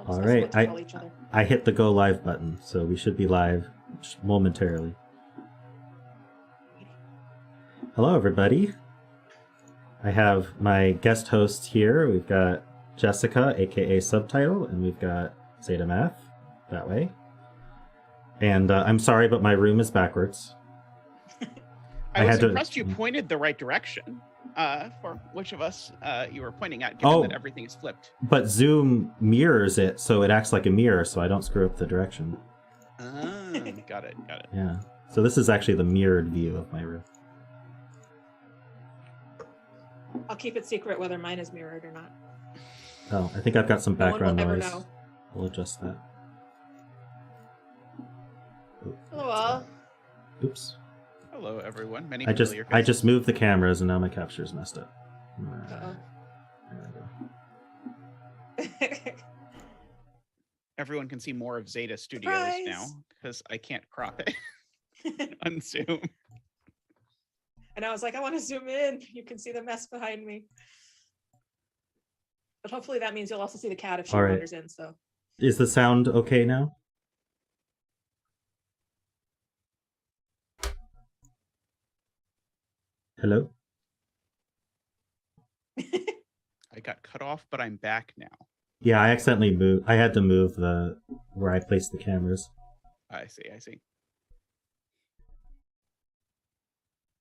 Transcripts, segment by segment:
All right, I hit the go live button, so we should be live momentarily. Hello, everybody. I have my guest hosts here. We've got Jessica, aka Subtitle, and we've got zetamath that way. And I'm sorry, but my room is backwards. I was impressed you pointed the right direction for which of us you were pointing at, given that everything is flipped. But Zoom mirrors it, so it acts like a mirror, so I don't screw up the direction. Got it. Yeah. So this is actually the mirrored view of my room. I'll keep it secret whether mine is mirrored or not. Oh, I think I've got some background noise. Know. We'll adjust that. Hello all. Oops. Hello everyone. I just moved the cameras and now my capture's messed up. Uh-oh. There we go. Everyone can see more of Zeta Studios now because I can't crop it on Zoom. And I was like, I want to zoom in. You can see the mess behind me. But hopefully that means you'll also see the cat if she wanders in. So, is the sound okay now? Hello? I got cut off, but I'm back now. Yeah, I accidentally moved. I had to move where I placed the cameras. I see.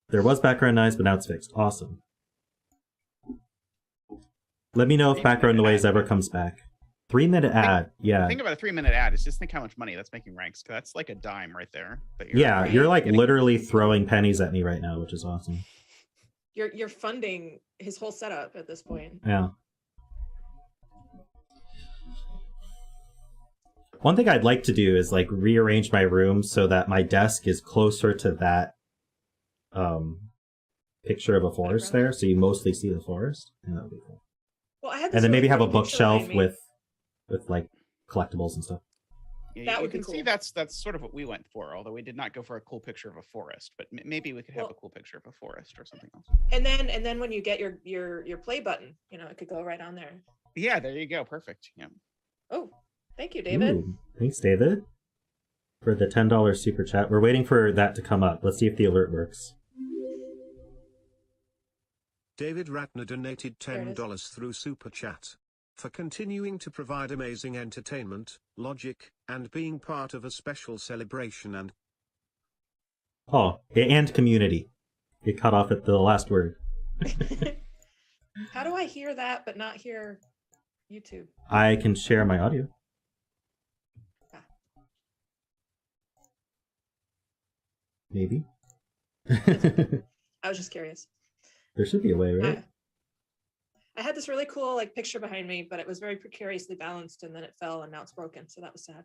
There was background noise, but now it's fixed. Awesome. Let me know if background noise ever comes back. 3-minute ad, yeah. Think about a 3-minute ad. Is just think how much money that's making Rangsk. That's like a dime right there. You're like literally throwing pennies at me right now, which is awesome. You're funding his whole setup at this point. Yeah. One thing I'd like to do is like rearrange my room so that my desk is closer to that picture of a forest there, so you mostly see the forest. And that would be cool. Well, I had and then maybe have a bookshelf with like collectibles and stuff. Yeah, that would be cool. See, that's sort of what we went for, although we did not go for a cool picture of a forest, but maybe we could have a cool picture of a forest or something else. And then when you get your play button, it could go right on there. Yeah, there you go. Perfect. Yeah. Oh, thank you, David. Ooh, thanks, David, for the $10 super chat. We're waiting for that to come up. Let's see if the alert works. David Ratner donated $10 through Super Chat for continuing to provide amazing entertainment, logic, and being part of a special celebration and community. It cut off at the last word. How do I hear that but not hear YouTube? I can share my audio. Maybe. I was just curious. There should be a way, right? I had this really cool picture behind me, but it was very precariously balanced, and then it fell, and now it's broken. So that was sad.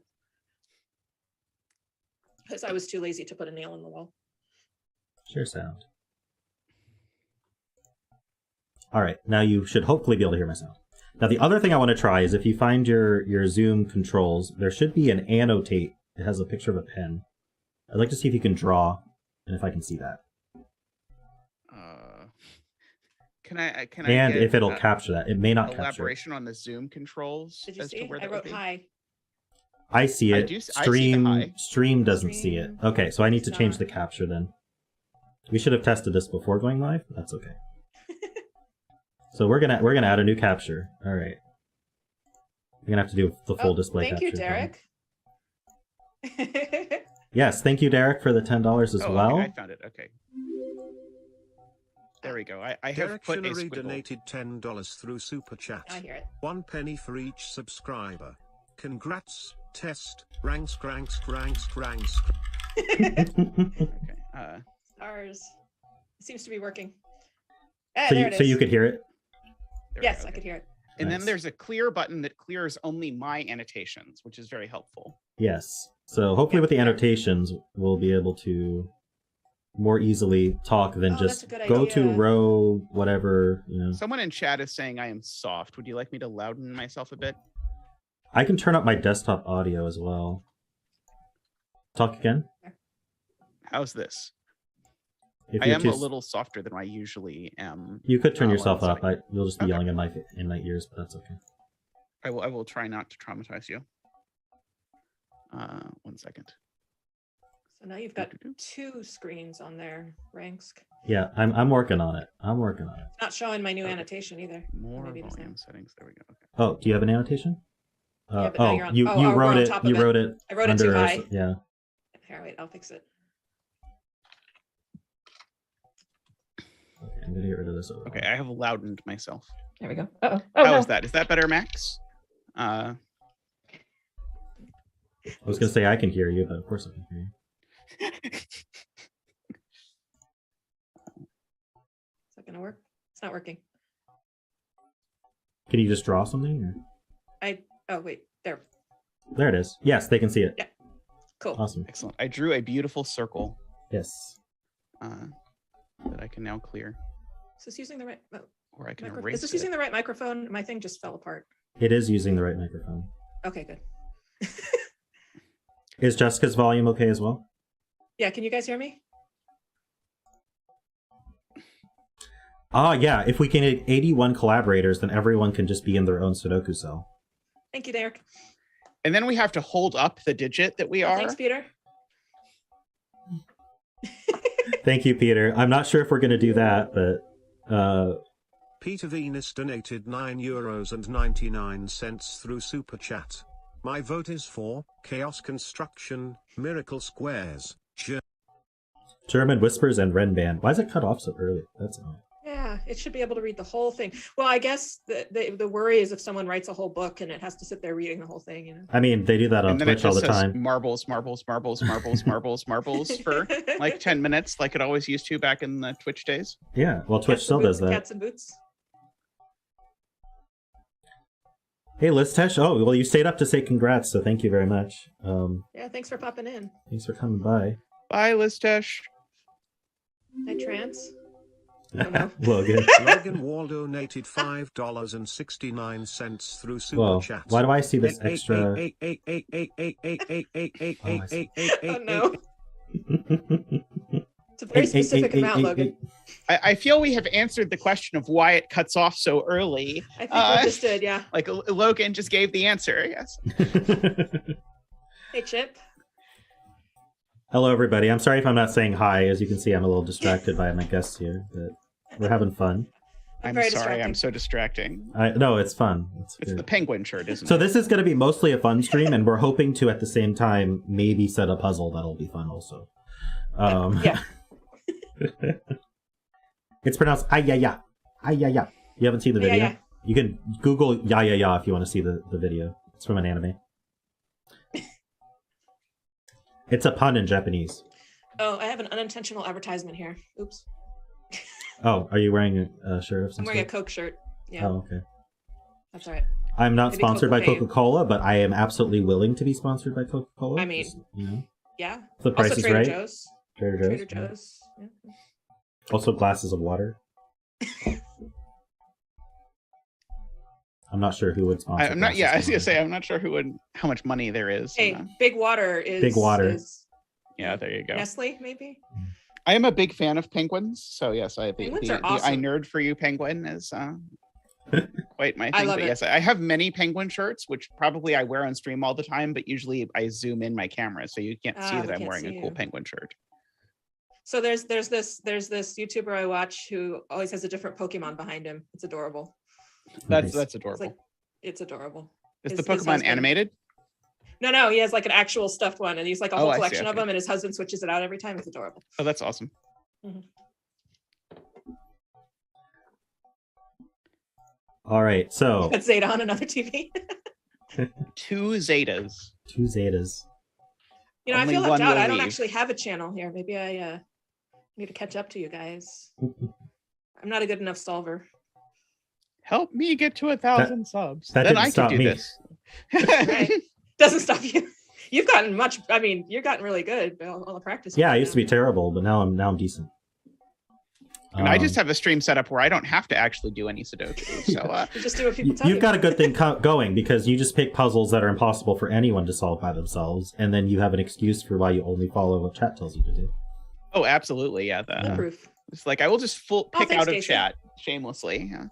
Because I was too lazy to put a nail in the wall. Share sound. All right, now you should hopefully be able to hear my sound. Now the other thing I want to try is if you find your Zoom controls, there should be an annotate. It has a picture of a pen. I'd like to see if you can draw, and if I can see that. Can I and if it'll capture that. It may not capture. Elaboration on the Zoom controls. Did you see? I wrote hi. I see it. Stream doesn't see it. Okay, so I need to change the capture then. We should have tested this before going live. That's okay. So we're gonna add a new capture. All right. We're gonna have to do the full display capture. Thank you, Derek. Yes, thank you, Derek, for the $10 as well. Okay, I found it. Okay. There we go. I have put a squiggle. Donated $10 through Super Chat. I hear it. 1 penny for each subscriber. Congrats, test. Rangsk. Okay. Ours seems to be working. So you could hear it? Yes, I could hear it. And then there's a clear button that clears only my annotations, which is very helpful. Yes. So hopefully with the annotations, we'll be able to more easily talk than just go to row whatever, Someone in chat is saying I am soft. Would you like me to louden myself a bit? I can turn up my desktop audio as well. Talk again. How's this? I am a little softer than I usually am. You could turn yourself up. You'll just be yelling in my ears, but that's okay. I will try not to traumatize you. 1 second. So now you've got 2 screens on there, Rangsk. Yeah, I'm working on it. It's not showing my new annotation either. More volume settings. There we go. Okay. Oh, do you have an annotation? Yeah, but now you're on, you wrote it. You wrote it. I wrote it too high. Yeah. Here, wait, I'll fix it. Okay, I'm gonna get rid of this. Okay, I have loudened myself. There we go. Uh-oh. How is that? Is that better, Max? I was gonna say I can hear you, but of course I can hear you. Is that gonna work? It's not working. Can you just draw something? Or? Oh wait, there. There it is. Yes, they can see it. Yeah. Cool. Awesome. Excellent. I drew a beautiful circle. Yes. That I can now clear. Is this using the right? Or I can erase. Is this using the right microphone? My thing just fell apart. It is using the right microphone. Okay, good. Is Jessica's volume okay as well? Yeah, can you guys hear me? Yeah. If we can get 81 collaborators, then everyone can just be in their own Sudoku cell. Thank you, Derek. And then we have to hold up the digit that we are. Thanks, Peter. Thank you, Peter. I'm not sure if we're going to do that, but... Peter Venus donated €9.99 through Super Chat. My vote is for Chaos Construction, Miracle Squares, German Whispers and Renband. Why is it cut off so early? That's annoying. Yeah, it should be able to read the whole thing. Well, I guess the worry is if someone writes a whole book and it has to sit there reading the whole thing, you know. I mean, they do that on Twitch all the time. Marbles for like 10 minutes, like it always used to back in the Twitch days. Yeah, well, Twitch still does that. Cats and boots. Hey, Listesh. Oh, well, you stayed up to say congrats, so thank you very much. Yeah, thanks for popping in. Thanks for coming by. Bye, Listesh. Hi, Trance. Logan. Logan Wall donated $5.69 through Super Chat. Why do I see this extra? Oh no. It's a very specific amount, Logan. I feel we have answered the question of why it cuts off so early. I think we just did, yeah. Like Logan just gave the answer, yes. Hey, Chip. Hello, everybody. I'm sorry if I'm not saying hi. As you can see, I'm a little distracted by my guests here, but we're having fun. I'm sorry, I'm so distracting. No, it's fun. It's the penguin shirt, isn't it? So this is going to be mostly a fun stream, and we're hoping to, at the same time, maybe set a puzzle that'll be fun also. Yeah. It's pronounced ay-ya-ya. Ay-ya-ya. You haven't seen the video? Yeah. You can Google ya-ya-ya if you want to see the video. It's from an anime. It's a pun in Japanese. Oh, I have an unintentional advertisement here. Oops. Oh, are you wearing a shirt of some I'm wearing sort? a Coke shirt. Yeah. Oh, okay. That's all right. I'm not sponsored by Coca-Cola, but I am absolutely willing to be sponsored by Coca-Cola. I mean, just, you know, yeah. the price is right. Joe's. Trader Joe's. Yeah. Also, glasses of water. I'm not sure who would sponsor. I'm not. Yeah, I was gonna say I'm not sure how much money there is. Hey, Big Water is. Big Water. Yeah, there you go. Nestle, maybe. I am a big fan of penguins, so yes, Penguins are awesome. I nerd for you penguin is quite my thing. I love but it. yes, I have many penguin shirts, which probably I wear on stream all the time, but usually I zoom in my camera, so you can't see that I'm wearing a cool penguin shirt. So there's this YouTuber I watch who always has a different Pokemon behind him. It's adorable. That's adorable. It's adorable. Is the Pokemon animated? No, he has like an actual stuffed one, and he's like a whole collection of okay. them, and his husband switches it out every time. It's adorable. Oh, that's awesome. Mm-hmm. All right, so Put Zeta on another TV. 2 Zetas. 2 Zetas. You know, Only I feel left one out. will I don't leave. actually have a channel here. Maybe I need to catch up to you guys. I'm not a good enough solver. Help me get to 1,000 subs. That then didn't I stop can do me. this. Right. Doesn't stop you. You've gotten much. I mean, you've gotten really good. All the practice. Yeah, I used to be terrible, but now I'm decent. And I just have a stream set up where I don't have to actually do any Sudoku. So you just do what people tell you. You've got a good thing going because you just pick puzzles that are impossible for anyone to solve by themselves, and then you have an excuse for why you only follow what chat tells you to do. Oh, absolutely, yeah. Proof. It's like I will just pick thanks, out of Jason. chat shamelessly. Yeah.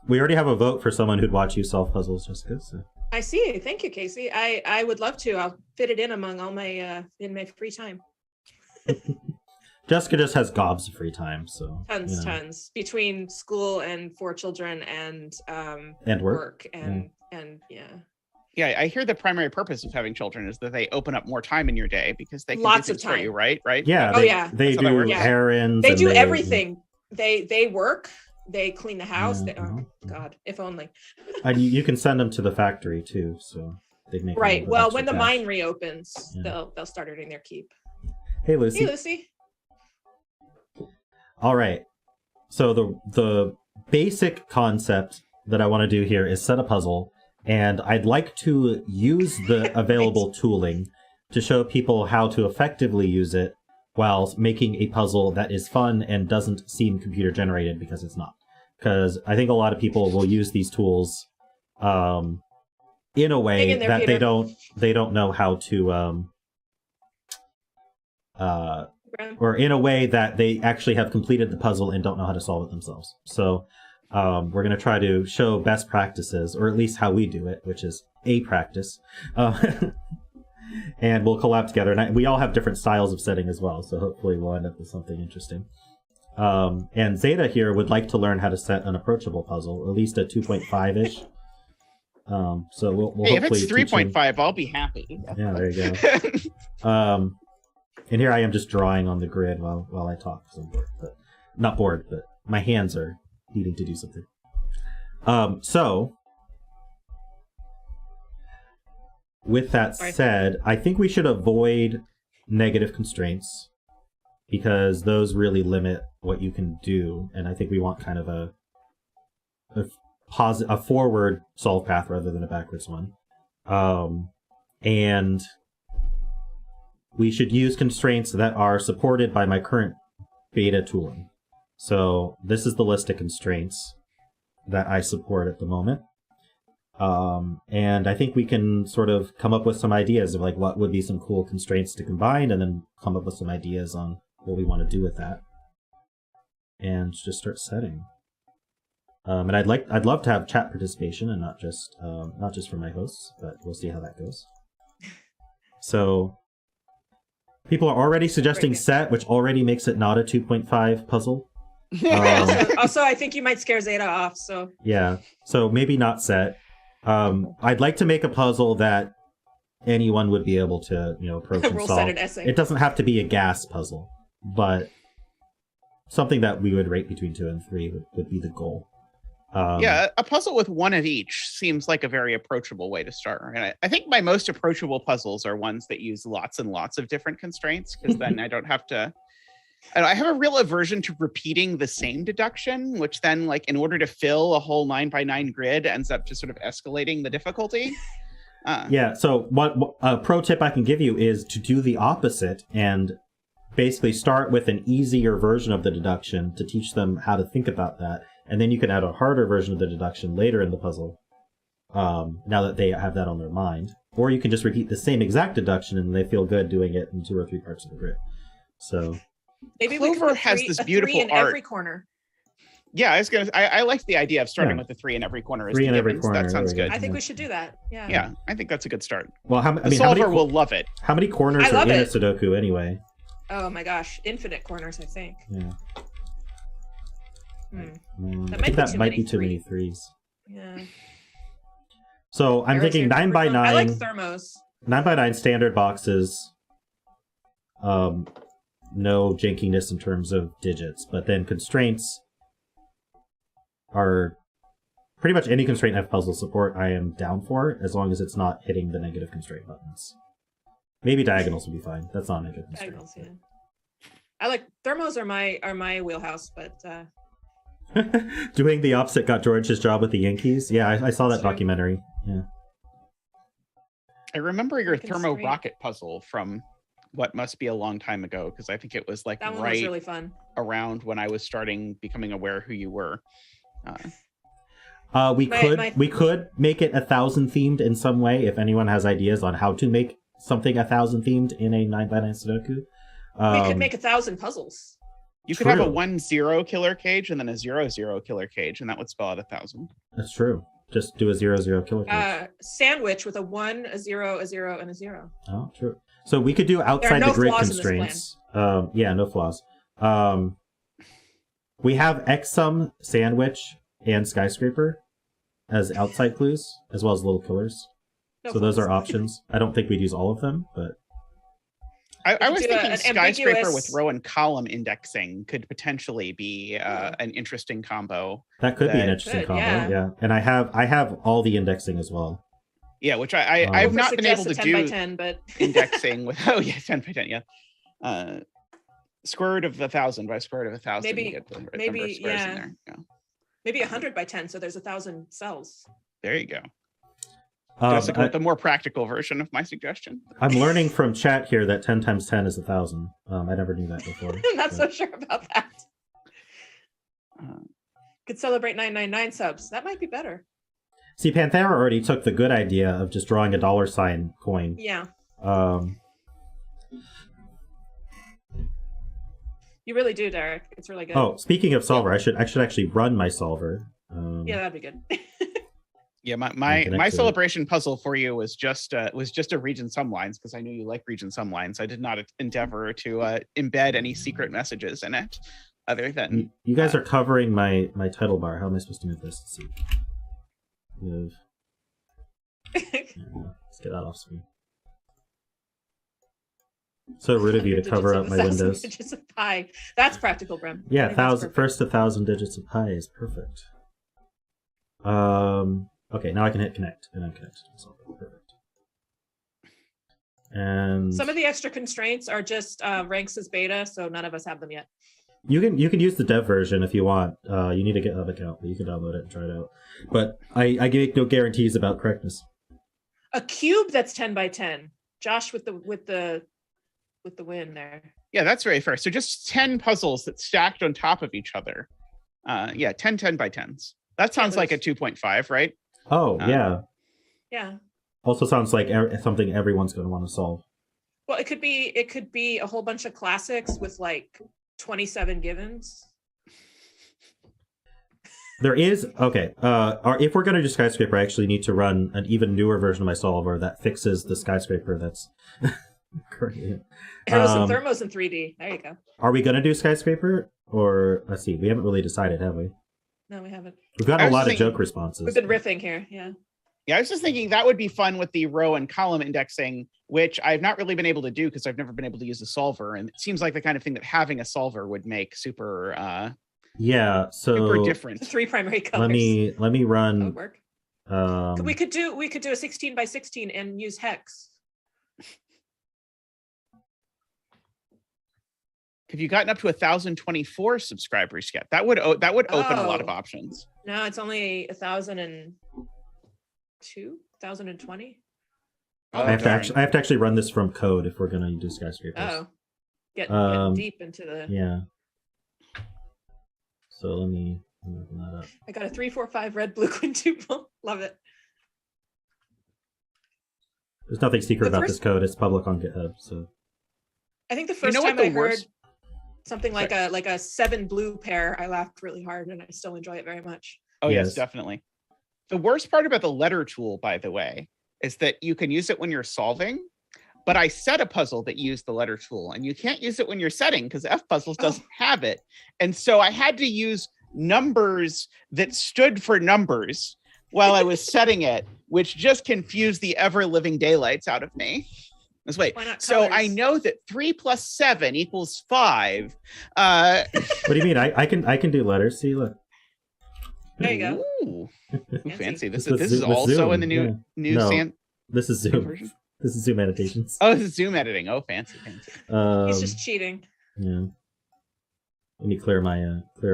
we already have a vote for someone who'd watch you solve puzzles, Jessica. So. I see. Thank you, Casey. I would love to. I'll fit it in among all my in my free time. Jessica just has gobs of free time, so tons between school and 4 children and work and yeah. Yeah, I hear the primary purpose of having children is that they open up more time in your day because they can Lots do of things time for you, right? Yeah. They do errands. They do everything. They work. They clean the house. Oh God, if only. And you can send them to the factory too, so they make right. Well, when the mine reopens, they'll start earning their keep. Hey, Lucy. Hey, Lucy. All right. So the basic concept that I want to do here is set a puzzle, and I'd like to use the available tooling to show people how to effectively use it while making a puzzle that is fun and doesn't seem computer generated, because it's not. Because I think a lot of people will use these tools in a way that they don't know how to or in a way that they actually have completed the puzzle and don't know how to solve it themselves. So we're going to try to show best practices, or at least how we do it, which is a practice. And we'll collab together. And we all have different styles of setting as well, so hopefully we'll end up with something interesting. And Zeta here would like to learn how to set an approachable puzzle, or at least a 2.5-ish. So we'll if it's 3.5, I'll be happy. Yeah, there you go. And here I am just drawing on the grid while I talk, because I'm bored. But not bored, but my hands are needing to do something. So with that said, I think we should avoid negative constraints, because those really limit what you can do, and I think we want kind of a forward solve path rather than a backwards one. And we should use constraints that are supported by my current beta tooling. So this is the list of constraints that I support at the moment. And I think we can sort of come up with some ideas of like what would be some cool constraints to combine, and then come up with some ideas on what we want to do with that, and just start setting. And I'd love to have chat participation, and not just for my hosts, but we'll see how that goes. So people are already suggesting set, which already makes it not a 2.5 puzzle. Also, I think you might scare Zeta off. So yeah, so maybe not set. I'd like to make a puzzle that anyone would be able to, approach and solve. It doesn't have to be a gas puzzle, but something that we would rate between 2 and 3 would be the goal. Yeah, a puzzle with one of each seems like a very approachable way to start. And I think my most approachable puzzles are ones that use lots and lots of different constraints, because then I don't have to... I have a real aversion to repeating the same deduction, which then, like, in order to fill a whole 9x9 grid, ends up just sort of escalating the difficulty. Yeah, so what a pro tip I can give you is to do the opposite and basically start with an easier version of the deduction to teach them how to think about that. And then you can add a harder version of the deduction later in the puzzle, now that they have that on their mind. Or you can just repeat the same exact deduction and they feel good doing it in 2 or 3 parts of the grid. So maybe Clover has this beautiful in art. Every corner. Yeah, I like the idea of starting with the 3 in every corner. 3 in every corner. That sounds good. I think we should do that. Yeah. Yeah, I think that's a good start. Well, the solver will love it. How many corners are in a Sudoku anyway? Oh my gosh, infinite corners, I think. Yeah. That might be too many 3s. Yeah. So I'm thinking 9x9. I like thermos. 9x9 standard boxes. No jankiness in terms of digits, but then constraints are pretty much any constraint F puzzle support I am down for, as long as it's not hitting the negative constraint buttons. Maybe diagonals will be fine. That's not a negative constraint. Diagonals, yeah. I like thermos are my wheelhouse, but doing the opposite got George his job with the Yankees. Yeah, I saw that documentary. Yeah. I remember your thermo rocket puzzle from what must be a long time ago, because I think it was like that one was really fun around when I was becoming aware who you were. We could make it 1,000 themed in some way if anyone has ideas on how to make something 1,000 themed in a 9x9 Sudoku. We could make 1,000 puzzles. You could have a 1-0 killer cage and then a 0-0 killer cage, and that would spell out 1,000. That's true. Just do a 0-0 killer cage. Sandwich with a 1, a 0, a 0, and a 0. Oh, true. So we could do outside the grid constraints. Yeah, no flaws. We have Xsum, Sandwich, and Skyscraper as outside clues, as well as little killers. No so flaws. Those are options. I don't think we'd use all of them, but... I was thinking Skyscraper with row and column indexing could potentially be an interesting combo. That could be an interesting combo, yeah. And I have all the indexing as well. Yeah, which I've not been able to 10 do by 10, but... indexing with 10 by 10, yeah. Square root of 1,000 by square root of 1,000. Maybe maybe 100 by 10, so there's 1,000 cells. There you go. Jessica, with the more practical version of my suggestion. I'm learning from chat here that 10 times 10 is 1,000. I never knew that before. I'm not so sure about that. Could celebrate 999 subs. That might be better. See, Panthera already took the good idea of just drawing a $sign coin. Yeah. You really do, Derek. It's really good. Oh, speaking of solver, I should actually run my solver. Yeah, that'd be good. Yeah, my celebration puzzle for you was just a region sum lines because I knew you like region sum lines. I did not endeavor to embed any secret messages in it, other than you guys are covering my title bar. How am I supposed to move this? Let's see. Move. Let's get that off screen. So rude of you to cover up my windows. Digits of pi. That's practical, Brim. Yeah, first 1,000 digits of pi is perfect. Okay, now I can hit connect, and I'm connected. Perfect. And some of the extra constraints are just Rangsk's beta, so none of us have them yet. You can use the dev version if you want. You need a GitHub account, but you can download it and try it out. But I give no guarantees about correctness. A cube that's 10 by 10. Josh with the win there. Yeah, that's very fair. So just 10 puzzles that stacked on top of each other. 10 by 10s. That sounds like a 2.5, right? Oh, yeah. Yeah. Also sounds like something everyone's going to want to solve. Well, it could be a whole bunch of classics with like 27 givens. There is, okay, if we're going to do Skyscraper, I actually need to run an even newer version of my solver that fixes the Skyscraper that's currently... There was some thermos in 3D. There you go. Are we going to do Skyscraper? Or, let's see, we haven't really decided, have we? No, we haven't. We've got a lot of joke responses. We've been riffing here, yeah. Yeah, I was just thinking that would be fun with the row and column indexing, which I've not really been able to do because I've never been able to use a solver. And it seems like the kind of thing that having a solver would make super super different. 3 primary colors. Let me run. That would work. We could do a 16 by 16 and use hex. Have you gotten up to 1,024 subscribers yet? That would open a lot of options. No, it's only 1,002, 1,020. I have to actually run this from code if we're gonna do Skyscrapers. Oh, get deep into the. Yeah. So let me open that up. I got a 3-4-5 red blue quintuple. Love it. There's nothing secret about this code. It's public on GitHub. So. I think the first time I heard something like a 7 blue pair, I laughed really hard, and I still enjoy it very much. Oh yes, definitely. The worst part about the letter tool, by the way, is that you can use it when you're solving, but I set a puzzle that used the letter tool, and you can't use it when you're setting because FPuzzles doesn't have it. And so I had to use numbers that stood for numbers while I was setting it, which just confused the ever-living daylights out of me. Wait, so I know that 3 plus 7 equals 5. What do you mean? I can do letters. See, look. There you go. Ooh, fancy. This is also Zoom. In the new This is Zoom. Version? This is Zoom annotations. Oh, this is Zoom editing. Oh, fancy. He's just cheating. Yeah. Let me clear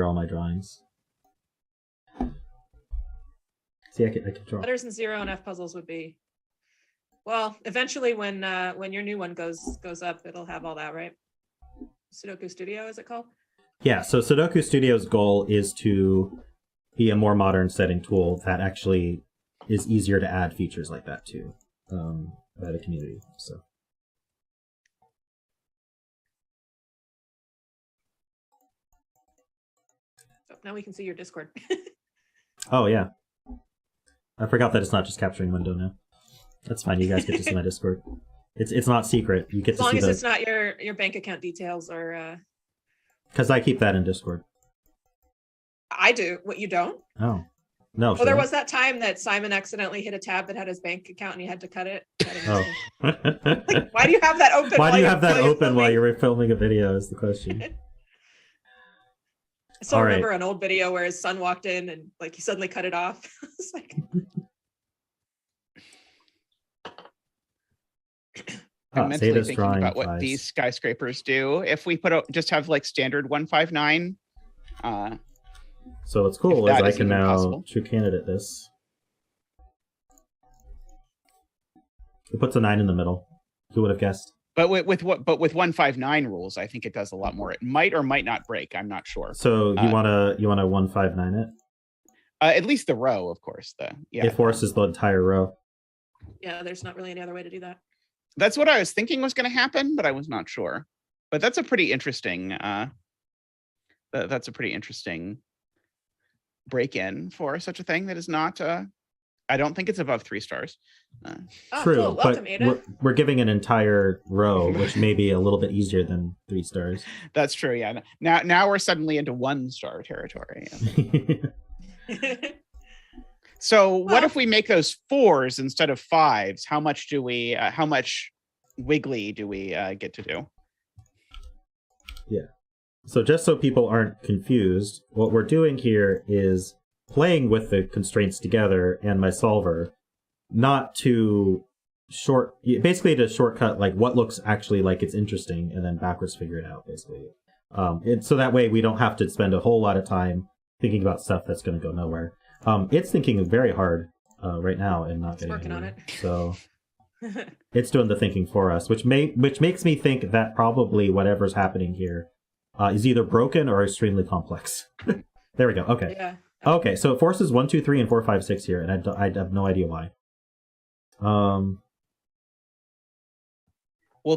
all my drawings. See, I can draw. Letters and 0 and FPuzzles would be. Well, eventually, when your new one goes up, it'll have all that, right? Sudoku Studio, is it called? Yeah. So Sudoku Studio's goal is to be a more modern setting tool that actually is easier to add features like that to by the community. So. So, now we can see your Discord. Oh, yeah. I forgot that it's not just capturing window now. That's fine. You guys get to see my Discord. It's not secret. You get As to long see as it's not your bank account details or... Because I keep that in Discord. I do. What, you don't? Oh. No. Well, there was that time that Simon accidentally hit a tab that had his bank account and he had to cut it. Oh. Like, why do you have that open? Why do you have that open while you're filming a video is the question. I still remember an old video where his son walked in and like he suddenly cut it off. It's like... I'm mentally thinking about what these skyscrapers do. If we just have like standard 159. So what's cool is I can now true candidate this. It puts a 9 in the middle. Who would have guessed? But with 159 rules, I think it does a lot more. It might or might not break. I'm not sure. So you wanna 159 it? At least the row, of course. It forces the entire row. Yeah, there's not really any other way to do that. That's what I was thinking was going to happen, but I was not sure. But that's a pretty interesting. That's a pretty interesting break-in for such a thing that is not. I don't think it's above 3 stars. True, cool. Welcome, but Ada. we're giving an entire row, which may be a little bit easier than 3 stars. That's true. Yeah. Now we're suddenly into 1-star territory. Yeah. So what if we make those 4s instead of 5s? How much do we? How much wiggly do we get to do? Yeah. So just so people aren't confused, what we're doing here is playing with the constraints together and my solver, not to basically to shortcut like what looks actually like it's interesting and then backwards figure it out basically. So that way we don't have to spend a whole lot of time thinking about stuff that's going to go nowhere. It's thinking very hard right now and not getting working anywhere. on it. So it's doing the thinking for us, which makes me think that probably whatever's happening here is either broken or extremely complex. There we go. Okay. Yeah. Okay, so it forces 1, 2, 3, and 4, 5, 6 here, and I have no idea why. Well,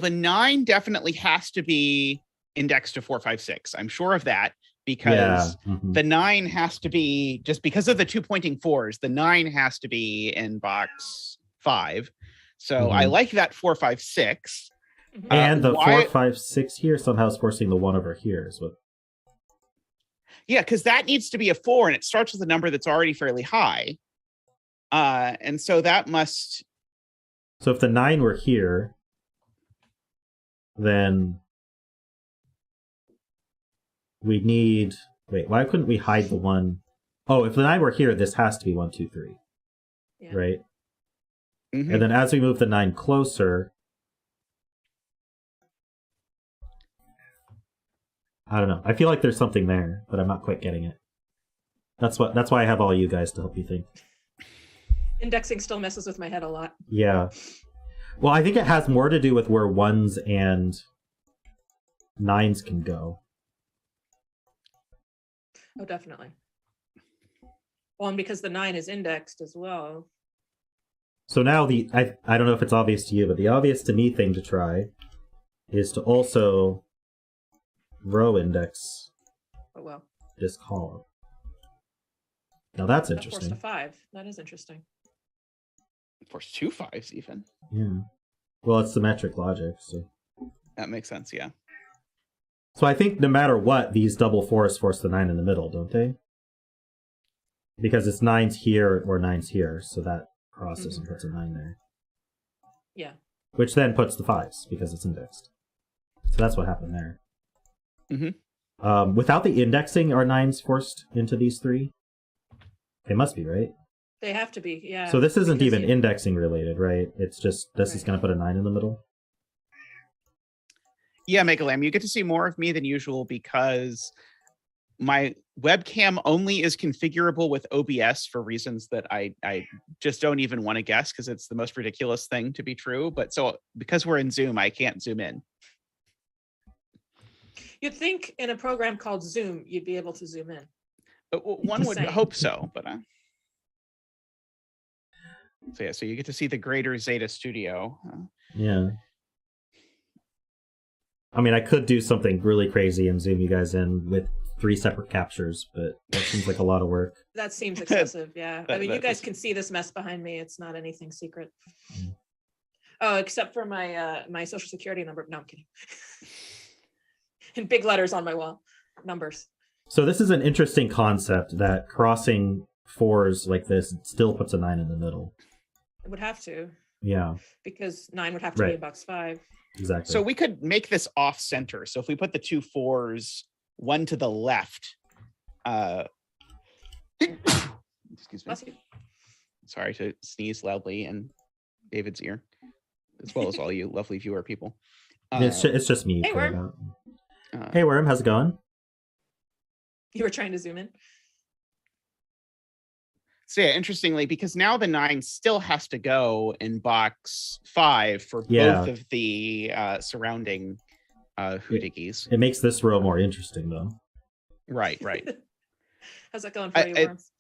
the 9 definitely has to be indexed to 4, 5, 6. I'm sure of that. Because the 9 has to be, just because of the 2 pointing 4s, the 9 has to be in box 5. So I like that 4, 5, 6. And the 4, 5, 6 here somehow is forcing the 1 over here. Yeah, because that needs to be a 4, and it starts with a number that's already fairly high. And so that must... So if the 9 were here, then... we need... Wait, why couldn't we hide the 1? Oh, if the 9 were here, this has to be 1, 2, 3. Yeah. Right? And then as we move the 9 closer... I don't know. I feel like there's something there, but I'm not quite getting it. That's why I have all you guys to help you think. Indexing still messes with my head a lot. Yeah. Well, I think it has more to do with where 1s and 9s can go. Oh, definitely. Well, and because the 9 is indexed as well. So now I don't know if it's obvious to you, but the obvious to me thing to try is to also row index this column. Now that's interesting. Force a 5. That is interesting. Force 2 5s even. Yeah. Well, it's symmetric logic, so that makes sense. Yeah. So I think no matter what, these double 4s force the 9 in the middle, don't they? Because it's 9s here or 9s here, so that crosses and puts a 9 there. Yeah. Which then puts the 5s because it's indexed. So that's what happened there. Without the indexing, are 9s forced into these 3? They must be, right? They have to be, yeah. So this isn't even indexing related, right? It's just this is going to put a 9 in the middle. Yeah, Megalam, you get to see more of me than usual because my webcam only is configurable with OBS for reasons that I just don't even want to guess because it's the most ridiculous thing to be true. But so because we're in Zoom, I can't zoom in. You'd think in a program called Zoom, you'd be able to zoom in. But one would hope so, but so yeah, so you get to see the greater Zeta Studio. Yeah. I mean, I could do something really crazy and zoom you guys in with 3 separate captures, but that seems like a lot of work. That seems excessive, yeah. I mean, you guys can see this mess behind me. It's not anything secret. Oh, except for my my social security number. No, I'm kidding. In big letters on my wall, numbers. So this is an interesting concept that crossing 4s like this still puts a 9 in the middle. It would have to. Yeah. Because 9 would have to be in box 5. Exactly. So we could make this off center. So if we put the 2 4s, one to the left. Excuse me. Sorry to sneeze loudly in David's ear, as well as all you lovely viewer people. It's just me. Hey, Worm. Hey, Worm, how's it going? You were trying to zoom in? So yeah, interestingly, because now the 9 still has to go in box 5 for both of the surrounding hoodiggies. It makes this row more interesting, though. Right. How's that going for you, Worms?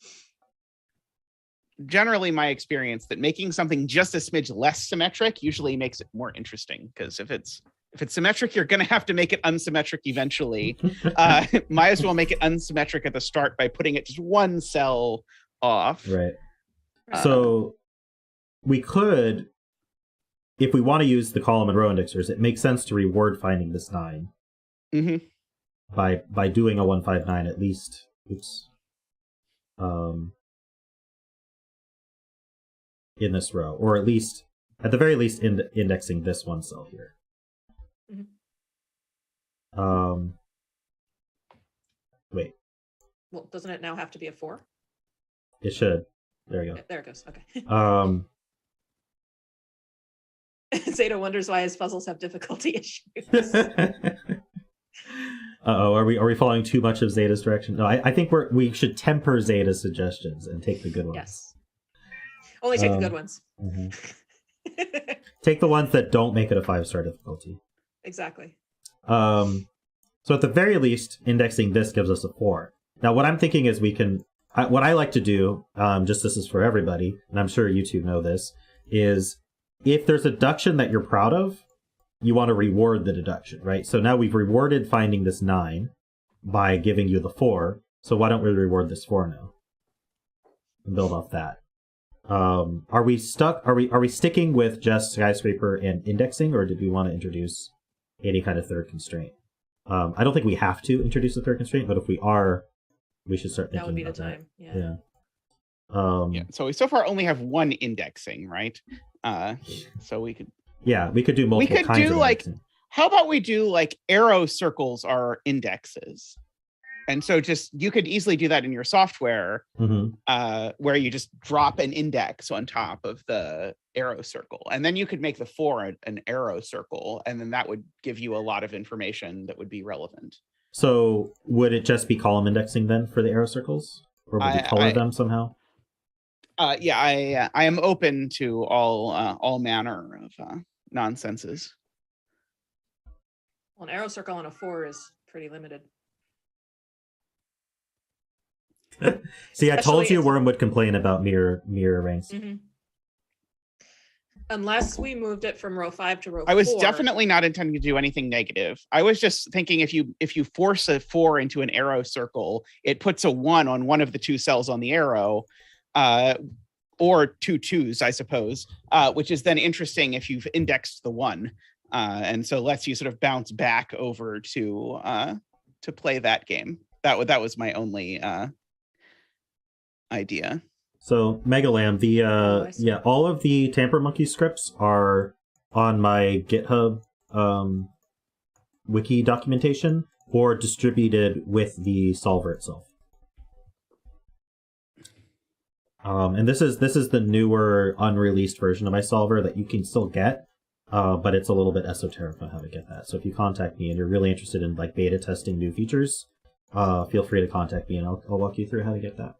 Generally, my experience that making something just a smidge less symmetric usually makes it more interesting, because if it's symmetric, you're going to have to make it unsymmetric eventually. Might as well make it unsymmetric at the start by putting it just one cell off. Right. So we could, if we want to use the column and row indexers, it makes sense to reward finding this 9 by doing a 159 at least. Oops. In this row, or at least, at the very least, indexing this one cell here. Wait. Well, doesn't it now have to be a 4? It should. There we go. There it goes. Okay. Zeta wonders why his puzzles have difficulty issues. Uh-oh, are we following too much of Zeta's direction? No, I think we should temper Zeta's suggestions and take the good ones. Yes. Only take the good ones. Take the ones that don't make it a 5-star difficulty. Exactly. So at the very least, indexing this gives us a 4. Now, what I'm thinking is what I like to do, just this is for everybody, and I'm sure you two know this, is if there's a deduction that you're proud of, you want to reward the deduction, right? So now we've rewarded finding this 9 by giving you the 4. So why don't we reward this 4 now? And build off that. Are we sticking with just skyscraper and indexing, or did we want to introduce any kind of third constraint? I don't think we have to introduce a third constraint, but if we are, we should start thinking that would be about the time. Yeah. So we so far only have one indexing, right? So we could. Yeah, we could do multiple. We could kinds do indexing. How about we do arrow circles are indexes, and so you could easily do that in your software, where you just drop an index on top of the arrow circle, and then you could make the 4 an arrow circle, and then that would give you a lot of information that would be relevant. So would it just be column indexing then for the arrow circles, or would we color them somehow? I am open to all manner of nonsenses. Well, an arrow circle on a 4 is pretty limited. See, I told you Worm would complain about mirror ranks. Unless we moved it from row 5 to row 4. I was definitely not intending to do anything negative. I was just thinking if you force a 4 into an arrow circle, it puts a 1 on one of the 2 cells on the arrow, or 2 2s, I suppose, which is then interesting if you've indexed the 1, and so lets you sort of bounce back over to play that game. That was my only idea. So Megalam, all of the Tamper Monkey scripts are on my GitHub wiki documentation or distributed with the solver itself. And this is the newer unreleased version of my solver that you can still get, but it's a little bit esoteric on how to get that. So if you contact me and you're really interested in beta testing new features, feel free to contact me and I'll walk you through how to get that.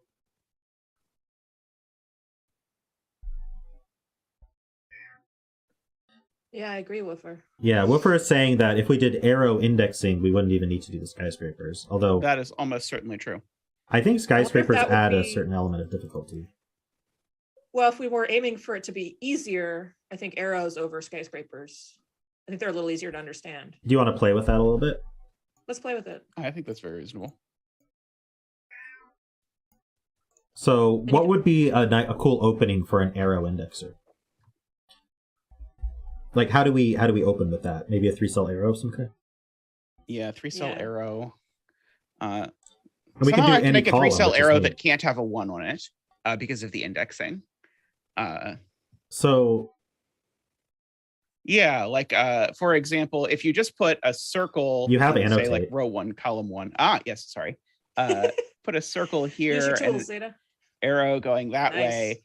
Yeah, I agree, Woofer. Yeah, Woofer is saying that if we did arrow indexing, we wouldn't even need to do the skyscrapers. Although that is almost certainly true. I think skyscrapers add a certain element of difficulty. Well, if we were aiming for it to be easier, I think arrows over skyscrapers. I think they're a little easier to understand. Do you want to play with that a little bit? Let's play with it. I think that's very reasonable. So what would be a cool opening for an arrow indexer? Like, how do we open with that? Maybe a 3-cell arrow of some kind? Yeah, 3-cell arrow. We somehow I can make a column, 3-cell arrow that can't have a 1 on it because of the indexing. So... Yeah, like for example, if you just put a circle, you have say like row 1, column 1. Yes, sorry. Put a circle here tools, and arrow going that way.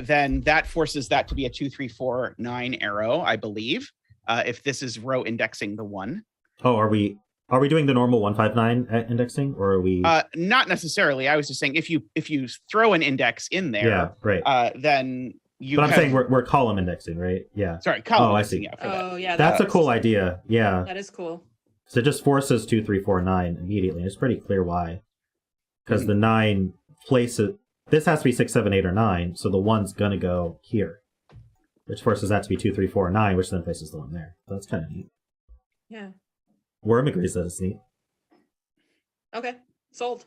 Then that forces that to be a 2, 3, 4, 9 arrow, I believe. If this is row indexing the 1. Oh, are we doing the normal 159 indexing, or are we? Not necessarily. I was just saying if you throw an index in there, yeah, right. Then you. But I'm saying we're column indexing, right? Yeah. Sorry, column. Oh, indexing, I see. Yeah, yeah. That's a cool idea. Yeah. That is cool. So it just forces 2, 3, 4, 9 immediately. It's pretty clear why, because the 9 places. This has to be 6, 7, 8, or 9, so the 1's gonna go here, which forces that to be 2, 3, 4, 9, which then places the 1 there. So that's kind of neat. Yeah. Worm agrees that it's neat. Okay, sold.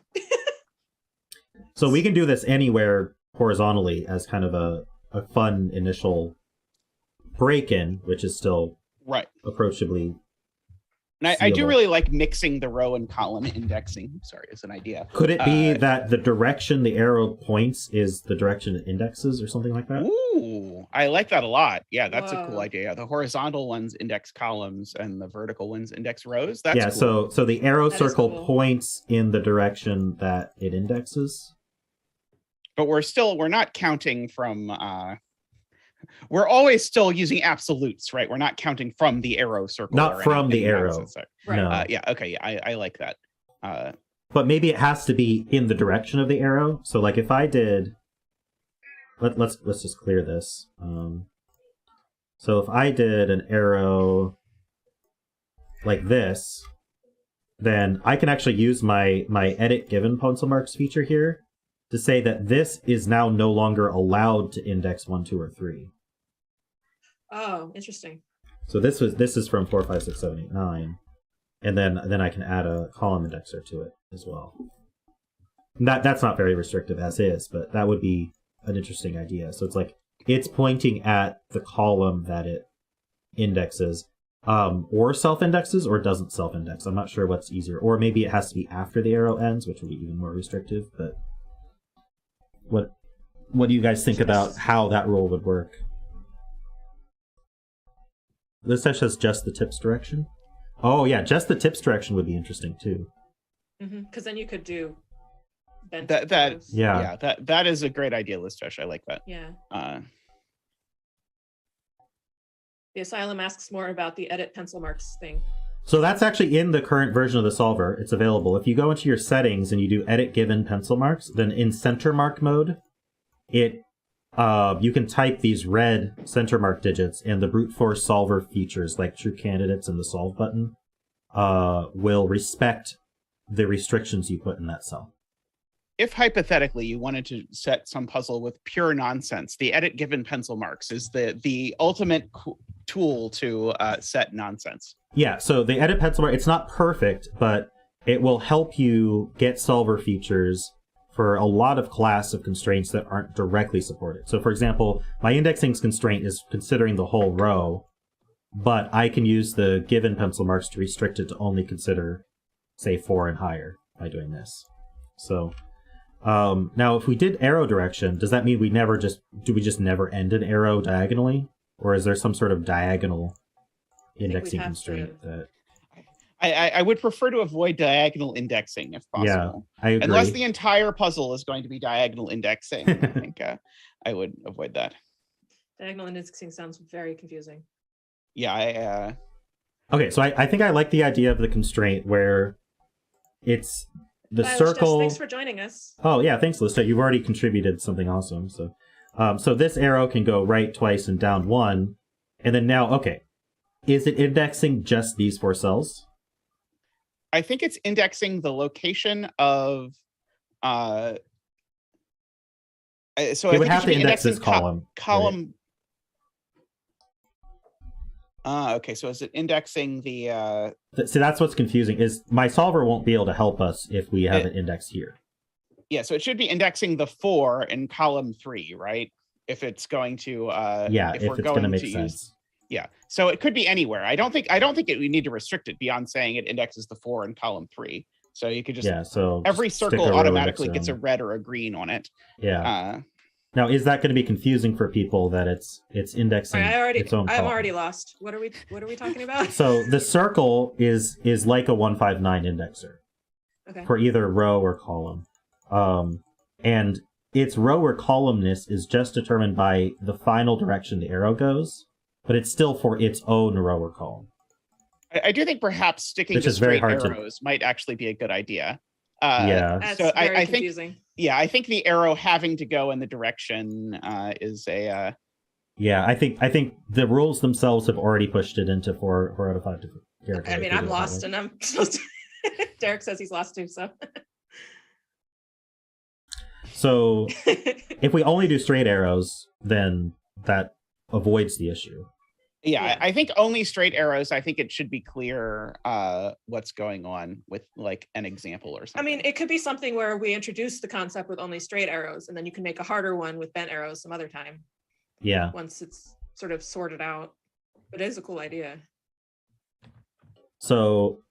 So we can do this anywhere horizontally as kind of a fun initial break-in, which is still approachably. And I do really like mixing the row and column indexing. Sorry, as an idea. Could it be that the direction the arrow points is the direction it indexes, or something like that? Ooh, I like that a lot. Yeah, that's a cool idea. The horizontal ones index columns, and the vertical ones index rows. That's cool. So the arrow circle points in the direction that it indexes. But we're not counting from. We're always still using absolutes, right? We're not counting from the arrow circle. Not from the arrow. Right. No. Yeah. Okay. Yeah, I like that. But maybe it has to be in the direction of the arrow. So, like, if I did, let's just clear this. So if I did an arrow like this, then I can actually use my edit given pencil marks feature here to say that this is now no longer allowed to index 1, 2, or 3. Oh, interesting. So this is from 4, 5, 6, 7, 8, 9, and then I can add a column indexer to it as well. And that's not very restrictive as is, but that would be an interesting idea. So it's like it's pointing at the column that it indexes, or self-indexes, or doesn't self-index. I'm not sure what's easier, or maybe it has to be after the arrow ends, which would be even more restrictive. But what do you guys think about how that rule would work? This says just the tips direction. Oh yeah, just the tips direction would be interesting too. Because then you could do that is a great idea, Listesh. I like that. Yeah. The Asylum asks more about the edit pencil marks thing. So that's actually in the current version of the solver. It's available. If you go into your settings and you do edit given pencil marks, then in center mark mode, you can type these red center mark digits, and the brute force solver features like true candidates and the solve button will respect the restrictions you put in that cell. If hypothetically you wanted to set some puzzle with pure nonsense, the edit given pencil marks is the ultimate tool to set nonsense. Yeah, so the edit pencil mark, it's not perfect, but it will help you get solver features for a lot of class of constraints that aren't directly supported. So for example, my indexing constraint is considering the whole row, but I can use the given pencil marks to restrict it to only consider, say, 4 and higher by doing this. So now if we did arrow direction, does that mean we just never end an arrow diagonally? Or is there some sort of diagonal indexing constraint that... I would prefer to avoid diagonal indexing if possible. Yeah, I agree. Unless the entire puzzle is going to be diagonal indexing, I think I would avoid that. Diagonal indexing sounds very confusing. Yeah, Okay, so I think I like the idea of the constraint where it's the circle... Thanks for joining us. Oh, yeah, thanks, Lista. You've already contributed something awesome. So, so this arrow can go right twice and down 1. And then now, okay, is it indexing just these 4 cells? I think it's indexing the location of so it would have to index this column. Okay, so is it indexing the See, that's what's confusing, is my solver won't be able to help us if we have an index here. Yeah, so it should be indexing the 4 in column 3, right? If it's going to if it's going to make sense. Yeah, so it could be anywhere. I don't think we need to restrict it beyond saying it indexes the 4 in column 3. So you could just so every circle automatically gets a red or a green on it. Yeah. Now, is that going to be confusing for people that it's indexing its own column? I'm already lost. What are we talking about? So the circle is like a 159 indexer for either row or column. And its row or columnness is just determined by the final direction the arrow goes, but it's still for its own row or column. I do think perhaps sticking to straight arrows might actually be a good idea. That's so very I confusing. think, I think the arrow having to go in the direction is a. I think the rules themselves have already pushed it into 4 out of 5 different characters. I mean, I'm lost, and I'm supposed to. Derek says he's lost too, so. So, if we only do straight arrows, then that avoids the issue. Yeah, I think only straight arrows. I think it should be clear what's going on with like an example or something. I mean, it could be something where we introduce the concept with only straight arrows, and then you can make a harder one with bent arrows some other time. Yeah. Once it's sort of sorted out. But it is a cool idea. So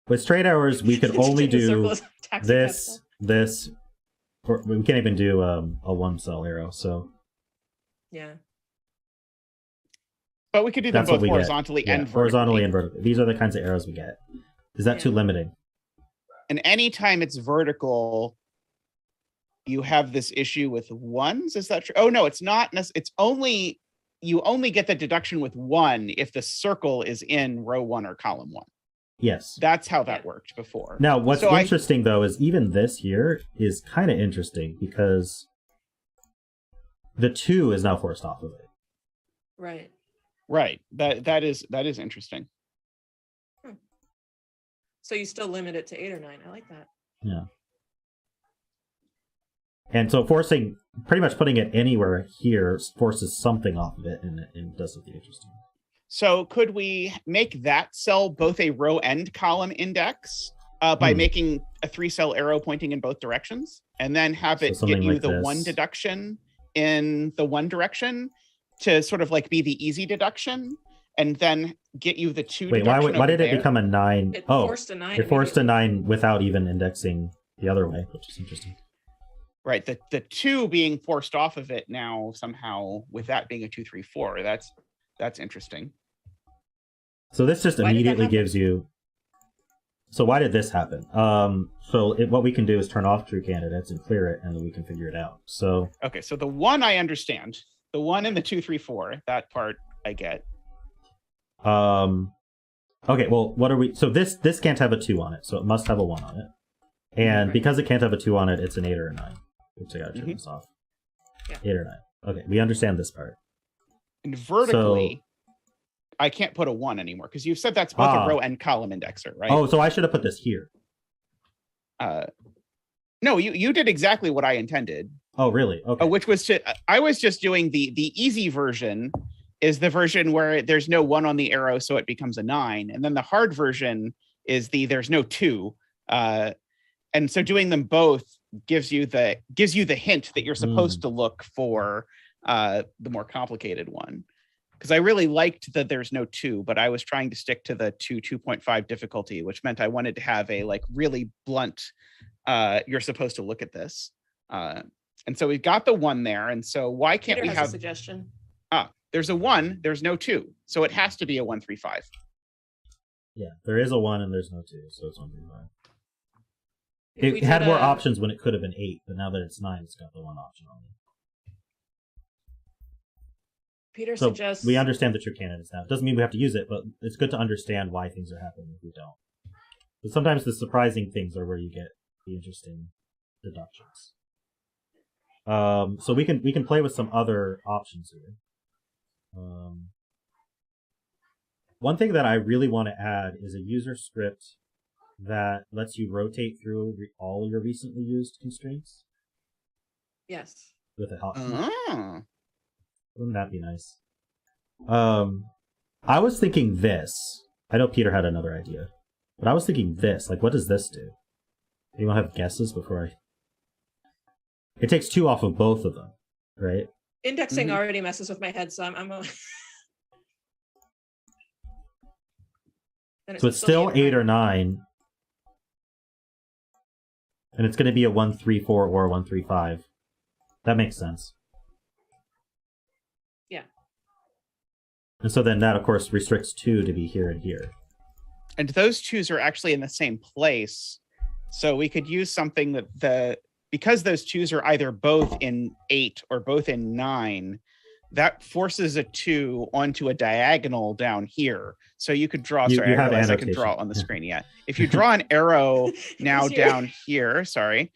with straight arrows, we could only do this. We can't even do a 1 cell arrow. So yeah. But we could do them both horizontally and vertically. Horizontally and vertically. These are the kinds of arrows we get. Is that too limiting? And anytime it's vertical, you have this issue with 1s. Is that true? Oh no, it's not. It's only you only get the deduction with 1 if the circle is in row 1 or column 1. Yes. That's how that worked before. Now, what's interesting though is even this here is kind of interesting because the 2 is now forced off of it. Right. Right. That is interesting. So you still limit it to 8 or 9. I like that. Yeah. And so pretty much putting it anywhere here forces something off of it and does something interesting. So could we make that cell both a row and column index by making a 3-cell arrow pointing in both directions, and then have it get you the 1 deduction in the 1 direction to sort of like be the easy deduction, and then get you the 2 deduction. Why did it become a 9? It forced a 9. It forced a 9 without even indexing the other way, which is interesting. Right, the 2 being forced off of it now somehow, with that being a 2, 3, 4. That's interesting. So this just immediately gives you. So why did this happen? What we can do is turn off true candidates and clear it, and then we can figure it out. So okay, so the 1 I understand. The 1 and the 2, 3, 4. That part I get. Okay, well, what are we? So this can't have a 2 on it, so it must have a 1 on it. And because it can't have a 2 on it, it's an 8 or a 9. Oops, I gotta turn this off. Yeah. 8 or 9. Okay, we understand this part. And vertically, I can't put a 1 anymore because you've said that's both a row and column indexer, right? Oh, so I should have put this here. No, you did exactly what I intended. Oh, really? Okay. Which was I was just doing the easy version is the version where there's no 1 on the arrow, so it becomes a 9. And then the hard version is there's no 2. And so doing them both gives you the hint that you're supposed to look for the more complicated one. Because I really liked that there's no 2, but I was trying to stick to the 2.5 difficulty, which meant I wanted to have a like really blunt, you're supposed to look at this. And so we've got the 1 there. And so why can't Peter we has have a suggestion? There's a 1, there's no 2. So it has to be a 1, 3, 5. Yeah, there is a 1 and there's no 2, so it's 1, 3, 5. It had more options when it could have been 8, but now that it's 9, it's got the 1 option on it. Peter so suggests we understand the true candidates now. It doesn't mean we have to use it, but it's good to understand why things are happening if we don't. But sometimes the surprising things are where you get the interesting deductions. So we can play with some other options here. One thing that I really want to add is a user script that lets you rotate through all your recently used constraints. Yes. With a hotkey. Wouldn't that be nice? I was thinking this. I know Peter had another idea, but I was thinking this. Like, what does this do? You want to have guesses before I... It takes 2 off of both of them, right? Indexing already messes with my head, so I'm so it's still 8 or 9. And it's going to be a 1, 3, 4 or a 1, 3, 5. That makes sense. Yeah. And so then that, of course, restricts 2 to be here and here. And those 2s are actually in the same place. So we could use something that because those 2s are either both in 8 or both in 9, that forces a 2 onto a diagonal down here. So you could draw, sorry, I realize I can draw on the screen yet. If you draw an arrow now down here, sorry,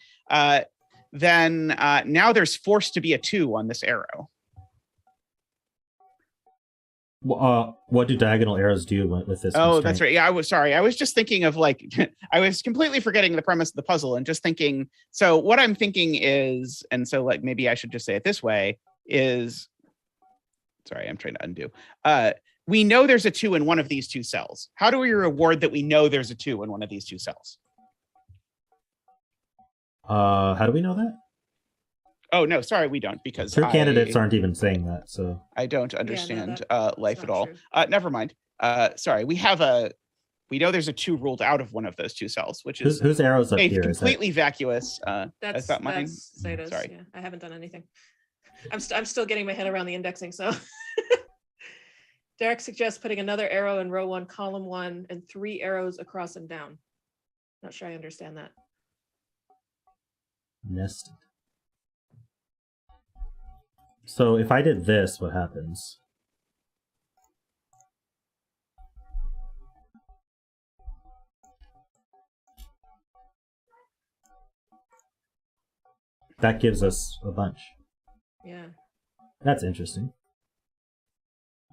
then now there's forced to be a 2 on this arrow. What do diagonal arrows do with this? Oh, that's right. Yeah, I was sorry. I was just thinking of like, I was completely forgetting the premise of the puzzle and just thinking. So what I'm thinking is, and so like maybe I should just say it this way is, sorry, I'm trying to undo. We know there's a 2 in one of these 2 cells. How do we reward that we know there's a 2 in one of these 2 cells? How do we know that? Oh, no, sorry, we don't, because True candidates aren't even saying that, so... I don't understand life at all. True. Never mind. Sorry, we know there's a 2 ruled out of one of those 2 cells, which is whose arrows up here? Completely vacuous. That's mine? Zeta's, Sorry. yeah. I haven't done anything. I'm still getting my head around the indexing, so... Derek suggests putting another arrow in row 1, column 1, and 3 arrows across and down. Not sure I understand that. Nested. So if I did this, what happens? That gives us a bunch. Yeah. That's interesting.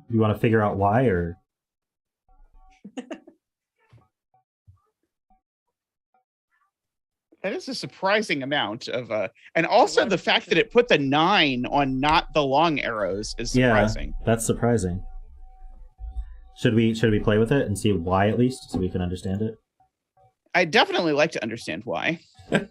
You want to figure out why, or? That is a surprising amount of, and also the fact that it put the 9 on not the long arrows is surprising. Yeah, that's surprising. Should we play with it and see why at least, so we can understand it? I'd definitely like to understand why.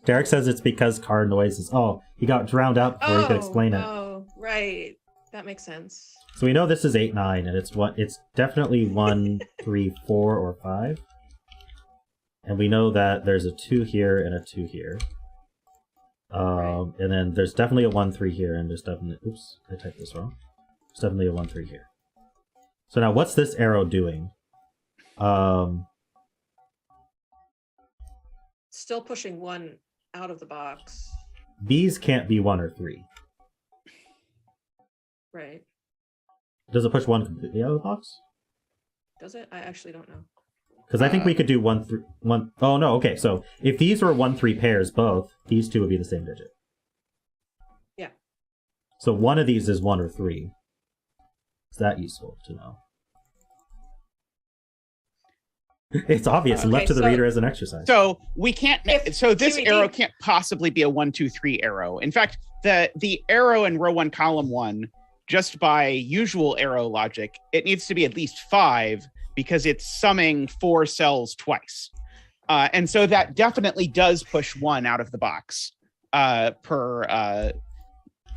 Derek says it's because car noises. Oh, he got drowned out before he could explain it. Oh, right. That makes sense. So we know this is 8, 9, and it's definitely 1, 3, 4, or 5. And we know that there's a 2 here and a 2 here. Right. And then there's definitely a 1, 3 here, and there's definitely... Oops, I typed this wrong. There's definitely a 1, 3 here. So now what's this arrow doing? Still pushing 1 out of the box. These can't be 1 or 3. Right. Does it push 1 completely out of the box? Does it? I actually don't know. Because I think we could do 1, 3, 1... Oh, no, okay. So if these were 1, 3 pairs both, these 2 would be the same digit. Yeah. So one of these is 1 or 3. Is that useful to know? It's obvious. Left to the reader as an exercise. So we can't... So this arrow can't possibly be a 1, 2, 3 arrow. In fact, the arrow in row 1, column 1, just by usual arrow logic, it needs to be at least 5, because it's summing 4 cells twice. And so that definitely does push 1 out of the box per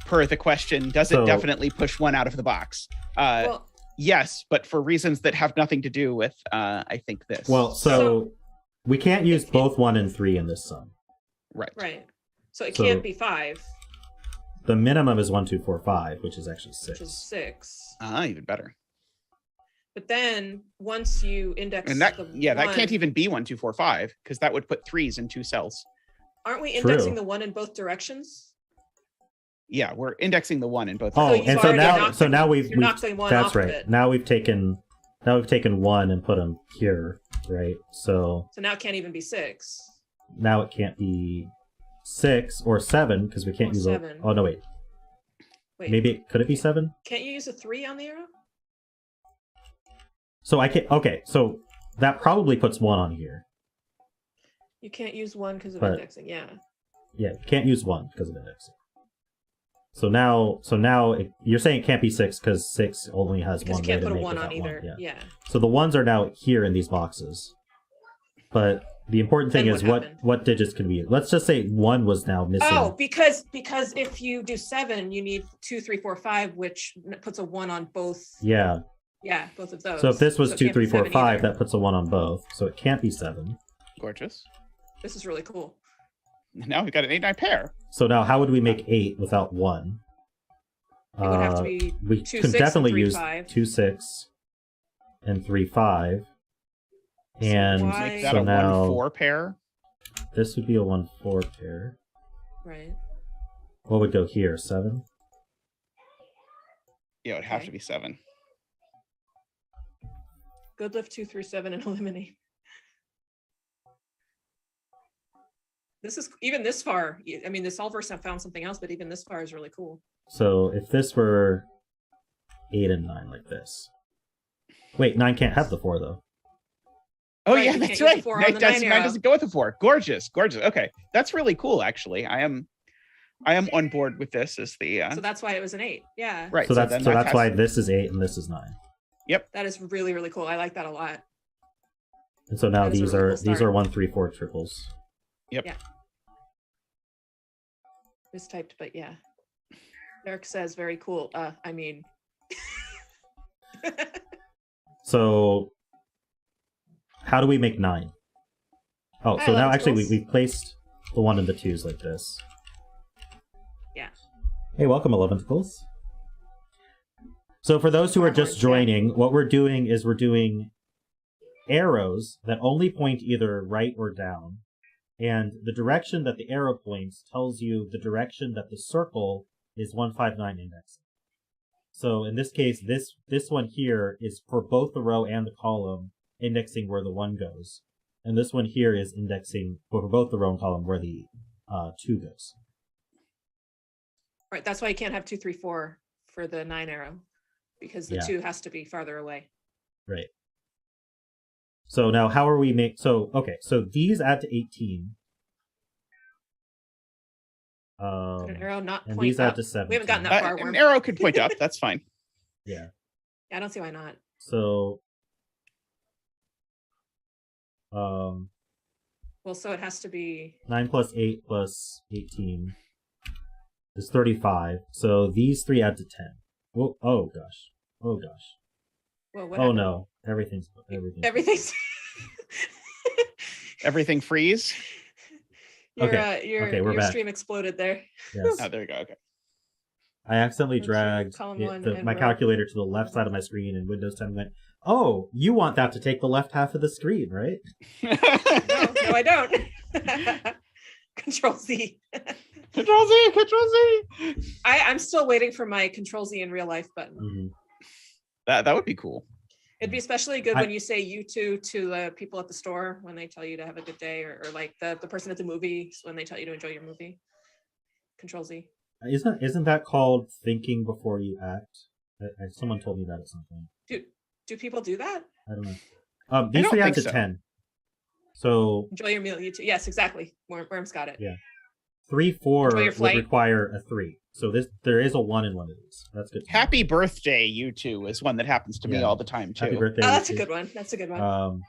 the question. Does it definitely push 1 out of the box? Well, yes, but for reasons that have nothing to do with, I think, this. Well, so we can't use both 1 and 3 in this sum. Right. Right. So it can't be 5. The minimum is 1, 2, 4, 5, which is actually 6. Which is 6. Even better. But then once you index that the that can't even be 1, 2, 4, 5, because that would put 3s in 2 cells. Aren't we indexing the 1 in both directions? Yeah, we're indexing the 1 in both. Oh, and so now we've knocked the 1 that's off right. Of it. Now we've taken 1 and put them here, right? So now it can't even be 6. Now it can't be 6 or 7 because we can't use 7. Oh no, wait. Maybe could it be 7? Can't you use a 3 on the arrow? So I can't. Okay, so that probably puts 1 on here. You can't use 1 because of indexing. Yeah. Yeah, you can't use 1 because of indexing. So now you're saying it can't be 6 because 6 only has 1 way to make it. Because you can't put a 1 on either. Yeah. So the 1s are now here in these boxes, but The important thing Then is what what digits can we use. Let's just say 1 was now missing. Oh, because if you do 7, you need 2, 3, 4, 5, which puts a 1 on both. Yeah. Yeah, both of those. So if this was it 2, can't 3, be 4, 7 5, either. that puts a 1 on both. So it can't be 7. Gorgeous. This is really cool. Now we've got an 8-9 pair. So now how would we make 8 without 1? It would have to be we 2, can 6, definitely and 3, use 5. 2, 6 and 3, 5. And So Make that so a now 1-4 pair. this would be a 1-4 pair. Right. What would go here? 7? Yeah, it would have Okay. to be 7. Good lift 2 through 7 and eliminate. This is even this far. I mean, the solvers have found something else, but even this far is really cool. So if this were 8 and 9 like this. Wait, 9 can't have the 4 though. Oh Right, yeah, you that's can't use right. the 4 on 9 the doesn't, 9 9 arrow. doesn't go with the 4. Gorgeous, gorgeous. Okay, that's really cool. Actually, I am on board with this as the. So that's why it was an 8. Yeah. Right. So that's then that's has- why this is 8 and this is 9. That is really, really cool. I like that a lot. And so now That is a these really are cool these start. are 1, 3, 4 triples. Yep. Yeah. Mistyped, but yeah. Eric says very cool. I mean. So how do we make 9? Oh, Hi, so now actually Lentils. we placed the 1 and the 2s like this. Yeah. Hey, welcome, Eleventicles. So for those who are just Fourword, joining, what we're doing is we're doing arrows that only point either right or down. And the direction that the arrow points tells you the direction that the circle is 159 indexing. So in this case, this one here is for both the row and the column, indexing where the 1 goes. And this one here is indexing for both the row and column where the 2 goes. Right. That's why you can't have 2, 3, 4 for the 9 arrow, because the Yeah. 2 has to be farther away. Right. So now how are we okay, so these add to 18. Could an arrow not and point these up? add to 17. We haven't gotten that far. an Worm. arrow could point up. That's fine. Yeah. I don't see why not. So Well, so it has to be 9 plus 8 plus 18 is 35. So these 3 add to 10. Whoa, oh gosh. Oh gosh. well. What Oh happened? no. Everything's Everything's. Everything freeze. Your Okay, we're your back. stream exploded there. Yes. Oh, there you go. Okay. I accidentally Let's see, dragged column 1 and my row. calculator to the left side of my screen, and Windows 10 went, "Oh, you want that to take the left half of the screen, right?" No, I don't. Control Z. Control Z. Control Z. I'm still waiting for my Control Z in real life button. Mm-hmm. That would be cool. It'd be especially good I- when you say you two to the people at the store when they tell you to have a good day, or like the person at the movies when they tell you to enjoy your movie. Control Z. Isn't that called thinking before you act? Someone told me that at some point. Do people do that? I don't know. These don't 3 add think to so. 10. So Enjoy your meal, you two. Yes, exactly. Worm's got it. Yeah. 3, 4 Enjoy your would flight. require a 3. So there is a 1 in one of these. That's good. to know. Happy birthday, you two, is one that happens to me Yeah. all the time too. Happy birthday. Oh, that's a you two. good one. That's a good one.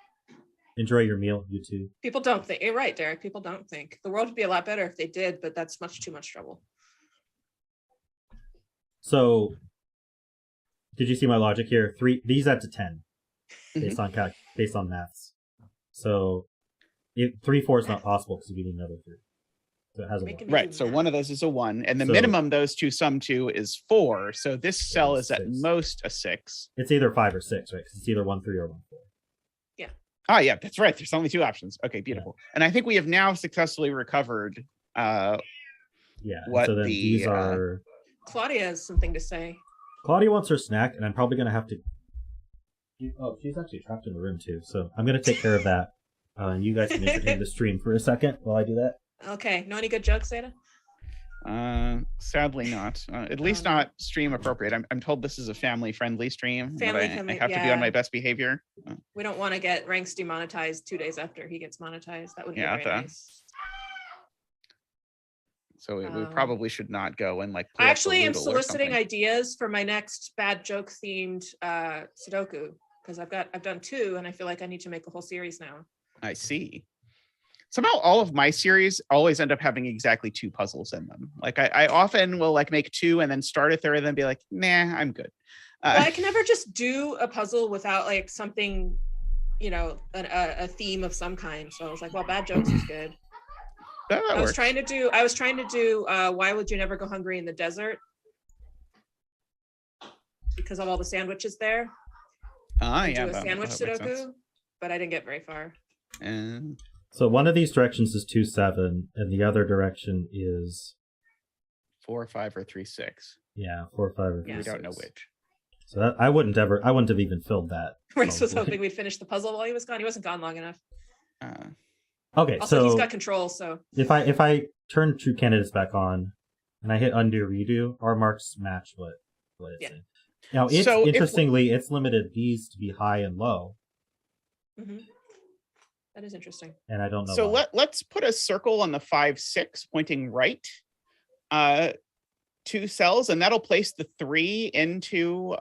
Enjoy your meal, you too. People don't think. You're right, Derek. People don't think. The world would be a lot better if they did, but that's too much trouble. So, did you see my logic here? These add to 10 based on maths. So, 3, 4 is not possible because we need another 3. So it has a 1. Making me Right. do So math. one of those is a 1, and the So- minimum those two sum to is 4. So this cell is at 6. most a 6. It's either 5 or 6, right? Because it's either 1, 3 or 1, 4. Ah, yeah, that's right. There's only 2 options. Okay, beautiful. And I think we have now successfully recovered. Yeah. and What so then the, these are. Claudia has something to say. Claudia wants her snack, and I'm probably going to have to. Oh, she's actually trapped in the room too. So I'm going to take care of that. And you guys can entertain the stream for a second while I do that. Okay. Know any good jokes, Ada? Sadly not. At least no. not stream appropriate. I'm told this is a family-friendly stream. but Family I friendly, have to be yeah. on my best behavior. We don't want to get Rangsk demonetized 2 days after he gets monetized. That would be Yeah, very nice. So we Um, probably should not go and like. pull I up the actually am Lordle or soliciting something. ideas for my next bad joke themed Sudoku, because I've done 2 and I feel like I need to make a whole series now. I see. Somehow all of my series always end up having exactly 2 puzzles in them. Like I often will like make 2 and then start a third and then be like, nah, I'm good. Well, I can never just do a puzzle without like something, you know, a theme of some kind. So I was like, well, bad jokes is good. I was trying to do why would you never go hungry in the desert? Because of all the sandwiches there. Yeah. Do a sandwich Sudoku, but I didn't get very far. So one of these directions is 2-7, and the other direction is 4-5 or 3-6. Yeah, 4-5 or 3-6. We don't know which. So that I wouldn't have even filled that. Rex was hoping we'd finish the puzzle while he was gone. He wasn't gone long enough. Okay, also, so he's got control. So if I turn true candidates back on and I hit undo redo, our marks match what it's in. Now, interestingly, it's limited these to be high and low. Mm-hmm. That is interesting. And I don't know. So let's put a circle on the 5-6 pointing right. 2 cells, and that'll place the 3 into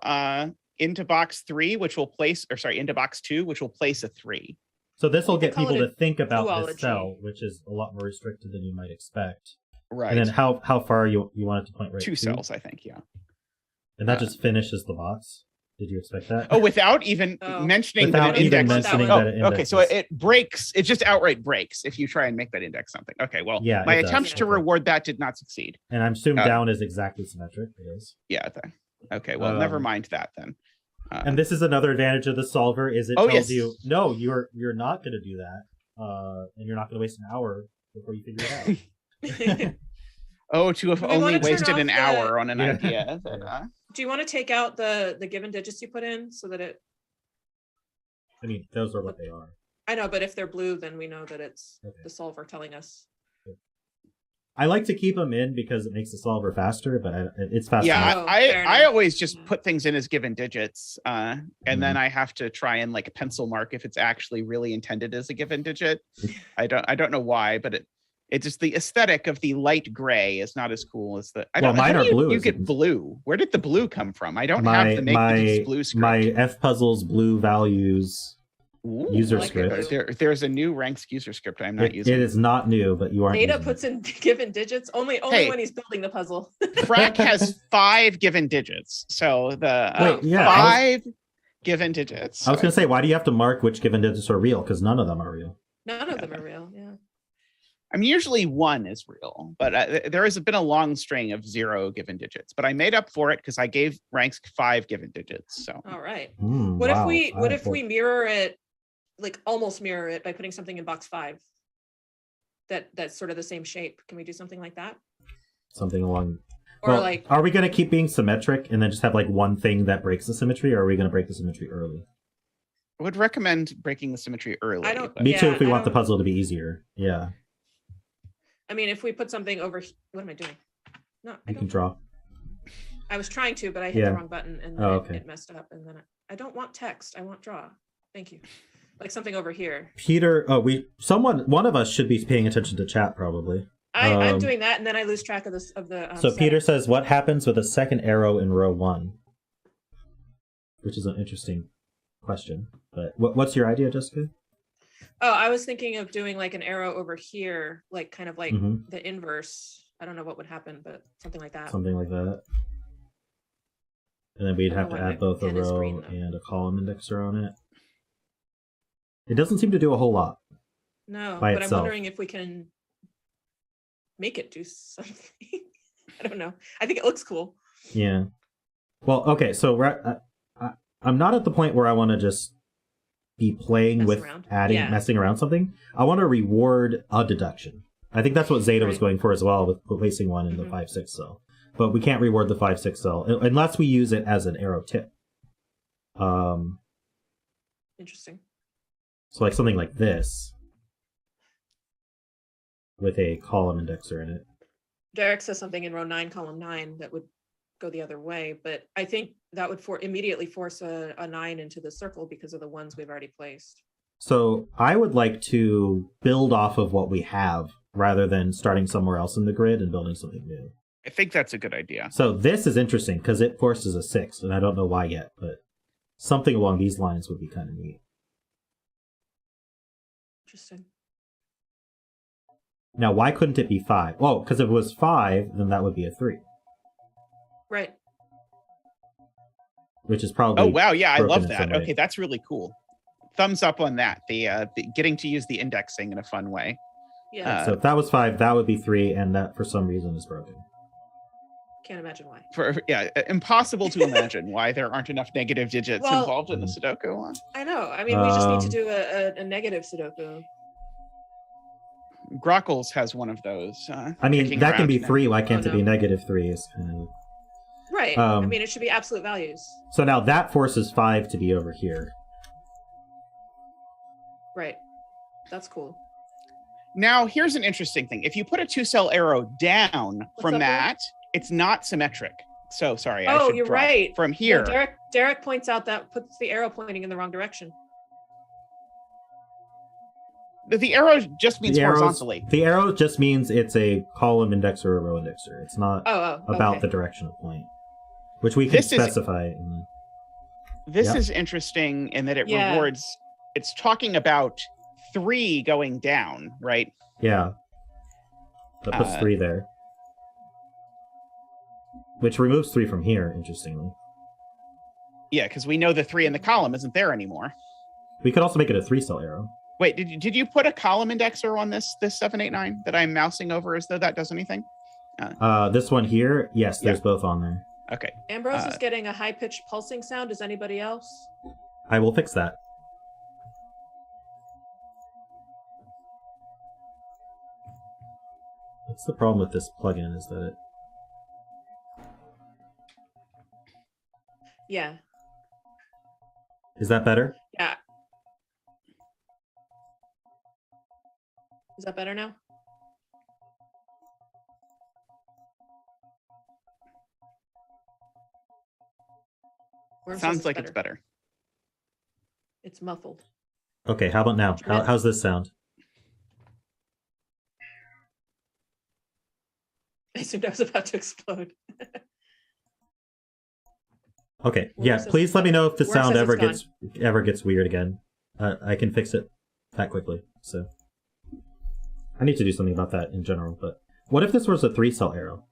box 3, which will place, or sorry, into box 2, which will place a 3. So this will get people to think about this cell, which is a lot more restricted than you might expect. Right. And then how far you want it to point right? 2 cells, I think, yeah. And that just finishes the box. Did you expect that? Oh, without even mentioning that it indexes. Okay, so it breaks. It just outright breaks if you try and make that index something. Okay, well, yeah, my attempts to reward that did not succeed. And I'm assuming down is exactly symmetric. It is. Yeah. Okay, well, never mind that then. And this is another advantage of the solver: is it tells you, no, you're not going to do that, and you're not going to waste an hour before you figure it out. To have only wasted an hour on an idea. Do you want to take out the given digits you put in so that it? I mean, those are what they are. I know, but if they're blue, then we know that it's the solver telling us. I like to keep them in because it makes the solver faster, but it's faster. Yeah, I always just put things in as given digits, and then I have to try and like pencil mark if it's actually really intended as a given digit. I don't know why, but it just, the aesthetic of the light gray is not as cool as the. Mine are blue. You get blue. Where did the blue come from? I don't have the make the blue script. My F-Puzzles blue values user script. There's a new Rangsk user script I'm not using. It is not new, but you aren't. Data puts in given digits only when he's building the puzzle. Frack has 5 given digits, so the 5 given digits. I was going to say, why do you have to mark which given digits are real? Because none of them are real. None of them are real. Yeah. I mean, usually 1 is real, but there has been a long string of 0 given digits. But I made up for it because I gave Rangsk 5 given digits. So all right. What if we mirror it, like almost mirror it by putting something in box 5? That's sort of the same shape. Can we do something like that? Something along. Are we going to keep being symmetric and then just have like one thing that breaks the symmetry, or are we going to break the symmetry early? I would recommend breaking the symmetry early. Me too. If we want the puzzle to be easier, yeah. I mean, if we put something over, what am I doing? No, you can draw. I was trying to, but I hit the wrong button and then it messed up. And then I don't want text. I want draw. Thank you. Like something over here. Peter, one of us should be paying attention to chat probably. I'm doing that, and then I lose track of this so Peter says, "What happens with a second arrow in row 1?" Which is an interesting question. But what's your idea, Jessica? Oh, I was thinking of doing like an arrow over here, like kind of like the inverse. I don't know what would happen, but something like that. Something like that. And then we'd have to add both a row and a column indexer on it. It doesn't seem to do a whole lot. No, but I'm wondering if we can make it do something. I don't know. I think it looks cool. Yeah. Well, okay, so I'm not at the point where I want to just be playing with messing around something. I want to reward a deduction. I think that's what Zeta was going for as well, with placing one in the 5-6 cell. But we can't reward the 5-6 cell unless we use it as an arrow tip. Interesting. So like something like this with a column indexer in it. Derek says something in row 9, column 9 that would go the other way, but I think that would immediately force a 9 into the circle because of the ones we've already placed. So I would like to build off of what we have rather than starting somewhere else in the grid and building something new. I think that's a good idea. So this is interesting because it forces a 6, and I don't know why yet, but something along these lines would be kind of neat. Interesting. Now, why couldn't it be 5? Well, because if it was 5, then that would be a 3. Right. Which is probably. Oh wow, yeah, I love that. Okay, that's really cool. Thumbs up on that. The getting to use the indexing in a fun way. Yeah. So if that was 5, that would be 3, and that for some reason is broken. Can't imagine why. Impossible to imagine why there aren't enough negative digits involved in the Sudoku one. I know. I mean, we just need to do a negative Sudoku. Grockles has one of those. I mean, that can be 3. Why can't it be -3? Is kind of... Right. I mean, it should be absolute values. So now that forces 5 to be over here. Right. That's cool. Now, here's an interesting thing. If you put a 2-cell arrow down from that, it's not symmetric. So, sorry. Oh, you're right. From here. No, Derek points out that puts the arrow pointing in the wrong direction. The arrow just means horizontally. The arrow just means it's a column indexer or a row indexer. It's not about the direction of point, which we can specify. This is interesting in that it rewards. It's talking about 3 going down, right? Yeah. That puts 3 there. Which removes 3 from here, interestingly. Yeah, because we know the 3 in the column isn't there anymore. We could also make it a 3-cell arrow. Wait, did you put a column indexer on this 789 that I'm mousing over as though that does anything? This one here, yes, there's both on there. Okay. Ambrose is getting a high-pitched pulsing sound. Is anybody else? I will fix that. What's the problem with this plugin is that it... Yeah. Is that better? Yeah. Is that better now? Sounds like it's better. It's muffled. Okay, how about now? How's this sound? I assumed I was about to explode. Okay, yeah, please let me know if the sound ever gets weird again. I can fix it that quickly, so... I need to do something about that in general, but... What if this was a 3-cell arrow?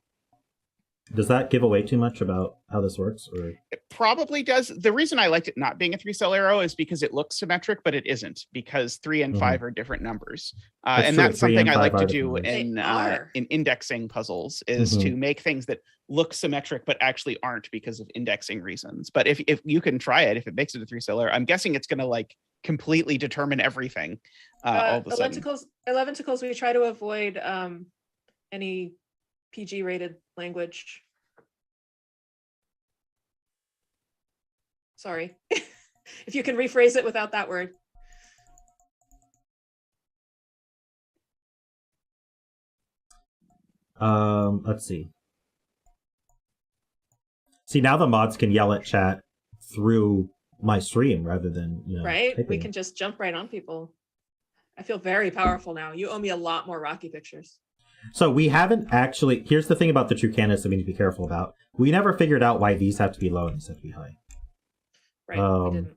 Does that give away too much about how this works, or...? It probably does. The reason I liked it not being a 3-cell arrow is because it looks symmetric, but it isn't, because 3 and 5 are different numbers. And that's something I like to do in indexing puzzles, is to make things that look symmetric, but actually aren't because of indexing reasons. But if you can try it, if it makes it a 3-cell arrow, I'm guessing it's going to, like, completely determine everything all of a sudden. Eleventicles, we try to avoid any PG-rated language. Sorry. If you can rephrase it without that word. Let's see. See, now the mods can yell at chat through my stream rather than, right? typing. We can just jump right on people. I feel very powerful now. You owe me a lot more Rocky pictures. So we haven't actually... Here's the thing about the true candidates that we need to be careful about. We never figured out why these have to be low and these have to be high. Right, we didn't.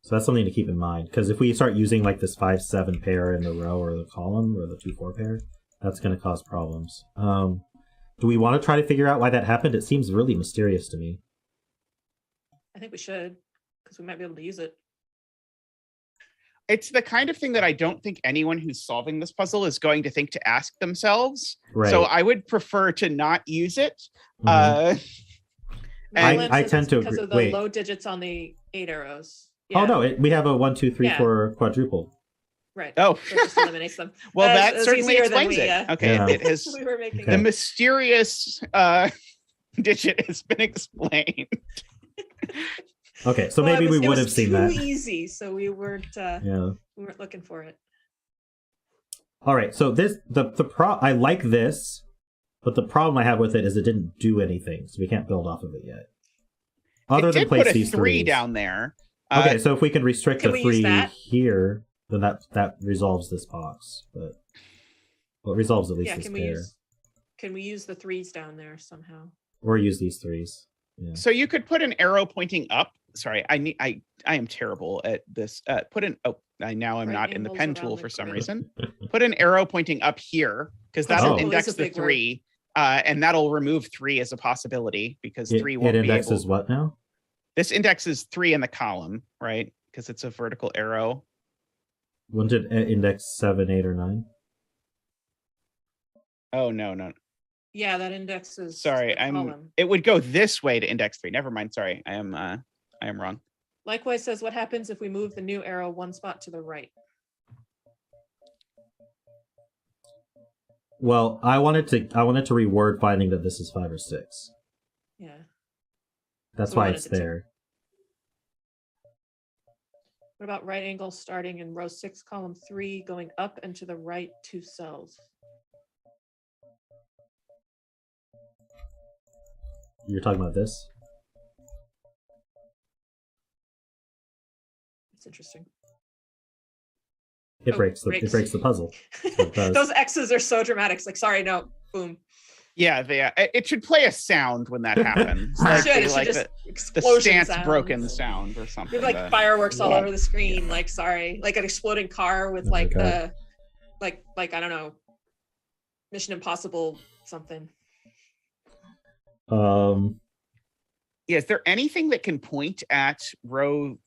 So that's something to keep in mind. Because if we start using like this 5-7 pair in the row or the column or the 2-4 pair, that's going to cause problems. Do we want to try to figure out why that happened? It seems really mysterious to me. I think we should, because we might be able to use it. It's the kind of thing that I don't think anyone who's solving this puzzle is going to think to ask themselves. Right. So I would prefer to not use it. I tend to agree. Because of the low digits on the 8 arrows. Yeah. Oh, no, we have a 1, 2, 3, 4 quadruple. Right. Oh, so it just eliminates them. Well, that certainly explains it. Okay, Yeah. it has the mysterious digit has been explained. Okay, so maybe we would have seen that. It was too easy, so we weren't looking for it. All right, so I like this, but the problem I have with it is it didn't do anything, so we can't build off of it yet. Other than place these 3 down there. Okay, so if we can restrict the 3 here, then that resolves this box. But it resolves at least this pair. Can we use the 3s down there somehow? Or use these 3s. Yeah. So you could put an arrow pointing up. Sorry, I am terrible at this. Now I'm not in the pen tool for some reason. Put an arrow pointing up here because that'll index the 3, and that'll remove 3 as a possibility because 3 won't be able. It indexes what now? This indexes 3 in the column, right? Because it's a vertical arrow. Wouldn't it index 7, 8, or 9? Oh no. Yeah, that indexes. Sorry, it would go this way to index 3. Never mind. Sorry, I am wrong. Likewise says, what happens if we move the new arrow 1 spot to the right? Well, I wanted to reword finding that this is 5 or 6. Yeah. That's why it's there. What about right angle starting in row 6, column 3, going up and to the right 2 cells? You're talking about this? It's interesting. It breaks the puzzle. Those X's are so dramatic. It's like, sorry, no, boom. Yeah, it should play a sound when that happens. The stance sounds. Broken sound or something. There's like fireworks all over the screen. Like, sorry, like an exploding car with like I don't know, Mission Impossible something. Yeah, is there anything that can point at row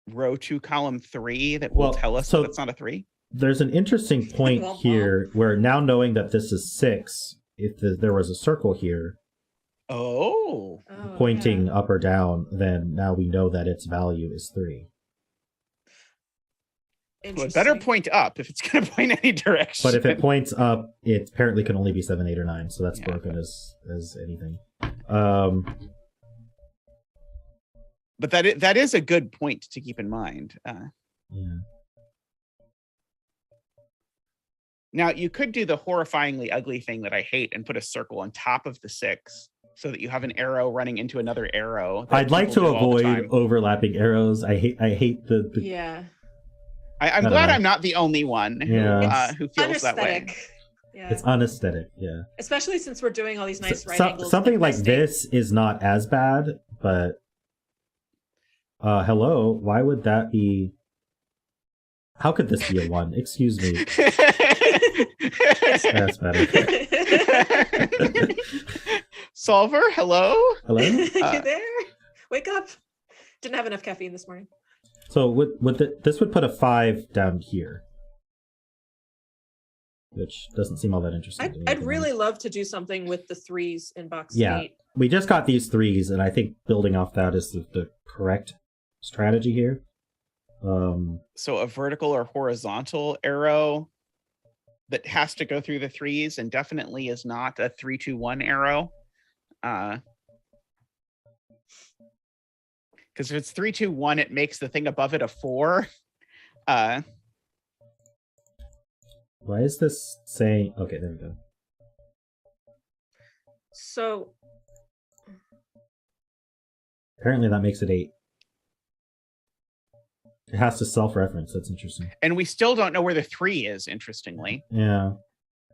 2, column 3 that will tell us that it's not a 3? There's an interesting point here where now knowing that this is 6, if there was a circle here pointing up or down, then now we know that its value is 3. Well, it better point up if it's going to point any direction. But if it points up, it apparently can only be 7, 8, or 9, so that's broken as anything. But that is a good point to keep in mind. Yeah. Now, you could do the horrifyingly ugly thing that I hate and put a circle on top of the 6 so that you have an arrow running into another arrow. I'd like to avoid overlapping arrows. I hate the yeah. I'm glad I'm not the only one who feels that way. Yeah. It's unaesthetic, yeah. Especially since we're doing all these nice right angles. Something like this is not as bad, but hello, why would that be? How could this be a 1? Excuse me. That's better. Solver, hello? Hello? You there? Wake up. Didn't have enough caffeine this morning. So this would put a 5 down here, which doesn't seem all that interesting. I'd really love to do something with the 3s in box 8. We just got these 3s, and I think building off that is the correct strategy here. So a vertical or horizontal arrow that has to go through the 3s and definitely is not a 3, 2, 1 arrow. Because if it's 3, 2, 1, it makes the thing above it a 4. Why is this saying? Okay, there we go. So apparently that makes it 8. It has to self-reference. That's interesting. And we still don't know where the 3 is, interestingly. Yeah.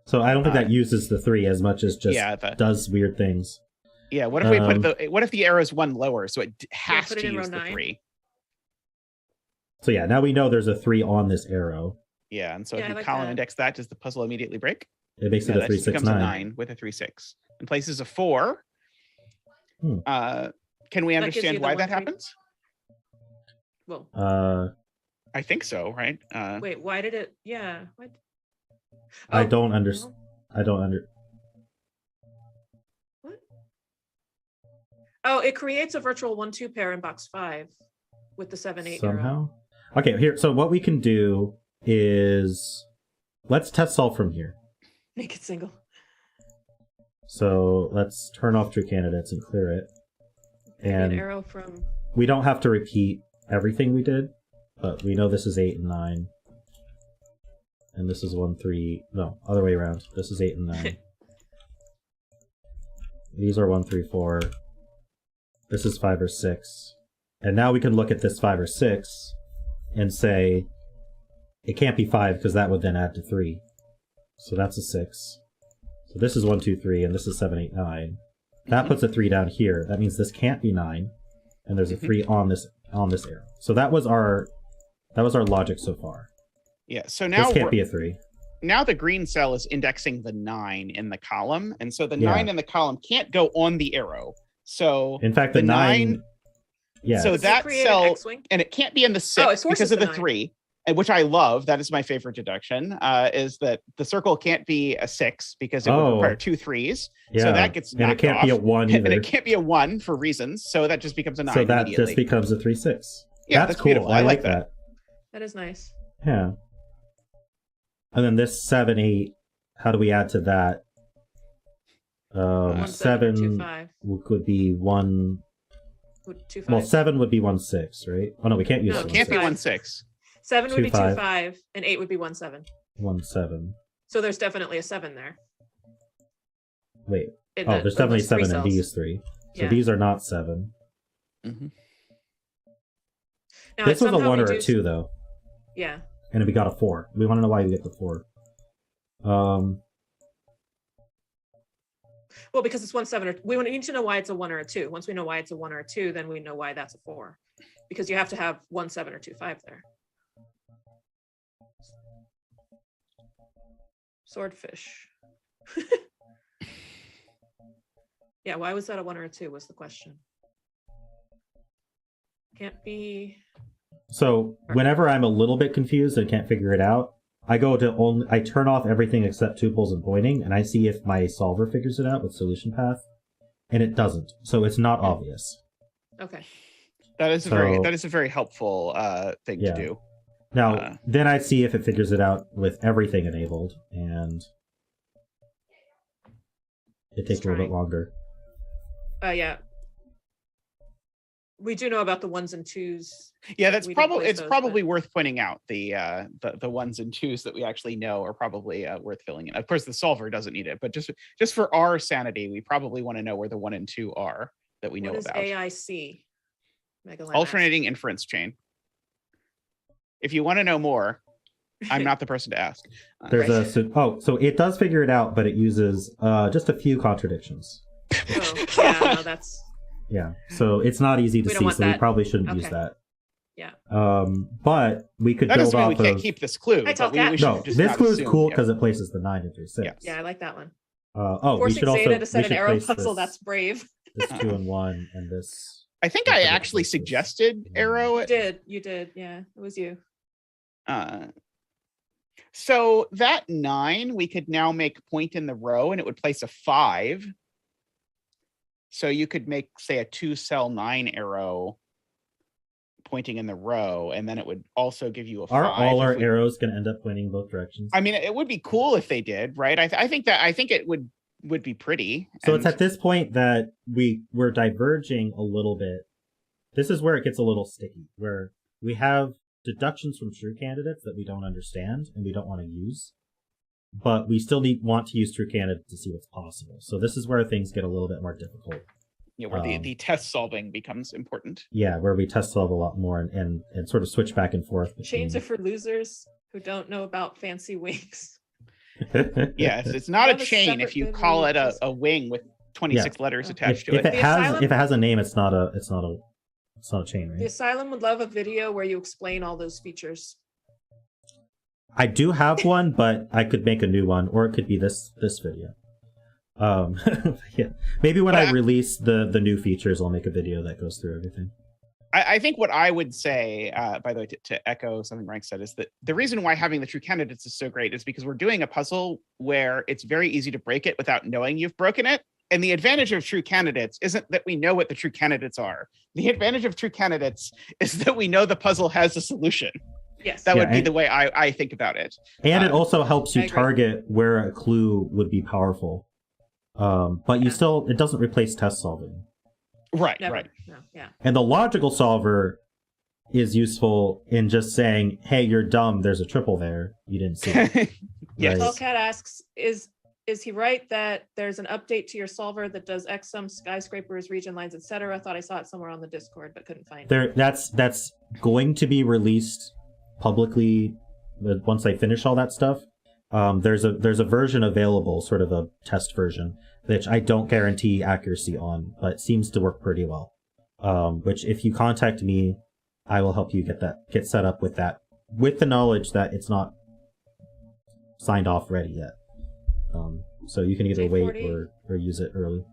So I don't think that uses the 3 as much as just does weird things. Yeah. What if we what if the arrow is 1 lower, so it has to use the 3? So yeah, now we know there's a 3 on this arrow. Yeah, and so if you column index that, does the puzzle immediately break? It makes it a 3, 6, 9. Becomes a 9 with a 3, 6. And places a 4. Can we understand why that happens? Well, I think so, right? Wait, why did it? Yeah. What? I don't understand. What? Oh, it creates a virtual 1-2 pair in box 5 with the 7, 8 somehow. Arrow. Okay, here. So what we can do is let's test solve from here. Make it single. So let's turn off true candidates and clear it. And an arrow from. We don't have to repeat everything we did, but we know this is 8 and 9. And this is 1, 3. No, other way around. This is 8 and 9. These are 1, 3, 4. This is 5 or 6. And now we can look at this 5 or 6 and say it can't be 5 because that would then add to 3. So that's a 6. So this is 1, 2, 3, and this is 7, 8, 9. That puts a 3 down here. That means this can't be 9, and there's a 3 on this arrow. So that was our logic so far. Yeah. So now this can't be a 3. Now the green cell is indexing the 9 in the column, and so the 9 in the column can't go on the arrow. So in fact, the 9. Yeah. So that cell, and it can't be in the 6 because of the 3. And which I love, that is my favorite deduction, is that the circle can't be a 6 because it would require 2 3s. Yeah. So that gets knocked off. And it can't be a 1 either. And it can't be a 1 for reasons, so that just becomes a 9 So that just becomes a 3 6. Yeah, that's cool. Beautiful. I like that. That is nice. Yeah. And then this 7 8, how do we add to that? 7 could be 1. 2 5. Well, 7 would be 1 6, right? Oh no, we can't use. No, it can't be 1 6. 7 would be 2 5, and 8 would be 1 7. 1 7. So there's definitely a 7 there. Wait. There's definitely 7 in these 3. So these are not 7. Mm-hmm. Now, this was a 1 or a 2, though. Yeah. And we got a 4. We want to know why we get the 4. Well, because it's 1 7 or we need to know why it's a 1 or a 2. Once we know why it's a 1 or a 2, then we know why that's a 4. Because you have to have 1 7 or 2 5 there. Swordfish. Yeah, why was that a 1 or a 2 was the question. Can't be. So whenever I'm a little bit confused and can't figure it out, I turn off everything except tuples and pointing, and I see if my solver figures it out with solution path, and it doesn't. So it's not obvious. Okay. That is a very helpful thing to do. Now, then I see if it figures it out with everything enabled, and it takes a little bit longer. Yeah. We do know about the 1s and 2s. Yeah, it's probably worth pointing out the 1s and 2s that we actually know are probably worth filling in. Of course, the solver doesn't need it, but just for our sanity, we probably want to know where the 1 and 2 are that we know about. What is AIC? Alternating inference chain. If you want to know more, I'm not the person to ask. So it does figure it out, but it uses just a few contradictions. Oh, yeah, no, that's. Yeah, so it's not easy to see, so we probably shouldn't use that. Yeah. But we could build off of... That doesn't mean we can't keep this clue. This clue is cool because it places the 9 and 3 6. Yeah, I like that one. We should also... Zeta to set an arrow puzzle, that's brave. This 2 and 1 and this... I think I actually suggested arrow. You did, yeah. It was you. So that 9, we could now make point in the row, and it would place a 5. So you could make, say, a 2-cell 9 arrow pointing in the row, and then it would also give you a 5. Are all our arrows going to end up pointing both directions? I mean, it would be cool if they did, right? I think it would be pretty. So it's at this point that we're diverging a little bit. This is where it gets a little sticky, where we have deductions from true candidates that we don't understand and we don't want to use. But we still want to use true candidates to see what's possible. So this is where things get a little bit more difficult. Yeah, where the test solving becomes important. Yeah, where we test solve a lot more and sort of switch back and forth. Chains are for losers who don't know about fancy wings. Yes, it's not a chain if you call it a wing with 26 letters attached to it. If it has a name, it's not a chain, right? The Asylum would love a video where you explain all those features. I do have one, but I could make a new one, or it could be this video. Yeah, maybe when I release the new features, I'll make a video that goes through everything. I think what I would say, by the way, to echo something Rangsk said, is that the reason why having the true candidates is so great is because we're doing a puzzle where it's very easy to break it without knowing you've broken it. And the advantage of true candidates isn't that we know what the true candidates are. The advantage of true candidates is that we know the puzzle has a solution. Yes. That would be the way I think about it. And it also helps you target where a clue would be powerful. But it doesn't replace test solving. Right, Never. Right. No, yeah. And the logical solver is useful in just saying, hey, you're dumb, there's a triple there. You didn't see it. Yes. Right. Cat asks, is he right that there's an update to your solver that does XSum, skyscrapers, region lines, etc.? I thought I saw it somewhere on the Discord, but couldn't find it. That's going to be released publicly once I finish all that stuff. there's a version available, sort of a test version, which I don't guarantee accuracy on, but seems to work pretty well. Which if you contact me, I will help you get set up with that, with the knowledge that it's not signed off ready yet. So you can either wait or use it early.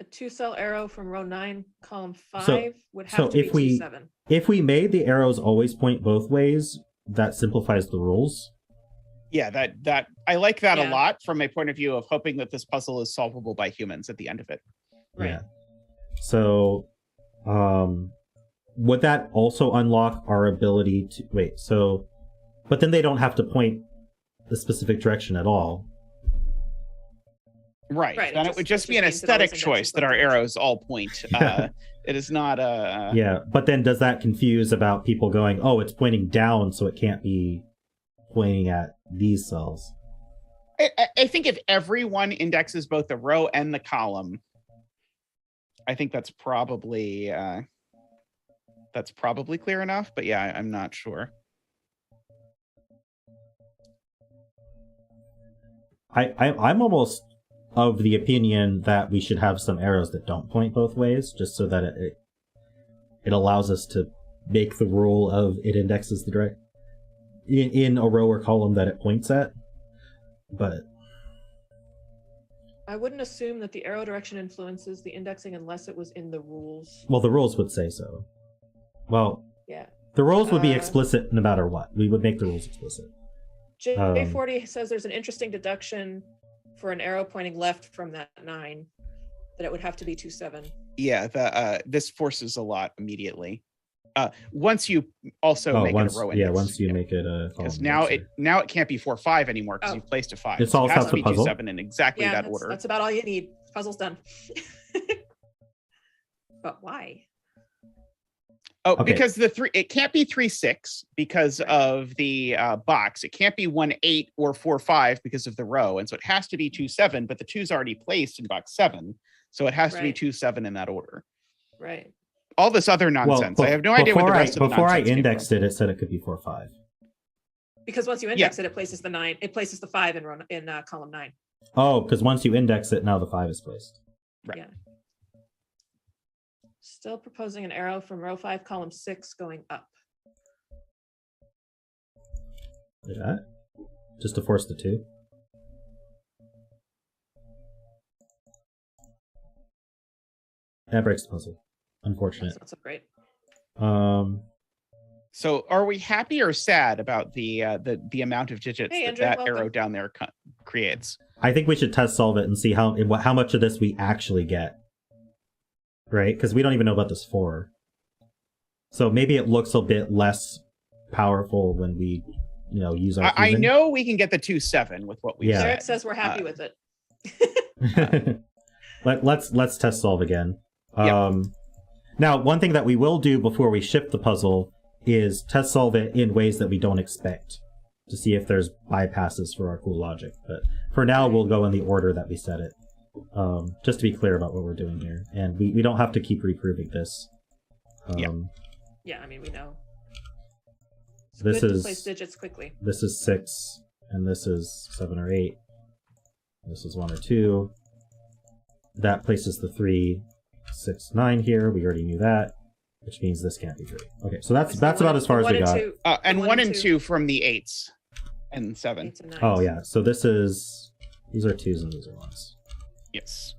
A 2-cell arrow from row 9, column 5 would have to be 2-7. If we made the arrows always point both ways, that simplifies the rules. Yeah, that I like that a lot from a point of view of hoping that this puzzle is solvable by humans at the end of it. Right. Yeah. So, would that also unlock our ability to wait? So, but then they don't have to point the specific direction at all. Right. Then it would just be an aesthetic choice that our arrows all point. It is not a... Yeah, but then does that confuse about people going, oh, it's pointing down, so it can't be pointing at these cells? I think if everyone indexes both the row and the column, I think that's probably clear enough. But yeah, I'm not sure. I'm almost of the opinion that we should have some arrows that don't point both ways, just so that it allows us to make the rule of it indexes the direct in a row or column that it points at. But I wouldn't assume that the arrow direction influences the indexing unless it was in the rules. Well, the rules would say so. Well, yeah, the rules would be explicit no matter what. We would make the rules explicit. J40 says there's an interesting deduction for an arrow pointing left from that 9, that it would have to be 2-7. Yeah, this forces a lot immediately. Once you also make it a row index. Yeah, once you make it a column. Because now it can't be 4-5 anymore because you've placed a 5. It's all has to be puzzle. 2-7 in exactly that order. That's about all you need. Puzzle's done. But why? Oh, okay. Because it can't be 3-6 because of the box. It can't be 1-8 or 4-5 because of the row, and so it has to be 2-7. But the 2's already placed in box 7, so it has to be 2-7 in that order. Right. All this other nonsense. I have no idea what the rest of the before nonsense I indexed it said it could be 4-5. Because once you index it, it places the 9. It places the 5 in column 9. Oh, because once you index it, now the 5 is placed. Right. Yeah. Still proposing an arrow from row 5, column 6, going up. Like that? Just to force the 2? That breaks the puzzle. Unfortunate. That's not so great. So are we happy or sad about the amount of digits that arrow down there creates? I think we should test solve it and see how much of this we actually get. Right? Because we don't even know about this 4. So maybe it looks a bit less powerful when we, use our. I know we can get the 2-7 with what we said. Eric says we're happy with it. Let's test solve again. Now, one thing that we will do before we ship the puzzle is test solve it in ways that we don't expect to see if there's bypasses for our cool logic. But for now, we'll go in the order that we set it. Just to be clear about what we're doing here. And we don't have to keep reproving this. Yeah, I mean, we know. It's this good is to place digits quickly. This is 6, and this is 7 or 8. This is 1 or 2. That places the 3, 6, 9 here. We already knew that, which means this can't be 3. Okay, so that's about as far as we got. And 1 and 2 from the 8s and 7. 8s and 9s. Oh yeah, so these are 2s and these are 1s. Yes.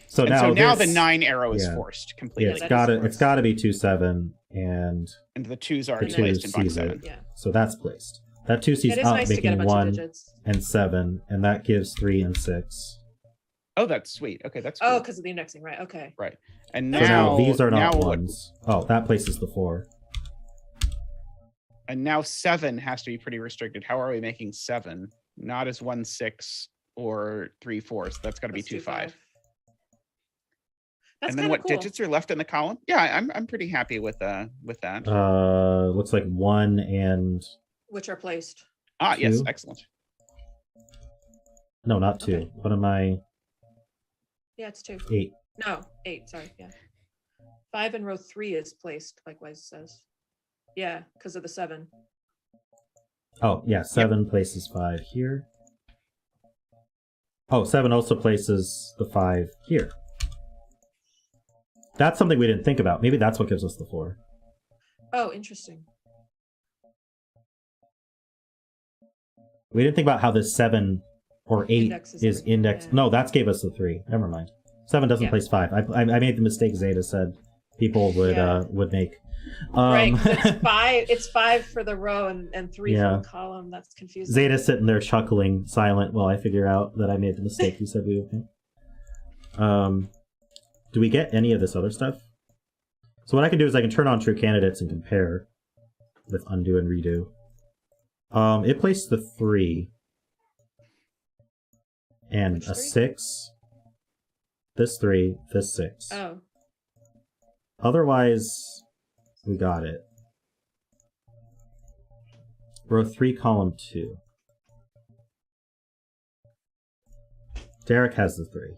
So now the 9 arrow is forced completely. Yeah, it's got to be 2-7 and the 2's are placed in box 7. Yeah. So that's placed. That 2 sees up, making 1 and 7, and that gives 3 and 6. Oh, that's sweet. Okay, that's cool. Oh, because of the indexing, right? Okay. Right. And so now these are not 1s. Oh, that places the 4. And now 7 has to be pretty restricted. How are we making 7? Not as 1-6 or 3-4. So that's got to be 2-5. And then what digits are left in the column? Yeah, I'm pretty happy with that. Looks like 1 and which are placed. 2? Yes, excellent. No, not 2. Okay. What am I? Yeah, it's 2. 8. No, 8. Sorry. Yeah. 5 in row 3 is placed. Likewise says. Yeah, because of the 7. Oh yeah, 7 places 5 here. Oh, 7 also places the 5 here. That's something we didn't think about. Maybe that's what gives us the 4. Oh, interesting. We didn't think about how this 7 or 8 Indexes is everything, indexed. yeah. No, that gave us the 3. Never mind. 7 doesn't place 5. I made the mistake Zeta said people would make. Right, 'cause it's 5 for the row and 3 for the column. That's confusing. Zeta's sitting there chuckling, silent, while I figure out that I made the mistake you said we would make. Do we get any of this other stuff? So what I can do is I can turn on true candidates and compare with undo and redo. It placed the 3 and Which a 3? 6. This 3, this 6. Oh. Otherwise, we got it. Row 3, column 2. Derek has the 3.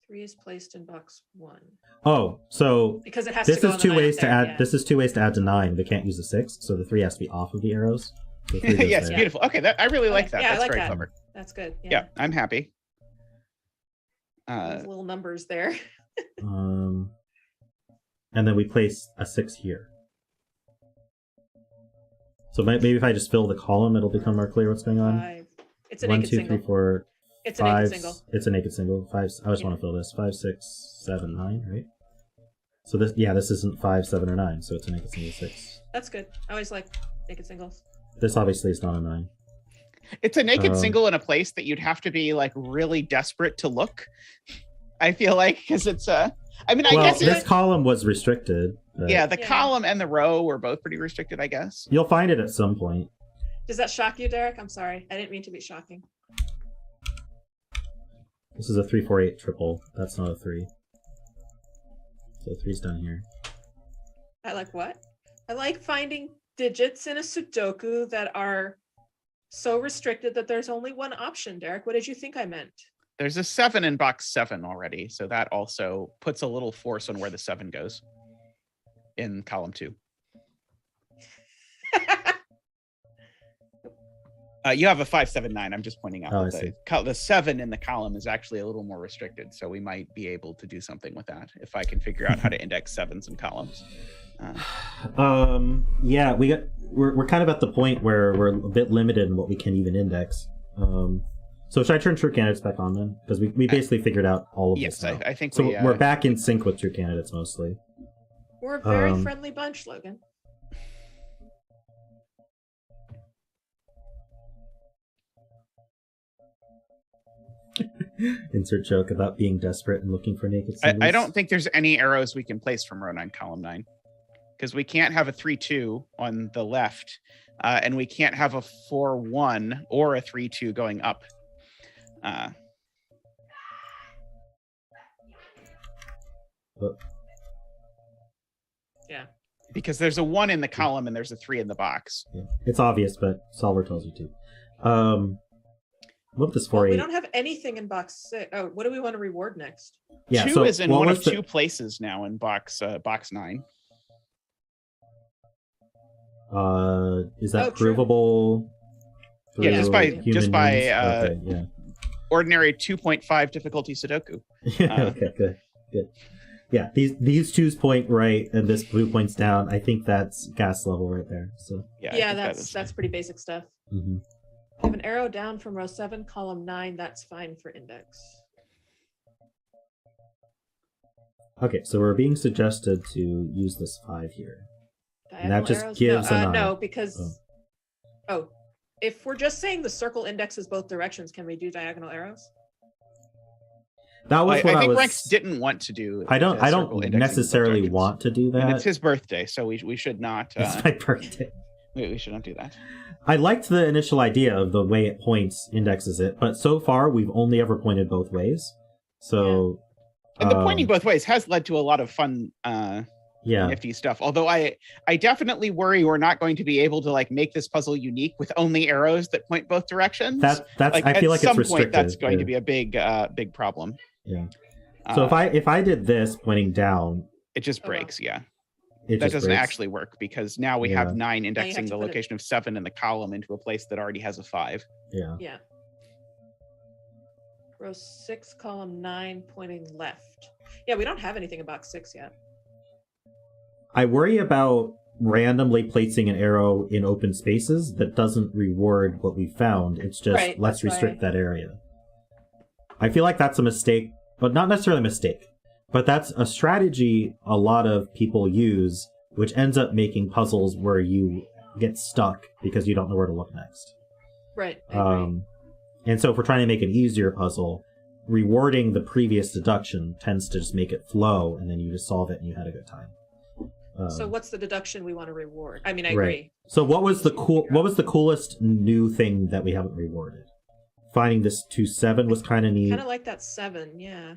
3 is placed in box 1. Oh, so because it has this to go is on the 2 9 ways up to there, add. yeah. This is 2 ways to add to 9. They can't use a 6, so the 3 has to be off of the arrows. So 3 goes Yes, there. beautiful. Okay, I really like that. Yeah, I That's like very that. clever. That's good. Yeah, I'm happy. Those little numbers there. And then we place a 6 here. So maybe if I just fill the column, it'll become more clear what's going on. 5. It's a 1, naked 2, single. 3, 4. It's 5, a naked single. It's a naked single. 5. I just want to fill this. 5, 6, 7, 9. Right. So this isn't 5, 7, or 9. So it's a naked single 6. That's good. I always like naked singles. This obviously is not a 9. It's a naked single in a place that you'd have to be like really desperate to look. I feel like because it's I guess this column was restricted. Yeah, the column and the row were both pretty restricted, I guess. You'll find it at some point. Does that shock you, Derek? I'm sorry. I didn't mean to be shocking. This is a 3, 4, 8 triple. That's not a 3. So 3's down here. I like what? I like finding digits in a Sudoku that are so restricted that there's only one option, Derek. What did you think I meant? There's a 7 in box 7 already, so that also puts a little force on where the 7 goes in column 2. You have a 5, 7, 9. I'm just pointing out that the 7 in the column is actually a little more restricted, so we might be able to do something with that if I can figure out how to index 7s in columns. Yeah, we're kind of at the point where we're a bit limited in what we can even index. So should I turn true candidates back on then? Because we basically figured out all of this now. Yes, I think so. We're back in sync with true candidates mostly. We're a very friendly bunch, Logan. Insert joke about being desperate and looking for naked singles. I don't think there's any arrows we can place from row 9, column 9. Because we can't have a 3-2 on the left, and we can't have a 4-1 or a 3-2 going up. Yeah. Because there's a 1 in the column and there's a 3 in the box. Yeah. It's obvious, but Solver tells you to. What if this 4-8? We don't have anything in box 6. Oh, what do we want to reward next? Yeah, 2 is in one of 2 places now in box 9. Is that provable? Yeah, just by ordinary 2.5 difficulty Sudoku. Okay, good. Yeah, these 2's point right, and this blue points down. I think that's gas level right there. So yeah, that's pretty basic stuff. Mm-hmm. I have an arrow down from row 7, column 9. That's fine for index. Okay, so we're being suggested to use this 5 here. Diagonal and that just arrows? gives a 9. No, because if we're just saying the circle indexes both directions, can we do diagonal arrows? That was what I think was... Rangsk didn't want to do. I don't necessarily want to do that. And it's his birthday, so we should not. It's my birthday. We should not do that. I liked the initial idea of the way it points indexes it, but so far we've only ever pointed both ways. So, and the pointing both ways has led to a lot of fun, nifty stuff. Although I definitely worry we're not going to be able to make this puzzle unique with only arrows that point both directions. That's I feel like it's restricted. At some point, that's going to be a big problem. Yeah. So if I did this pointing down, it just breaks. Yeah. that doesn't breaks. actually work because now we have 9 indexing the location of 7 in the column into a place that already has a 5. Yeah. Yeah. Row 6, column 9, pointing left. Yeah, we don't have anything in box 6 yet. I worry about randomly placing an arrow in open spaces that doesn't reward what we found. It's just, let's restrict that area. I feel like that's a mistake, but not necessarily a mistake. But that's a strategy a lot of people use, which ends up making puzzles where you get stuck because you don't know where to look next. Right. And so if we're trying to make an easier puzzle, rewarding the previous deduction tends to just make it flow, and then you just solve it and you had a good time. So what's the deduction we want to reward? I mean, I agree. So what was the coolest new thing that we haven't rewarded? Finding this 2-7 was kind of neat. Kind of like that 7, yeah.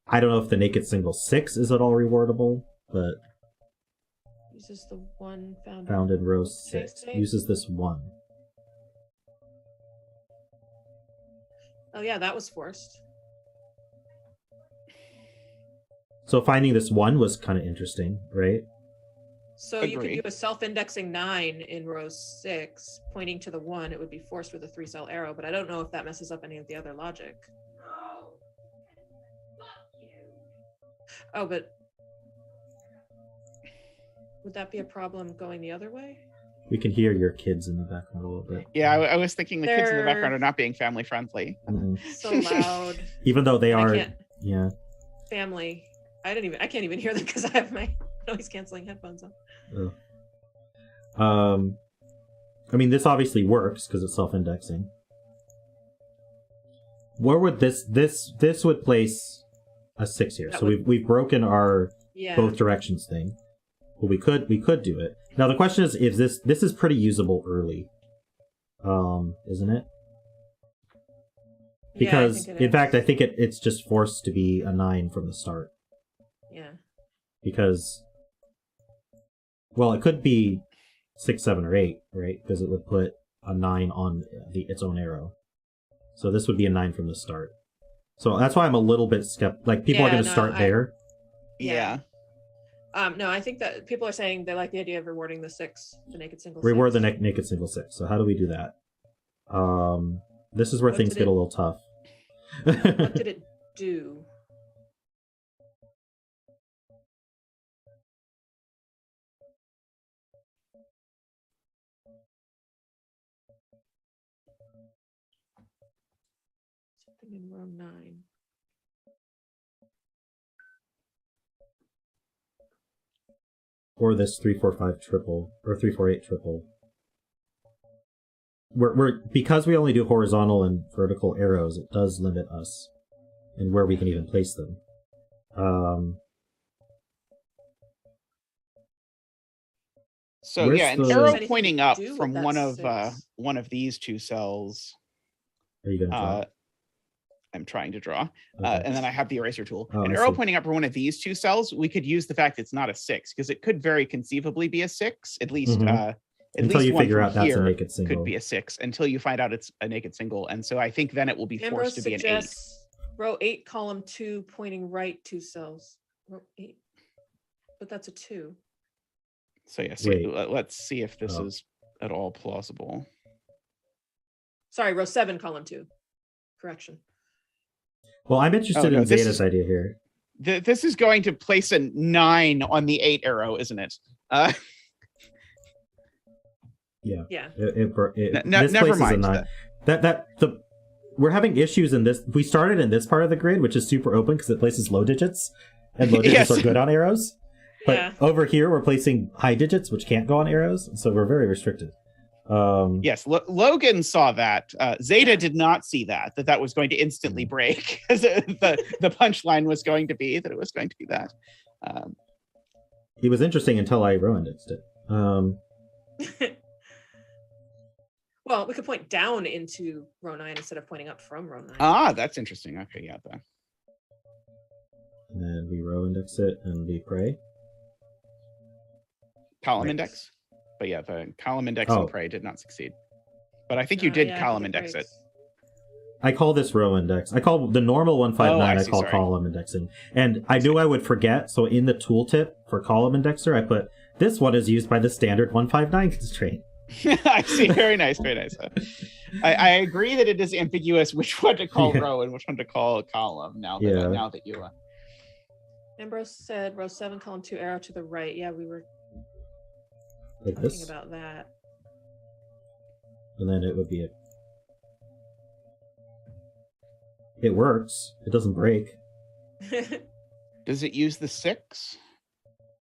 I don't know if the naked single 6 is at all rewardable, but uses the 1 found in row 6. Uses this 1. Oh yeah, that was forced. So finding this 1 was kind of interesting, right? So you could do a self-indexing 9 in row 6, pointing to the 1. It would be forced with a 3-cell arrow, but I don't know if that messes up any of the other logic. Oh, but would that be a problem going the other way? We can hear your kids in the background a little bit. Yeah, I was thinking the kids in the background are not being family friendly. So loud. Even though they are, family. I can't even hear them because I have my noise canceling headphones on. I mean, this obviously works because it's self-indexing. Where would this would place a 6 here? So we've broken our both directions thing. Well, we could do it. Now the question is if this is pretty usable early, isn't it? Because in fact, I think it's just forced to be a 9 from the start. Yeah. Because, well, it could be 6, 7, or 8, right? Because it would put a 9 on its own arrow. So this would be a 9 from the start. So that's why I'm a little bit skeptical. Like, people are going to start there. Yeah. No, I think that people are saying they like the idea of rewarding the 6, the naked single 6. Reward the naked single 6. So how do we do that? This is where things get a little tough. What did it do? Something in row 9. Or this 3-4-5 triple or 3-4-8 triple. We're because we only do horizontal and vertical arrows, it does limit us in where we can even place them. So yeah, an arrow pointing up from one of these 2 cells. Are you gonna draw? I'm trying to draw. And then I have the eraser tool. Oh, an arrow pointing up from one of these 2 cells, we could use the fact it's not a 6, because it could very conceivably be a 6, at least. Until you figure out that's a naked single. Could be a 6 until you find out it's a naked single. And so I think then it will be forced to be an 8. Row 8, column 2, pointing right 2 cells. Row 8. But that's a 2. So yeah, let's see if this is at all plausible. Sorry, row 7, column 2. Correction. Well, I'm interested in Zeta's idea here. This is going to place a 9 on the 8 arrow, isn't it? Yeah. Never mind. We're having issues in this. We started in this part of the grid, which is super open because it places low digits, and low digits are good on arrows. But over here, we're placing high digits, which can't go on arrows, so we're very restricted. Yes, Logan saw that. Zeta did not see that was going to instantly break. the punchline was going to be that it was going to be that. It was interesting until I row indexed it. Well, we could point down into row 9 instead of pointing up from row 9. Ah, that's interesting. Okay, yeah. And then we row index it and we pray. Column index? But yeah, the column index and pray did not succeed. But I think you did column index it. I call this row index. I call the normal 159, I call column indexing. And I knew I would forget, so in the tooltip for column indexer, I put, this one is used by the standard 159 constraint. I see. Very nice. Very nice. I agree that it is ambiguous which one to call row and which one to call column. Now that you. Ambrose said row 7, column 2, arrow to the right. Yeah, we were like talking this about that. And then it would be it works. It doesn't break. Does it use the 6?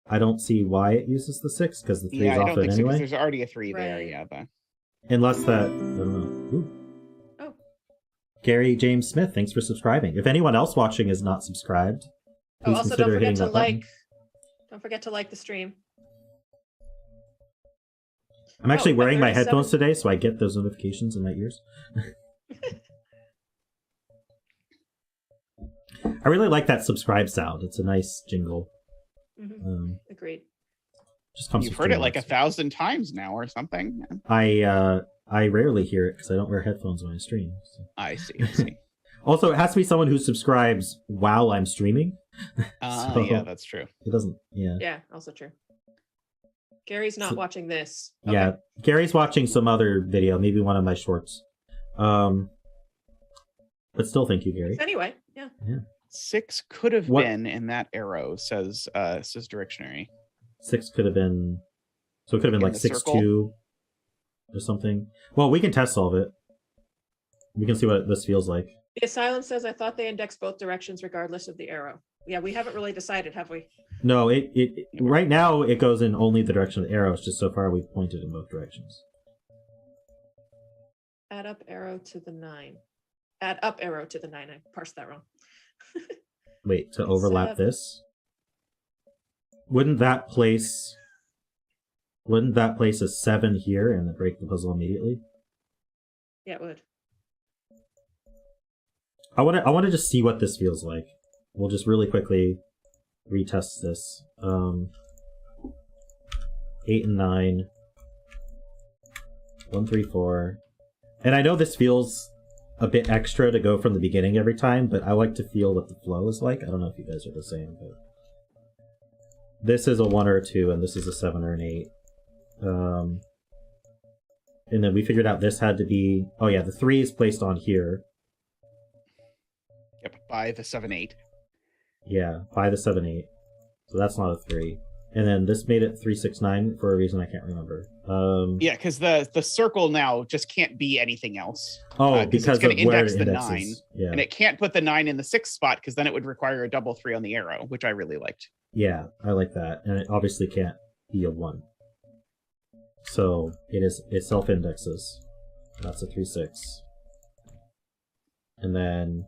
I don't see why it uses the 6 because the 3 is I off don't it think anyway. So, there's already a 3 there. Right. Yeah, but unless that. I don't know. Ooh. Oh. Gary James Smith, thanks for subscribing. If anyone else watching is not subscribed, please also consider hitting that button. Don't forget to like the stream. I'm actually wearing my headphones today, so I get those notifications in my ears. I really like that subscribe sound. It's a nice jingle. Mm-hmm. Agreed. Just comes. You've heard it like 1,000 times now or something. I rarely hear it because I don't wear headphones when I stream. So. I see. Also, it has to be someone who subscribes while I'm streaming. So yeah, that's true. It doesn't. Yeah. Yeah, also true. Gary's not watching this. Okay. Yeah, Gary's watching some other video, maybe one of my shorts. But still, thank you, Gary. Anyway, yeah. 6 could have been in that arrow, says Directionary. 6 could have been, so it could have been like 6-2 or something. Well, we can test solve it. We can see what this feels like. The Asylum says, I thought they indexed both directions regardless of the arrow. Yeah, we haven't really decided, have we? No, it right now it goes in only the direction of the arrow. It's just so far we've pointed in both directions. Add up arrow to the 9. Add up arrow to the 9. I parsed that wrong. Wait, to overlap this? Wouldn't that place a 7 here and then break the puzzle immediately? Yeah, it would. I want to just see what this feels like. We'll just really quickly retest this. 8 and 9. 1, 3, 4. And I know this feels a bit extra to go from the beginning every time, but I like to feel what the flow is like. I don't know if you guys are the same, but this is a 1 or a 2, and this is a 7 or an 8. And then we figured out this had to be... Oh yeah, the 3 is placed on here. Yep, by the 7-8. Yeah, by the 7-8. So that's not a 3. And then this made it 3, 6, 9 for a reason I can't remember. Yeah, because the circle now just can't be anything else. Oh, because it's going to index the indexes. 9. Yeah. And it can't put the 9 in the 6th spot because then it would require a double 3 on the arrow, which I really liked. Yeah, I like that. And it obviously can't be a 1. So it self-indexes. That's a 3, 6. And then...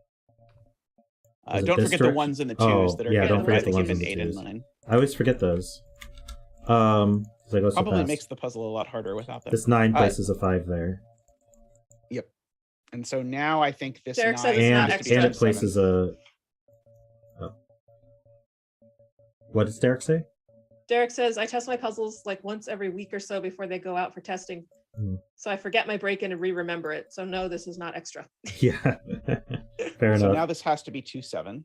don't forget the 1s and the 2s that are don't forget the 1s and the 8 and 9. I always forget those. Probably makes the puzzle a lot harder without them. This 9 places a 5 there. Yep. And so now I think this Derek 9 says it's not extra. And it places a... Oh. What does Derek say? Derek says, I test my puzzles like once every week or so before they go out for testing. So I forget my break-in and re-remember it. So no, this is not extra. Yeah. Fair enough. So now this has to be 2, 7.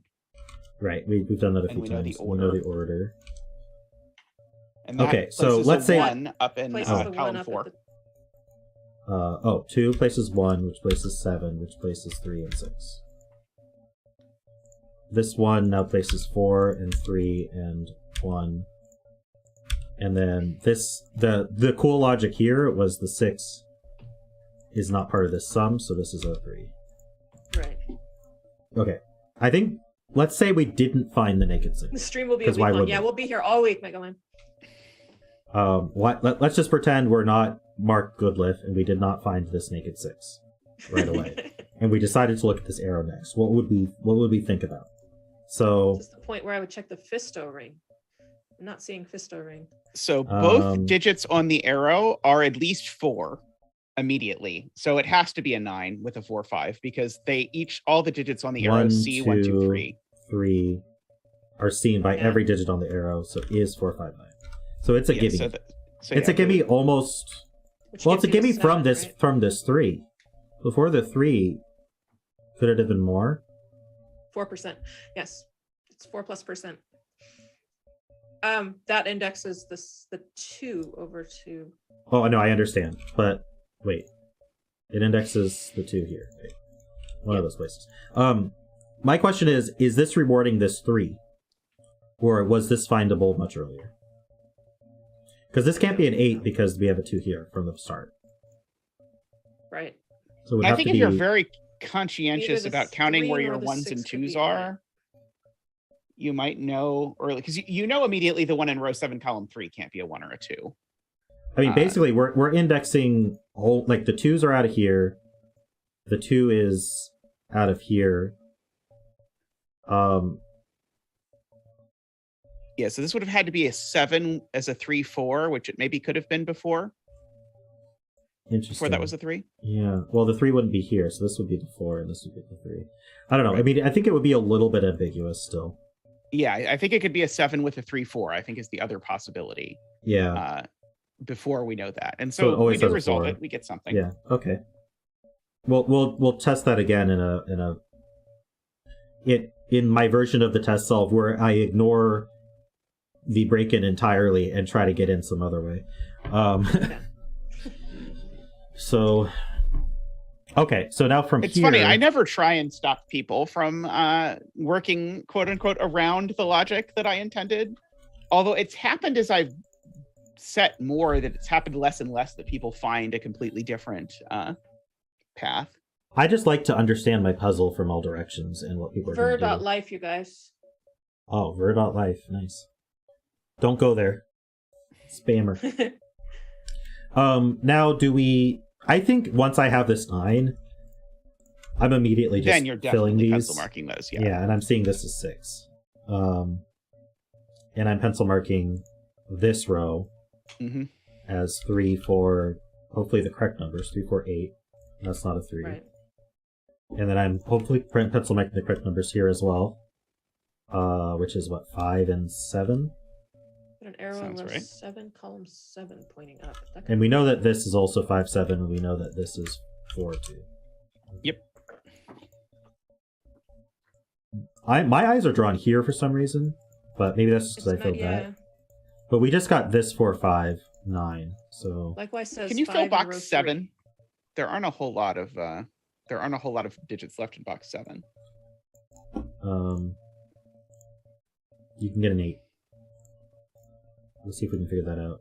Right, we've done that a few times. We know the order. And that okay, so let's say 1 up in column 4. 2 places 1, which places 7, which places 3 and 6. This 1 now places 4 and 3 and 1. And then this, the cool logic here was the 6 is not part of this sum, so this is a 3. Right. Okay. I think, let's say we didn't find the naked 6. The stream will be a week long. Yeah, we'll be here all week, Megaman. Let's just pretend we're not Mark Goodliff and we did not find this naked 6 right away. And we decided to look at this arrow next. What would we think about? So this is the point where I would check the Fisto ring. I'm not seeing Fisto ring. So both digits on the arrow are at least 4 immediately. So it has to be a 9 with a 4, 5 because all the digits on the arrow see 1, 2, 3. 3 are seen by every digit on the arrow, so it is 4, 5, 9. So it's a gimme. It's a gimme almost. Well, it's a gimme from this right? From this 3. Before the 3, could it have been more? 4%. Yes, it's 4+%. That indexes the 2 over to. Oh no, I understand, but wait, it indexes the 2 here. Wait. One of those places. My question is this rewarding this 3, or was this findable much earlier? Because this can't be an 8 because we have a 2 here from the start. Right. So I think if you're very conscientious about counting where your 1s and 2s are, you might know, or because you know immediately the one in row 7, column 3 can't be a 1 or a 2. I mean, basically, we're indexing all, like the 2s are out of here, the 2 is out of here. Yeah, so this would have had to be a 7 as a 3-4, which it maybe could have been before. Interesting. Before that was a 3. Yeah. Well, the 3 wouldn't be here, so this would be the 4, and this would be the 3. I don't know. Right. I mean, I think it would be a little bit ambiguous still. Yeah, I think it could be a 7 with a 3-4. I think is the other possibility. Yeah. Before we know that, and so we do resolve it. We get something. Yeah. Okay. We'll test that again in my version of the test solve where I ignore the break-in entirely and try to get in some other way. So, okay. So now from it's here... funny. I never try and stop people from working, quote unquote, around the logic that I intended. Although it's happened as I've set more that it's happened less and less that people find a completely different path. I just like to understand my puzzle from all directions and what people are doing. Ver.life, you guys. Oh, Ver.life. Nice. Don't go there. Spammer. Now do we... I think once I have this 9, I'm immediately just then you're filling definitely these. pencil marking those, yeah. Yeah, and I'm seeing this as 6. And I'm pencil marking this row as 3, 4, hopefully the correct numbers, 3, 4, 8. That's not a 3. Right. And then I'm hopefully pencil marking the correct numbers here as well, which is what, 5 and 7? Put an arrow on row right. 7, column 7, pointing up. And we know that this is also 5, 7, and we know that this is 4, 2. Yep. My eyes are drawn here for some reason, but maybe that's just because I filled that. But we just got this 4, 5, 9. So likewise says. Can you fill box 7? 3. There aren't a whole lot of digits left in box 7. You can get an 8. Let's see if we can figure that out.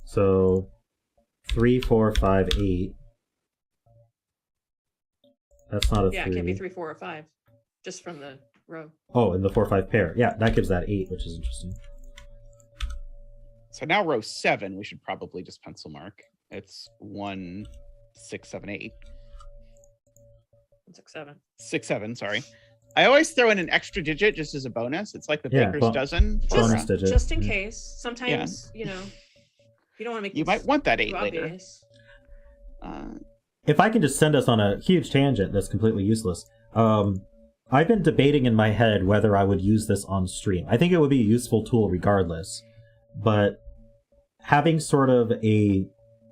So 3, 4, 5, 8. That's not a 3. Yeah, it can't be 3, 4, or 5. Just from the row. Oh, and the 4, 5 pair. Yeah, that gives that 8, which is interesting. So now row 7, we should probably just pencil mark. It's 1, 6, 7, 8. 6, 7. 6, 7, sorry. I always throw in an extra digit just as a bonus. It's like the baker's dozen. Bonus digit. Just in case. Sometimes, you know, you don't want to make you might want that 8 later. If I can just send us on a huge tangent that's completely useless. I've been debating in my head whether I would use this on stream. I think it would be a useful tool regardless. But having sort of a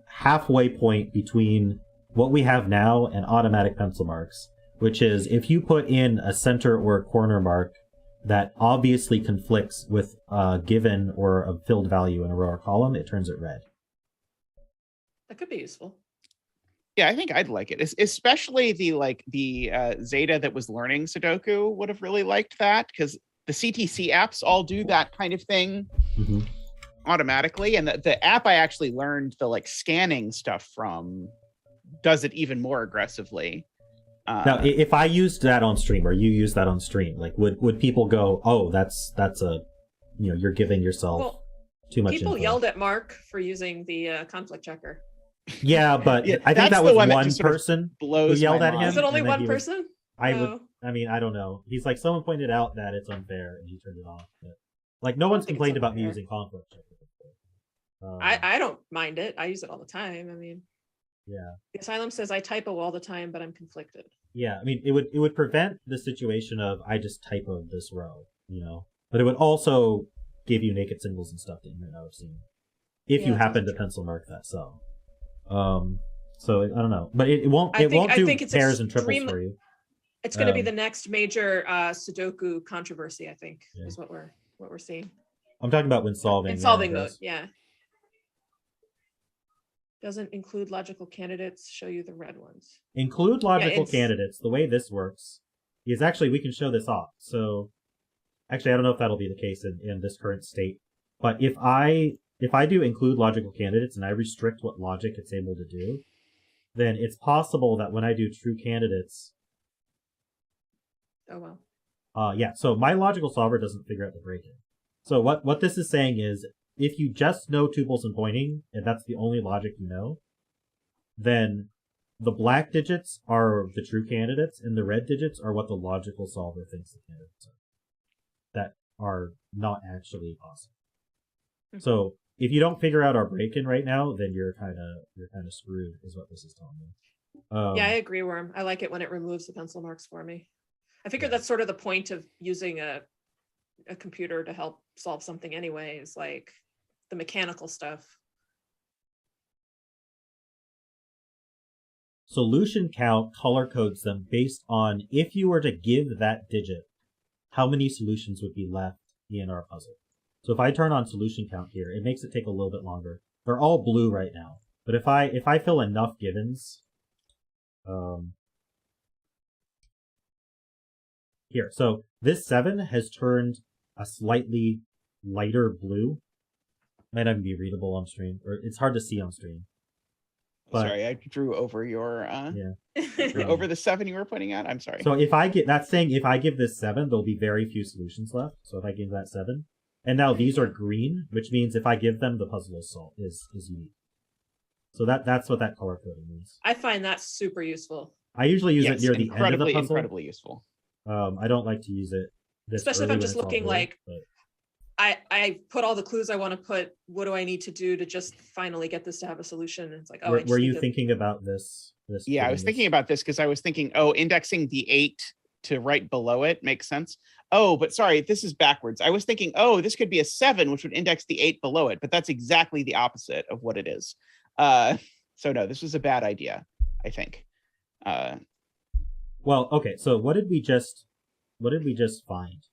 halfway point between what we have now and automatic pencil marks, which is if you put in a center or a corner mark that obviously conflicts with a given or a filled value in a row or column, it turns it red. That could be useful. Yeah, I think I'd like it, especially the Zeta that was learning Sudoku would have really liked that, because the CTC apps all do that kind of thing automatically, and the app I actually learned the scanning stuff from does it even more aggressively. Now, if I used that on stream, or you use that on stream, would people go, "Oh, that's a, you're giving yourself too much"? People info. yelled at Mark for using the conflict checker. Yeah, but I think that was one person who yelled at him. Is it only one person? I don't know. He's like, someone pointed out that it's unfair, and he turned it off. But, no one's complained about me using conflict checker. I don't mind it. I use it all the time. I mean. Yeah. The Asylum says I typo all the time, but I'm conflicted. Yeah, I mean, it would prevent the situation of I just typo this row, but it would also give you naked symbols and stuff that you might not have seen if you happen to pencil mark that cell. So I don't know, but it won't do pairs and triples for you. It's going to be the next major Sudoku controversy, I think, is what we're seeing. I'm talking about when solving. In solving mode, yeah. Doesn't include logical candidates, show you the red ones. Include logical candidates. The way this works is actually we can show this off. So actually, I don't know if that'll be the case in this current state. But if I do include logical candidates and I restrict what logic it's able to do, then it's possible that when I do true candidates. Oh well. Yeah. So my logical solver doesn't figure out the break-in. So what this is saying is, if you just know tuples and pointing, and that's the only logic you know, then the black digits are the true candidates, and the red digits are what the logical solver thinks the candidates are. That are not actually awesome. Mm-hmm. So if you don't figure out our break-in right now, then you're kind of screwed, is what this is telling me. Yeah, I agree, Worm. I like it when it removes the pencil marks for me. I figure that's sort of the point of using a computer to help solve something anyway, is like the mechanical stuff. Solution count color codes them based on if you were to give that digit, how many solutions would be left in our puzzle. So if I turn on solution count here, it makes it take a little bit longer. They're all blue right now. But if I fill enough givens, here, so this 7 has turned a slightly lighter blue. Might not even be readable on stream, or it's hard to see on stream. But, sorry, I drew over your over the 7 you were pointing at. I'm sorry. So if I get that's saying if I give this 7, there'll be very few solutions left. So if I give that 7, and now these are green, which means if I give them, the puzzle is unique. So that's what that color coding means. I find that super useful. I usually use it near the end of the puzzle. Incredibly useful. I don't like to use it especially if I'm just looking like I put all the clues I want to put. What do I need to do to just finally get this to have a solution? And it's like, oh, were you thinking about this? Yeah, I was thinking about this because I was thinking, indexing the 8 to right below it makes sense. Oh, but sorry, this is backwards. I was thinking, this could be a 7, which would index the 8 below it, but that's exactly the opposite of what it is. So no, this was a bad idea, I think. Well, okay, so what did we just find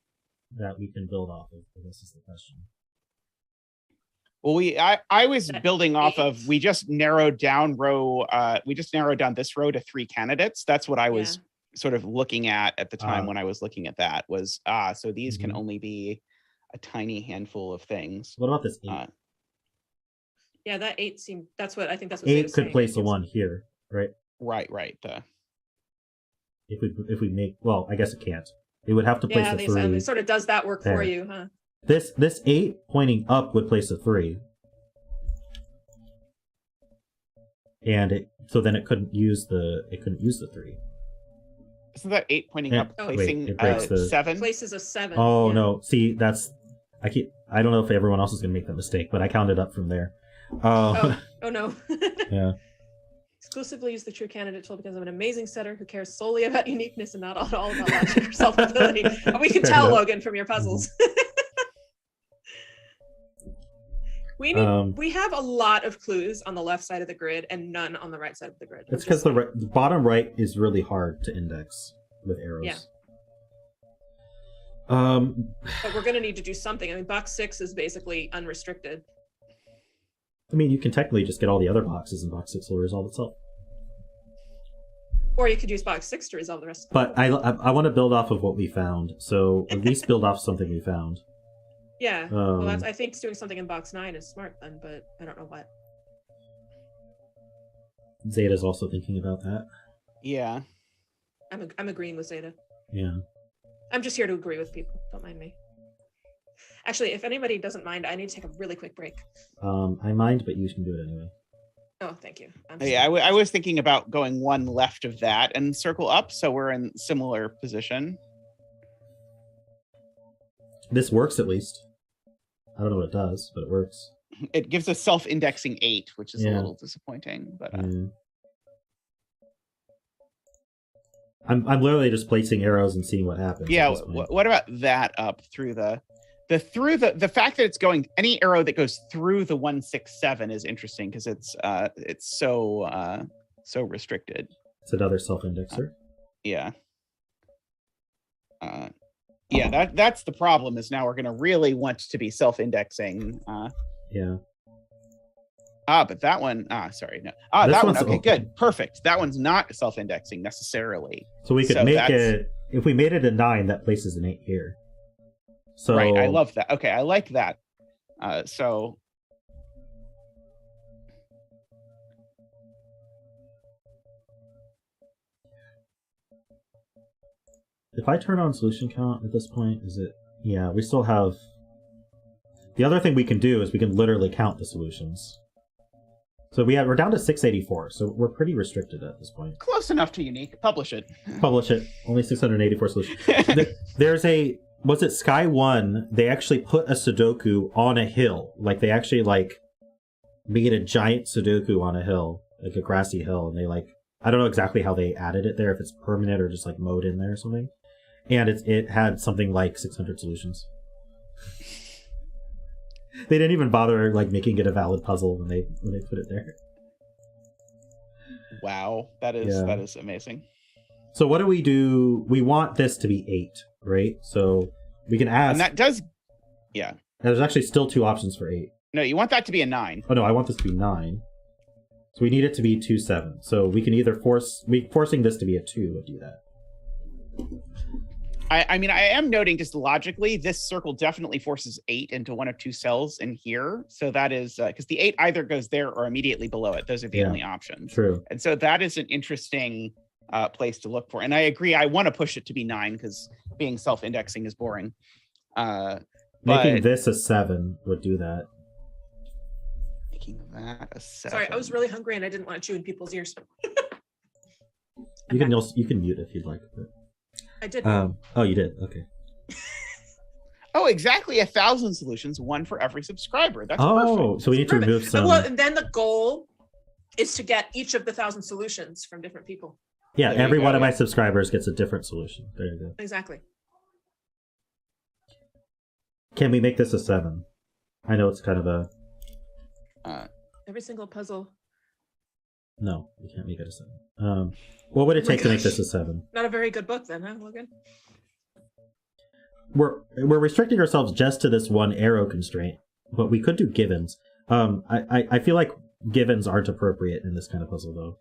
that we can build off of? This is the question. Well, I was building off of, we just narrowed down this row to 3 candidates. That's what I was sort of looking at the time when I was looking at that was, so these can only be a tiny handful of things. What about this 8? Yeah, that 8 seemed, that's what 8 could place a 1 here, right? Right. If we make, well, I guess it can't. It would have to place a 3. It sort of does that work there for you, huh? This 8 pointing up would place a 3. And so then it couldn't use the 3. Isn't that 8 pointing up placing it breaks 7? Places a 7. Oh no. See, I don't know if everyone else is gonna make that mistake, but I counted up from there. Oh no. Yeah. Exclusively use the true candidate tool because I'm an amazing setter who cares solely about uniqueness and not at all about logic or solvability. We can tell, Logan, from your puzzles. We have a lot of clues on the left side of the grid and none on the right side of the grid. It's because the bottom right is really hard to index with arrows. Yeah. But we're going to need to do something. I mean, box 6 is basically unrestricted. I mean, you can technically just get all the other boxes and box 6 will resolve itself. Or you could use box 6 to resolve the rest. But I want to build off of what we found. So at least build off something we found. Yeah. Well, I think doing something in box 9 is smart then, but I don't know what. Zeta's also thinking about that. Yeah. I'm agreeing with Zeta. Yeah. I'm just here to agree with people. Don't mind me. Actually, if anybody doesn't mind, I need to take a really quick break. I mind, but you can do it anyway. Oh, thank you. I was thinking about going 1 left of that and circle up, so we're in similar position. This works at least. I don't know what it does, but it works. It gives a self-indexing 8, which is a little disappointing, but. I'm literally just placing arrows and seeing what happens. Yeah. What about that up through the fact that it's going, any arrow that goes through the 167 is interesting because it's so restricted. It's another self-indexer. Yeah. Yeah, that's the problem. Is now we're going to really want to be self-indexing. Yeah. But that one. Sorry, no. That one. Okay, good, perfect. That one's not self-indexing necessarily. So we could make it. If we made it a 9, that places an 8 here. So right, I love that. Okay, I like that. So. If I turn on solution count at this point, is it? Yeah, we still have. The other thing we can do is we can literally count the solutions. So we're down to 684, so we're pretty restricted at this point. Close enough to unique. Publish it. Publish it. Only 684 solutions. There's a. Was it Sky 1? They actually put a Sudoku on a hill. Like, they actually, made a giant Sudoku on a hill, like a grassy hill, and they, I don't know exactly how they added it there, if it's permanent or just, mode in there or something. And it had something like 600 solutions. They didn't even bother making it a valid puzzle when they put it there. Wow, that is amazing. So what do? We want this to be 8, right? So we can ask. And that does, yeah. There's actually still 2 options for 8. No, you want that to be a 9. Oh no, I want this to be 9. So we need it to be 2, 7. So we can either forcing this to be a 2 would do that. I mean, I am noting just logically, this circle definitely forces 8 into one of 2 cells in here. So that is because the 8 either goes there or immediately below it. Those are the only options. True. And so that is an interesting place to look for. And I agree. I want to push it to be 9 because being self-indexing is boring. Making this a 7 would do that. Making that a 7. Sorry, I was really hungry and I didn't want to chew in people's ears. You can mute if you'd like. But... I did. Oh, you did. Okay. Oh, exactly 1,000 solutions, 1 for every subscriber. That's perfect. So we need to remove some. Well, and then the goal is to get each of the 1,000 solutions from different people. Yeah, every one of my subscribers gets a different solution. There you go. Exactly. Can we make this a 7? I know it's kind of a. Every single puzzle. No, we can't make it a 7. What would it take to make this a 7? Not a very good book then, huh, Logan? We're restricting ourselves just to this one arrow constraint, but we could do givens. I feel like givens aren't appropriate in this kind of puzzle, though.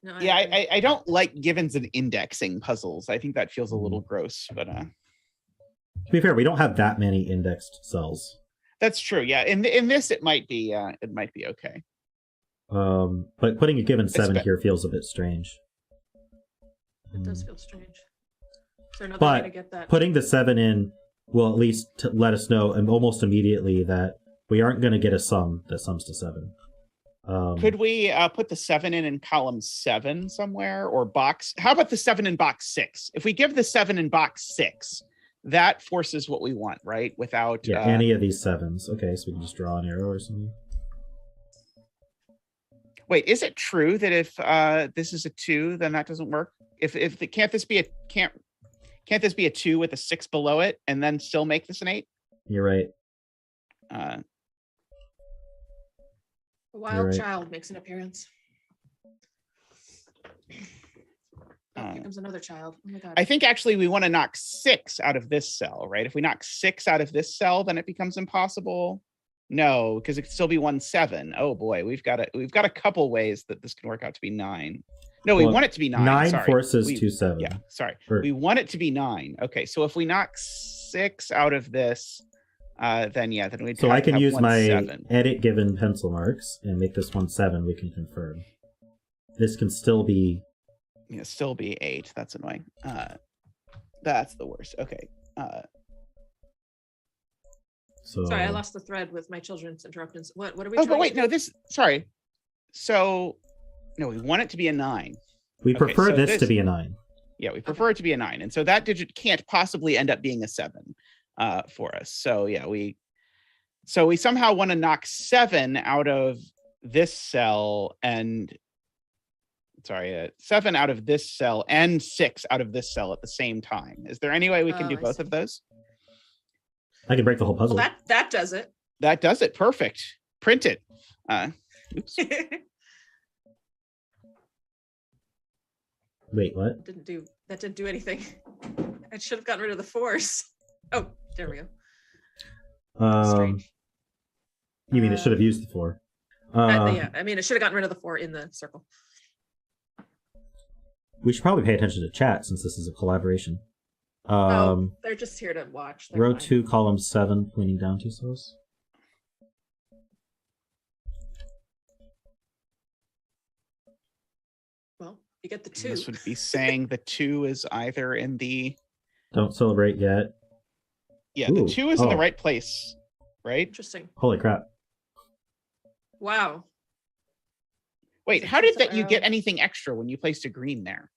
No, I don't like givens and indexing puzzles. I think that feels a little gross, but to be fair, we don't have that many indexed cells. That's true. Yeah, in this it might be okay. But putting a given 7 here feels a bit strange. It does feel strange. Is there another way to get that? Putting the 7 in will at least let us know almost immediately that we aren't going to get a sum that sums to 7. Could we put the 7 in column 7 somewhere or box? How about the 7 in box 6? If we give the 7 in box 6, that forces what we want, right? Without any of these 7s. Okay, so we can just draw an arrow or something. Wait, is it true that if this is a 2, then that doesn't work? Can't this be a 2 with a 6 below it and then still make this an 8? You're right. A wild child makes an appearance. Here comes another child. Oh my God. I think actually we want to knock 6 out of this cell, right? If we knock 6 out of this cell, then it becomes impossible. No, because it could still be 1, 7. Oh boy, we've got a couple ways that this can work out to be 9. No, we want it to be 9. 9 forces 2, 7. Yeah, sorry. We want it to be 9. Okay, so if we knock 6 out of this, then we. So I can use my 7. Edit given pencil marks and make this 1, 7. We can confirm. This can still be. Yeah, still be 8. That's annoying. That's the worst. Okay. So... Sorry, I lost the thread with my children's interruptions. What are we? Oh, but wait, no. Sorry. So, no, we want it to be a 9. We prefer this to be a 9. Yeah, we prefer it to be a 9, and so that digit can't possibly end up being a 7 for us. So yeah, we somehow want to knock 7 out of this cell and. Sorry, 7 out of this cell and 6 out of this cell at the same time. Is there any way we can do both of those? I can break the whole puzzle. Well, that does it. That does it. Perfect. Print it. Oops. Wait, what? That didn't do anything. I should have gotten rid of the force. Oh, there we go. Strange. You mean it should have used the 4? Yeah, I mean, it should have gotten rid of the 4 in the circle. We should probably pay attention to chat since this is a collaboration. They're just here to watch. They're row fine. 2, column 7, pointing down 2 cells. Well, you get the 2. This would be saying the 2 is either in the... Don't celebrate yet. Yeah, the 2 is in the right place, right? Interesting. Holy crap. Wow. Wait, how did you get anything extra when you placed a green there?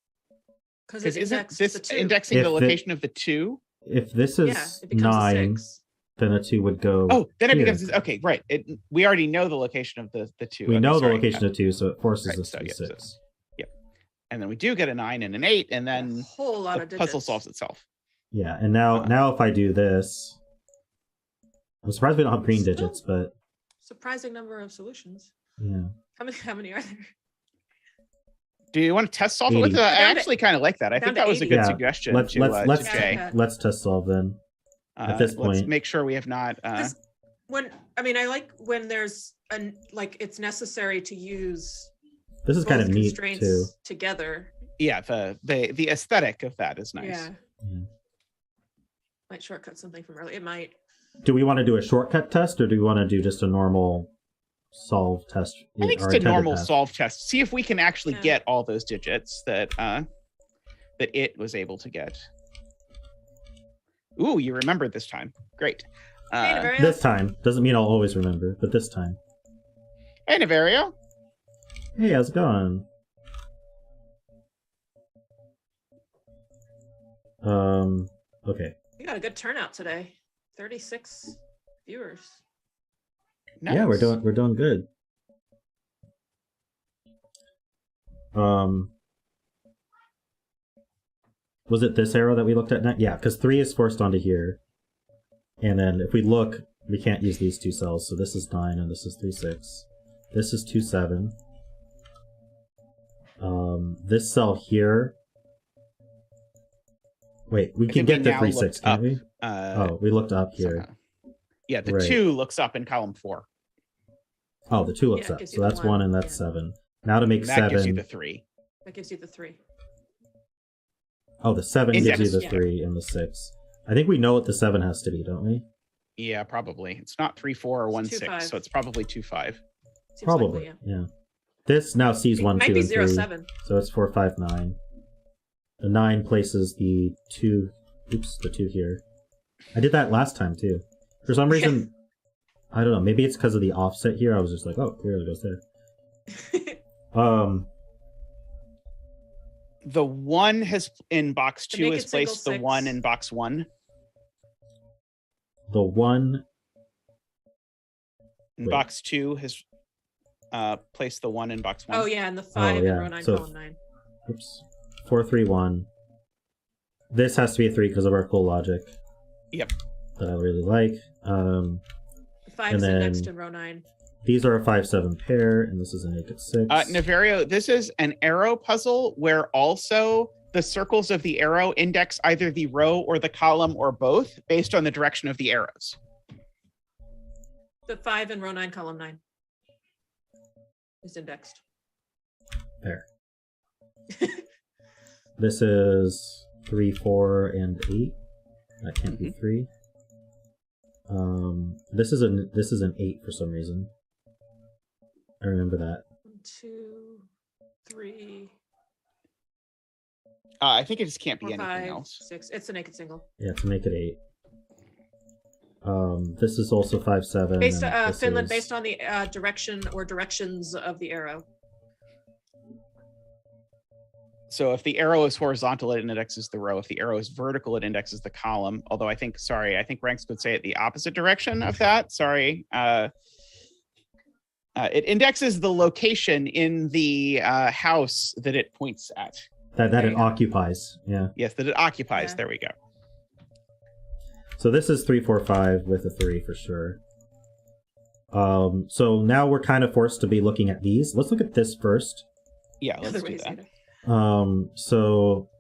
Because isn't this indexing the location of the 2? If this is 9, then a 2 would go. Oh, then it becomes okay, right? We already know the location of the 2. We know the location of 2, so it forces us to be 6. Yep. And then we do get a 9 and an 8, and then a whole lot of puzzle solves itself. Yeah, and now if I do this, I'm surprised we don't have green digits, but surprising number of solutions. Yeah. How many are there? Do you want to test solve it with? I actually kind of like that. I think that was a good suggestion. Let's test solve then. At this point, let's make sure we have not. I like when there's it's necessary to use. This is kind of neat too. Together. Yeah, the aesthetic of that is nice. Yeah. Might shortcut something from earlier. It might. Do we want to do a shortcut test, or do we want to do just a normal solve test? I think it's a normal solve test. See if we can actually get all those digits that it was able to get. Ooh, you remembered this time. Great. This time. Doesn't mean I'll always remember, but this time. Hey, Naverio. Hey, how's it going? Okay. We got a good turnout today. 36 viewers. Nice. Yeah, we're doing good. Was it this arrow that we looked at? Yeah, because 3 is forced onto here. And then if we look, we can't use these 2 cells. So this is 9 and this is 3, 6. This is 2, 7. This cell here. Wait, we can get the 3, 6, can't we? We looked up here. Somehow. Yeah, the 2 looks up in column 4. Oh, the 2 looks up. So that's 1 and that's 7. Now to make 7. That gives you the 3. That gives you the 3. Oh, the 7 gives you the 3 and the 6. I think we know what the 7 has to be, don't we? Yeah, probably. It's not 3, 4, or 1, 6, so it's probably 2, 5. Probably, yeah. This now sees 1, 2, and 3. 7. So it's 4, 5, 9. The 9 places the 2. Oops, the 2 here. I did that last time too. For some reason, I don't know. Maybe it's because of the offset here. I was just like, oh, clearly it goes there. The 1 has in box 2 has placed the 1 in box 1. The 1 in box 2 has placed the 1 in box 1. Oh yeah, and the 5 in row 9, column 9. Oops. 4, 3, 1. This has to be a 3 because of our cool logic. Yep. That I really like. The 5 is indexed in row 9. These are a 5, 7 pair, and this is a naked 6. Naverio, this is an arrow puzzle where also the circles of the arrow index either the row or the column or both based on the direction of the arrows. The 5 in row 9, column 9 is indexed. There. This is 3, 4, and 8. That can't be 3. This is an 8 for some reason. I remember that. 1, 2, 3. I think it just can't be 4, anything 5, else. 6. It's a naked single. Yeah, to make it 8. This is also 5, 7. Finland, based on the direction or directions of the arrow. So if the arrow is horizontal, it indexes the row. If the arrow is vertical, it indexes the column. Although I think Rangsk would say it the opposite direction of that. Sorry. It indexes the location in the house that it points at. That it occupies. Yeah. Yes, that it occupies. Yeah. There we go. So this is 3, 4, 5 with a 3 for sure. So now we're kind of forced to be looking at these. Let's look at this first. Yeah, let's do that. So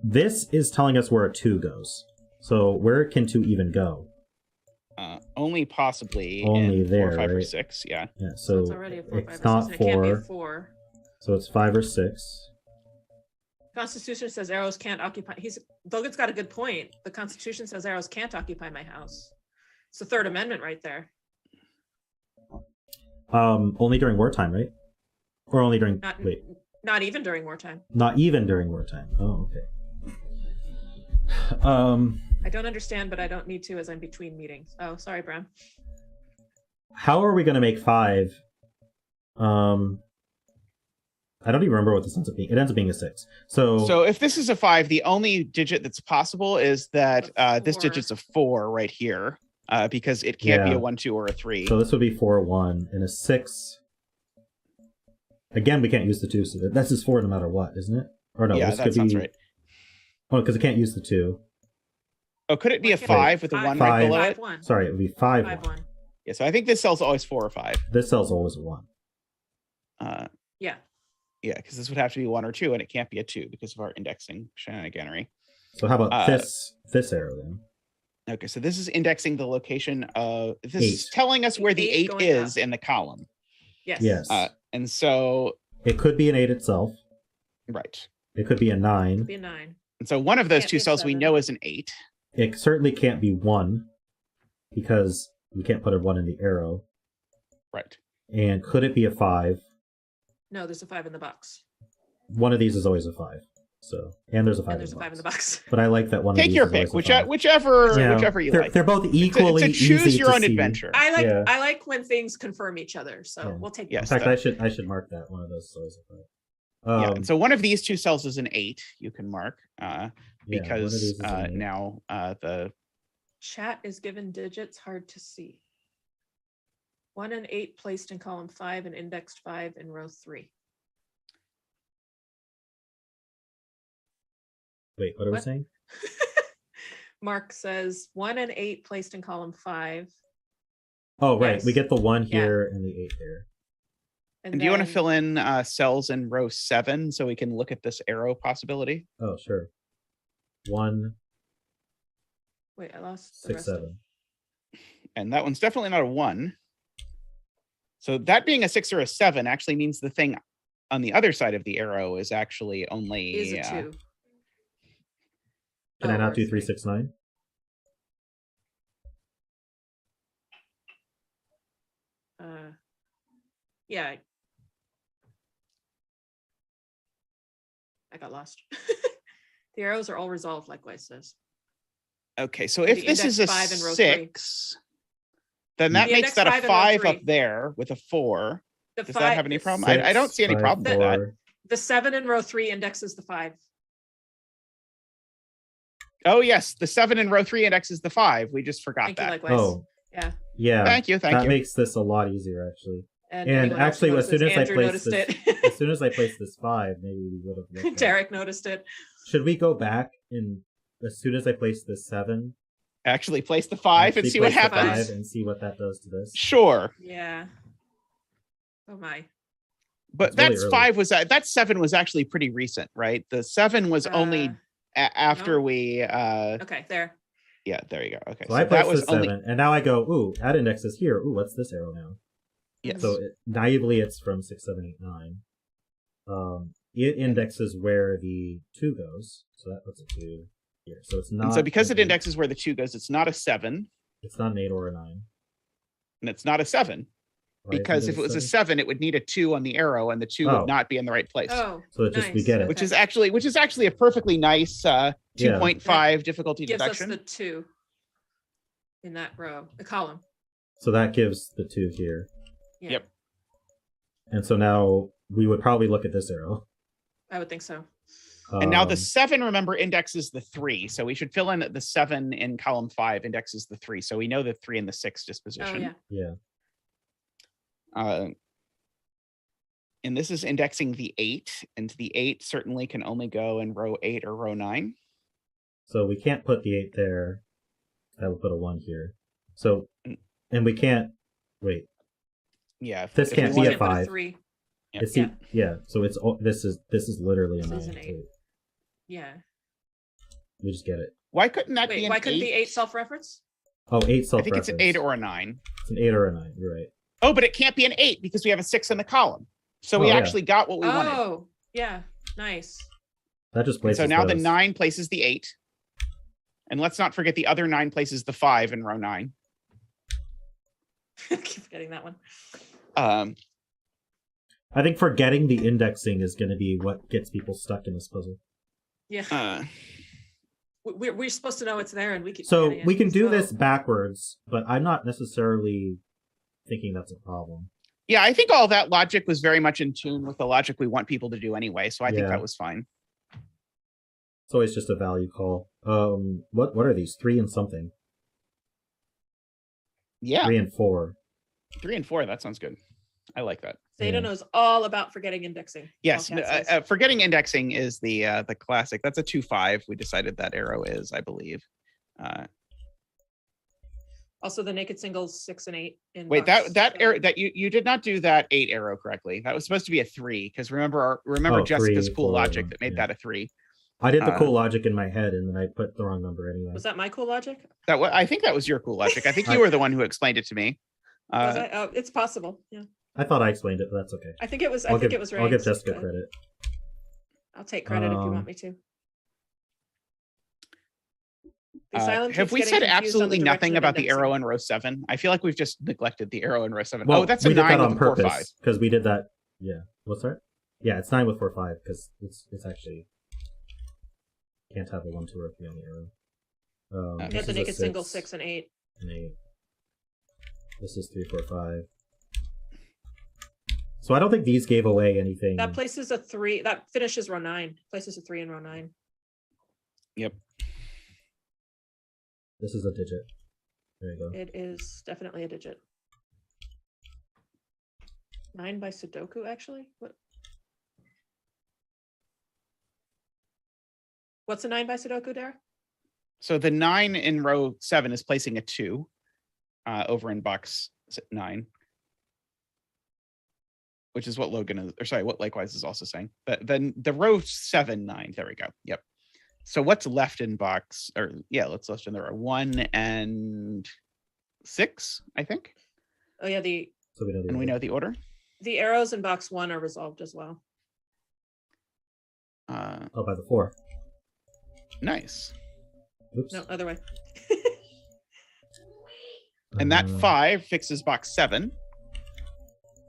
this is telling us where a 2 goes. So where can 2 even go? Only possibly Only in there, 4, 5, or right? 6. Yeah. Yeah, so it's already a 4, 5, it's or not 6. 4. It can't be a 4. So it's 5 or 6. Constitution says arrows can't occupy. Logan's got a good point. The Constitution says arrows can't occupy my house. It's the Third Amendment right there. Only during wartime, right? Or only during not even during wartime. Not even during wartime. Oh, okay. I don't understand, but I don't need to as I'm between meetings. Oh, sorry, Brown. How are we going to make 5? I don't even remember what this ends up being. It ends up being a 6. So if this is a 5, the only digit that's possible is that this digit's a 4 right here, because it can't be a 1, 2, or a 3. So this would be 4, 1, and a 6. Again, we can't use the 2, so that's just 4 no matter what, isn't it? Or no, yeah, this that could sounds be... right. Oh, because it can't use the 2. Oh, could it be a 5 with a 1 right below it? 1. Sorry, it would be 5, 1. Yeah, so I think this cell's always 4 or 5. This cell's always a 1. Yeah. Yeah, because this would have to be 1 or 2, and it can't be a 2 because of our indexing shenaniganery. So how about this arrow then? Okay, so this is indexing the location of... This 8. is telling us where the 8 is in the column. Yes. Yes. And so... It could be an 8 itself. Right. It could be a 9. It could be a 9. And so one of those 2 cells we know is an 8. It certainly can't be 1, because we can't put a 1 in the arrow. Right. And could it be a 5? No, there's a 5 in the box. One of these is always a 5. So, and there's a 5. And there's a 5 in the box. But I like that one. Take of these your is pick, always a 5. whichever you like. They're both equally it's a choose easy your to own see. adventure. I like when things confirm each other, so we'll take. Yes. In fact, I should mark that one of those is always a 5. Yeah. And so one of these 2 cells is an 8. You can mark because now the chat is given digits hard to see. 1 and 8 placed in column 5 and indexed 5 in row 3. Wait, what are we saying? Mark says 1 and 8 placed in column 5. Oh, right. Yes. We get the 1 here and the 8 here. And do you want to fill in cells in row 7 so we can look at this arrow possibility? Oh, sure. 1. Wait, I lost 6, 7. And that one's definitely not a 1. So that being a 6 or a 7 actually means the thing on the other side of the arrow is actually only is a 2. Can I not do 3, 6, 9? Yeah. I got lost. The arrows are all resolved, likewise says. Okay, so if this is a 6, then that makes that a 5 up there with a 4. Does that have any problem? I don't see any problem with that. The 7 in row 3 indexes the 5. Oh, yes, the 7 in row 3 indexes the 5. We just forgot Thank that. You, likewise. Oh, yeah. Yeah. Thank you. That makes this a lot easier, actually. And actually, as soon as Andrew noticed it. as soon as I placed this 5, maybe we would have looked Derek noticed it. Should we go back and as soon as I place this 7, actually place the 5 and see what happens? And see what that does to this? Sure. Yeah. Oh my. But that's really 5 that 7 was actually pretty recent, right? The 7 was only after we okay, there. Yeah, there you go. Okay. So I placed the 7, and now I go, ooh, add index is here. Ooh, what's this arrow now? Yes. So naively it's from 6, 7, 8, 9. It indexes where the 2 goes. So that puts a 2 here. So it's not. And so because it indexes where the 2 goes, it's not a 7. It's not an 8 or a 9. And it's not a 7. Right? Because if it was a 7, it would need a 2 on the arrow, and the 2 would not be in the right place. Oh, so it just we get it. Which is actually a perfectly nice 2.5 difficulty deduction. Gives us the 2 in that row, the column. So that gives the 2 here. Yeah. Yep. And so now we would probably look at this arrow. I would think so. And now the 7, remember, indexes the 3. So we should fill in that the 7 in column 5 indexes the 3. So we know the 3 and the 6 disposition. Oh, yeah. Yeah. And this is indexing the 8. And the 8 certainly can only go in row 8 or row 9. So we can't put the 8 there. That would put a 1 here. So, and we can't, wait. Yeah. This can't be a 5. Yep. Yeah. So it's this is literally a 9. 8. Yeah. We just get it. Why couldn't that be Wait, an why couldn't 8? the 8 self-reference? Oh, 8 self-reference. I think it's an 8 or a 9. It's an 8 or a 9. You're right. Oh, but it can't be an 8 because we have a 6 in the column. So we actually got what we wanted. Oh, yeah. Nice. That just places so now those. the 9 places the 8. And let's not forget the other 9 places the 5 in row 9. Keep forgetting that one. I think forgetting the indexing is going to be what gets people stuck in this puzzle. Yeah. We're supposed to know it's there, and we keep. So we can do this backwards, but I'm not necessarily thinking that's a problem. Yeah, I think all that logic was very much in tune with the logic we want people to do anyway, so I think that was fine. It's always just a value call. What are these? 3 and something. Yeah. 3 and 4. 3 and 4, that sounds good. I like that. Zeta knows all about forgetting indexing. Yes, forgetting indexing is the classic. That's a 2-5. We decided that arrow is, I believe. Also, the naked singles 6 and 8. Wait, that arrow that you did not do that 8 arrow correctly. That was supposed to be a 3 because remember Jessica's 3, cool 4, logic that made that a 3. I did the cool logic in my head, and then I put the wrong number anyway. Was that my cool logic? I think that was your cool logic. I think you were the one who explained it to me. Was I? Oh, it's possible. Yeah. I thought I explained it, but that's okay. I think it was. I'll it was right. I'll give Jessica credit. I'll take credit if you want me to. Have we said absolutely nothing about the arrow in row 7? I feel like we've just neglected the arrow in row 7. Well, that's a 9 that on with purpose 4-5. because we did that. Yeah, what's that? Yeah, it's 9 with 4-5 because it's actually can't have a 1, 2, or 3 on the arrow. Yeah, the naked single 6 and 8. And 8. This is 3, 4, 5. So I don't think these gave away anything. That places a 3. That finishes row 9. Places a 3 in row 9. Yep. This is a digit. There you go. It is definitely a digit. 9 by Sudoku, actually? What's a 9 by Sudoku, Dara? So the 9 in row 7 is placing a 2 over in box 9. Which is what Logan is, or sorry, what Likewise is also saying. But then the row 7, 9, there we go. Yep. So what's left in box, let's list in there are 1 and 6, I think. Oh yeah, we know the order. The arrows in box 1 are resolved as well. By the 4. Nice. Oops. No, other way. And that 5 fixes box 7.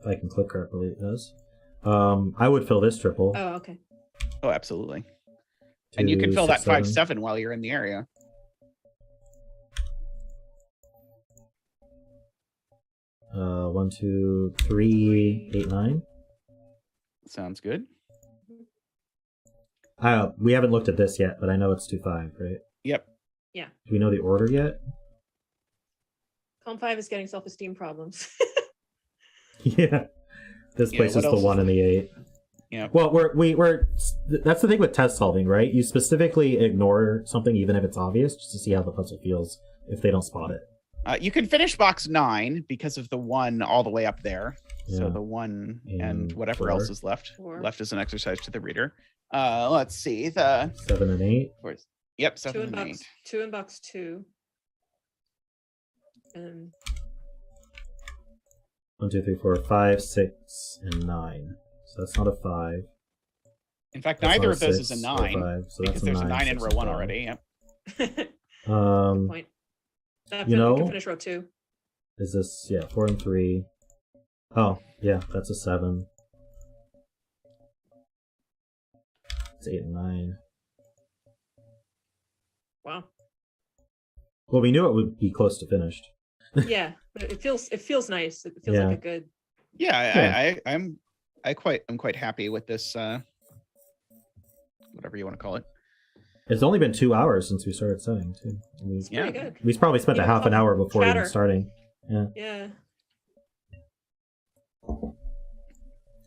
If I can click correctly, it does. I would fill this triple. Oh, okay. Oh, absolutely. And you can fill that 5, 7 while you're in the area. One, 2, 3, 8, 9. Sounds good. We haven't looked at this yet, but I know it's 2, 5, right? Yep. Yeah. Do we know the order yet? Column 5 is getting self-esteem problems. Yeah. This places the 1 and the 8. Yeah. Well, we're that's the thing with test solving, right? You specifically ignore something even if it's obvious, just to see how the puzzle feels if they don't spot it. You can finish box 9 because of the 1 all the way up there. Yeah. So the 1 and whatever 4. else is left. 4. Left as an exercise to the reader. Let's see. The 7 and 8. Yep, 7 and 8. 2 in box 2. And 1, 2, 3, 4, 5, 6, and 9. So that's not a 5. In fact, That's neither not of those 6 is a or 9 5, so because that's a there's a 9 in 6 row and 1 5. already. Yep. Good point. You know, we can finish row 2. Is this 4 and 3? Oh, yeah, that's a 7. It's 8 and 9. Wow. Well, we knew it would be close to finished. Yeah, but it feels nice. It feels like a good. Yeah, I'm quite happy with this. Whatever you want to call it. It's only been 2 hours since we started setting too. It's pretty good. We probably spent a half an hour before even starting. Yeah. Yeah. All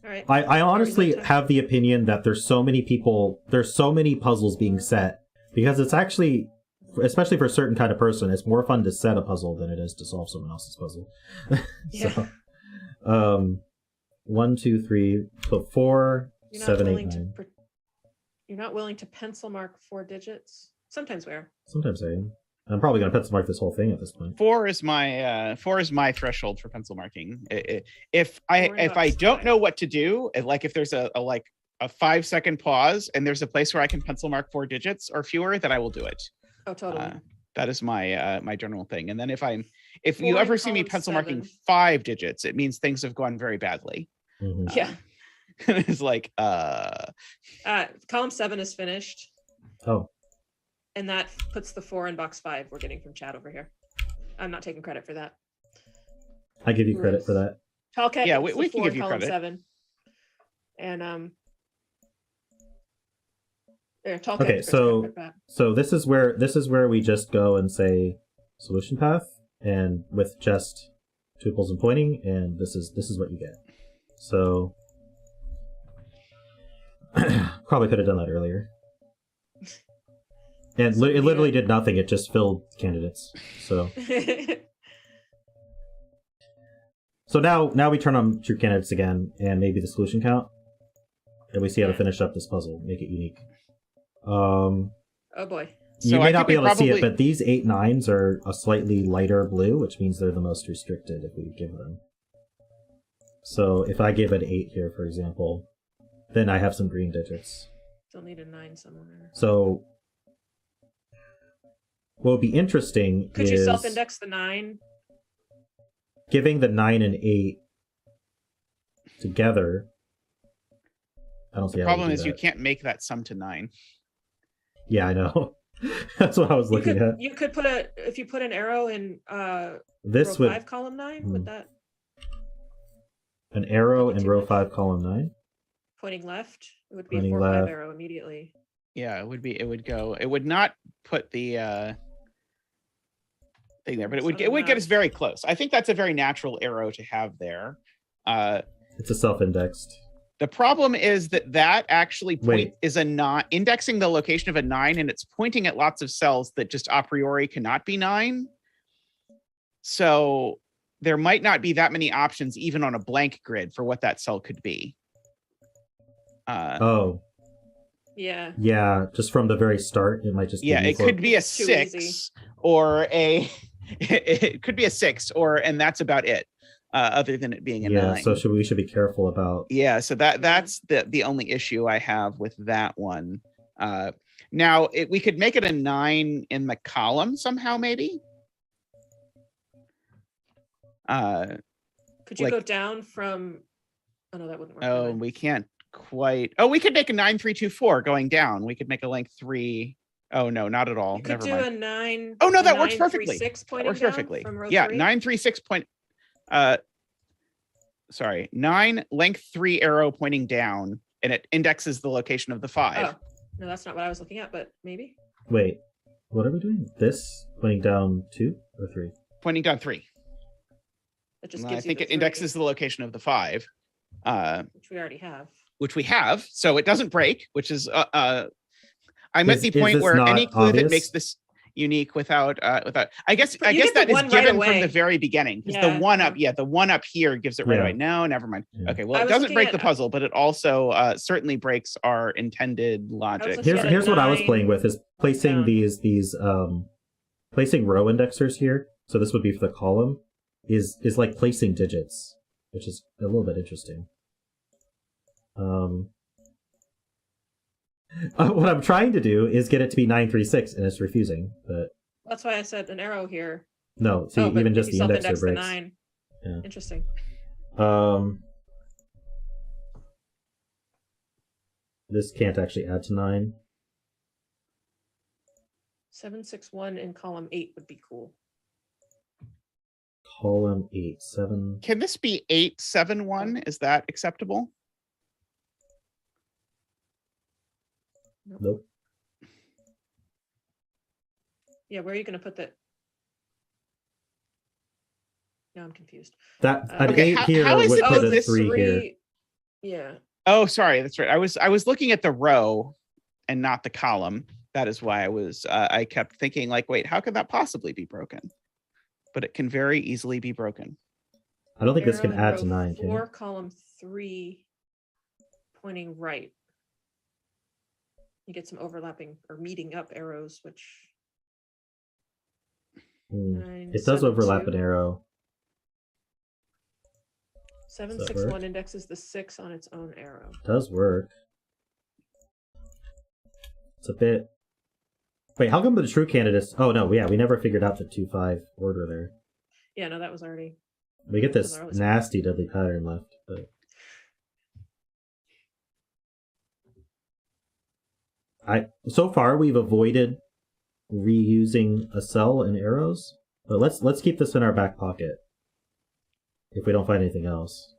right. I honestly have the opinion that there's so many puzzles being set because it's actually, especially for a certain kind of person, it's more fun to set a puzzle than it is to solve someone else's puzzle. Yeah. So, 1, 2, 3, so 4, 7, 8, 9. You're not willing to pencil mark 4 digits? Sometimes we are. Sometimes I am. I'm probably going to pencil mark this whole thing at this point. 4 is my threshold for pencil marking. If I don't know what to do, like if there's a 5-second pause and there's a place where I can pencil mark 4 digits or fewer, then I will do it. Oh, totally. That is my my general thing. And then if you ever see me pencil marking 5 digits, it means things have gone very badly. Mm-hmm. Yeah. It's like column 7 is finished. Oh. And that puts the 4 in box 5 we're getting from chat over here. I'm not taking credit for that. I give you credit for that. Tallcat, yeah, we can give you column credit. 7. And okay, so this is where we just go and say solution path, and with just tuples and pointing, and this is what you get. So probably could have done that earlier. And it literally did nothing. It just filled candidates. So so now we turn on true candidates again, and maybe the solution count, and we see how to finish up this puzzle, make it unique. Oh boy. You may not be able to see it, but these 8 9s are a slightly lighter blue, which means they're the most restricted if we give them. So if I give an 8 here, for example, then I have some green digits. Still need a 9 somewhere. So what would be interesting Could you self-index the 9? Giving the 9 and 8 together. I don't see the how problem do is that. You can't make that sum to 9. Yeah, I know. That's what I was looking at. You could put if you put an arrow in this row 5 column 9 with that. An arrow in row 5 column 9? Pointing left. It would be a 4-5 arrow immediately. Yeah, it would not put the thing there, but it would get us very close. I think that's a very natural arrow to have there. It's a self-indexed. The problem is that actually is indexing the location of a 9, and it's pointing at lots of cells that just a priori cannot be 9. So there might not be that many options even on a blank grid for what that cell could be. Yeah. Yeah, just from the very start, it might just be it could be a 6 or it could be a 6 and that's about it. Other than it being a 9. So we should be careful about. Yeah, so that's the only issue I have with that one. Now we could make it a 9 in the column somehow, maybe. Could you go down from? Oh no, that wouldn't work. Oh, we can't quite. Oh, we could make a 9 3 2 4 going down. We could make a length 3. Oh no, not at all. You could do a 9. Oh no, that works perfectly. 6 that works perfectly. From row 3? 9 3 6 point. 9 length 3 arrow pointing down, and it indexes the location of the 5. Oh no, that's not what I was looking at, but maybe. Wait, what are we doing? This pointing down 2 or 3? Pointing down 3. That just I think it indexes the location of the 5. Which we already have. Which we have, so it doesn't break, which is I'm at the point where any clue that makes this unique without I guess that is given from the very beginning, because the one up here gives it right away. No, never mind. Okay, well, it doesn't break the puzzle, but it also certainly breaks our intended logic. Here's what I was playing with, is placing these placing row indexers here. So this would be for the column, is like placing digits, which is a little bit interesting. What I'm trying to do is get it to be 9 3 6, and it's refusing. But that's why I said an arrow here. No, see, even just the indexer breaks. 9. Yeah. Interesting. This can't actually add to 9. 7 6 1 in column 8 would be cool. Column 8 7. Can this be 8 7 1? Is that acceptable? Nope. Yeah, where are you going to put that? Now I'm confused. That an 8 here would put a 3 here. Yeah. Oh, sorry, that's right. I was looking at the row and not the column. That is why I kept thinking, like, wait, how could that possibly be broken? But it can very easily be broken. I don't think this can add to 9. 4 column 3 pointing right. You get some overlapping or meeting up arrows, which... It does overlap an arrow. 761 indexes the 6 on its own arrow. Does work. It's a bit... Wait, how come the true candidates... Oh, no, yeah, we never figured out the 2-5 order there. Yeah, no, that was already... We get this nasty deadly pattern left, but... So far, we've avoided reusing a cell and arrows, but let's keep this in our back pocket if we don't find anything else.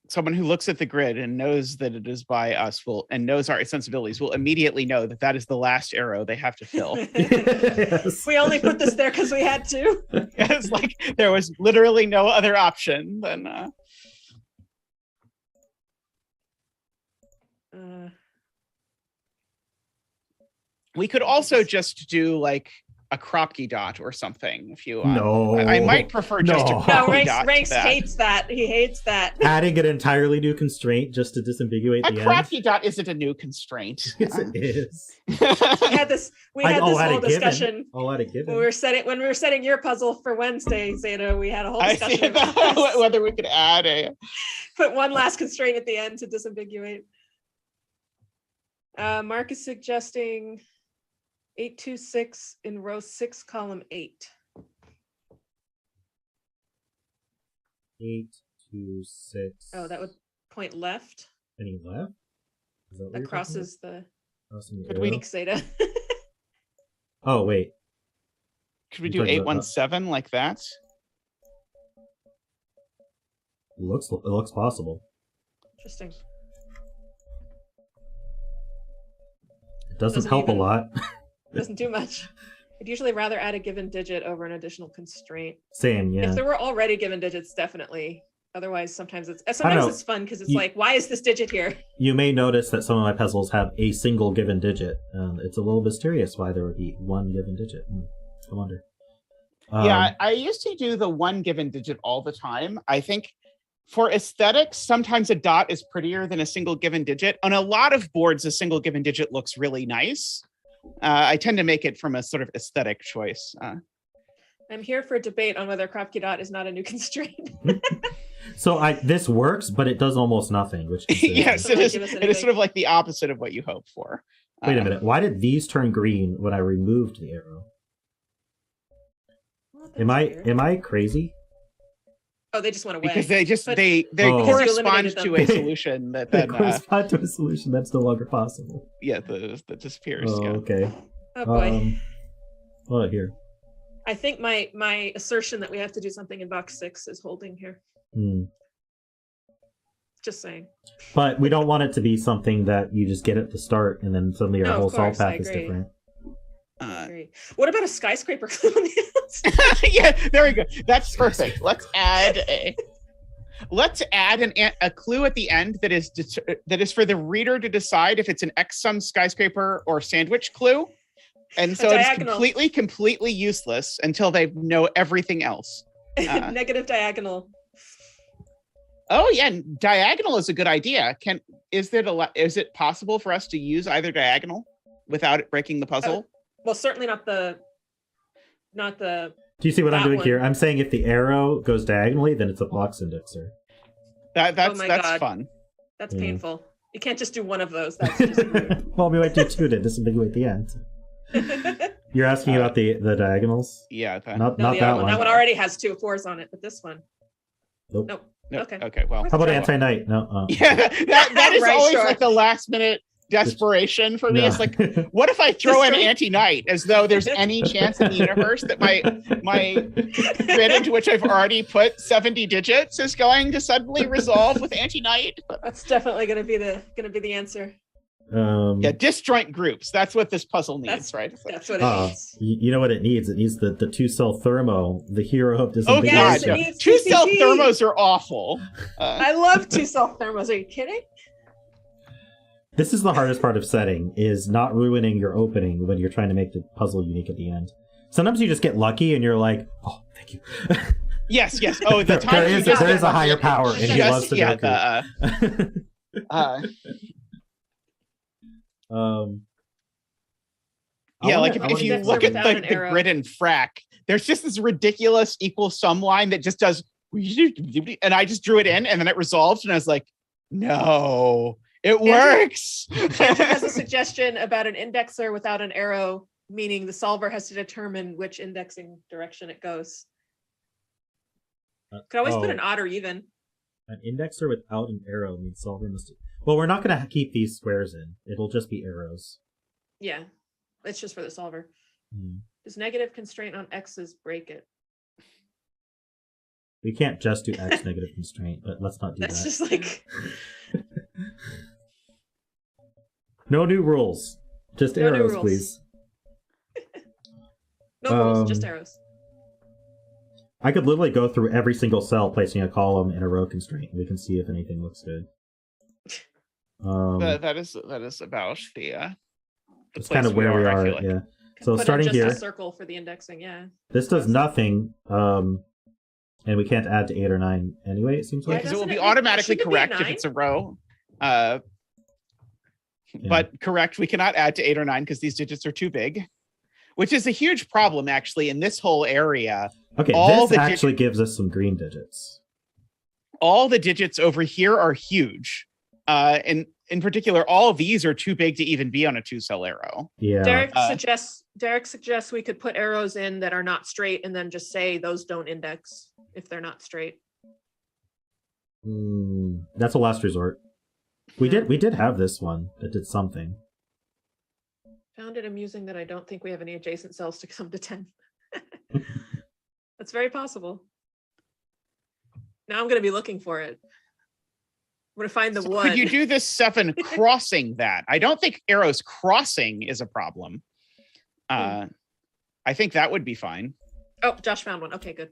Someone who looks at the grid and knows that it is by us and knows our sensibilities will immediately know that that is the last arrow they have to fill. Yes. We only put this there because we had to. It's like there was literally no other option than. We could also just do like a Kropke dot or something if you want. No. I might prefer just a Kropke dot. Rangsk hates that. He hates that. Adding an entirely new constraint just to disambiguate the end. A Kropke dot isn't a new constraint. Yes, it is. We had this whole discussion when we were setting your puzzle for Wednesday, Zeta. We had a whole discussion about whether we could add put one last constraint at the end to disambiguate. Mark is suggesting 826 in row 6, column 8. 826. Oh, that would point left. Any left? That crosses the weak Zeta. Oh, wait. Could we do 817 like that? It looks possible. Interesting. It doesn't help a lot. Doesn't do much. I'd usually rather add a given digit over an additional constraint. Same, yeah. If there were already given digits, definitely. Otherwise, sometimes it's fun because it's like, why is this digit here? You may notice that some of my puzzles have a single given digit. It's a little mysterious why there would be one given digit. I wonder. Yeah, I used to do the one given digit all the time. I think for aesthetics, sometimes a dot is prettier than a single given digit. On a lot of boards, a single given digit looks really nice. I tend to make it from a sort of aesthetic choice. I'm here for a debate on whether Kropke dot is not a new constraint. So this works, but it does almost nothing. Which yes, it is. It is sort of like the opposite of what you hope for. Wait a minute. Why did these turn green when I removed the arrow? Am I crazy? Oh, they just went away because they correspond to a solution that then correspond to a solution that's no longer possible. Yeah, that disappears. Oh, yeah. Okay. Oh boy. What here? I think my assertion that we have to do something in box 6 is holding here. Just saying. But we don't want it to be something that you just get at the start and then suddenly our whole solve path is different. What about a skyscraper clue on the outside? Yeah, there we go. That's perfect. Let's add a clue at the end that is for the reader to decide if it's an X sum skyscraper or sandwich clue. And so it's completely useless until they know everything else. Negative diagonal. Oh yeah, diagonal is a good idea. Is it possible for us to use either diagonal without it breaking the puzzle? Well, certainly not the. Do you see what I'm doing here? I'm saying if the arrow goes diagonally, then it's a box indexer. That's fun. That's painful. You can't just do one of those. That's just rude. Well, we might do two to disambiguate the end. You're asking about the diagonals? Yeah. Not that one. That one already has 2 4s on it, but this one. Nope. Okay. Okay. Well. How about anti-night? No. Yeah, that is always like the last minute desperation for me. It's like, what if I throw in anti-night as though there's any chance in the universe that my grid into which I've already put 70 digits is going to suddenly resolve with anti-night? That's definitely going to be the answer. Yeah, disjoint groups. That's what this puzzle needs, right? That's what it needs. You know what it needs? It needs the 2-cell thermo, the hero of disambiguation. Oh god, 2-cell thermos are awful. I love 2-cell thermos. Are you kidding? This is the hardest part of setting, is not ruining your opening when you're trying to make the puzzle unique at the end. Sometimes you just get lucky and you're like, oh, thank you. Yes. Oh, the time there is a higher power, and he loves Sudoku. Yeah, like if you look at the grid in Frac, there's just this ridiculous equal sum line that just does, and I just drew it in, and then it resolved, and I was like, no, it works. Andrew has a suggestion about an indexer without an arrow, meaning the solver has to determine which indexing direction it goes. Could always put an odd or even. An indexer without an arrow means solver must... Well, we're not going to keep these squares in. It'll just be arrows. Yeah, it's just for the solver. Does negative constraint on x's break it? We can't just do x negative constraint, but let's not do that. That's just like... No new rules. Just no arrows, please. No rules, just arrows. I could literally go through every single cell, placing a column in a row constraint. We can see if anything looks good. That is about the it's kind of where we are. Like. Yeah. So put starting just here, a circle for the indexing. Yeah. This does nothing, and we can't add to 8 or 9 anyway. It seems like because it will be automatically correct if it's a row. But correct, we cannot add to 8 or 9 because these digits are too big, which is a huge problem actually in this whole area. Okay, this actually gives us some green digits. All the digits over here are huge. And in particular, all of these are too big to even be on a 2-cell arrow. Yeah. Derek suggests we could put arrows in that are not straight and then just say those don't index if they're not straight. That's a last resort. We did have this one that did something. Found it amusing that I don't think we have any adjacent cells to come to 10. That's very possible. Now I'm going to be looking for it. I'm going to find the one. Could you do this 7 crossing that? I don't think arrows crossing is a problem. I think that would be fine. Oh, Josh found one. Okay, good.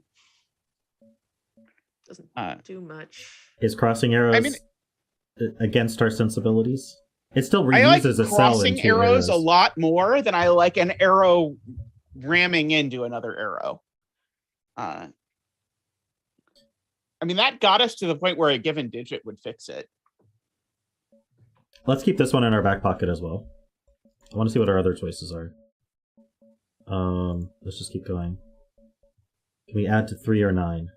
Doesn't do much. Is crossing arrows against our sensibilities? It still reuses a cell into crossing arrows a lot more than I like an arrow ramming into another arrow. I mean, that got us to the point where a given digit would fix it. Let's keep this one in our back pocket as well. I want to see what our other choices are. Let's just keep going. Can we add to 3 or 9?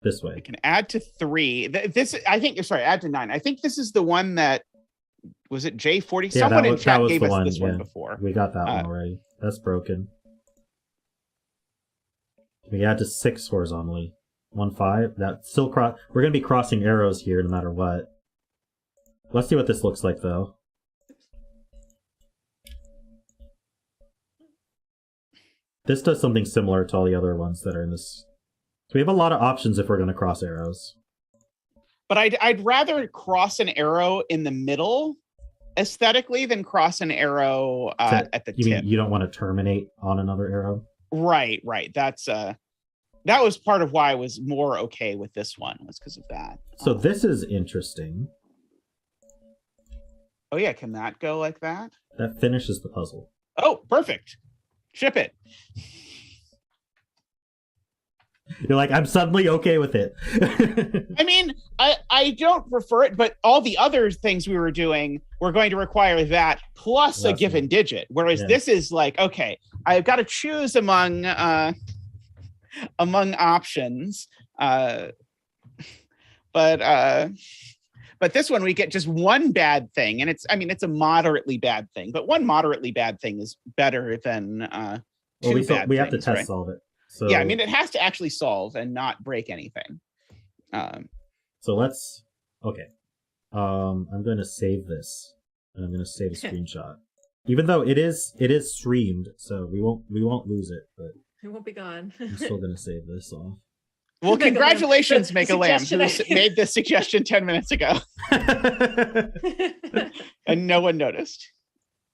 This way. We can add to 3. Add to 9. I think this is the one that, was it J40? Yeah, someone in chat gave us this one before. We got that one already. That's broken. Can we add to 6 horizontally? 1, 5. That still we're gonna be crossing arrows here no matter what. Let's see what this looks like though. This does something similar to all the other ones that are in this. So we have a lot of options if we're gonna cross arrows. But I'd rather cross an arrow in the middle aesthetically than cross an arrow at the tip. Mean you don't want to terminate on another arrow? Right. That's that was part of why I was more okay with this one, was because of that. So this is interesting. Oh yeah, can that go like that? That finishes the puzzle. Oh, perfect. Ship it. You're like, I'm suddenly okay with it. I mean, I don't prefer it, but all the other things we were doing were going to require that plus a given digit. Whereas this is like, okay, I've got to choose among options. But this one we get just one bad thing, and it's a moderately bad thing, but one moderately bad thing is better than two bad things. We have to test solve it. So yeah, I mean, it has to actually solve and not break anything. So let's, okay. I'm going to save this, and I'm going to save a screenshot. Even though it is streamed, so we won't lose it, but it won't be gone. I'm still going to save this off. Well, congratulations, Make a Lamb, who made this suggestion 10 minutes ago. And no one noticed.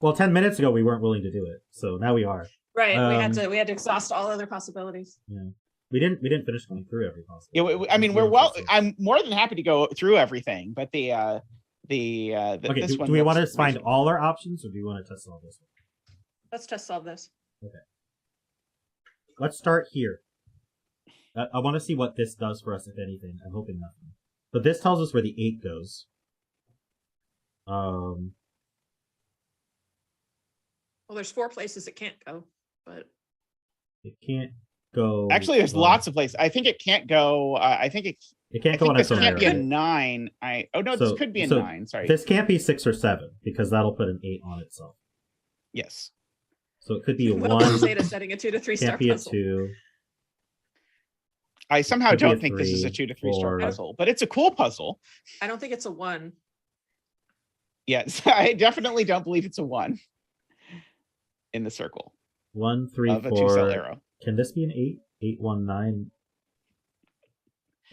Well, 10 minutes ago, we weren't willing to do it, so now we are. Right, we had to exhaust all other possibilities. Yeah, we didn't finish going through every possibility. Yeah, I mean, I'm more than happy to go through everything, but okay. Do we want to find all our options, or do you want to test solve this one? Let's test solve this. Okay. Let's start here. I want to see what this does for us, if anything. I'm hoping nothing. But this tells us where the 8 goes. Well, there's 4 places it can't go, but it can't go. Actually, there's lots of places. I think it can't go. I think it can't go on its own arrow. This can't be a 9. This could be a 9. Sorry. This can't be 6 or 7 because that'll put an 8 on itself. Yes. So it could be a 1. Well, Zeta setting a 2 to 3 star can't be puzzle. a 2. I somehow Could be don't a think this is a 3, 2 to 3 star 4. puzzle, but it's a cool puzzle. I don't think it's a 1. Yes, I definitely don't believe it's a 1 in the circle. 1, 3, of a 4. 2-cell arrow. Can this be an 8? 8, 1, 9.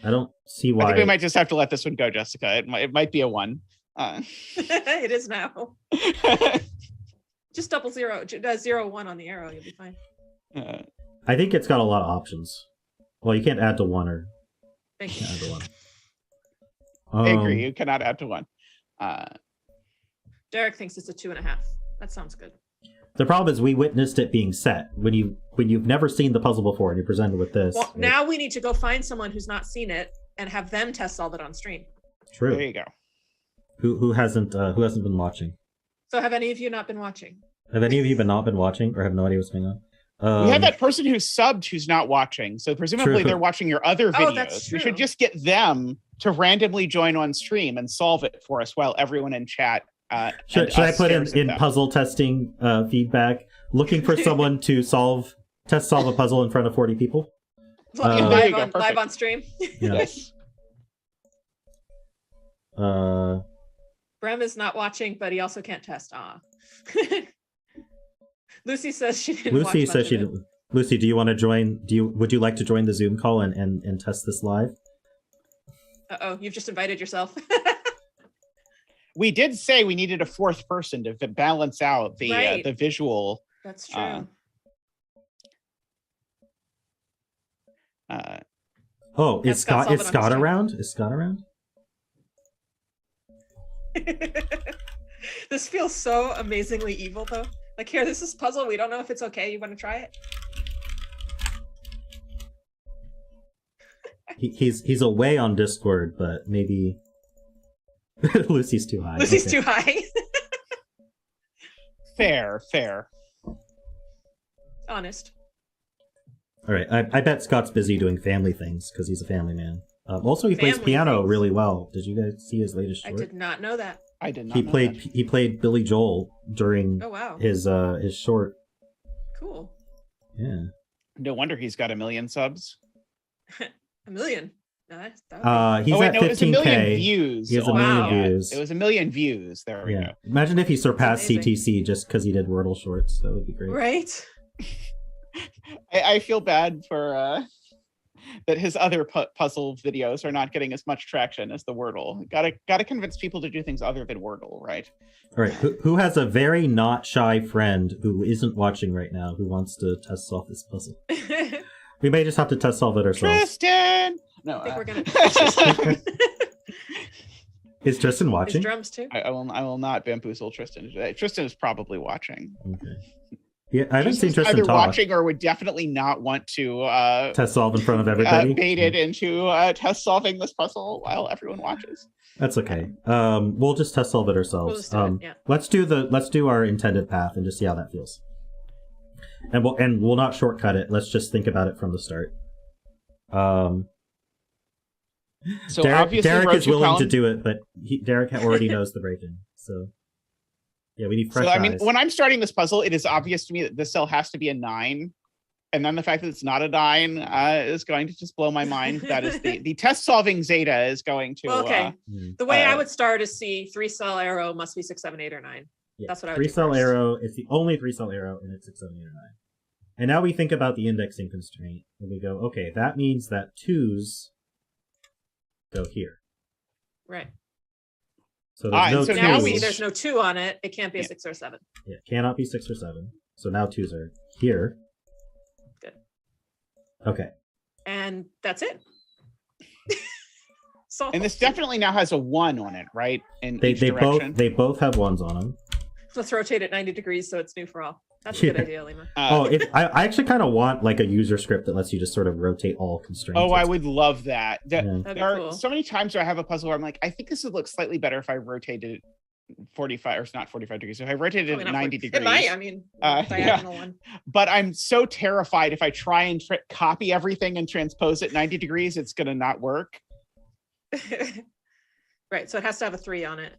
I don't see why. I think we might just have to let this one go, Jessica. It might be a 1. It is now. Just 0, 0, 1 on the arrow. You'll be fine. I think it's got a lot of options. Well, you can't add to 1 or Thank you. add to 1. I agree. You cannot add to 1. Derek thinks it's a 2.5. That sounds good. The problem is we witnessed it being set. When you've never seen the puzzle before and you're presented with this. Well, now we need to go find someone who's not seen it and have them test solve it on stream. True. There you go. Who hasn't been watching? So have any of you not been watching? Have any of you not been watching or have no idea what's going on? We have that person who's subbed who's not watching. So presumably they're watching your other videos. That's true. We should just get them to randomly join on stream and solve it for us while everyone in chat. Should I put in puzzle testing feedback, looking for someone to test solve a puzzle in front of 40 people? Live on stream. Yes. Brem is not watching, but he also can't test. Lucy says she didn't. Lucy says she didn't. Lucy, do you want to join? Would you like to join the Zoom call and test this live? Uh-oh, you've just invited yourself. We did say we needed a 4th person to balance out the visual. That's true. Is Scott around? Is Scott around? This feels so amazingly evil, though. Like, here, this is puzzle. We don't know if it's okay. You want to try it? He's away on Discord, but maybe Lucy's too high. Lucy's too high. Fair. Honest. All right, I bet Scott's busy doing family things because he's a family man. Also, he plays piano really well. Did you guys see his latest short? I did not know that. I did not. He played Billy Joel during his short. Cool. Yeah. No wonder he's got 1 million subs. 1 million. He's at 15K. It was 1 million views. He has 1 million views. It was 1 million views. There we go. Imagine if he surpassed CTC just because he did Wordle shorts. That would be great. Right. I feel bad for that his other puzzle videos are not getting as much traction as the Worldle. Gotta convince people to do things other than Worldle, right? All right. Who has a very not shy friend who isn't watching right now who wants to test solve this puzzle? We may just have to test solve it ourselves. Tristan! No, I think we're gonna. Is Tristan watching? His drums too. I will not bamboozle Tristan today. Tristan is probably watching. Okay. Yeah, I haven't seen Tristan either talk. watching or would definitely not want to test solve in front of everybody. Baited into test solving this puzzle while everyone watches. That's okay. We'll just test solve it ourselves. Let's do our intended path and just see how that feels. And we'll not shortcut it. Let's just think about it from the start. So Derek is willing to do it, but Derek already knows the break-in. So yeah, we need fresh eyes. I mean, when I'm starting this puzzle, it is obvious to me that this cell has to be a 9. And then the fact that it's not a 9 is going to just blow my mind. That is the test solving Zeta is going to. Well, okay. The way I would start is see 3-cell arrow must be 6, 7, 8, or 9. Yeah. That's what I would do. 3-cell arrow. It's the only 3-cell arrow, and it's 6, 7, 8, or 9. And now we think about the indexing constraint, and we go, okay, that means that 2s go here. Right. So there's no 2s. Now we see there's no 2 on it. It can't be a 6 or 7. Yeah, cannot be 6 or 7. So now 2s are here. Good. Okay. And that's it. And this definitely now has a 1 on it, right? In each direction. They both have 1s on them. Let's rotate it 90 degrees so it's new for all. That's a good idea, Lima. I actually kind of want like a user script that lets you just sort of rotate all constraints. Oh, I would love that. There That'd be are cool. so many times where I have a puzzle where I'm like, I think this would look slightly better if I rotated it 45, or it's not 45 degrees. So if I rotate it at 90 degrees. It might, I mean, diagonal one. But I'm so terrified if I try and copy everything and transpose it 90 degrees, it's going to not work. Right, so it has to have a 3 on it.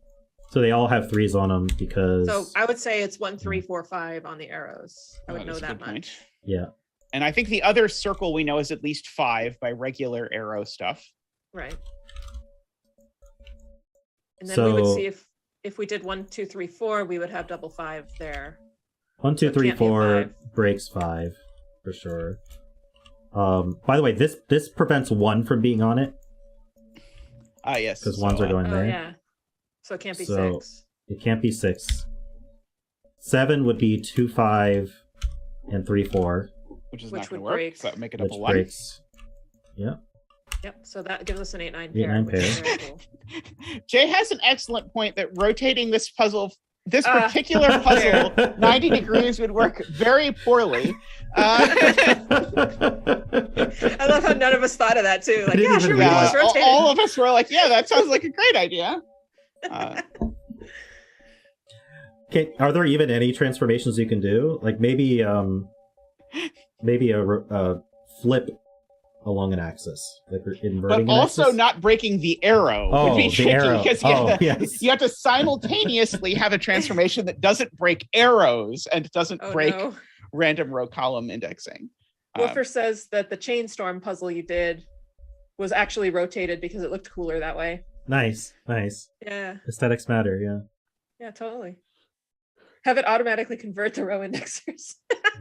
So they all have 3s on them because... So I would say it's 1, 3, 4, 5 on the arrows. I would know that much. Point. Yeah. And I think the other circle we know is at least 5 by regular arrow stuff. Right. And then we would see if we did 1, 2, 3, 4, we would have double 5 there. 1, 2, 3, 4 breaks 5 for sure. By the way, this prevents 1 from being on it. Yes. Because 1s are going there. Yeah. So it can't be 6. It can't be 6. 7 would be 2, 5, and 3, 4. Which is not going to work. So that would make it up a 1. Breaks. Yeah. Yep. So that gives us an 8, 9 pair. 8, 9 pair. Cool. Jay has an excellent point that rotating this particular puzzle 90 degrees would work very poorly. I love how none of us thought of that too. Like, yeah, sure, we just rotate. All of us were like, yeah, that sounds like a great idea. Okay, are there even any transformations you can do? Like maybe a flip along an axis, like inverting. But also axis? Not breaking the arrow would be tricky because you have to simultaneously have a transformation that doesn't break arrows and doesn't break random row column indexing. Wolfer says that the Chainstorm puzzle you did was actually rotated because it looked cooler that way. Nice. Yeah. Aesthetics matter, yeah. Yeah, totally. Have it automatically convert the row indexers.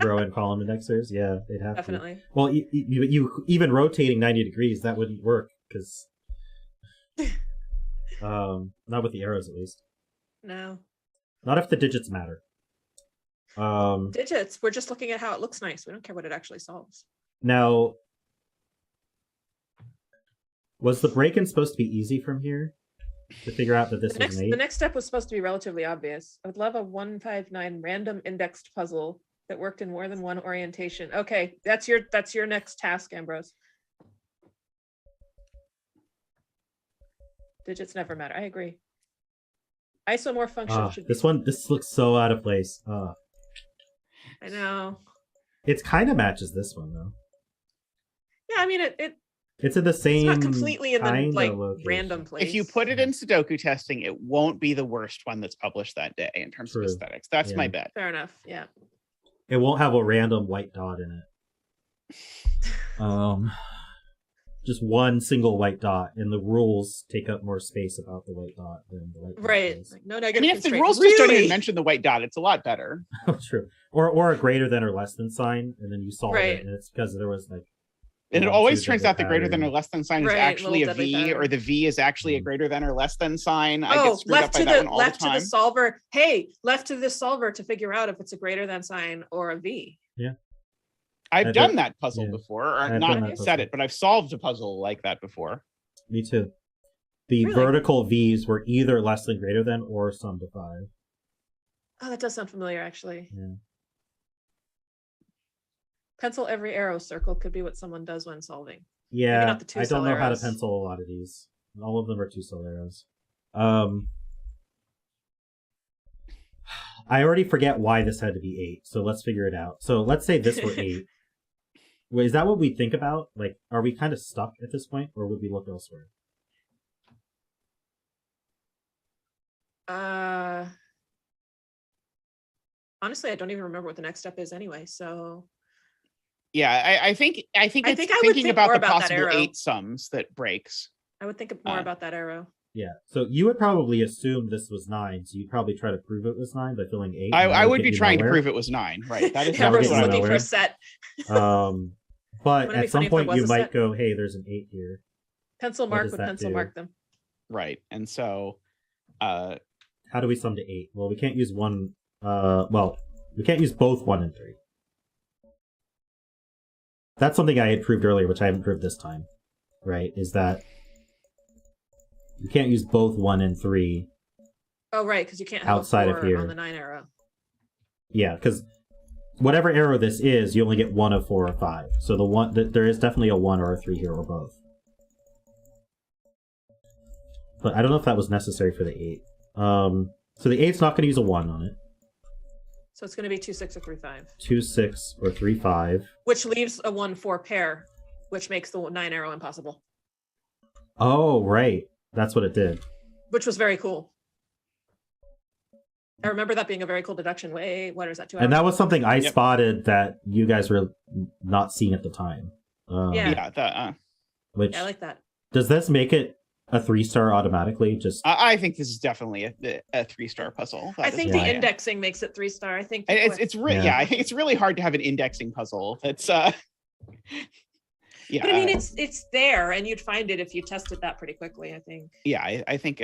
Row and column indexers, yeah, they'd have Definitely. to. Well, you even rotating 90 degrees, that wouldn't work because not with the arrows at least. No. Not if the digits matter. Digits. We're just looking at how it looks nice. We don't care what it actually solves. Now, was the break-in supposed to be easy from here? To figure out that this is an 8? The next step was supposed to be relatively obvious. I would love a 159 random indexed puzzle that worked in more than one orientation. Okay, that's your next task, Ambrose. Digits never matter. I agree. Isomorph function should be... This looks so out of place. I know. It kind of matches this one though. Yeah, I mean it's in the same. It's not completely in the like location. random place. If you put it in Sudoku testing, it won't be the worst one that's published that day in terms of aesthetics. That's my bet. Fair enough. Yeah. It won't have a random white dot in it. Just one single white dot, and the rules take up more space about the white dot than the white dot. Right. Like, no negative. I mean, if the rules just don't even mention the white dot, it's a lot better. Oh, true. Or a greater than or less than sign, and then you solve it, and it's because there was like. And it always turns out the greater than or less than sign is actually a V, or the V is actually a greater than or less than sign. I get screwed up by that one all the time. Left to the solver. Hey, left to the solver to figure out if it's a greater than sign or a V. Yeah. I've done that puzzle before, or not said it, but I've solved a puzzle like that before. Me too. The vertical V's were either less than, greater than, or sum to 5. Oh, that does sound familiar, actually. Yeah. Pencil every arrow circle could be what someone does when solving. Yeah, I don't know how to pencil a lot of these. All of them are 2 cell arrows. I already forget why this had to be 8, so let's figure it out. So let's say this were 8. Wait, is that what we think about? Like, are we kind of stuck at this point, or would we look elsewhere? Honestly, I don't even remember what the next step is anyway, so... Yeah, I think it's thinking about the possible 8 sums that breaks. I would think more about that arrow. Yeah, so you would probably assume this was 9, so you'd probably try to prove it was 9 by filling 8. I would be trying to prove it was 9, right? That is looking for a set. But at some point you might go, hey, there's an 8 here. Pencil mark would pencil mark them. Right, and so... how do we sum to 8? Well, we can't use one... we can't use both 1 and 3. That's something I had proved earlier, which I haven't proved this time. Right, is that... You can't use both 1 and 3. Oh, right, because you can't have outside a 4 of here on the 9 arrow. Yeah, because whatever arrow this is, you only get 1 of 4 or 5. So there is definitely a 1 or a 3 here, or both. But I don't know if that was necessary for the 8. So the 8's not going to use a 1 on it. So it's going to be 2, 6, or 3, 5. 2, 6, or 3, 5. Which leaves a 1, 4 pair, which makes the 9 arrow impossible. Oh, right. That's what it did. Which was very cool. I remember that being a very cool deduction. Wait, what is that? 2 hours? And that was something I spotted that you guys were not seeing at the time. Which, I like that. Does this make it a 3-star automatically? Just I think this is definitely a 3-star puzzle. I think the indexing makes it 3-star. I think it's really I think it's really hard to have an indexing puzzle. That's but I mean it's there, and you'd find it if you tested that pretty quickly. I think. Yeah, I think.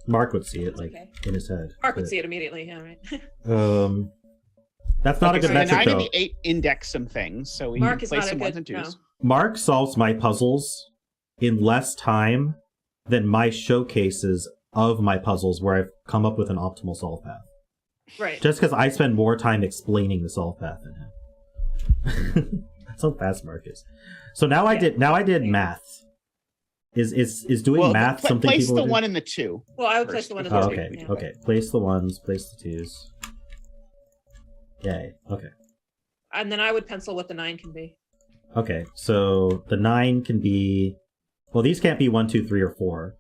Mark would see it in his head. Mark would see it immediately. Yeah, right. That's not a good metric, though. 9 and 8 index some things, so we Mark can is place not some a 1s good, and 2s. no. Mark solves my puzzles in less time than my showcases of my puzzles where I've come up with an optimal solve path. Right. Just because I spend more time explaining the solve path than him. That's how fast Mark is. So now I did math. Is doing math something place people the do? 1 and the 2. Well, I would place the 1 and the 2. Okay, okay. Place the 1s, place the 2s. Yay. Okay. And then I would pencil what the 9 can be. Okay, so the 9 can be... Well, these can't be 1, 2, 3, or 4.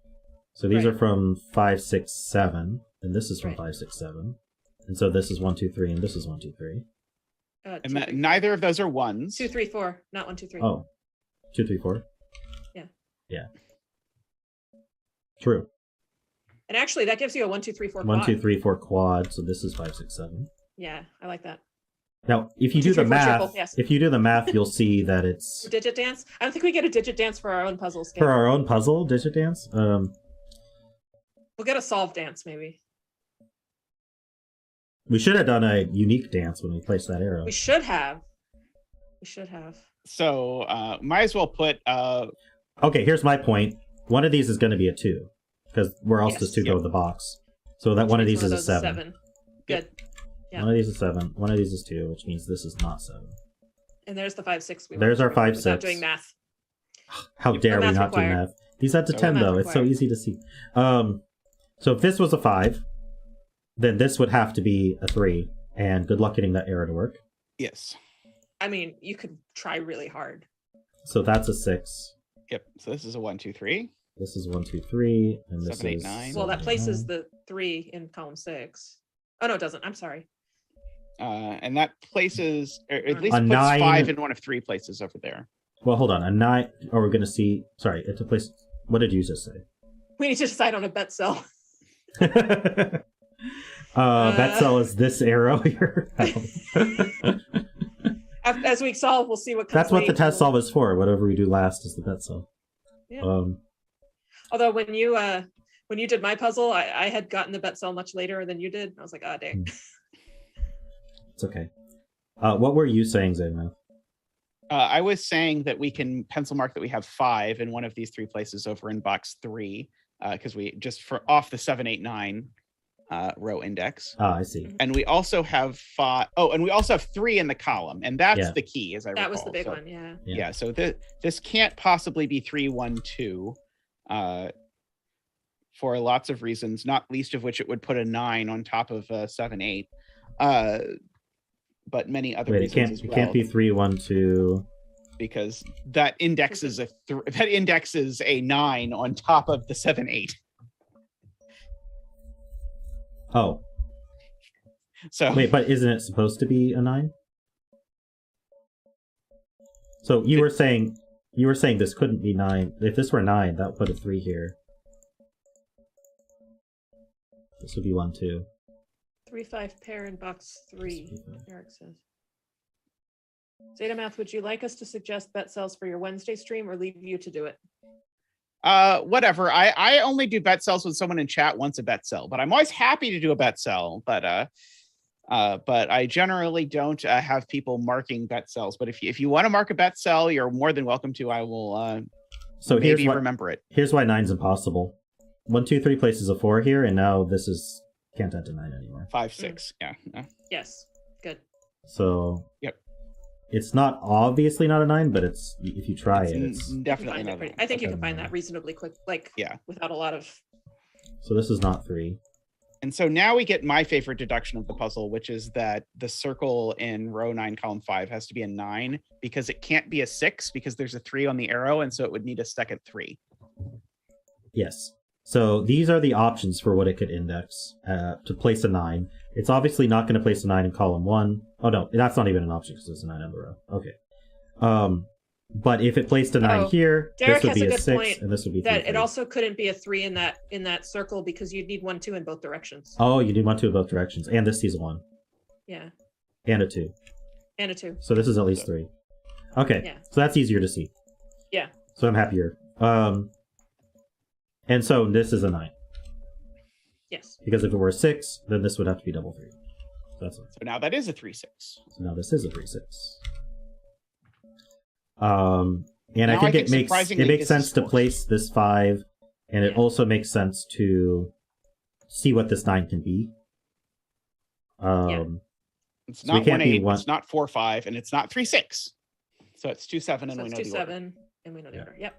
So these are from 5, 6, 7. And this is from 5, 6, 7. And so this is 1, 2, 3, and this is 1, 2, 3. And neither of those are 1s. 2, 3, 4. Not 1, 2, 3. Oh. 2, 3, 4? Yeah. Yeah. True. And actually, that gives you a 1, 2, 3, 4 quad. 1, 2, 3, 4 quad. So this is 5, 6, 7. Yeah, I like that. Now, if you do the math, if you do the math, you'll see that it's digit dance. I don't think we get a digit dance for our own puzzles. For our own puzzle, digit dance. We'll get a solve dance, maybe. We should have done a unique dance when we placed that arrow. We should have. We should have. So, might as well put. Okay, here's my point. One of these is going to be a 2, because where else does 2 go with the box? So that one of these is a 7. Good. Yeah. One of these is 7. One of these is 2, which means this is not 7. And there's the 5, 6. There's our 5, 6. Without doing math. How dare we not do math? These add to 10, though. It's so easy to see. So if this was a 5, then this would have to be a 3. And good luck getting that arrow to work. Yes. I mean, you could try really hard. So that's a 6. Yep. So this is a 1, 2, 3. This is 1, 2, 3. And this 7, 8, is 9. Well, that places the 3 in column 6. Oh, no, it doesn't. I'm sorry. And that places, or at least a puts 9... 5 in one of 3 places over there. Well, hold on. A 9... Oh, we're going to see... Sorry, it's a place... What did you just say? We need to decide on a bet cell. Bet cell is this arrow here. As we solve, we'll see what comes. That's what the test solve is for. Whatever we do last is the bet cell. Yeah. Although when you did my puzzle, I had gotten the bet cell much later than you did. I was like, ah, dang. It's okay. What were you saying, Zetamath? I was saying that we can pencil mark that we have 5 in one of these 3 places over in box 3, because we just for off the 7, 8, 9 row index. Ah, I see. And we also have 5. Oh, and we also have 3 in the column, and that's the key, as I recall. That was the big one, yeah. Yeah. So this can't possibly be 3, 1, 2, for lots of reasons, not least of which it would put a 9 on top of 7, 8. But many other reasons as well. It can't be 3, 1, 2. Because that indexes a 9 on top of the 7, 8. Oh. So wait, but isn't it supposed to be a 9? So you were saying this couldn't be 9. If this were 9, that would put a 3 here. This would be 1, 2. 3, 5 pair in box 3. Eric says. Zetamath, would you like us to suggest bet cells for your Wednesday stream or leave you to do it? Whatever. I only do bet cells when someone in chat wants a bet cell, but I'm always happy to do a bet cell. But I generally don't have people marking bet cells. But if you want to mark a bet cell, you're more than welcome to. I will maybe remember it. Here's why 9's impossible. 1, 2, 3 places a 4 here, and now this is can't enter 9 anymore. 5, 6. Yeah. Yes. Good. So yep. It's not obviously not a 9, but it's if you try it's definitely not. I think you can find that reasonably quick, without a lot of. So this is not 3. And so now we get my favorite deduction of the puzzle, which is that the circle in row 9, column 5 has to be a 9 because it can't be a 6 because there's a 3 on the arrow, and so it would need a second 3. Yes. So these are the options for what it could index to place a 9. It's obviously not going to place a 9 in column 1. Oh, no, that's not even an option because there's a 9 on the row. Okay. But if it placed a 9 here, Derek this would be a good 6, point and this would be 3. that it also couldn't be a 3 in that circle because you'd need 1, 2 in both directions. Oh, you need 1, 2 in both directions, and this sees a 1. Yeah. And a 2. And a 2. So this is at least 3. Okay, yeah. So that's easier to see. Yeah. So I'm happier. And so this is a 9. Yes. Because if it were a 6, then this would have to be double 3. So now that is a 3-6. So now this is a 3-6. And now I think it makes sense to place this 5, and it also makes sense to see what this 9 can be. It's not 1-8, it's not 4-5, and it's not 3-6. So it's 2-7, and we know the order. 2-7, and we know the order. Yep.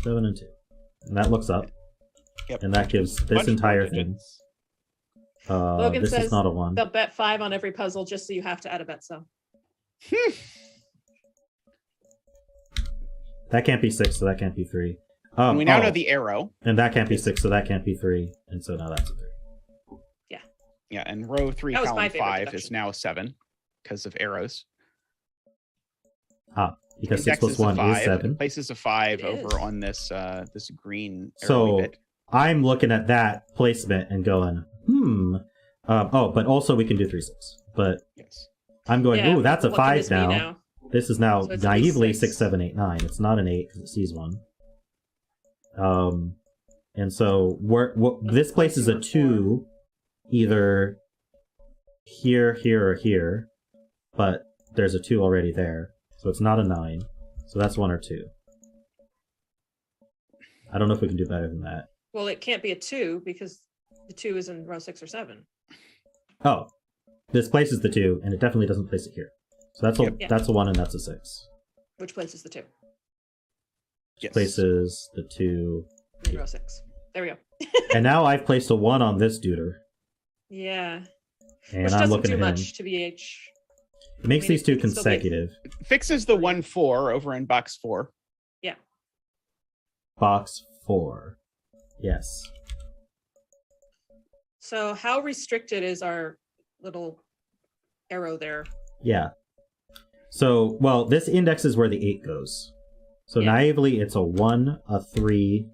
7 and 2, and that looks up. Yep. And that gives this entire thing. Logan this says is not a 1. They'll bet 5 on every puzzle just so you have to add a bet sum. That can't be 6, so that can't be 3. And we now know the arrow. And that can't be 6, so that can't be 3. And so now that's a 3. Yeah. Yeah, and row 3, column 5 is now a 7 because of arrows. Because 6 plus 1 is 7. Places a 5 over on this this green arrow. So bit. I'm looking at that placement and going, but also we can do 3-6. But yes. I'm going, ooh, that's a 5 now. This is now so naively 6, 7, 8, 9. It's not an 8 because it sees 1. And so this places a 2 either here, here, or here, but there's a 2 already there. So it's not a 9. So that's 1 or 2. I don't know if we can do better than that. Well, it can't be a 2 because the 2 is in row 6 or 7. Oh, this places the 2, and it definitely doesn't place it here. So that's a 1 and that's a 6. Which places the 2? Yes. Places the 2 in row 6. There we go. And now I've placed a 1 on this duder. Yeah. And which I'm doesn't looking do at much him. to BH. It makes these two consecutive. Fixes the 1-4 over in box 4. Yeah. Box 4. Yes. So how restricted is our little arrow there? Yeah. So, well, this indexes where the 8 goes. So naively, it's a 1, a 3,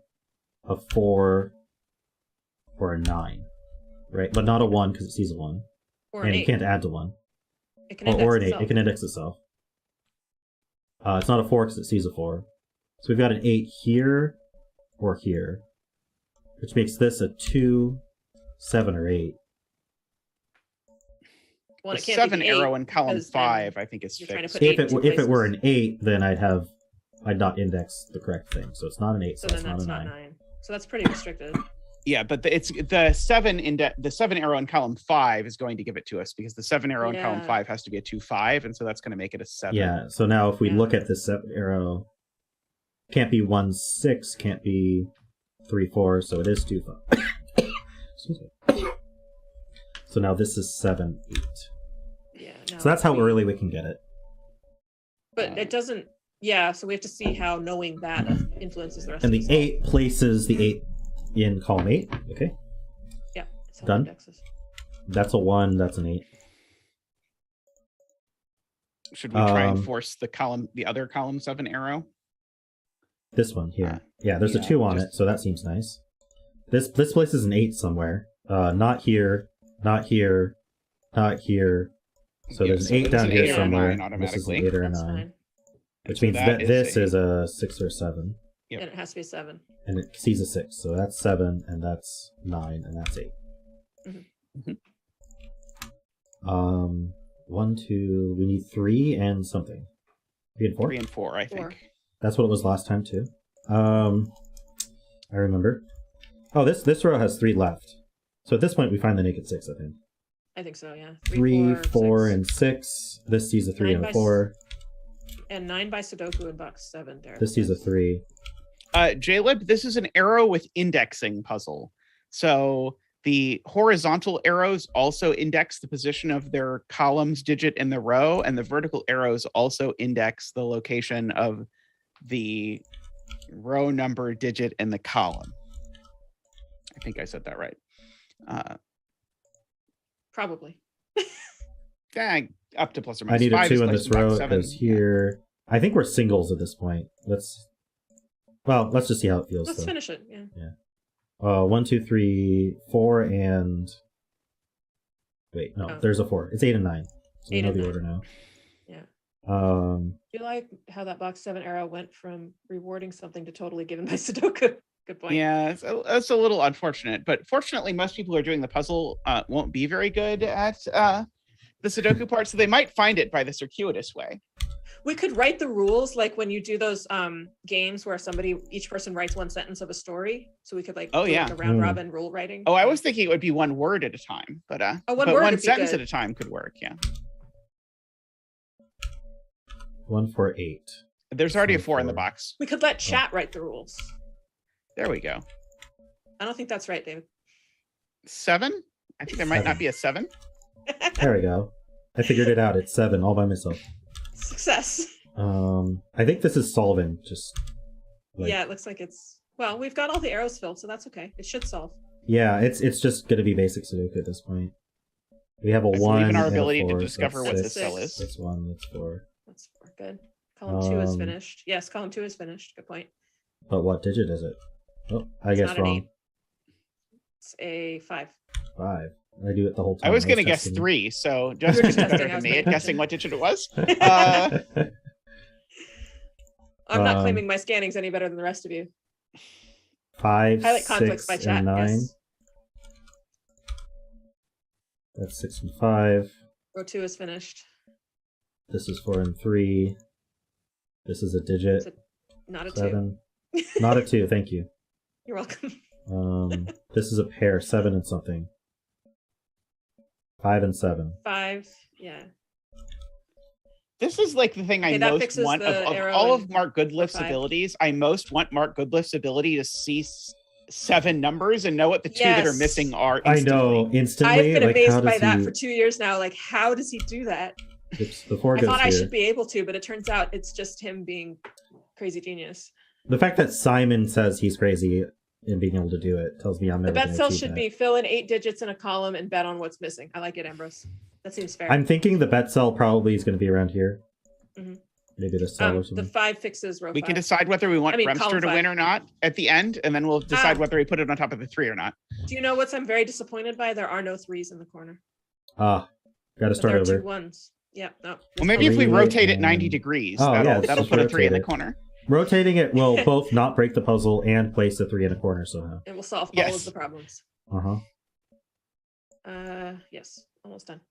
a 4, or a 9. Right? But not a 1 because it sees a 1. Or and an 8. you can't add to 1. It can index or an 8. itself. It can index itself. It's not a 4 because it sees a 4. So we've got an 8 here or here, which makes this a 2, 7, or 8. Well, the 7 arrow in column 5, I think, is fixed. If it were an 8, then I'd not index the correct thing. So it's not an 8, so it's not a 9. So that's pretty restricted. Yeah, but the 7 arrow in column 5 is going to give it to us because the 7 arrow in column 5 has to be a 2-5, and so that's going to make it a 7. Yeah. So now if we look at this 7 arrow, can't be 1-6, can't be 3-4, so it is 2-5. Excuse me. So now this is 7-8. Yeah. So that's how early we can get it. But it doesn't. Yeah. So we have to see how knowing that influences the rest. And of the 8 places the 8 in column 8. Okay. Yeah. Done. That's a 1. That's an 8. Should we try and force the other column 7 arrow? This one here. There's a 2 on it, so that seems nice. This places an 8 somewhere. Not here. Not here. Not here. So there's an 8 down here somewhere. This is an 8 or a 9. Which means that this is a 6 or 7. Yep. And it has to be a 7. And it sees a 6. So that's 7, and that's 9, and that's 8. Mm-hmm. 1, 2. We need 3 and something. 3 and 4? 3 and 4, I think. That's what it was last time, too. I remember. Oh, this row has 3 left. So at this point, we find the naked 6, I think. I think so, yeah. 3, 4, and 6. This sees a 3 and a 4. And 9 by Sudoku in box 7 there. This sees a 3. JLib, this is an arrow with indexing puzzle. So The horizontal arrows also index the position of their columns digit in the row, and the vertical arrows also index the location of the row number digit in the column. I think I said that right. Probably. Up to plus or I minus need a 5 2 is in like this about row 7. because here I think we're singles at this point. Let's just see how it feels. Let's finish it. Yeah. Yeah. 1, 2, 3, 4, and wait, no, there's a 4. It's 8 and 9. So we know the order now. Yeah. Do you like how that box 7 arrow went from rewarding something to totally given by Sudoku? Good point. Yeah, it's a little unfortunate, but fortunately, most people who are doing the puzzle won't be very good at the Sudoku part, so they might find it by the circuitous way. We could write the rules like when you do those games where each person writes one sentence of a story. So we could like do like a round robin rule writing. Oh, I was thinking it would be one word at a time, but one sentence at a time could work. Yeah. 1, 4, 8. There's already a 4 in the box. We could let chat write the rules. There we go. I don't think that's right, David. 7? I think there might not be a 7. There we go. I figured it out. It's 7 all by myself. Success. I think this is solving. Just yeah, it looks like it's we've got all the arrows filled, so that's okay. It should solve. Yeah, it's just gonna be basic Sudoku at this point. We have a 1. Believe in our and ability 4, to discover what this cell is. That's 1. That's 4. That's 4. Good. Column 2 is finished. Yes, column 2 is finished. Good point. But what digit is it? Oh, I guess wrong. It's a 5. 5. I do it the whole time. I was going to guess 3, so just better than me at guessing what digit it was. I'm not claiming my scanning's any better than the rest of you. 5, Highlight conflicts 6, by chat. and 9. Yes. That's 6 and 5. Row 2 is finished. This is 4 and 3. This is a digit. Not a 7. 2. Not a 2, thank you. You're welcome. This is a pair, 7 and something. 5 and 7. 5, yeah. This is like the thing I most want of all of Mark Goodliff's abilities. I most want Mark Goodliff's ability to see 7 numbers and know what the 2 that are missing are instantly. I know, instantly. I've been amazed by that for 2 years now. Like, how does he do that? Before I thought I should be able to, but it turns out it's just him being crazy genius. The fact that Simon says he's crazy and being able to do it tells me I'm never going to achieve that. The bet cell should be fill in 8 digits in a column and bet on what's missing. I like it, Ambrose. That seems fair. I'm thinking the bet cell probably is going to be around here. Mm-hmm. Maybe the cell or something. The 5 fixes row 5. We can decide whether we want Remster to win or not at the end, and then we'll decide whether we put it on top of the 3 or not. Do you know what I'm very disappointed by? There are no 3s in the corner. Got to start over. There are 2 1s. Yeah, no. Well, maybe if we rotate it 90 degrees, that'll put a 3 in the corner. Rotating it will both not break the puzzle and place a 3 in a corner somehow. It will solve all of the problems. Yes, almost done.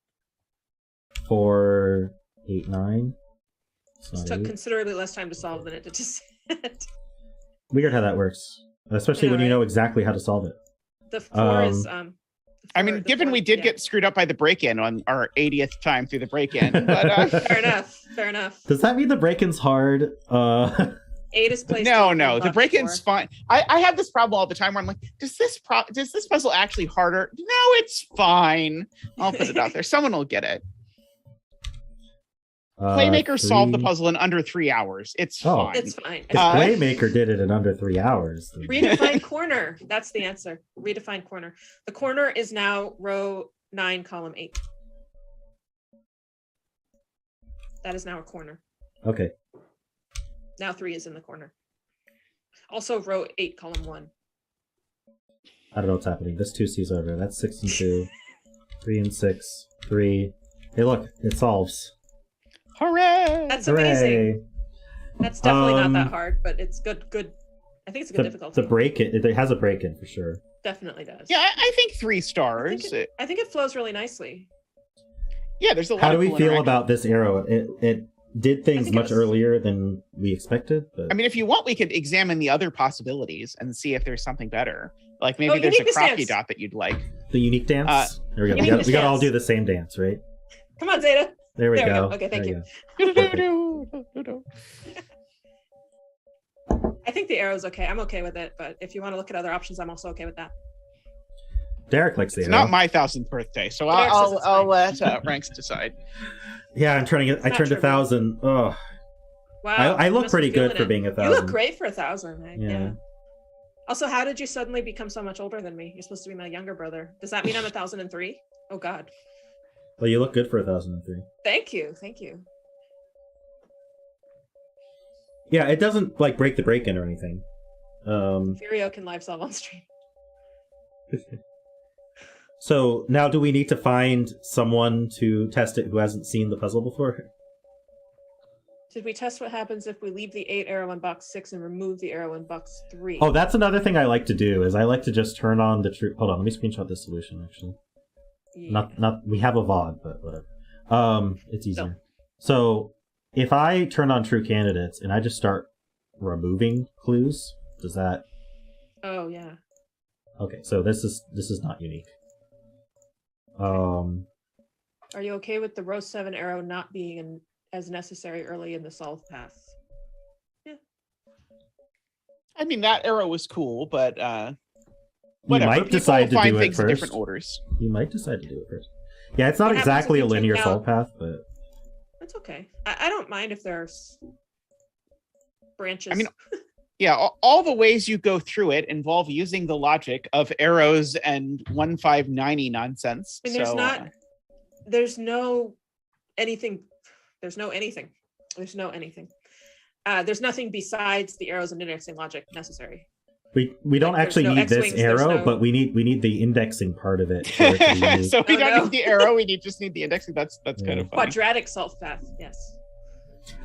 4, 8, 9. It took considerably less time to solve than it did to set. Weird how that works, especially when you know exactly how to solve it. The 4 is I mean, given we did get screwed up by the break-in on our 80th time through the break-in, but fair enough. Does that mean the break-in's hard? 8 is placed. No, the break-in's fine. I have this problem all the time where I'm like, does this puzzle actually harder? No, it's fine. I'll put it out there. Someone will get it. Playmaker solved the puzzle in under 3 hours. It's fine. It's fine. Playmaker did it in under 3 hours. Redefine corner. That's the answer. Redefine corner. The corner is now row 9, column 8. That is now a corner. Okay. Now 3 is in the corner. Also row 8, column 1. I don't know what's happening. This 2 sees over. That's 6 and 2. 3 and 6. 3. Hey, look. It solves. Hooray! That's amazing. That's definitely not that hard, but it's good. I think it's a good difficulty. The break-in, it has a break-in for sure. Definitely does. Yeah, I think 3 stars. I think it flows really nicely. Yeah, there's a lot. How do we feel about this arrow? It did things much earlier than we expected. But... I mean, if you want, we could examine the other possibilities and see if there's something better. Like maybe there's a crocky dot that you'd like. The unique dance? There we go. We got to all do the same dance, right? Come on, Zeta. There we go. Okay, thank you. I think the arrow's okay. I'm okay with it, but if you want to look at other options, I'm also okay with that. Derek likes the It's arrow. not my 1000th birthday, so I'll let Rangsk decide. Yeah, I turned 1,000. Oh, wow. I look pretty good for being 1,000. You look great for 1,000. Yeah. Also, how did you suddenly become so much older than me? You're supposed to be my younger brother. Does that mean I'm 1,003? Oh God. Well, you look good for 1,003. Thank you. Yeah, it doesn't like break the break-in or anything. Furio can live solve on stream. So now do we need to find someone to test it who hasn't seen the puzzle before? Did we test what happens if we leave the 8 arrow in box 6 and remove the arrow in box 3? Oh, that's another thing I like to do, is I like to just turn on the true... Hold on, let me screenshot this solution, actually. Yeah. Not we have a VOD, but whatever. It's easier. So if I turn on true candidates and I just start removing clues, does that... Oh, yeah. Okay, so this is not unique. Are you okay with the row 7 arrow not being as necessary early in the solve path? Yeah. I mean, that arrow was cool, but You whatever. might decide to find do it things in first. different orders. You might decide to do it first. Yeah, it's not What exactly a happens if you linear take solve out... path, but... That's okay. I don't mind if there's branches. I mean, yeah, all the ways you go through it involve using the logic of arrows and 1590 nonsense. I mean, there's no anything. There's nothing besides the arrows and indexing logic necessary. We don't actually need this arrow, but we need the indexing part of it. For it to be so we don't need the arrow. We just need the indexing. That's kind of funny. Quadratic solve path. Yes.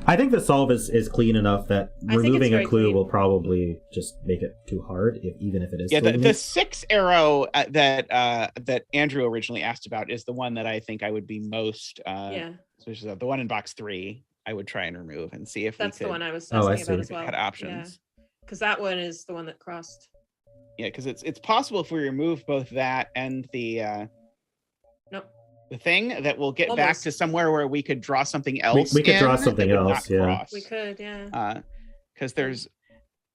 I think the solve is clean enough that removing a clue will probably just make it too hard, even if it is. Yeah, the 6 arrow that Andrew originally asked about is the one that I think I would be most. Which is the one in box 3. I would try and remove and see if that's we could. the one I was asking about as well. Had options. Because that one is the one that crossed. Yeah, because it's possible if we remove both that and the. Nope. The thing that we'll get back to somewhere where we could draw something else. We could draw something else, yeah. Cross. We could, yeah. Because there's,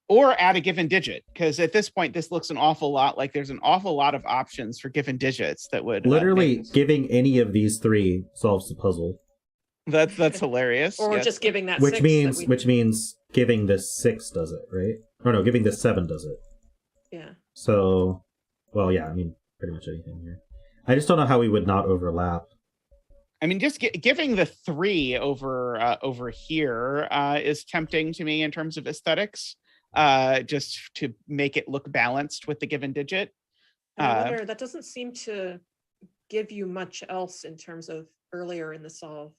or add a given digit. Because at this point, this looks an awful lot like there's an awful lot of options for given digits that would literally giving any of these 3 solves the puzzle. That's hilarious. Or just giving that which 6 means giving this 6 does it, right? Or no, giving this 7 does it. Yeah. So, well, yeah, I mean, pretty much anything here. I just don't know how we would not overlap. I mean, just giving the 3 over here is tempting to me in terms of aesthetics, just to make it look balanced with the given digit. I wonder, that doesn't seem to give you much else in terms of earlier in the solve.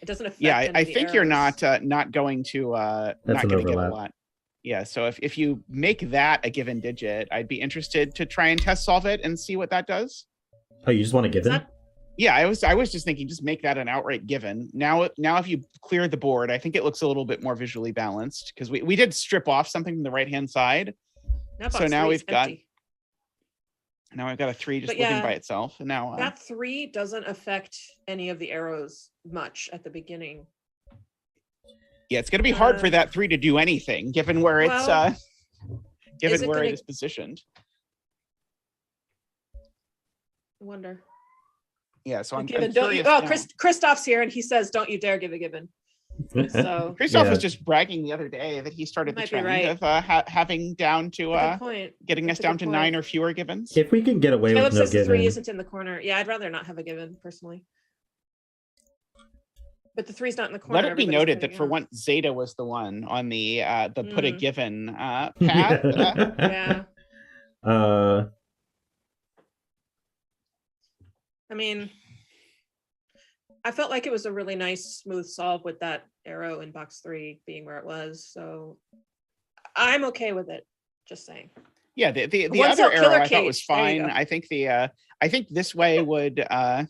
It doesn't affect. Yeah, I think you're not going to not going to get a lot. Yeah, so if you make that a given digit, I'd be interested to try and test solve it and see what that does. Oh, you just want a given? Yeah, I was just thinking, just make that an outright given. Now if you clear the board, I think it looks a little bit more visually balanced because we did strip off something from the right hand side. So now we've got a 3 just living by itself. And now that 3 doesn't affect any of the arrows much at the beginning. Yeah, it's going to be hard for that 3 to do anything given where it is positioned. I wonder. Yeah, so I'm curious. Christoph's here and he says, "Don't you dare give a given." So Christoph was just bragging the other day that he started the trend of having down to getting us down to 9 or fewer givens. If we can get away with no given. 3 isn't in the corner. Yeah, I'd rather not have a given personally. But the 3's not in the corner. Let it be noted that for once Zeta was the one on the put a given path. Yeah. I mean, I felt like it was a really nice, smooth solve with that arrow in box 3 being where it was. So I'm okay with it. Just saying. Yeah, the other arrow I thought was fine. I think this way would. The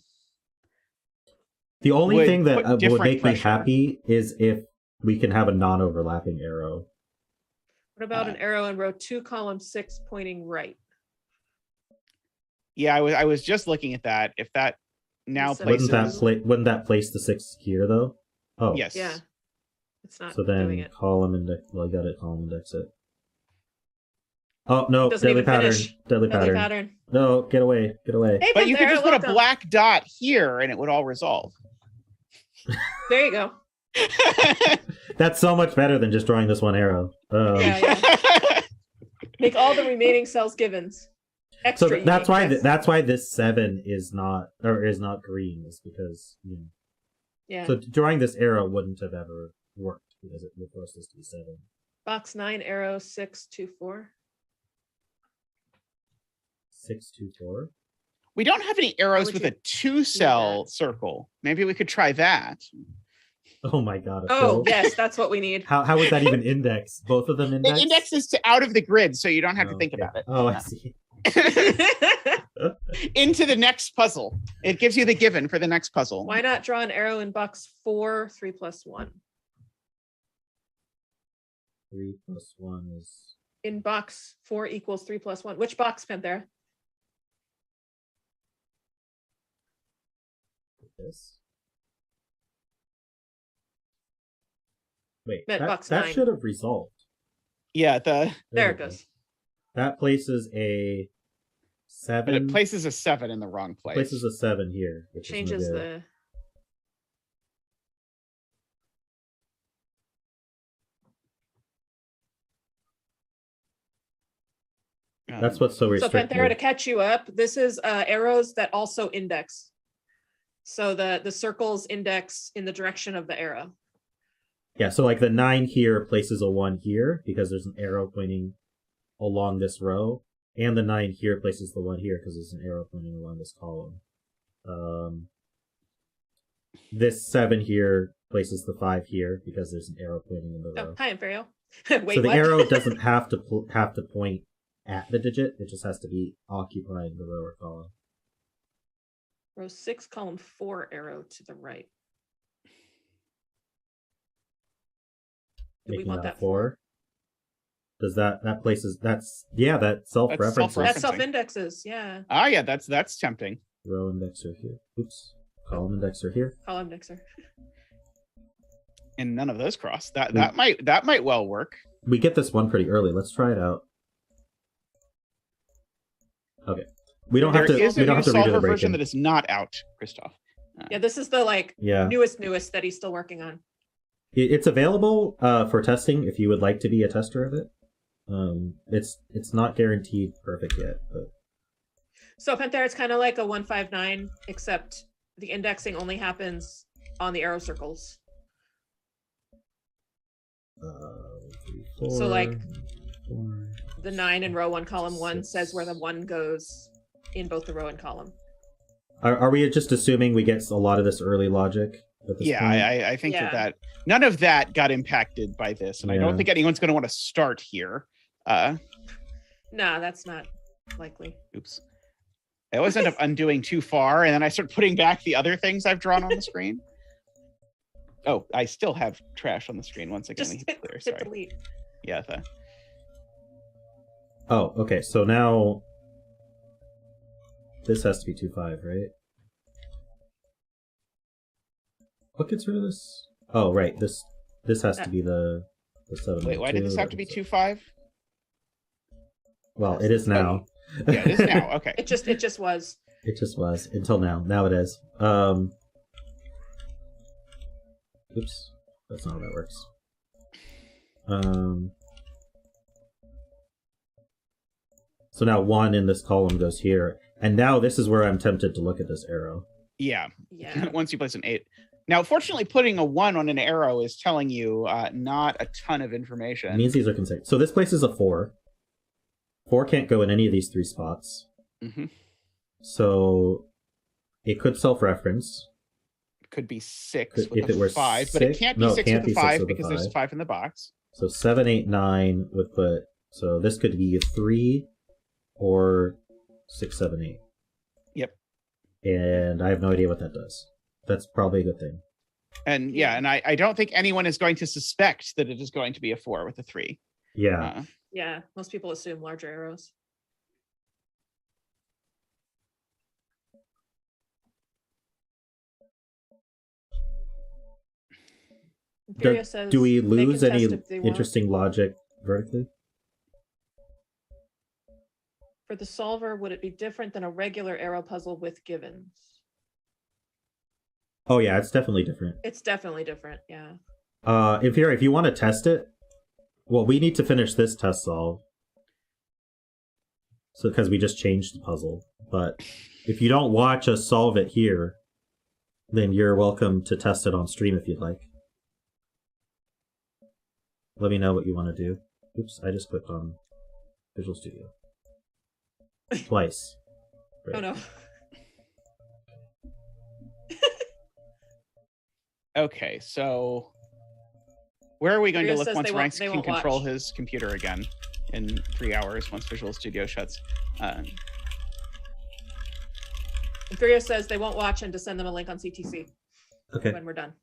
only thing that would make me happy is if we can have a non-overlapping arrow. What about an arrow in row 2, column 6, pointing right? Yeah, I was just looking at that. If that now places... Wouldn't that place the 6 here though? Oh yes. Yeah. It's not. So then column index. Well, I got it. Column index it. Oh no, Doesn't deadly even pattern. finish. Deadly Deadly pattern. No, get away. Get away. Hey, But you could Panthera, just put a welcome. black dot here and it would all resolve. There you go. That's so much better than just drawing this one arrow. Yeah. Make all the remaining cells givens. Extra So that's why uniqueness. that's why this 7 is not green, is because Yeah. So drawing this arrow wouldn't have ever worked because it would force this to be 7. Box 9, arrow 6, 2, 4. 6, 2, 4. We don't have any arrows with a 2-cell that? circle. Maybe we could try that. Oh my god. Oh, yes, that's what we need. How would that even index? Both of them index? It indexes to out of the grid, so you don't have to think about it. Oh, I see. Into the next puzzle. It gives you the given for the next puzzle. Why not draw an arrow in box 4, 3 plus 1? 3 plus 1 is... In box 4 equals 3 plus 1. Which box, Panthera? this. Wait, Box that 9. should have resolved. Yeah, There it goes. That places a 7. but it places a 7 in the wrong place. Places a 7 here. Which Changes is no good. That's what's so restricted. So Panthera, to catch you up, this is arrows that also index. So the circles index in the direction of the arrow. Yeah, so like the 9 here places a 1 here because there's an arrow pointing along this row, and the 9 here places the 1 here because there's an arrow pointing along this column. This 7 here places the 5 here because there's an arrow pointing in the row. Oh, hi, Imperial. Wait, so the what? arrow doesn't have to point at the digit; it just has to be occupying the row or column. Row 6, column 4, arrow to the right. Do we want that 4? Does that places that's that self-references. That self-indexes, yeah. Ah, yeah, that's tempting. Row indexer here. Oops. Column indexer here. Column indexer. And none of those cross. That might well work. We get this one pretty early. Let's try it out. Okay. We don't have to redo the solver break-in. version that is not out, Christoph. Yeah, this is the newest that he's still working on. It's available for testing if you would like to be a tester of it. It's not guaranteed perfect yet, but so Panthera, it's kind of like a 159, except the indexing only happens on the arrow circles. 3, 4, So like 4, the 9 in row 1, column 1 6. says where the 1 goes in both the row and column. Are we just assuming we get a lot of this early logic at this point? I think that none of that got impacted by this, and I don't think anyone's going to want to start here. No, that's not likely. Oops. I always end up undoing too far, and then I start putting back the other things I've drawn on the screen. Oh, I still have trash on the screen. Once again, Just hit clear. hit Sorry. delete. Yeah. Oh, okay. So now this has to be 2-5, right? What gets rid of this? Oh, right. This has to be the 7. Wait, why did this have to be 2-5? Well, it is now. Yeah, it is now. Okay. It just was. It just was until now. Now it is. Oops, that's not how that works. So now 1 in this column goes here, and now this is where I'm tempted to look at this arrow. Yeah. Yeah. Once you place an 8. Now, fortunately, putting a 1 on an arrow is telling you not a ton of information. It means these are consecutive. So this places a 4. 4 can't go in any of these 3 spots. Mm-hmm. So it could self-reference. It could be 6 If with it a were 5, but 6, it can't be 6 with a 5 because there's a 5. 5 in the box. So 7, 8, 9 would put. So this could be 3 or 6, 7, 8. Yep. And I have no idea what that does. That's probably a good thing. And and I don't think anyone is going to suspect that it is going to be a 4 with a 3. Yeah. Yeah, most people assume larger arrows. Do we lose any interesting logic vertically? For the solver, would it be different than a regular arrow puzzle with givens? Oh yeah, it's definitely different. It's definitely different, yeah. If you want to test it, well, we need to finish this test solve. So because we just changed the puzzle. But if you don't watch us solve it here, then you're welcome to test it on stream if you'd like. Let me know what you want to do. Oops, I just clicked on Visual Studio. Twice. Right. Oh no. Okay, so where are we going to look once Rangsk can control watch. His computer again in 3 hours once Visual Studio shuts? Furio says they won't watch and to send them a link on CTC. Okay. When we're done.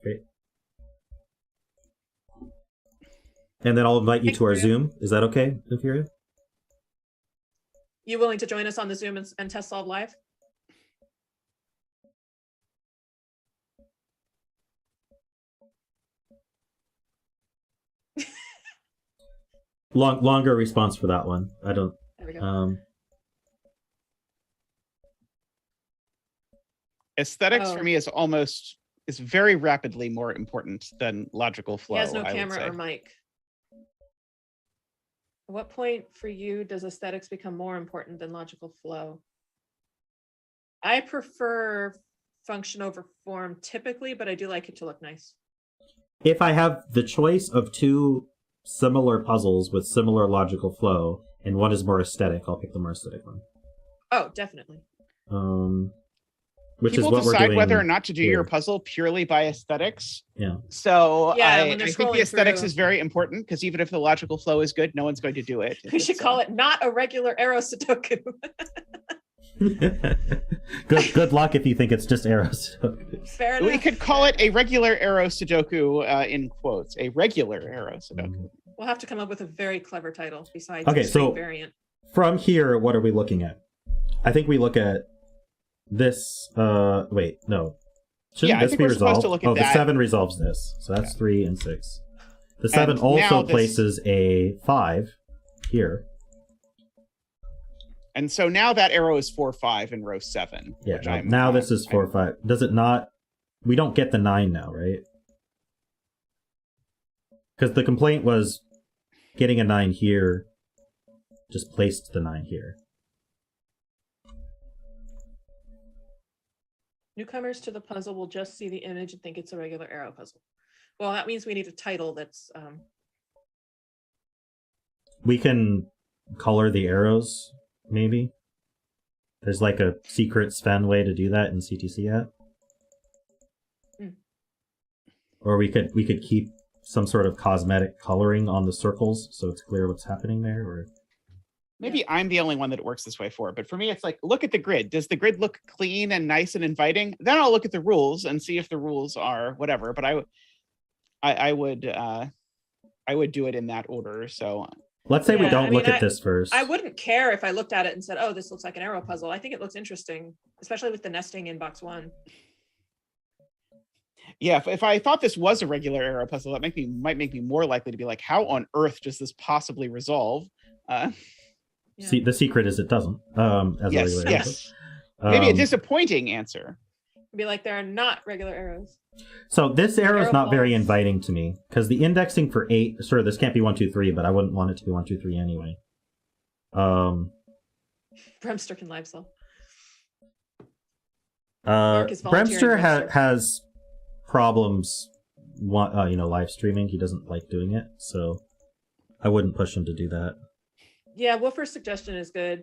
Great. And then I'll invite you to our Zoom. Is that okay, Furio? You willing to join us on the Zoom and test solve live? Longer response for that one. I don't. There we go. Aesthetics for me is very rapidly more important than logical flow. He has no camera or mic. At what point for you does aesthetics become more important than logical flow? I prefer function over form typically, but I do like it to look nice. If I have the choice of two similar puzzles with similar logical flow, and one is more aesthetic, I'll pick the more aesthetic one. Oh, definitely. Which People is what we're decide doing whether or not to do here. your puzzle purely by aesthetics. Yeah. So yeah, I think the aesthetics is very important because even if the logical flow is good, no one's going to do it. We should call it not a regular arrow Sudoku. Good luck if you think it's just arrows. Fair enough. We could call it a regular arrow Sudoku in quotes. A regular arrow Sudoku. We'll have to come up with a very clever title besides okay, the string so variant. From here, what are we looking at? I think we look at this. Wait, no. Shouldn't this be resolved? Oh, the 7 resolves this. So that's 3 and 6. The 7 also places a 5 here. And so now that arrow is 4, 5 in row 7. Yeah, now this is 4, 5. Does it not? We don't get the 9 now, right? Because the complaint was getting a 9 here just placed the 9 here. Newcomers to the puzzle will just see the image and think it's a regular arrow puzzle. Well, that means we need a title that's... We can color the arrows, maybe. There's like a secret Sven way to do that in CTC yet. Or we could keep some sort of cosmetic coloring on the circles so it's clear what's happening there. Or maybe I'm the only one that it works this way for, but for me it's like, look at the grid. Does the grid look clean and nice and inviting? Then I'll look at the rules and see if the rules are whatever. But I would do it in that order. So let's say we don't look at this first. I wouldn't care if I looked at it and said, oh, this looks like an arrow puzzle. I think it looks interesting, especially with the nesting in box 1. Yeah, if I thought this was a regular arrow puzzle, that might make me more likely to be like, how on earth does this possibly resolve? See, the secret is it doesn't. Yes. Maybe a disappointing answer. Be like, there are not regular arrows. So this arrow is not very inviting to me because the indexing for 8, sure, this can't be 1, 2, 3, but I wouldn't want it to be 1, 2, 3 anyway. Bremster can live cell. Bremster has problems, live streaming. He doesn't like doing it, so I wouldn't push him to do that. Yeah, Wolfer's suggestion is good.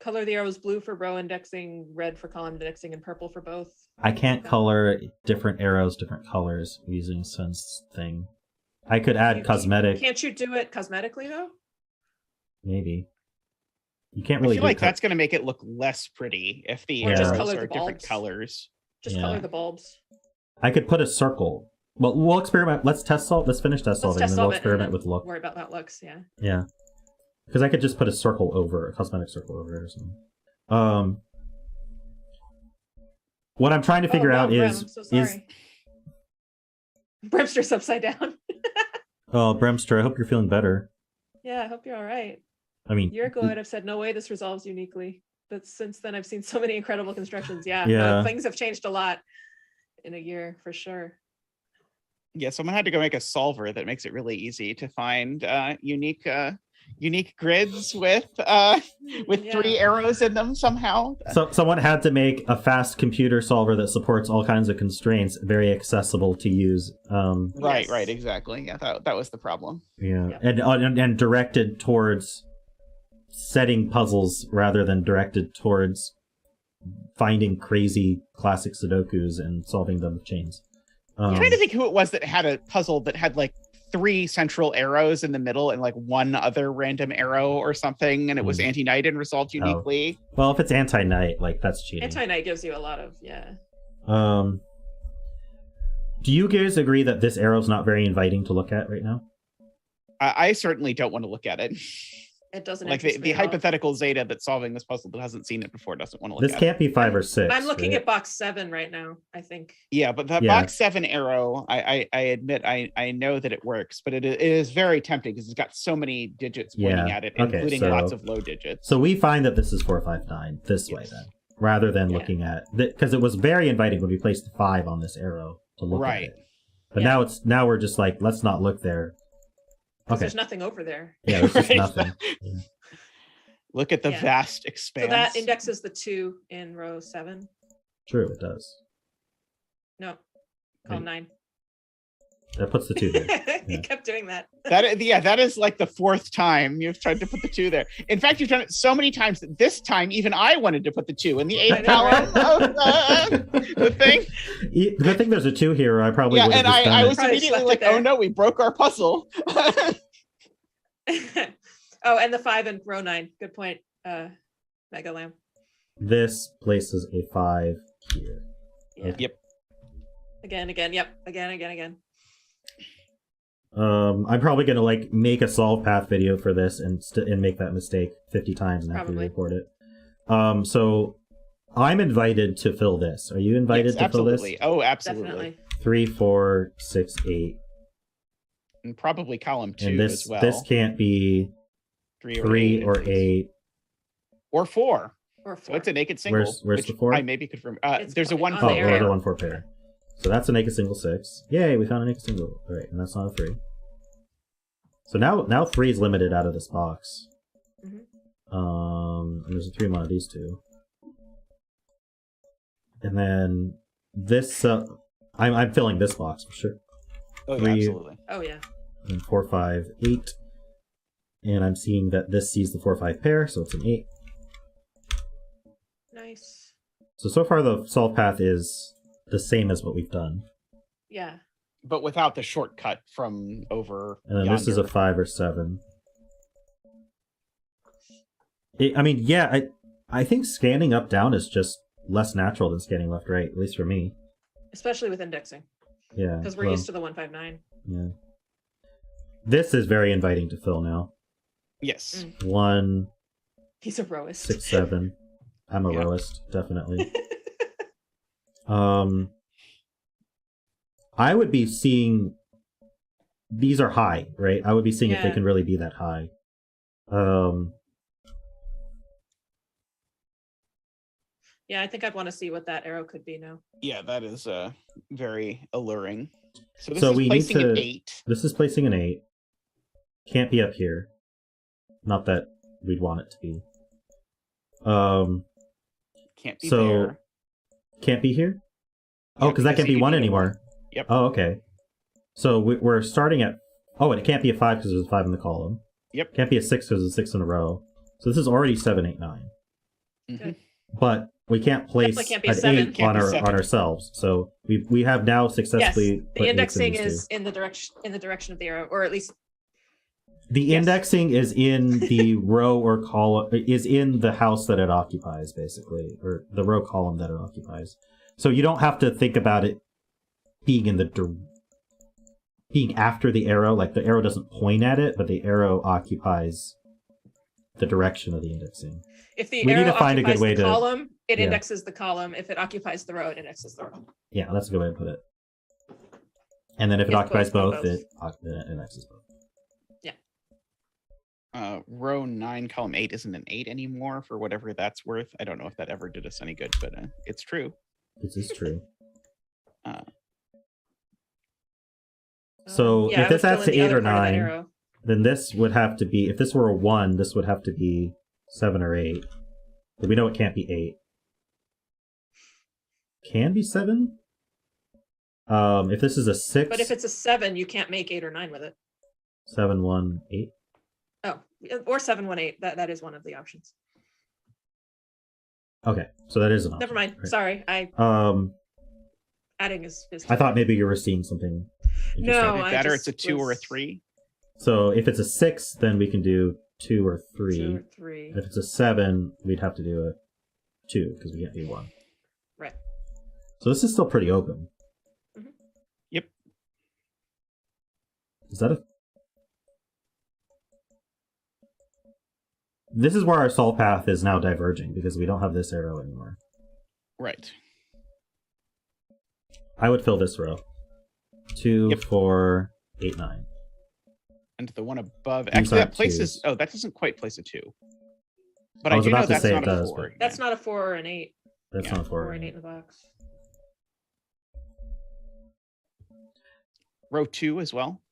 Color the arrows blue for row indexing, red for column indexing, and purple for both. I can't color different arrows different colors using Sven's thing. I could add cosmetic. Can't you do it cosmetically though? Maybe. You can't really. I feel like that's going to make it look less pretty if the arrows are different colors. Just color the bulbs. I could put a circle. Well, we'll experiment. Let's test solve. Let's finish test solving, and then we'll experiment with look. Worry about how it looks. Yeah. Yeah. Because I could just put a circle over, a cosmetic circle over it or something. What I'm trying to figure out is... I'm so sorry. Bremster's upside down. Oh, Bremster, I hope you're feeling better. Yeah, I hope you're all right. I mean, You're good. I've said no way this resolves uniquely. But since then, I've seen so many incredible constructions. Yeah, Yeah. things have changed a lot in a year for sure. Yeah, someone had to go make a solver that makes it really easy to find unique grids with 3 arrows in them somehow. So someone had to make a fast computer solver that supports all kinds of constraints, very accessible to use. Right, exactly. Yeah, that was the problem. Yeah, and directed towards setting puzzles rather than directed towards finding crazy classic Sudokus and solving them with chains. I'm trying to think who it was that had a puzzle that had like 3 central arrows in the middle and like 1 other random arrow or something, and it was anti-knight and resolved uniquely. Well, if it's anti-knight, like that's cheating. Anti-knight gives you a lot of Do you guys agree that this arrow's not very inviting to look at right now? I certainly don't want to look at it. It doesn't like the hypothetical Zeta that's solving this puzzle that hasn't seen it before doesn't want to look at it. This can't be 5 or 6. I'm looking at box 7 right now, I think. Yeah, but that box 7 arrow, I admit I know that it works, but it is very tempting because it's got so many digits pointing at it, including lots of low digits. So we find that this is 4, 5, 9 this way then, rather than looking at because it was very inviting when we placed the 5 on this arrow to look at it. But now we're just like, let's not look there. Okay. There's nothing over there. Yeah, there's just nothing. Yeah. Look at the vast expanse. So that indexes the 2 in row 7. True, it does. No, column 9. That puts the 2 there. You kept doing that. That is like the 4th time you've tried to put the 2 there. In fact, you've done it so many times that this time even I wanted to put the 2 in the 8th column of the thing. Good thing there's a 2 here, or I probably would have just done I was immediately like, oh no, we broke our puzzle. Oh, and the 5 in row 9. Good point, Mega Lamb. This places a 5 here. Yeah. Okay. Yep. Again. Yep. Again. I'm probably gonna like make a solve path video for this and make that mistake 50 times and have to record it. So I'm invited to fill this. Are you invited to fill this? Oh, absolutely. Definitely. 3, 4, 6, 8. And probably column 2 and as well. This can't be 3 or 8. Or 4. Or 4. So it's a naked single. Where's the 4? I maybe could remember. There's a 1 on for the pair. The 1 4 pair. So that's a naked single 6. Yay, we found a naked single. All right, and that's not a 3. So now 3 is limited out of this box. Mm-hmm. And there's a 3 on these 2. And then this, I'm filling this box for sure. Oh, 3, absolutely. Oh, yeah. And 4, 5, 8. And I'm seeing that this sees the 4, 5 pair, so it's an 8. Nice. So far the solve path is the same as what we've done. Yeah. But without the shortcut from over And then yonder. this is a 5 or 7. I think scanning up down is just less natural than scanning left right, at least for me. Especially with indexing. Yeah. Because we're used to the 159. Yeah. This is very inviting to fill now. Yes. 1. He's a rowist. 6, 7. I'm a rowist, definitely. I would be seeing these are high, right? I would be seeing if they can really be that high. Yeah, I think I'd want to see what that arrow could be now. Yeah, that is very alluring. So this So is we placing need to, an 8. This is placing an 8. Can't be up here. Not that we'd want it to be. Can't be there. Can't be here? Yeah, oh, because that can't be 1 anymore. Yep. Oh, okay. So we're starting at... Oh, and it can't be a 5 because there's a 5 in the column. Yep. Can't be a 6 because there's a 6 in a row. So this is already 7, 8, 9. Mm-hmm. But we can't place can't be an 8 on seven. ourselves. So we have now successfully Yes, put the indexing 8s in these is in the direction of the arrow, or at least the indexing is in the row or column, is in the house that it occupies, basically, or the row column that it occupies. So you don't have to think about it being in being after the arrow. Like the arrow doesn't point at it, but the arrow occupies the direction of the indexing. If the We arrow need to find a good occupies way the to- column, it yeah. indexes the column. If it occupies the row, it indexes the row. Yeah, that's a good way to put it. And then if it It's occupies both, both, both. it indexes both. Yeah. row 9, column 8 isn't an 8 anymore for whatever that's worth. I don't know if that ever did us any good, but it's true. This is true. So if this adds to 8 or 9, then this would have to be, if this were a 1, this would have to be 7 or 8. But we know it can't be 8. Can be 7? If this is a 6... But if it's a 7, you can't make 8 or 9 with it. 7, 1, 8? Oh, or 7, 1, 8. That is one of the options. Okay, so that is an option. Never mind. Right. Sorry, adding is I thought maybe you were seeing something. No, that or it's a 2 or a 3. So if it's a 6, then we can do 2 or 3. 2 or 3. And if it's a 7, we'd have to do a 2 because we can't do 1. Right. So this is still pretty open. Mm-hmm. Yep. Is that a... This is where our solve path is now diverging because we don't have this arrow anymore. Right. I would fill this row. 2, 4, 8, 9. And the one above, actually that places, that doesn't quite place a 2. But I do know that's not a 4. That's not a 4 or an 8. That's not a 4 or an 8 in the box. Row 2 as well.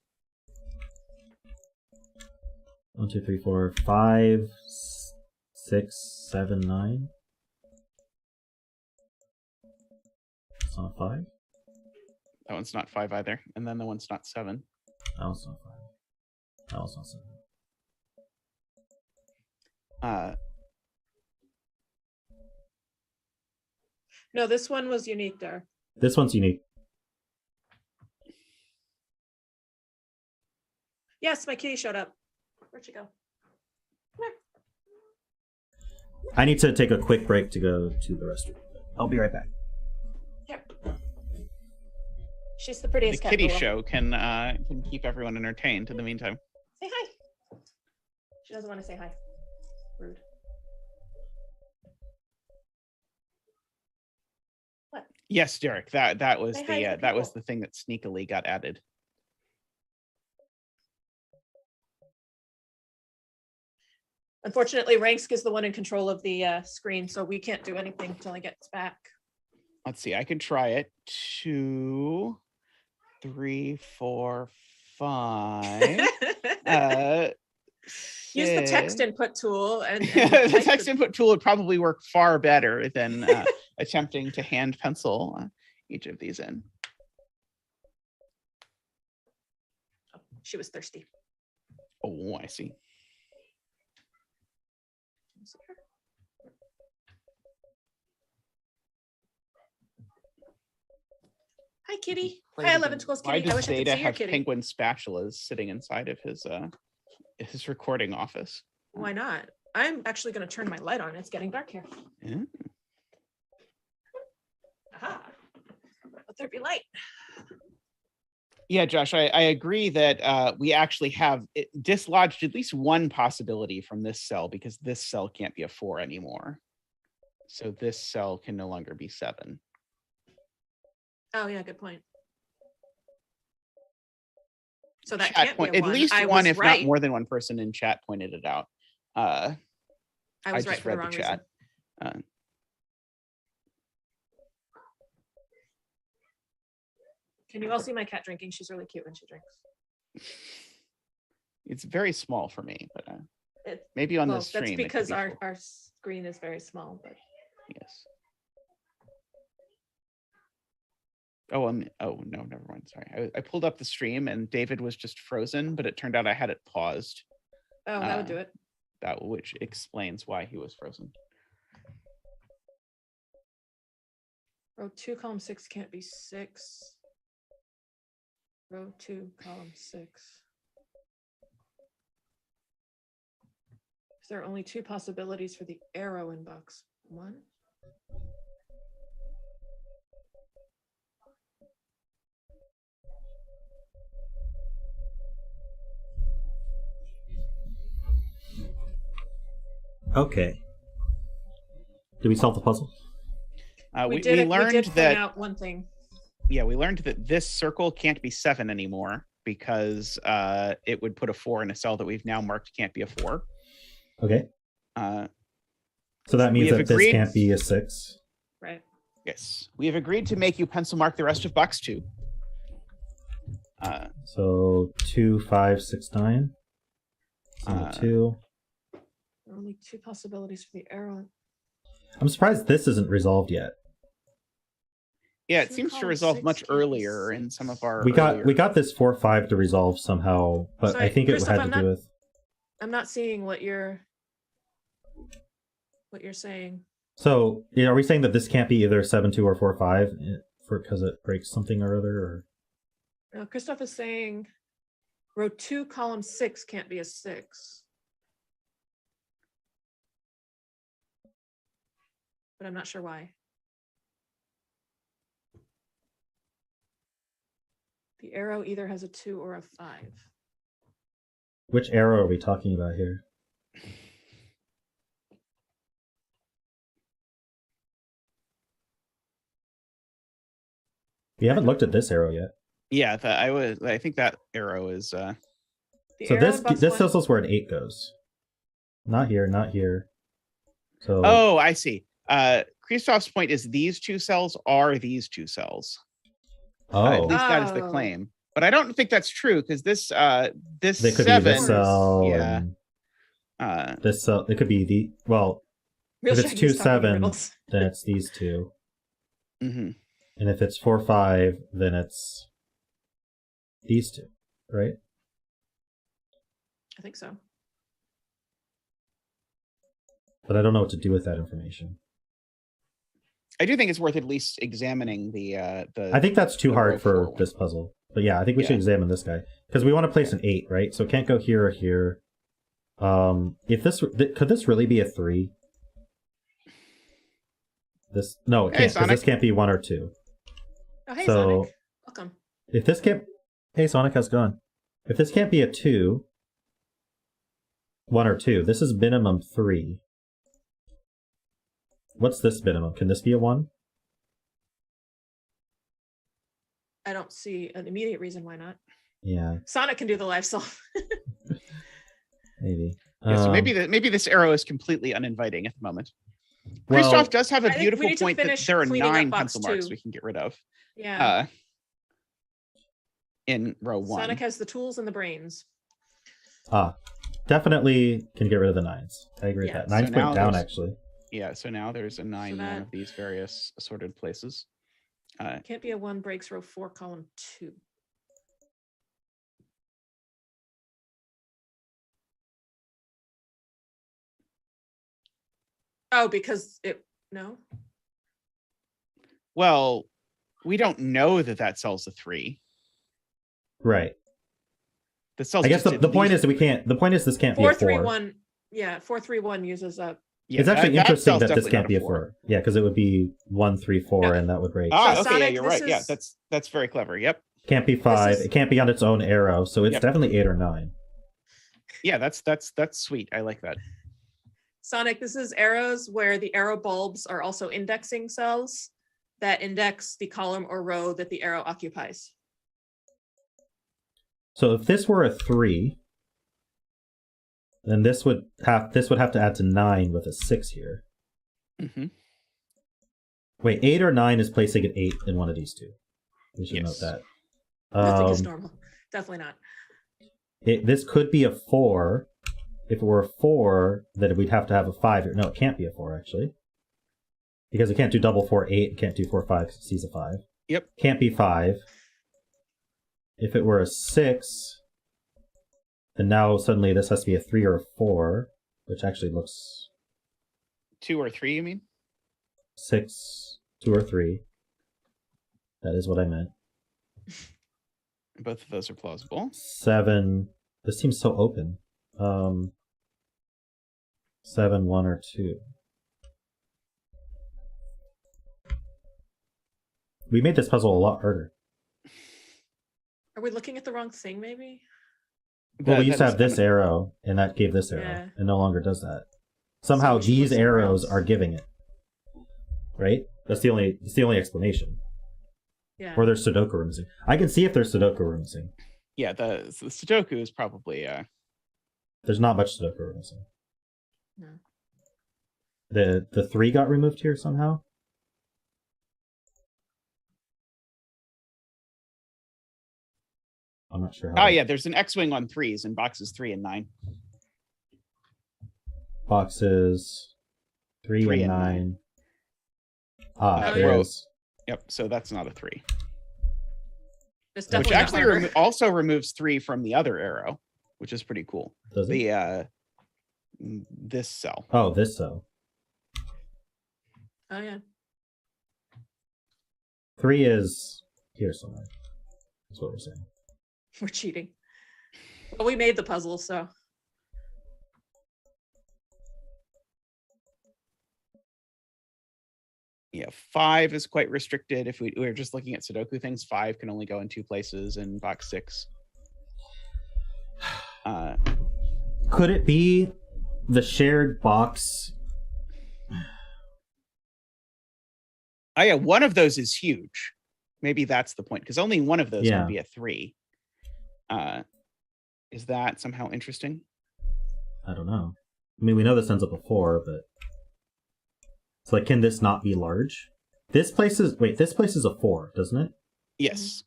1, 2, 3, 4, 5, 6, 7, 9. It's not 5. That one's not 5 either. And then the one's not 7. That one's not 5. That one's not 7. No, this one was unique there. This one's unique. Yes, my kitty showed up. Where'd she go? Come here. I need to take a quick break to go to the restroom. I'll be right back. Here. She's the prettiest cat. The kitty show can keep everyone entertained in the meantime. Say hi. She doesn't want to say hi. Rude. What? Yes, Derek. That was the thing that sneakily got added. Unfortunately, Rangsk is the one in control of the screen, so we can't do anything until he gets back. Let's see. I can try it. 2, 3, 4, 5. Use the text input tool, and the text input tool would probably work far better than attempting to hand pencil each of these in. Oh, she was thirsty. Oh, I see. Hi, kitty. Hi, 11 Schools kitty. Why does Zeta have penguin spatulas sitting inside of his recording office? Why not? I'm actually going to turn my light on. It's getting dark here. Yeah. Aha. Let there be light. Yeah, Josh, I agree that we actually have dislodged at least one possibility from this cell because this cell can't be a 4 anymore. So this cell can no longer be 7. Oh, yeah, good point. So that chat can't point, be a 1. At one. least I one, was if right. not more than one person in chat pointed it out. I was right just for read the wrong chat. reason. Can you all see my cat drinking? She's really cute when she drinks. It's very small for me, but maybe on the stream. That's because our screen is very small. But yes. Oh, oh no, never mind. Sorry, I pulled up the stream and David was just frozen, but it turned out I had it paused. Oh, that would do it. Which explains why he was frozen. Row 2, column 6 can't be 6. Row 2, column 6. There are only 2 possibilities for the arrow in box 1. Okay. Did we solve the puzzle? We learned that out one thing. Yeah, we learned that this circle can't be 7 anymore because it would put a 4 in a cell that we've now marked can't be a 4. Okay. So that means that this can't be a 6. Right. Yes. We have agreed to make you pencil mark the rest of box 2. So 2, 5, 6, 9. 2. Only 2 possibilities for the arrow. I'm surprised this isn't resolved yet. Yeah, it seems to resolve much earlier in some of our. We got this 4, 5 to resolve somehow, but Sorry, I think it had to do with. I'm not seeing what you're saying. So, are we saying that this can't be either 7, 2 or 4, 5 because it breaks something or other? Or? No, Christoph is saying row 2, column 6 can't be a 6. But I'm not sure why. The arrow either has a 2 or a 5. Which arrow are we talking about here? We haven't looked at this arrow yet. Yeah, I think that arrow is. So this tells us where an 8 goes. Not here, not here. So. Oh, I see. Christoph's point is these 2 cells are these 2 cells. Oh, at least that is the claim. But I don't think that's true because this they could 7. Be this cell. Yeah. This cell. It could be the Real if it's 2, 7, then it's these 2. Mm-hmm. And if it's 4, 5, then it's these 2, right? I think so. But I don't know what to do with that information. I do think it's worth at least examining the. I think that's too hard for this puzzle. But yeah, I think we should examine this guy because we want to place an 8, right? So it can't go here or here. If this could this really be a 3? This no, it can't because this can't be 1 or 2. Oh, hey, Sonic. Welcome. If this can't, hey, Sonic, how's it going? If this can't be a 2, 1 or 2, this is minimum 3. What's this minimum? Can this be a 1? I don't see an immediate reason why not. Yeah. Sonic can do the live solve. Maybe. Yeah, so maybe this arrow is completely uninviting at the moment. Christoph does have a beautiful point that there are 9 pencil marks we can get rid of. Yeah. In row 1. Sonic has the tools and the brains. Definitely can get rid of the 9s. I agree with that. 9's point down, actually. Yeah, so now there's a 9 in one of these various assorted places. Can't be a 1 breaks row 4, column 2. Oh, because no? Well, we don't know that sells a 3. Right. I guess the point is this can't be a 4. 431. Yeah, 431 uses up. Yeah, it's actually interesting that this can't be a 4. Yeah, because it would be 1, 3, 4, and that would break. Okay, Sonic, yeah, you're right. Yeah, that's very clever. Yep. Can't be 5. It can't be on its own arrow, so it's definitely 8 or 9. Yeah, that's sweet. I like that. Sonic, this is arrows where the arrow bulbs are also indexing cells that index the column or row that the arrow occupies. So if this were a 3, then this would have to add to 9 with a 6 here. Mm-hmm. Wait, 8 or 9 is placing an 8 in one of these 2. We should note that. Nothing is normal. Definitely not. This could be a 4. If it were a 4, then we'd have to have a 5 here. No, it can't be a 4, actually. Because it can't do double 4, 8. It can't do 4, 5 because it sees a 5. Yep. Can't be 5. If it were a 6, then now suddenly this has to be a 3 or a 4, which actually looks... 2 or 3, you mean? 6, 2 or 3. That is what I meant. Both of those are plausible. 7. This seems so open. 7, 1, or 2. We made this puzzle a lot harder. Are we looking at the wrong thing, maybe? Well, we used to have this arrow, and that gave this arrow. It no longer does that. Somehow these arrows are giving it. Right? That's the only explanation. Yeah. Or there's Sudoku rooms. I can see if there's Sudoku rooms. Yeah, the Sudoku is probably There's not much Sudoku. No. The 3 got removed here somehow. I'm not sure how. Oh yeah, there's an X-wing on 3s in boxes 3 and 9. Boxes 3 and 9. Ah, there is. Yep, so that's not a 3. Which actually also removes 3 from the other arrow, which is pretty cool. Does it? This cell. Oh, this cell. Oh yeah. 3 is here somewhere. That's what we're saying. We're cheating. Well, we made the puzzle, so. Yeah, 5 is quite restricted. If we're just looking at Sudoku things, 5 can only go in 2 places in box 6. Could it be the shared box? Oh yeah, one of those is huge. Maybe that's the point, because only one of those can be a 3. Is that somehow interesting? I don't know. I mean, we know this ends up a 4, but it's like, can this not be large? This place is a 4, doesn't it? Yes.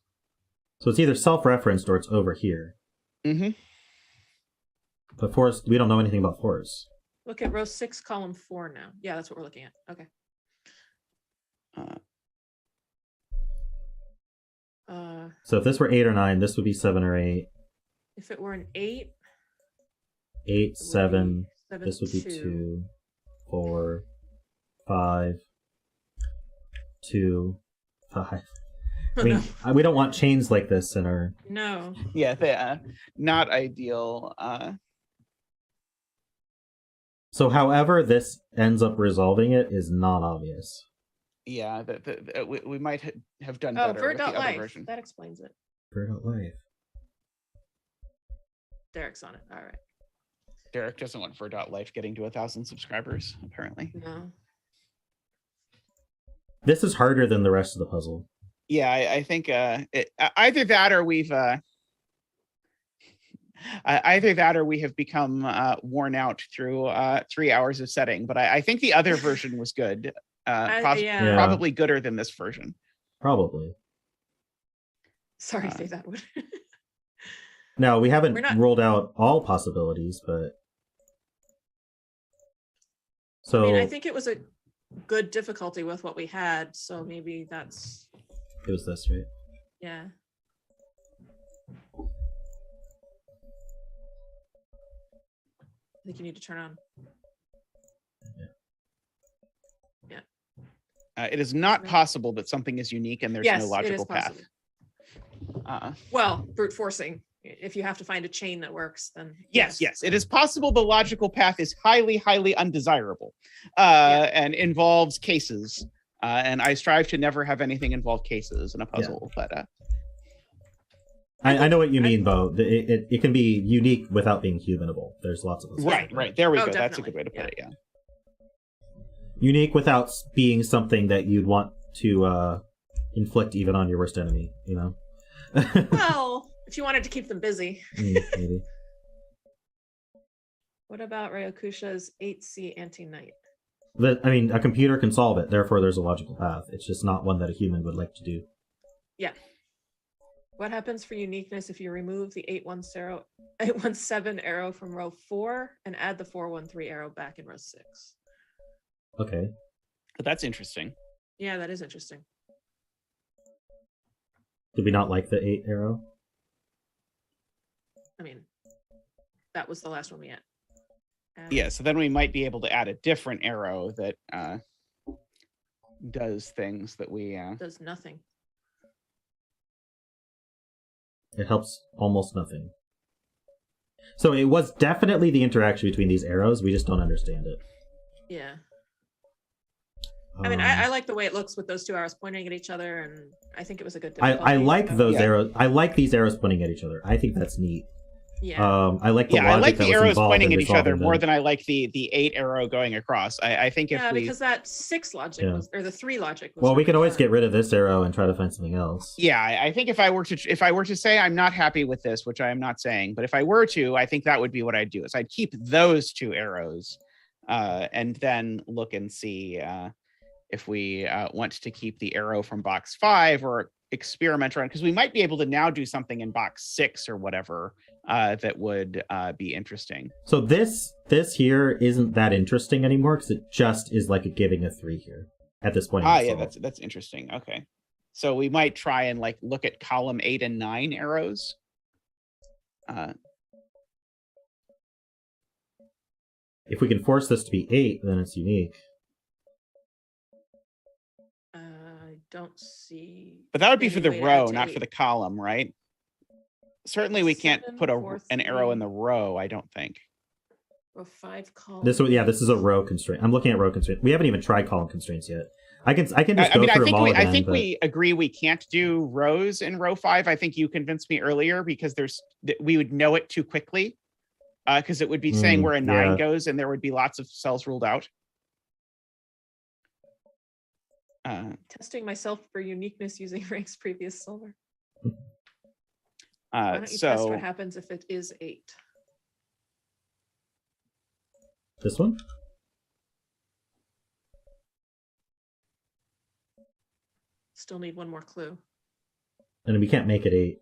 So it's either self-referenced or it's over here. Mm-hmm. But 4s, we don't know anything about 4s. Look at row 6, column 4 now. Yeah, that's what we're looking at. Okay. So if this were 8 or 9, this would be 7 or 8. If it were an 8. 8, 7. This would be 2, 4, 5, 2, 5. I mean, we don't want chains like this in our... No. Yeah, they not ideal. So however this ends up resolving it is not obvious. Yeah, we might have done better with the other version. That explains it. Vir.life. Derek's on it. All right. Derek doesn't want Vir.life getting to 1,000 subscribers, apparently. No. This is harder than the rest of the puzzle. Yeah, I think either that or we have become worn out through 3 hours of setting. But I think the other version was good. Probably gooder than this version. Probably. Sorry to say that one. No, we haven't ruled out all possibilities, but so I mean, I think it was a good difficulty with what we had, so maybe that's it was this, right? Yeah. I think you need to turn on. It is not possible that something is unique and there's no logical path. Well, brute forcing. If you have to find a chain that works, then yes, it is possible the logical path is highly, highly undesirable and involves cases. And I strive to never have anything involve cases in a puzzle. But I know what you mean, Bo. It can be unique without being humanable. There's lots of those. Right. There we go. Definitely. That's a good way to put it. Yeah. Unique without being something that you'd want to inflict even on your worst enemy, you know? Well, if you wanted to keep them busy. Maybe. What about Ryokusha's 8C anti-knight? I mean, a computer can solve it, therefore there's a logical path. It's just not one that a human would like to do. Yeah. What happens for uniqueness if you remove the 817 arrow from row 4 and add the 413 arrow back in row 6? Okay. That's interesting. Yeah, that is interesting. Did we not like the 8 arrow? I mean, that was the last one we had. Yeah, so then we might be able to add a different arrow that does things that we... Does nothing. It helps almost nothing. So it was definitely the interaction between these arrows. We just don't understand it. Yeah. I mean, I like the way it looks with those 2 arrows pointing at each other, and I think it was a good difficulty. I like those arrows. I like these arrows pointing at each other. I think that's neat. Yeah. I like the I like that the was arrows involved pointing in at each other resolving more them. than I like the 8 arrow going across. I think if we because that 6 logic was, or the 3 logic was. Well, we could always fun. get rid of this arrow and try to find something else. Yeah, I think if I were to say I'm not happy with this, which I am not saying, but if I were to, I think that would be what I'd do. Is I'd keep those 2 arrows, and then look and see if we want to keep the arrow from box 5 or experiment around, because we might be able to now do something in box 6 or whatever that would be interesting. So this here isn't that interesting anymore because it just is like a giving a 3 here at this point. Yeah, that's interesting. Okay, so we might try and like look at column 8 and 9 arrows. If we can force this to be 8, then it's unique. I don't see. But that would be for the row, not 8. for the column, right? Certainly, we can't put 4, an arrow 3. in the row. I don't think. Row 5 column. This is a row constraint. I'm looking at row constraint. We haven't even tried column constraints yet. I can just go through them all again. I think we agree we can't do rows in row 5. I think you convinced me earlier because we would know it too quickly, because it would be saying where a 9 goes, and there would be lots of cells ruled out. Testing myself for uniqueness using Rangsk's previous solver. Why don't you test what happens if it is 8? This one? Still need one more clue. And we can't make it 8.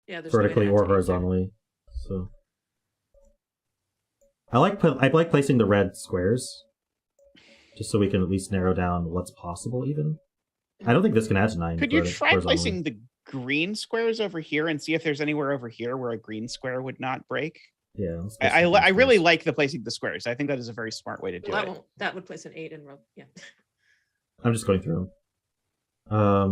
Yeah, there's vertically no way to or horizontally. So I like placing the red squares, just so we can at least narrow down what's possible. Even I don't think this can add to 9. Could you try placing the green squares over here and see if there's anywhere over here where a green square would not break? Yeah, I really like the placing the squares. I think that is a very smart way to do it. That would place an 8 in row. Yeah. I'm just going through. I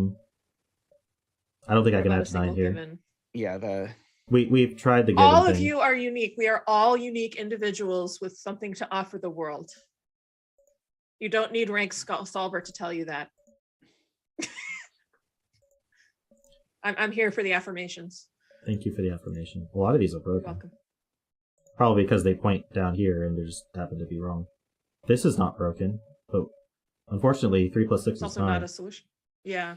don't think I can add to 9 here. Given. Yeah, we've tried the given all of thing. you are unique. We are all unique individuals with something to offer the world. You don't need Rangsk solver to tell you that. I'm here for the affirmations. Thank you for the affirmation. A lot of these are broken. You're welcome. Probably because they point down here and they just happen to be wrong. This is not broken, but unfortunately 3 plus 6 It's is also 9. not a solution. Yeah.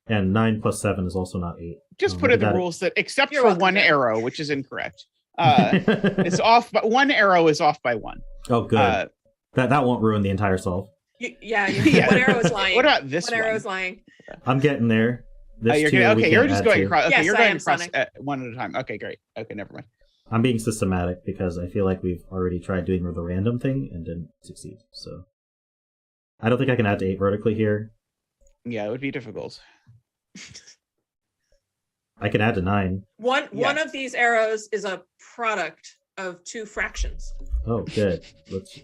And 9 plus 7 is also not 8. Just put in the rules that except for one arrow, which is incorrect. It's off, but one arrow is off by 1. Oh, good. That won't ruin the entire solve. One arrow is lying. What about this one? One arrow is lying. I'm getting there. You're just going across. Okay, yes, you're going across Sonic. one at a time. Okay, great. Okay, never mind. I'm being systematic because I feel like we've already tried doing the random thing and didn't succeed. So I don't think I can add to 8 vertically here. Yeah, it would be difficult. I can add to 9. One of these arrows is a product of 2 fractions. Oh, good.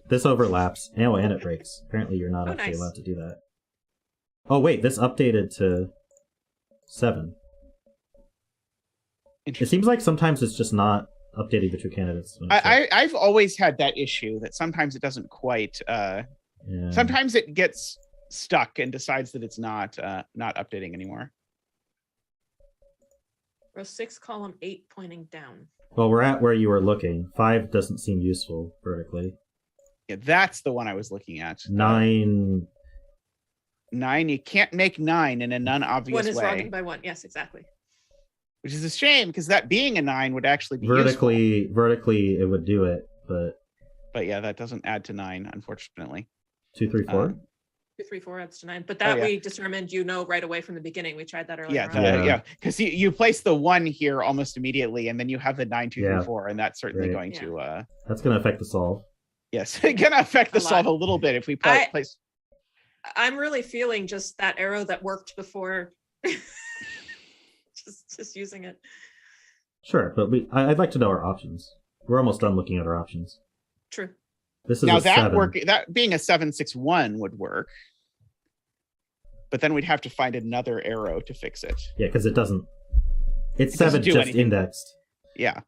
This overlaps. And it breaks. Apparently you're not actually allowed to do that. Oh, wait, this updated to 7. It seems like sometimes it's just not updating the true candidates. I've always had that issue that sometimes it doesn't quite... Sometimes it gets stuck and decides that it's not updating anymore. Row 6, column 8, pointing down. Well, we're at where you were looking. 5 doesn't seem useful vertically. Yeah, that's the one I was looking at. 9. 9, you can't make 9 in a non-obvious way. 1 is wrong by 1. Yes, exactly. Which is a shame because that being a 9 would actually be vertically. useful. Vertically, it would do it, but yeah, that doesn't add to 9, unfortunately. 2, 3, 4. 2, 3, 4 adds to 9, but that we determined right away from the beginning. We tried that earlier. Yeah, because you place the 1 here almost immediately, and then you have the 9, 2, 3, 4, and that's certainly going to. That's going to affect the solve. Yes, it's going to affect the solve a little bit if we place. I'm really feeling just that arrow that worked before. just using it. Sure, but I'd like to know our options. We're almost done looking at our options. True. This is now that being a 761 would work, but then we'd have to find another arrow to fix it. Yeah, because it doesn't. It's 7 just anything. Indexed. Yeah.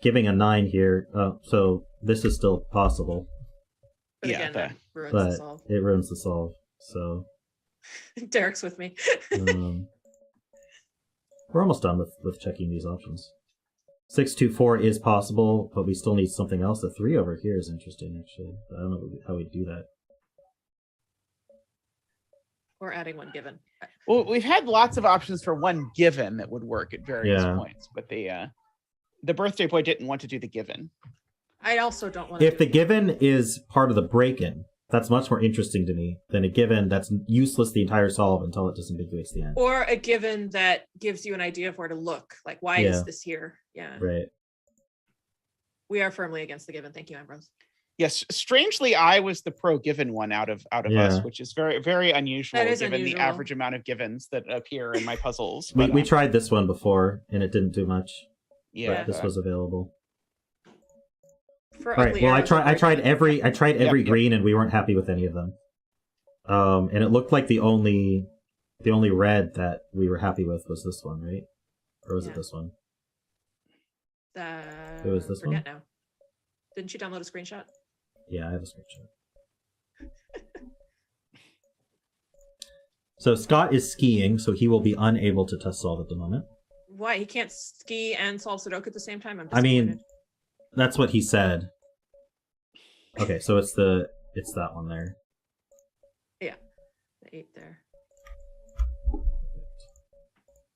Giving a 9 here, so this is still possible. But again, that ruins the solve. It ruins the solve. So Derek's with me. We're almost done with checking these options. 624 is possible, but we still need something else. The 3 over here is interesting, actually. But I don't know how we do that. Or adding one given. Well, we've had lots of options for one given that would work at various points, but the birthday boy didn't want to do the given. I also don't want to. If the given is part of the break-in, that's much more interesting to me than a given that's useless the entire solve until it disambiguates the end. Or a given that gives you an idea of where to look. Like, why is this here? Yeah. Right. We are firmly against the given. Thank you, Ambrose. Yes, strangely, I was the pro-given one out of us, which is very, very unusual given the average amount of givens that appear in my puzzles. We tried this one before, and it didn't do much. Yeah, but this was available. For All right. Well, I tried every green, and we weren't happy with any of them. And it looked like the only red that we were happy with was this one, right? Or was it this one? It was this one. Now. Didn't you download a screenshot? Yeah, I have a screenshot. So Scott is skiing, so he will be unable to test solve at the moment. Why? He can't ski and solve Sudoku at the same time? I mean, that's what he said. Okay, so it's that one there. Yeah, the 8 there.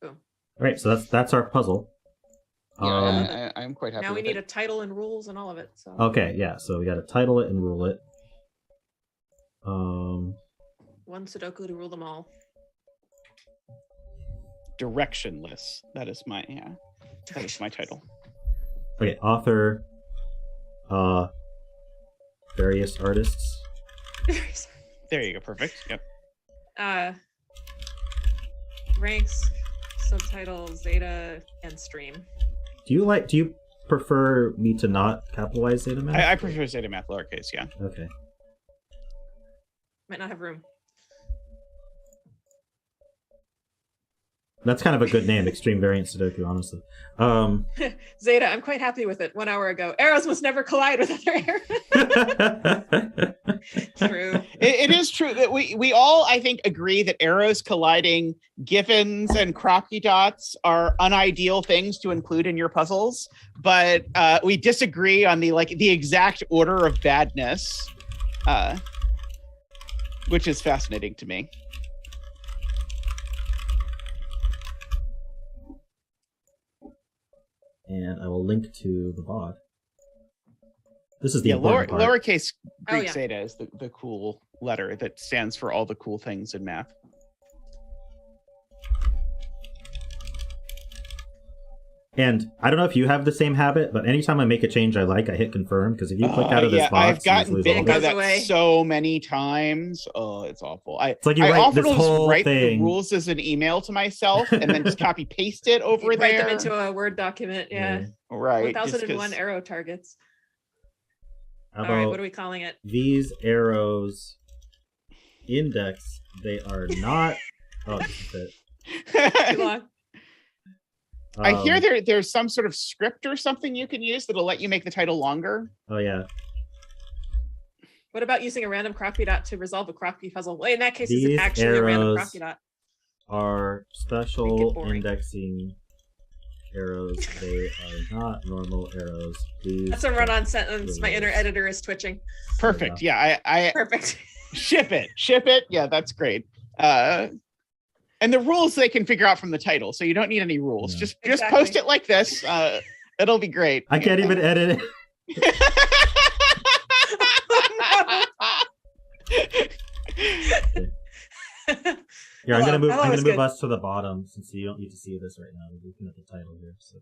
Boom. All right, so that's our puzzle. Yeah, I'm quite happy. Now we need a title and rules and all of it. So. Okay, yeah, so we got to title it and rule it. One Sudoku to rule them all. Directionless. That is my title. Okay, author, various artists. There you go, perfect. Yep. Rangsk, Subtitle, Zeta, and Stream. Do you prefer me to not capitalize zetamath? I prefer zetamath lowercase, yeah. Okay. Might not have room. That's kind of a good name, Extreme Variant Sudoku, honestly. Zeta, I'm quite happy with it 1 hour ago. Arrows must never collide with other arrows. True. It is true that we all, I think, agree that arrows colliding, givens, and crocky dots are unideal things to include in your puzzles, but we disagree on the exact order of badness, which is fascinating to me. And I will link to the bot. This is the lowercase Greek zeta is the cool letter that stands for all the cool things in math. And I don't know if you have the same habit, but anytime I make a change I hit confirm, because if you click out of this box, I've gotten bit by that so many times. Oh, it's awful. It's like you often just write the rules as an email to myself and then just copy paste it over there. Write them into a Word document. Yeah. Right. 1001 arrow targets. All right, what are we calling it? These arrows index, they are not. Oh, this is it. Too long. I hear there's some sort of script or something you can use that'll let you make the title longer. Oh, yeah. What about using a random crocky dot to resolve a crocky puzzle? Well, in that case, it's actually a random crocky dot. Are special indexing arrows. They are not normal arrows. Please. That's a run-on sentence. My inner editor is twitching. Perfect. Yeah, I perfect. Ship it. Yeah, that's great. And the rules they can figure out from the title, so you don't need any rules. Just post it like this. It'll be great. I can't even edit it. Here, I'm gonna move us to the bottom since you don't need to see this right now. We're looking at the title here. So,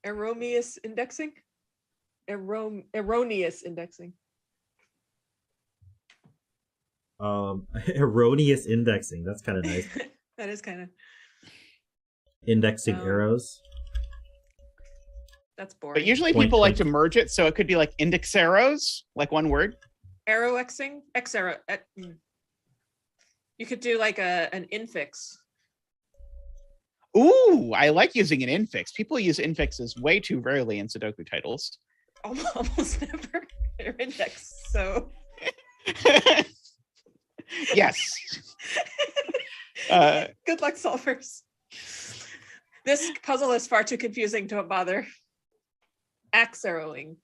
erroneous indexing. Erroneous indexing. Erroneous indexing. That's kind of nice. That is kind of indexing arrows. That's boring. But usually people like to merge it, so it could be like index arrows, like one word. Arrow Xing? X arrow. You could do like an infix. Ooh, I like using an infix. People use infixes way too rarely in Sudoku titles. Almost never. They're index, so. Yes. Good luck, solvers. This puzzle is far too confusing. Don't bother. Axe arrowing.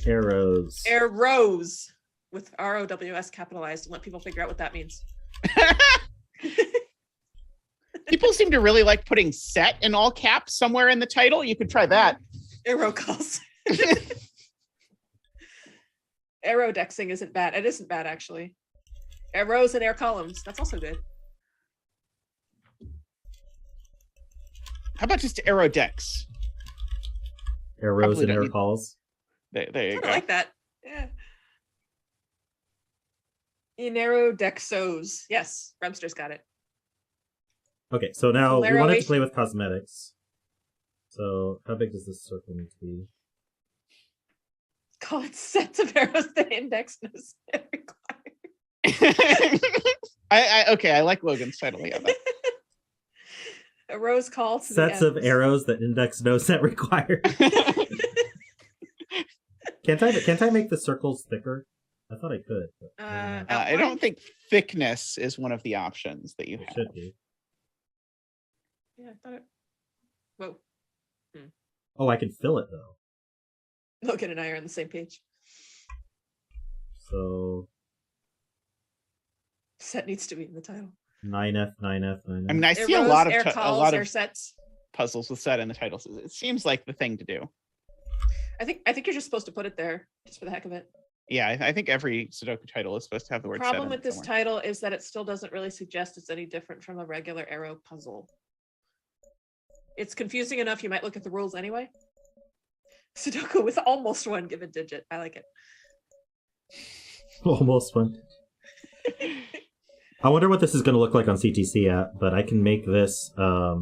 Arrows. Arrows with ROWS capitalized, and let people figure out what that means. People seem to really like putting set in all caps somewhere in the title. You could try that. Arrow calls. Arrow dexing isn't bad. It isn't bad, actually. Arrows and air columns. That's also good. How about just arrow dex? Arrows and air calls. There you go. I like that. Yeah. Inero dexos. Yes, Remster's got it. Okay, so now we wanted to play with cosmetics. So how big does this circle need to be? Call it sets of arrows that index knows Okay, I like Logan's title. Yeah, a rose call to sets of arrows that index no set required. Can't I make the circles thicker? I thought I could. But, I don't think thickness is one of the options that you have. Should be. Yeah, I thought it. Whoa. Oh, I can fill it though. Logan and I are on the same page. So set needs to be in the title. 9F, 9F, 9F. I mean, I see a lot of sets. Puzzles with set in the titles. It seems like the thing to do. I think you're just supposed to put it there just for the heck of it. Yeah, I think every Sudoku title is supposed to have the word set. The problem with this title is that it still doesn't really suggest it's any different from a regular arrow puzzle. It's confusing enough you might look at the rules anyway. Sudoku with almost one given digit. I like it. Almost one. I wonder what this is going to look like on CTC app, but I can make this. I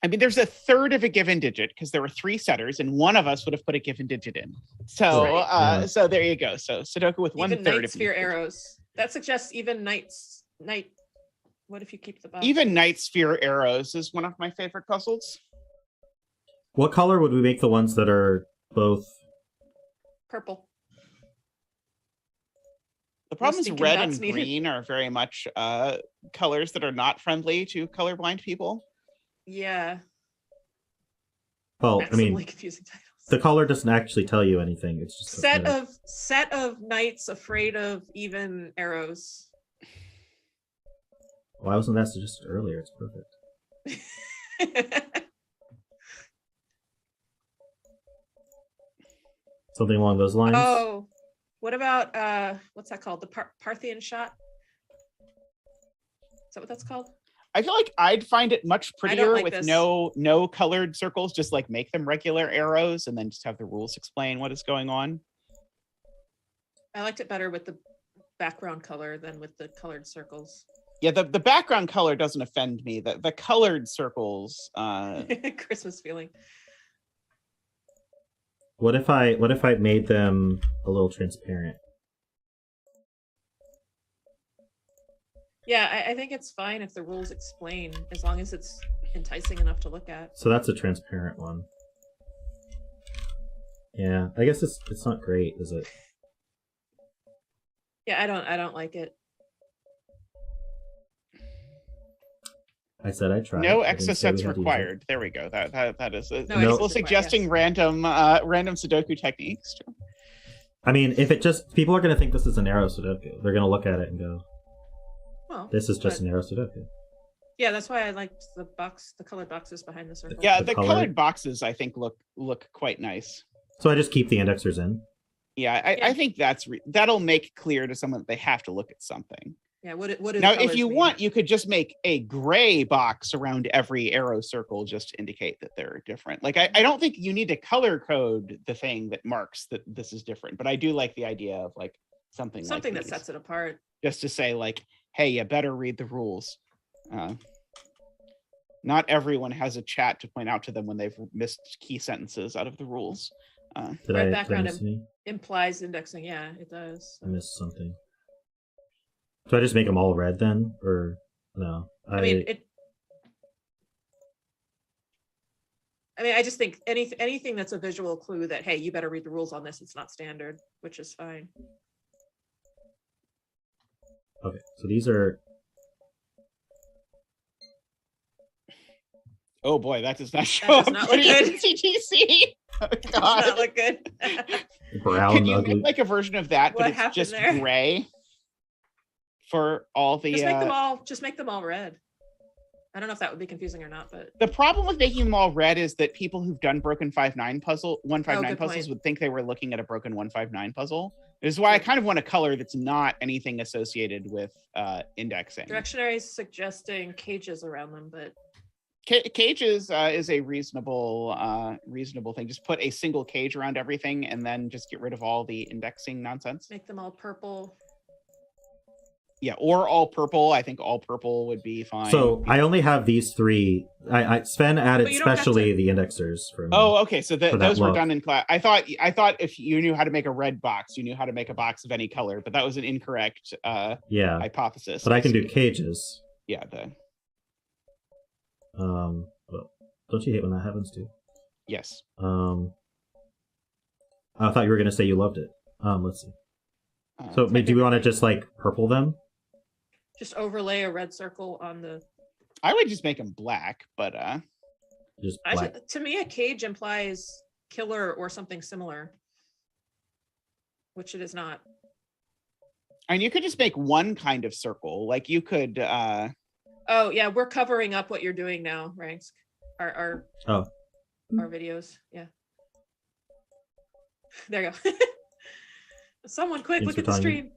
mean, there's a third of a given digit because there were 3 setters, and one of us would have put a given digit in. So, so there you go. So Sudoku with even 1/3 night of sphere arrows. That suggests even night. What if you keep the box? Even night sphere arrows is one of my favorite puzzles. What color would we make the ones that are both? Purple. The problem is red and green are very much colors that are not friendly to colorblind people. Yeah. Well, I mean, confusing titles. The color doesn't actually tell you anything. It's just set of knights afraid of even arrows. Why wasn't that suggested earlier? It's perfect. Something along those lines. Oh, what about what's that called? The Parthian shot? Is that what that's called? I feel like I'd find it much prettier like with this. no colored circles. Just like make them regular arrows and then just have the rules explain what is going on. I liked it better with the background color than with the colored circles. Yeah, the background color doesn't offend me. The colored circles. Christmas feeling. What if I made them a little transparent? Yeah, I think it's fine if the rules explain, as long as it's enticing enough to look at. So that's a transparent one. Yeah, I guess it's not great, is it? Yeah, I don't like it. I said I tried. No extra sets required. There we go. That is people suggesting random Sudoku techniques. I mean, if people are going to think this is an arrow Sudoku, they're going to look at it and go, well, this is just an arrow Sudoku. Yeah, that's why I liked the colored boxes behind the circle. Yeah, the colored boxes I think look quite nice. So I just keep the indexers in. Yeah, I think that'll make clear to someone that they have to look at something. Yeah, what now, if you want, you could just make a gray box around every arrow circle just to indicate that they're different. Like, I don't think you need to color code the thing that marks that this is different, but I do like the idea of like something like that sets it apart. Just to say like, hey, you better read the rules. Not everyone has a chat to point out to them when they've missed key sentences out of the rules. Red background implies indexing. Yeah, it does. I missed something. Do I just make them all red then, or no? I mean, I mean, I just think anything that's a visual clue that, hey, you better read the rules on this. It's not standard, which is fine. Okay, so these are... Oh boy, that does not show up not pretty look in CTC. Oh, God. Does not look good. Brown, Can you ugly. make like a version of that, What but it's happened just there? gray for all the... Just make them all red. I don't know if that would be confusing or not, but The problem with making them all red is that people who've done broken 159 good puzzles point. would think they were looking at a broken 159 puzzle. This is why I kind of want a color that's not anything associated with indexing. Directionary is suggesting cages around them, but Cages is a reasonable thing. Just put a single cage around everything and then just get rid of all the indexing nonsense. make them all purple. Yeah, or all purple. I think all purple would be fine. So I only have these three. Sven added you don't have specially to- the indexers for me. Oh, okay. So those were look. done in class. I thought if you knew how to make a red box, you knew how to make a box of any color, but that was an incorrect yeah, hypothesis. but I can do cages. Yeah. Well, don't you hate when that happens too? Yes. I thought you were gonna say you loved it. Let's see. So do we want to just like purple them? Just overlay a red circle on the. I would just make them black, but Just black. To me, a cage implies killer or something similar, which it is not. and you could just make one kind of circle. Like you could. Oh yeah, we're covering up what you're doing now, Rangsk. Our videos. Yeah. There you go. Someone quick, Thanks look for at the telling me. stream.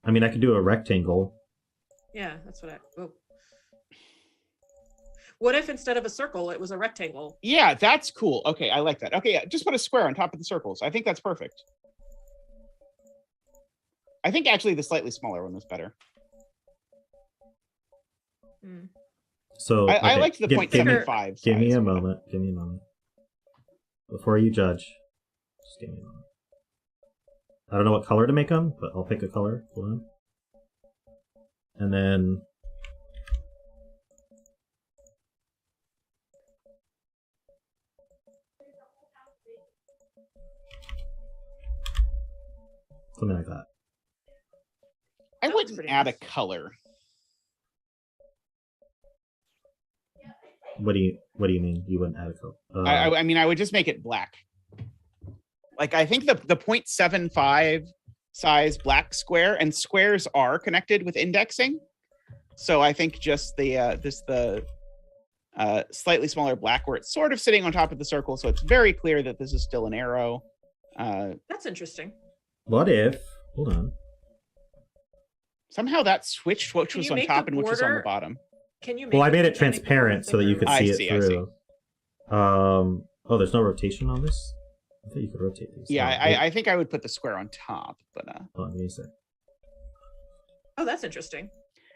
I mean, I could do a rectangle. Yeah, that's what What if instead of a circle, it was a rectangle? Yeah, that's cool. Okay, I like that. Okay, yeah, just put a square on top of the circles. I think that's perfect. I think actually the slightly smaller one was better. Hmm. So I okay, liked the 0.75. Give me a moment. Give me a moment. Before you judge, just give me a moment. I don't know what color to make them, but I'll pick a color. Hold on. And then something like that. I That looks wouldn't pretty add a nice. color. What do you mean you wouldn't add a color? I mean, I would just make it black. Like I think the 0.75 size black square, and squares are connected with indexing. So I think just the slightly smaller black where it's sort of sitting on top of the circle, so it's very clear that this is still an arrow. That's interesting. What if? Hold on. Somehow that switched which Can was you on make top the and which was on the border- bottom. Can you? Well, I made it make the transparent so that you could I see it see. through. Oh, there's no rotation on this? I thought you could rotate these. Yeah, Oh, wait. I think I would put the square on top, but Hold on, give me a sec. Oh, that's interesting.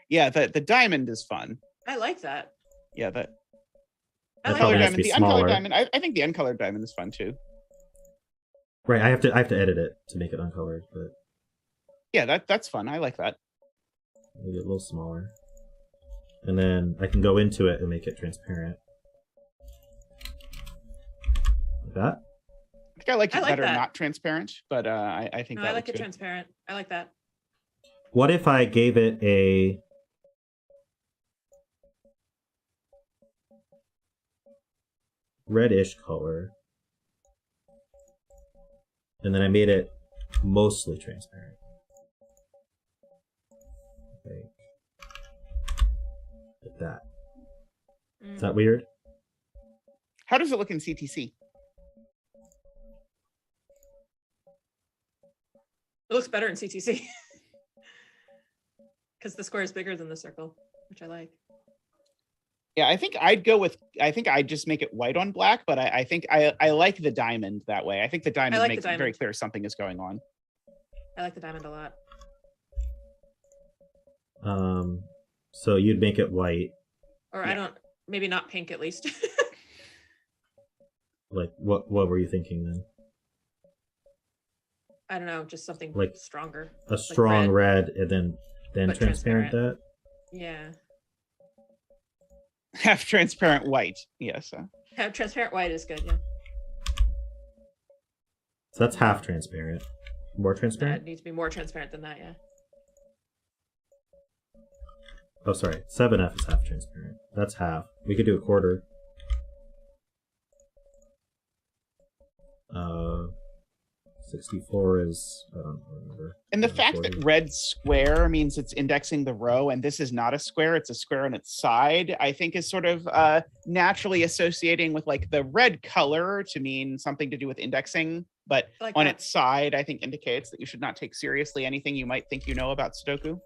yeah, the diamond is fun. I like that. Yeah, I That like probably uncolored has that. to diamond. be The smaller. uncolored diamond. I think the uncolored diamond is fun too. Right, I have to edit it to make it uncolored, but Yeah, that's fun. I like that. make it a little smaller. And then I can go into it and make it transparent. Like that. I think I liked it I like better that. not transparent, but I think No, that I like looks it good. transparent. I like that. What if I gave it a reddish color and then I made it mostly transparent? Okay. Like that. Is that weird? How does it look in CTC? It looks better in CTC because the square is bigger than the circle, which I like. Yeah, I think I'd just make it white on black, but I think I like the diamond that way. I think the diamond like the makes it very diamond. clear something is going on. I like the diamond a lot. So you'd make it white. Or Yeah. I don't, maybe not pink at least. Like what were you thinking then? I don't know, just something Like stronger. A strong red and then But transparent transparent. that? Yeah. Half transparent white. Yes. Half transparent white is good. Yeah. So that's half transparent. More transparent? It needs to be more transparent than that. Yeah. Oh, sorry. 7F is half transparent. That's half. We could do a quarter. 64 is, I don't remember. And the fact 40. that red square means it's indexing the row, and this is not a square, it's a square on its side, I think is sort of naturally associating with like the red color to mean something to do with indexing, but like on its side, I think indicates that you should not take seriously anything you might think you know about Sudoku.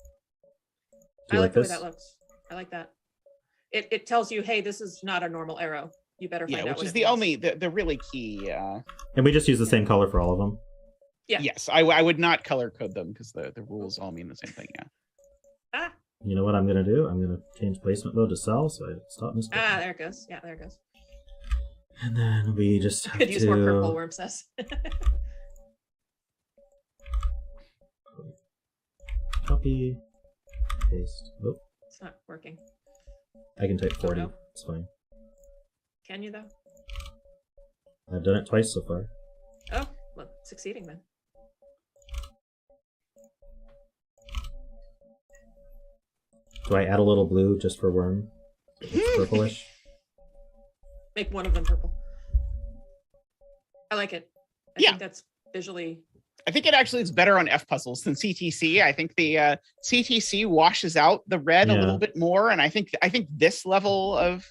I like the way that looks. I like that. It tells you, hey, this is not a normal arrow. You better find out. Which is the only, the really key. And we just use the same color for all of them. Yeah. Yes, I would not color code them because the rules all mean the same thing. Yeah. Ah. You know what I'm gonna do? I'm gonna change placement mode to cell so I stop misclicking. Ah, there it goes. Yeah, there it goes. And then we just have could use more purple, Worm says. Copy, paste. Oh, it's not working. I can type 40. It's fine. Can you though? I've done it twice so far. Oh, well, succeeding then. Do I add a little blue just for Worm? It's purplish. Make one of them purple. I like it. I think that's visually. I think it actually is better on F puzzles than CTC. I think the CTC washes out the red a little bit more, and I think this level of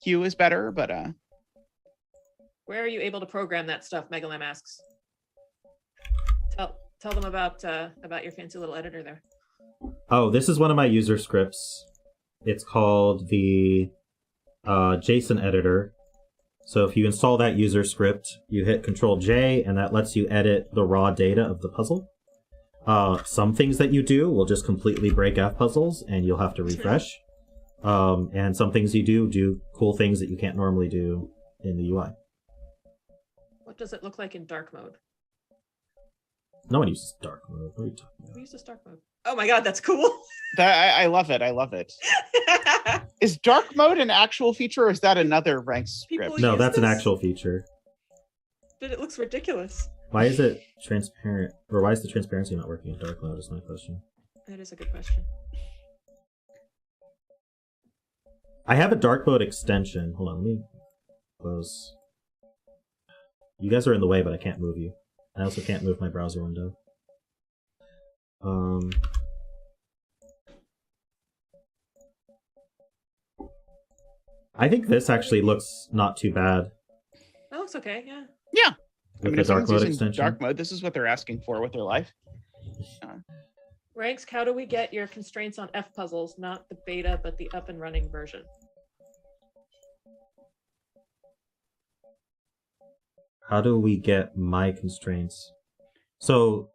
hue is better. But where are you able to program that stuff? Megalam asks. Tell them about your fancy little editor there. Oh, this is one of my user scripts. It's called the JSON editor. So if you install that user script, you hit Control-J, and that lets you edit the raw data of the puzzle. Some things that you do will just completely break F puzzles, and you'll have to refresh. And some things you do cool things that you can't normally do in the UI. What does it look like in dark mode? No one uses dark mode. What are you talking about? Who uses dark mode? Oh my god, that's cool. I love it. I love it. Is dark mode an actual feature, or is that another Rangsk script? No, that's an actual feature. But it looks ridiculous. Why is it transparent, or why is the transparency not working in dark mode is my question. That is a good question. I have a dark mode extension. Hold on, let me close. You guys are in the way, but I can't move you. I also can't move my browser window. I think this actually looks not too bad. That looks okay, yeah. Yeah. With the dark mode extension. Dark mode, this is what they're asking for with their life. Rangsk, how do we get your constraints on F puzzles, not the beta, but the up and running version? How do we get my constraints? So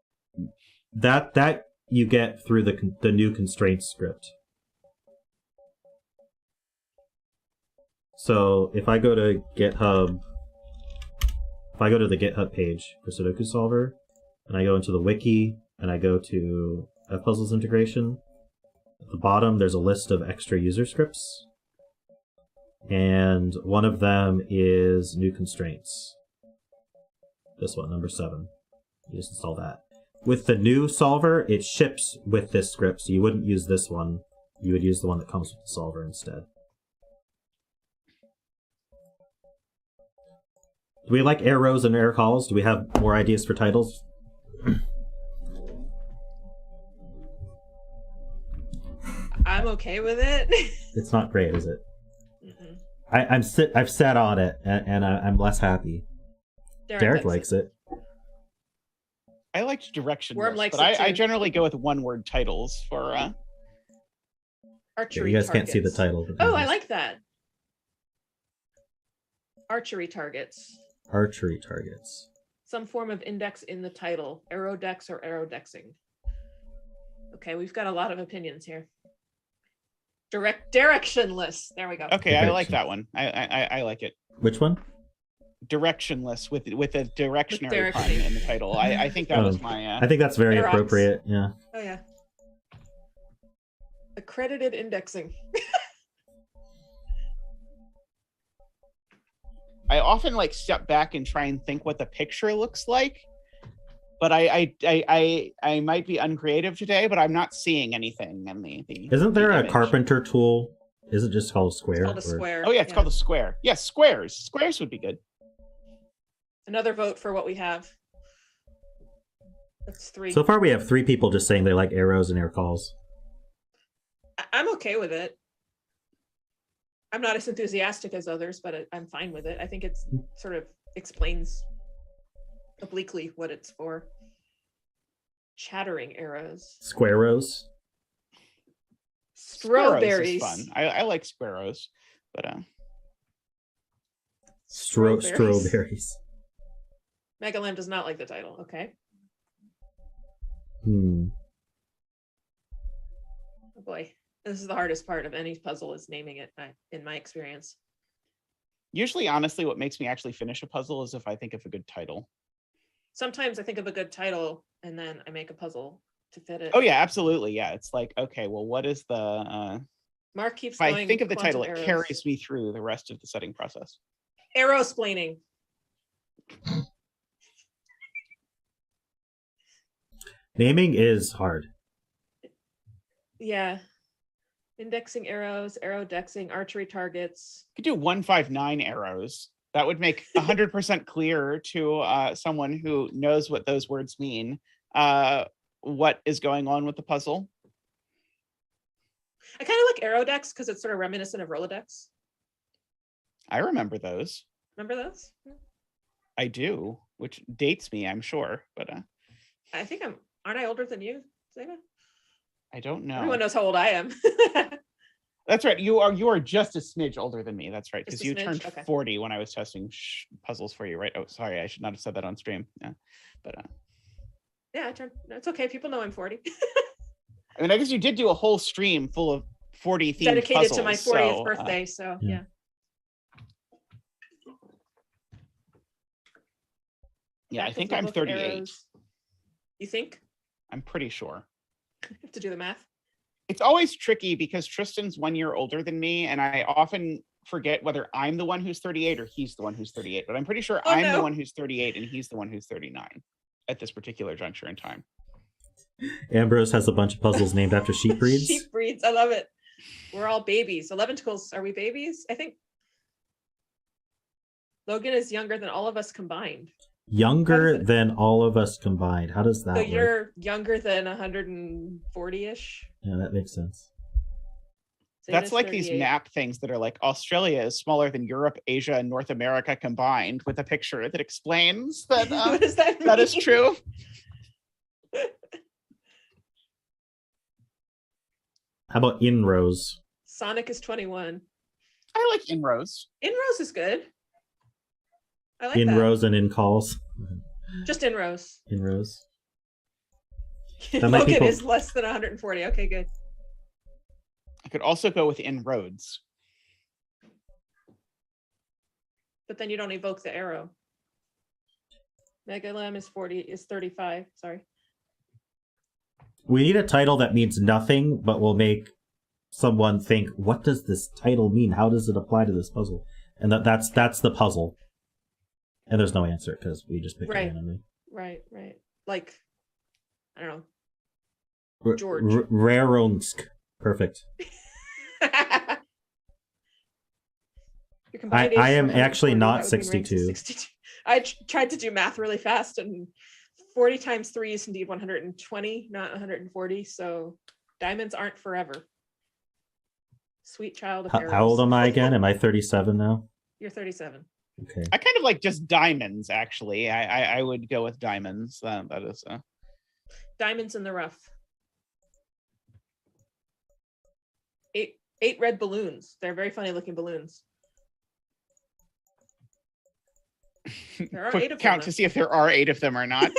that you get through the new constraints script. So if I go to GitHub, if I go to the GitHub page for Sudoku Solver, and I go into the wiki, and I go to Fpuzzles integration, at the bottom there's a list of extra user scripts, and one of them is new constraints. This one, number 7. You just install that. With the new solver, it ships with this script, so you wouldn't use this one. You would use the one that comes with the solver instead. Do we like air rows and air calls? Do we have more ideas for titles? I'm okay with it. It's not great, is it? I've sat on it, and I'm less happy. Derek likes it. I liked direction, Worm likes but it I too. generally go with one-word titles for archery. You guys targets. can't see the title. Oh, I like that. Archery targets. Archery targets. Some form of index in the title. Aerodex or aerodexing. Okay, we've got a lot of opinions here. Directionless. There we go. Okay, I like that one. I like it. Which one? Directionless with a directionary pun in the title. I think that was my. I think that's very Aerox. appropriate. Yeah. Oh yeah. Accredited indexing. I often like step back and try and think what the picture looks like. But I might be uncreative today, but I'm not seeing anything in the Isn't there the a image. carpenter tool? Is it just called a square? It's called a square. Oh yeah, it's called a square. Yes, squares. Squares would be good. Another vote for what we have. That's 3. So far we have 3 people just saying they like arrows and air calls. I'm okay with it. I'm not as enthusiastic as others, but I'm fine with it. I think it's sort of explains obliquely what it's for. Chattering arrows. Squareos. Strawberries. Sparrows is fun. I like sparrows, but Strawberries. Megalam does not like the title. Okay. Hmm. Oh boy, this is the hardest part of any puzzle is naming it. In my experience. Usually, honestly, what makes me actually finish a puzzle is if I think of a good title. Sometimes I think of a good title and then I make a puzzle to fit it. Oh yeah, absolutely. Yeah, it's like, okay, well, what is the Mark keeps if going. I think of the title, arrows. it carries me through the rest of the setting process. Arrow-splaining. Naming is hard. Yeah. Indexing arrows, arrow dexing, archery targets. You could do 159 arrows. That would make 100% clear to someone who knows what those words mean, what is going on with the puzzle. I kind of like arrow decks because it's sort of reminiscent of Rolodex. I remember those. Remember those? I do, which dates me, I'm sure, but I think aren't I older than you, Zeta? I don't know. Everyone knows how old I am. That's right. You are just a smidge older than me. That's right, because you turned okay. 40 when I was testing puzzles for you, right? Oh, sorry, I should not have said that on stream. Yeah, but yeah, I turned. It's okay. People know I'm 40. I mean, I guess you did do a whole stream full of 40 themed dedicated puzzles, to my 40th birthday. So yeah. Yeah, I think I'm 38. Arrows. You think? I'm pretty sure. I have to do the math. It's always tricky because Tristan's 1 year older than me, and I often forget whether I'm the one who's 38 or he's the one who's 38. But I'm pretty sure I'm the one who's 38 and he's the one who's 39 at this particular juncture in time. Ambrose has a bunch of puzzles named after sheep breeds. Sheep breeds. I love it. We're all babies. 11 Twinkles. Are we babies? I think Logan is younger than all of us combined. Younger than all of us combined. How does that work? You're younger than 140-ish? Yeah, that makes sense. That's like 38. These map things that are like Australia is smaller than Europe, Asia, and North America combined, with a picture that explains that what does that mean? That is true. How about inrows? Sonic is 21. I like inrows. Inrows is good. I like inrows and in calls. Just inrows. Inrows. Logan is less than 140. Okay, good. I could also go with inroads. But then you don't evoke the arrow. Megalam is 35. Sorry. We need a title that means nothing, but will make someone think, what does this title mean? How does it apply to this puzzle? And that's the puzzle. And there's no answer because we just picked it randomly. Right. Like, I don't know. George. Rangsk. Perfect. I am actually not 62. I tried to do math really fast, and 40 times 3 is indeed 120, not 140. So diamonds aren't forever. Sweet child of arrows. How old am I again? Am I 37 now? You're 37. Okay. I kind of like just diamonds, actually. I would go with diamonds. That is diamonds in the rough. 8 red balloons. They're very funny looking balloons. There are 8 of them. Count to see if there are 8 of them or not.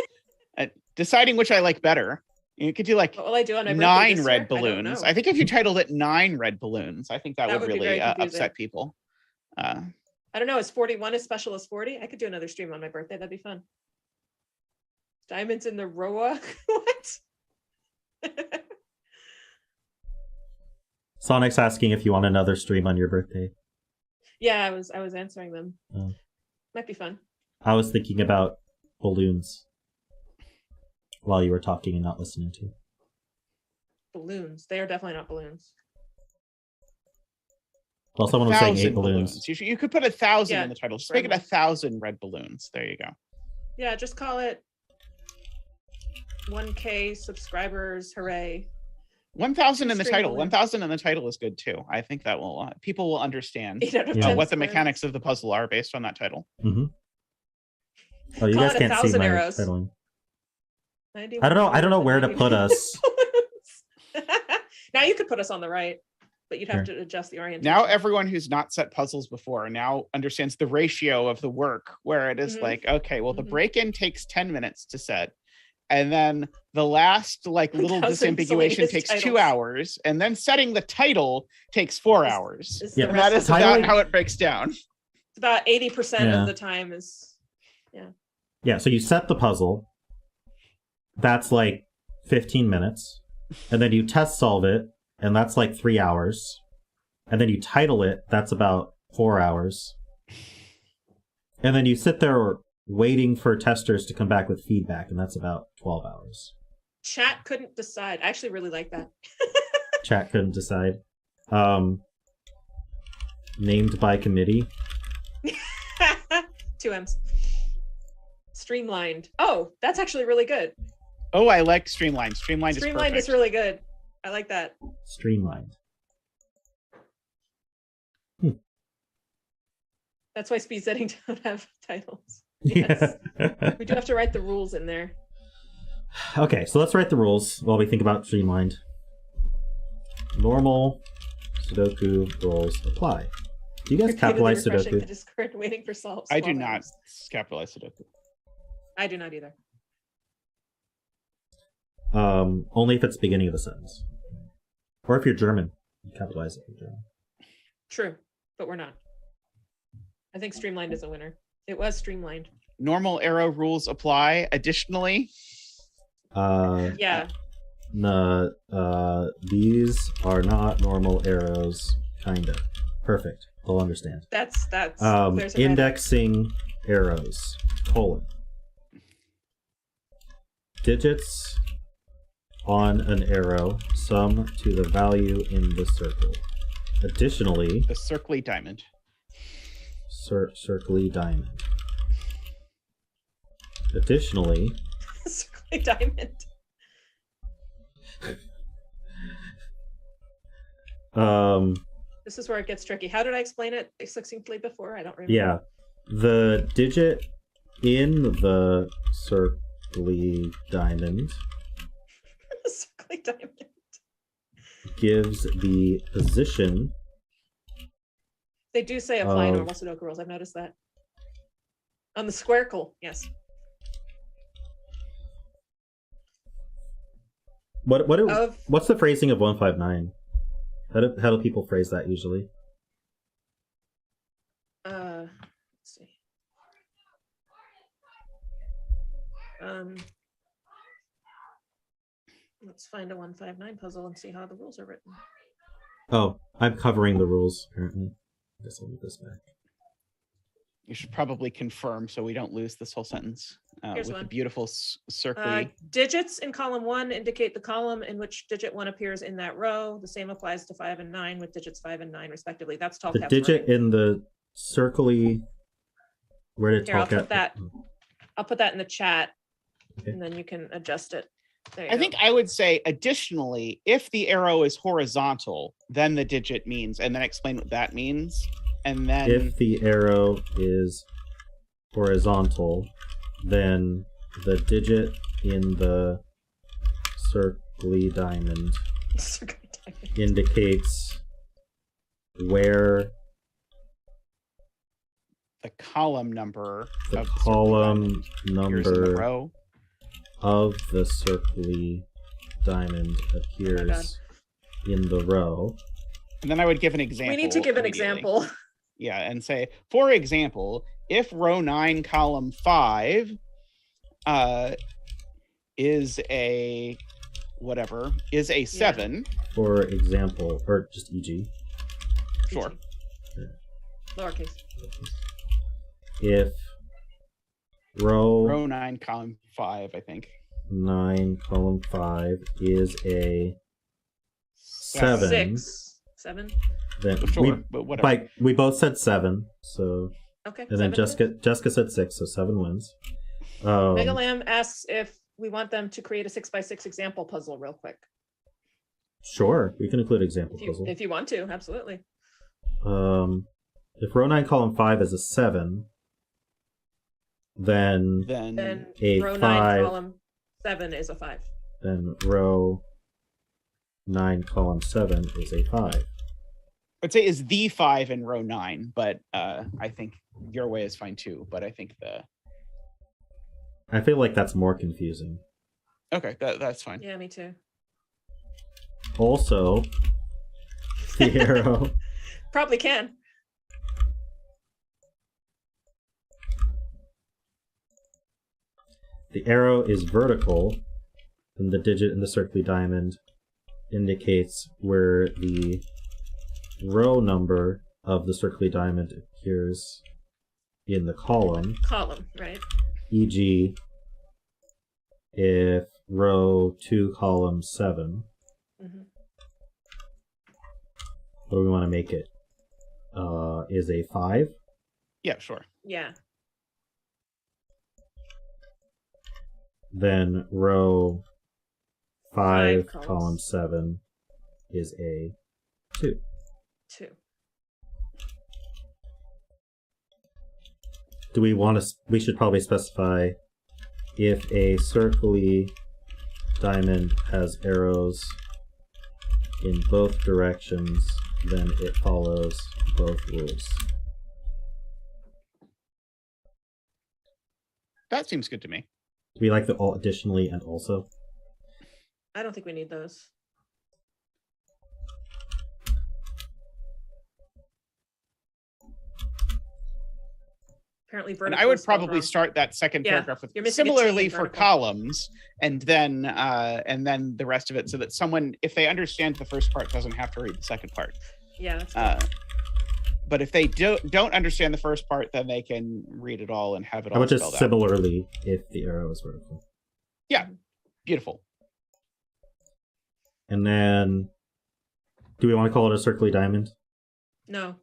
Deciding which I like better. You could do like what will I do on my 9 red balloons. I think if you titled it 9 red balloons, I think that would really upset people. I don't know. Is 41 as special as 40? I could do another stream on my birthday. That'd be fun. Diamonds in the Roa. What? Sonic's asking if you want another stream on your birthday. Yeah, I was answering them. Oh. Might be fun. I was thinking about balloons while you were talking and not listening to. Balloons. They are definitely not balloons. Well, someone was saying 8 balloons. You could put 1,000 in the title. Just make it 1,000 red balloons. There you go. Yeah, just call it 1K subscribers. Hooray. 1,000 in the title. 1,000 in the title is good too. I think that will people will understand what the mechanics of the puzzle are based on that title. Mm-hmm. Oh, you guys can't see my titling. I don't know where to put us. Now you could put us on the right, but you'd have to adjust the orientation. Now everyone who's not set puzzles before now understands the ratio of the work, where it is like, okay, well, the break-in takes 10 minutes to set. And then the last little disambiguation takes 2 hours, and then setting the title takes 4 hours. Yeah, and that is about how it breaks down. It's about 80% of the time is, Yeah, so you set the puzzle. That's like 15 minutes. And then you test solve it, and that's like 3 hours. And then you title it, that's about 4 hours. And then you sit there waiting for testers to come back with feedback, and that's about 12 hours. Chat couldn't decide. I actually really like that. Chat couldn't decide. Named by committee. 2 M's. Streamlined. Oh, that's actually really good. Oh, I like Streamlined. Streamlined is really good. I like that. Streamlined. That's why speed setting don't have titles. Yes. We do have to write the rules in there. Okay, so let's write the rules while we think about Streamlined. Normal Sudoku rules apply. Do you guys capitalize Sudoku? The Discord waiting for solves. I do not capitalize Sudoku. I do not either. Only if it's the beginning of a sentence. Or if you're German, you capitalize it if you're German. True, but we're not. I think Streamlined is a winner. It was Streamlined. Normal arrow rules apply. Additionally, yeah. These are not normal arrows. Kinda. Perfect. They'll understand. That's indexing arrows. : digits on an arrow sum to the value in the circle. Additionally, the circly diamond. Circly diamond. Additionally, circly diamond. This is where it gets tricky. How did I explain it succinctly before? I don't remember. Yeah, the digit in the circly diamond. The circly diamond gives the position. They do say apply normal Sudoku rules. I've noticed that. On the Squardle, yes. What's the phrasing of 159? How do people phrase that usually? Let's see. Let's find a 159 puzzle and see how the rules are written. Oh, I'm covering the rules apparently. I guess I'll move this back. You should probably confirm so we don't lose this whole sentence. With the beautiful circly. Digits in column 1 indicate the column in which digit 1 appears in that row. The same applies to 5 and 9 with digits 5 and 9 respectively. That's tall caps. The digit in the circly. Where did tall cap? I'll put that in the chat, and then you can adjust it. I think I would say additionally, if the arrow is horizontal, then the digit means, and then explain what that means. And then if the arrow is horizontal, then the digit in the circly diamond indicates where the column number the of column the number row of the circly diamond appears in the row. And then I would give an example. We need to give an example. Yeah, and say, for example, if row 9, column 5 is a whatever, is a 7. For example, or just e.g. Sure. Lowercase. If row 9, column 5, I think. 9, column 5 is a 7. 6. 7. Then sure, but whatever. we both said 7, so Okay. and then Jessica said 6, so 7 wins. Mega Lamb asks if we want them to create a 6x6 example puzzle real quick. Sure, we can include example puzzle if you want to, absolutely. If row 9, column 5 is a 7, then a row 9, 5, column 7 is a 5. Then row 9, column 7 is a 5. I'd say is the 5 in row 9, but I think your way is fine too. But I think I feel like that's more confusing. Okay, that's fine. Yeah, me too. Also, the arrow probably can. The arrow is vertical, and the digit in the circly diamond indicates where the row number of the circly diamond appears in the column. Column, right. E.g., if row 2, column 7, what do we want to make it? Is a 5? Yeah, sure. Yeah. Then row 5, column 7 is a 2. 2. Do we want to? We should probably specify if a circly diamond has arrows in both directions, then it follows both rules. That seems good to me. Do we like the additionally and also? I don't think we need those. Apparently, and I would probably start that second paragraph with similarly for columns, and then the rest of it, so that someone, if they understand the first part, doesn't have to read the second part. Yeah. That's but if they don't understand the first part, then they can read it all and have it all. I would just similarly if the arrow is vertical. Yeah, beautiful. And then, do we want to call it a circly diamond? No.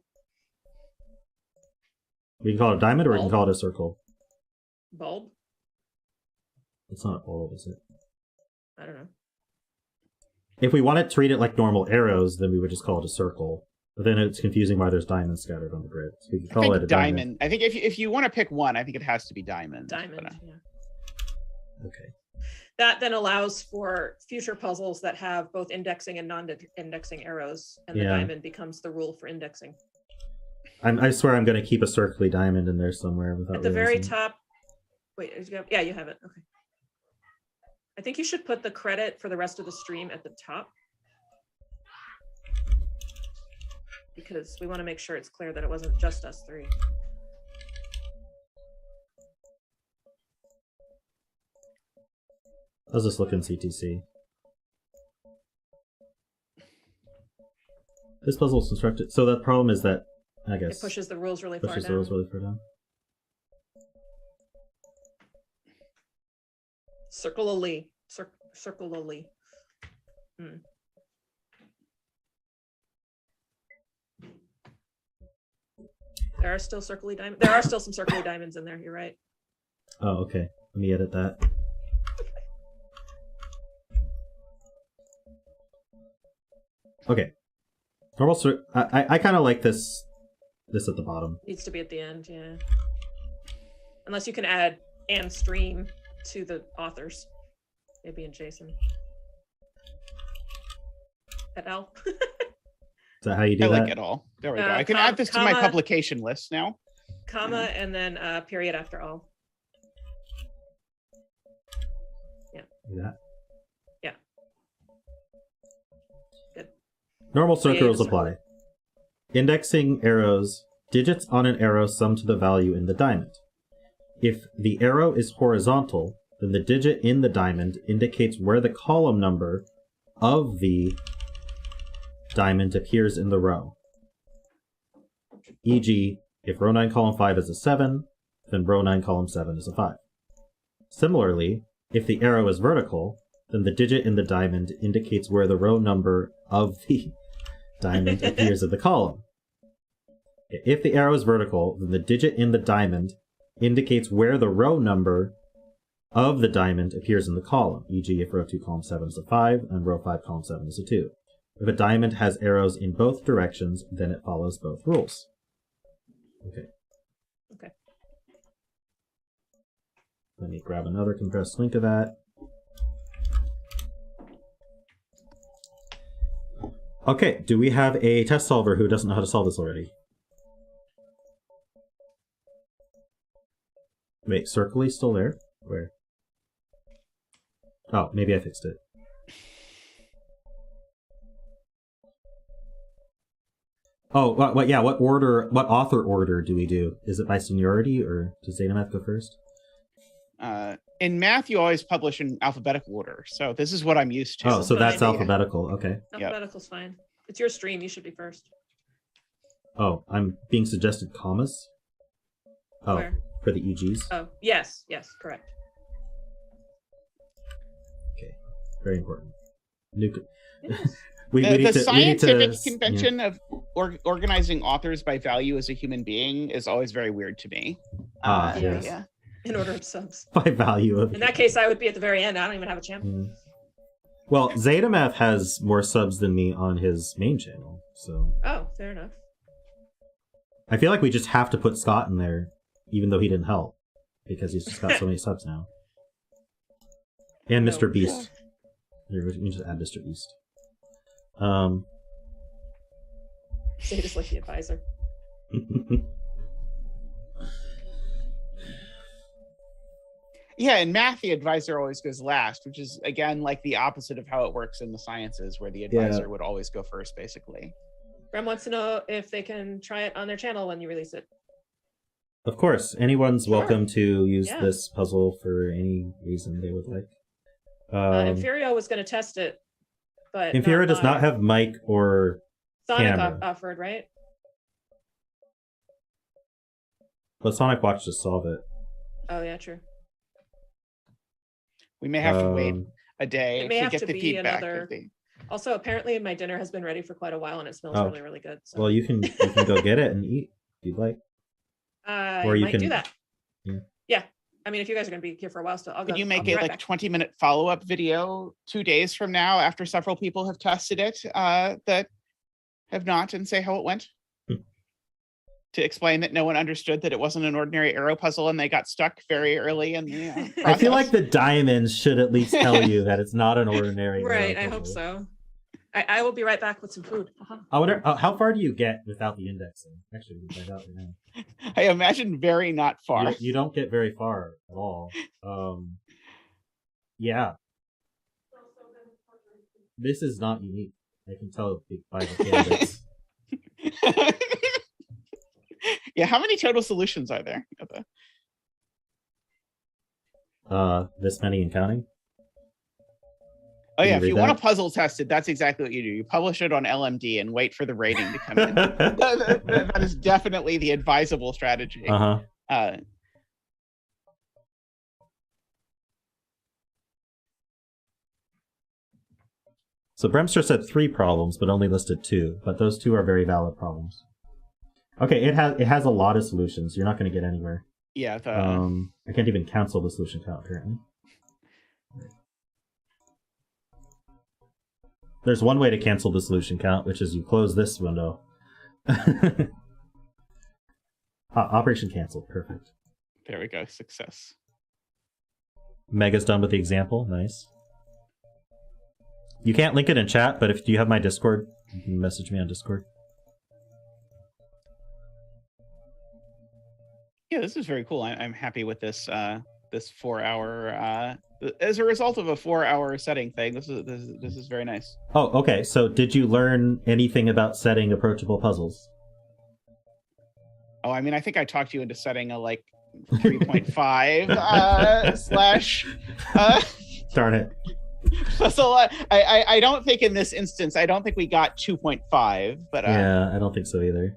We can call it a diamond, or we can call it a circle. Bulb? It's not a bulb, is it? I don't know. If we wanted to read it like normal arrows, then we would just call it a circle. But then it's confusing why there's diamonds scattered on the grid. So we can call it a diamond. I think if you want to pick one, I think it has to be diamond. Diamond, yeah. Okay. That then allows for future puzzles that have both indexing and non-indexing arrows, and the diamond becomes the rule for indexing. I swear I'm going to keep a circly diamond in there somewhere. At the very top. Wait, yeah, you have it. Okay. I think you should put the credit for the rest of the stream at the top, because we want to make sure it's clear that it wasn't just us three. How's this look in CTC? This puzzle is constructed. So the problem is that, I guess, it pushes the rules really far down. Pushes the rules really far down. Circularly. Circularly. There are still circly diamonds. There are still some circly diamonds in there. You're right. Oh, okay. Let me edit that. Okay. Normal. I kind of like this. This at the bottom. Needs to be at the end, yeah. Unless you can add and stream to the authors. Maybe in Jason. Et al. Is that how you do that? I like it all. There we go. I can add this to my publication list now. Comma and then period after all. Yeah. Do that? Yeah. Good. Normal circle rules apply. Indexing arrows. Digits on an arrow sum to the value in the diamond. If the arrow is horizontal, then the digit in the diamond indicates where the column number of the diamond appears in the row. E.g., if row 9, column 5 is a 7, then row 9, column 7 is a 5. Similarly, if the arrow is vertical, then the digit in the diamond indicates where the row number of the diamond appears in the column. If the arrow is vertical, then the digit in the diamond indicates where the row number of the diamond appears in the column, e.g. if row 2 column 7 is a 5 and row 5 column 7 is a 2. If a diamond has arrows in both directions, then it follows both rules. Okay. Okay. Let me grab another compressed link of that. Okay, do we have a test solver who doesn't know how to solve this already? Wait, Circly still there? Where? Oh, maybe I fixed it. Oh, what order, what author order do we do? Is it by seniority, or does zetamath go first? In math, you always publish in alphabetical order, so this is what I'm used to. Oh, so that's alphabetical, okay. Alphabetical's fine. It's your stream, you should be first. Oh, I'm being suggested commas? Oh, Where? for the EGs? Oh, yes, correct. Okay, very important. The scientific convention of organizing authors by value as a human being is always very weird to me. Yes. Yeah. In order of subs. By value of... In that case, I would be at the very end. I don't even have a champion. Well, zetamath has more subs than me on his main channel, so... Oh, fair enough. I feel like we just have to put Scott in there, even though he didn't help, because he's just got so many subs now. And Mr. Beast. Here, we can just add Mr. Beast. Say just like the advisor. Yeah, in math, the advisor always goes last, which is, again, like the opposite of how it works in the sciences, where the advisor would always go first, basically. Rem wants to know if they can try it on their channel when you release it. Of course, anyone's welcome to use this puzzle for any reason they would like. Inferio was going to test it, but Inferio does not have mic or Sonic camera. offered, right? But Sonic Watch just solve it. Oh yeah, true. We may have to wait a day to get the feedback. Also, apparently my dinner has been ready for quite a while and it smells really, really good. So. Well, you can go get it and eat if you'd like. Or you might do that. Yeah. I mean, if you guys are going to be here for a while still, Could you make a 20-minute follow-up video 2 days from now after several people have tested it that have not, and say how it went? To explain that no one understood that it wasn't an ordinary arrow puzzle and they got stuck very early in the process. I feel like the diamonds should at least tell you that it's not an ordinary right, arrow I hope so. I will be right back with some food. I wonder, how far do you get without the indexing? Actually, we can find out right now. I imagine very not far. You don't get very far at all. Yeah. This is not unique. I can tell by the candidates. Yeah, how many total solutions are there? This many and counting. Oh yeah, if you want a puzzle tested, that's exactly what you do. You publish it on LMD and wait for the rating to come in. That is definitely the advisable strategy. So Bremster said 3 problems, but only listed 2. But those 2 are very valid problems. Okay, it has a lot of solutions. You're not going to get anywhere. Yeah. I can't even cancel the solution count apparently. There's one way to cancel the solution count, which is you close this window. Operation canceled. Perfect. There we go. Success. Mega's done with the example. Nice. You can't link it in chat, but if you have my Discord, you can message me on Discord. Yeah, this is very cool. I'm happy with this this 4-hour as a result of a 4-hour setting thing. This is very nice. Oh, okay. So did you learn anything about setting approachable puzzles? Oh, I mean, I think I talked you into setting a 3.5 slash darn it. So I don't think in this instance, I don't think we got 2.5, but yeah, I don't think so either.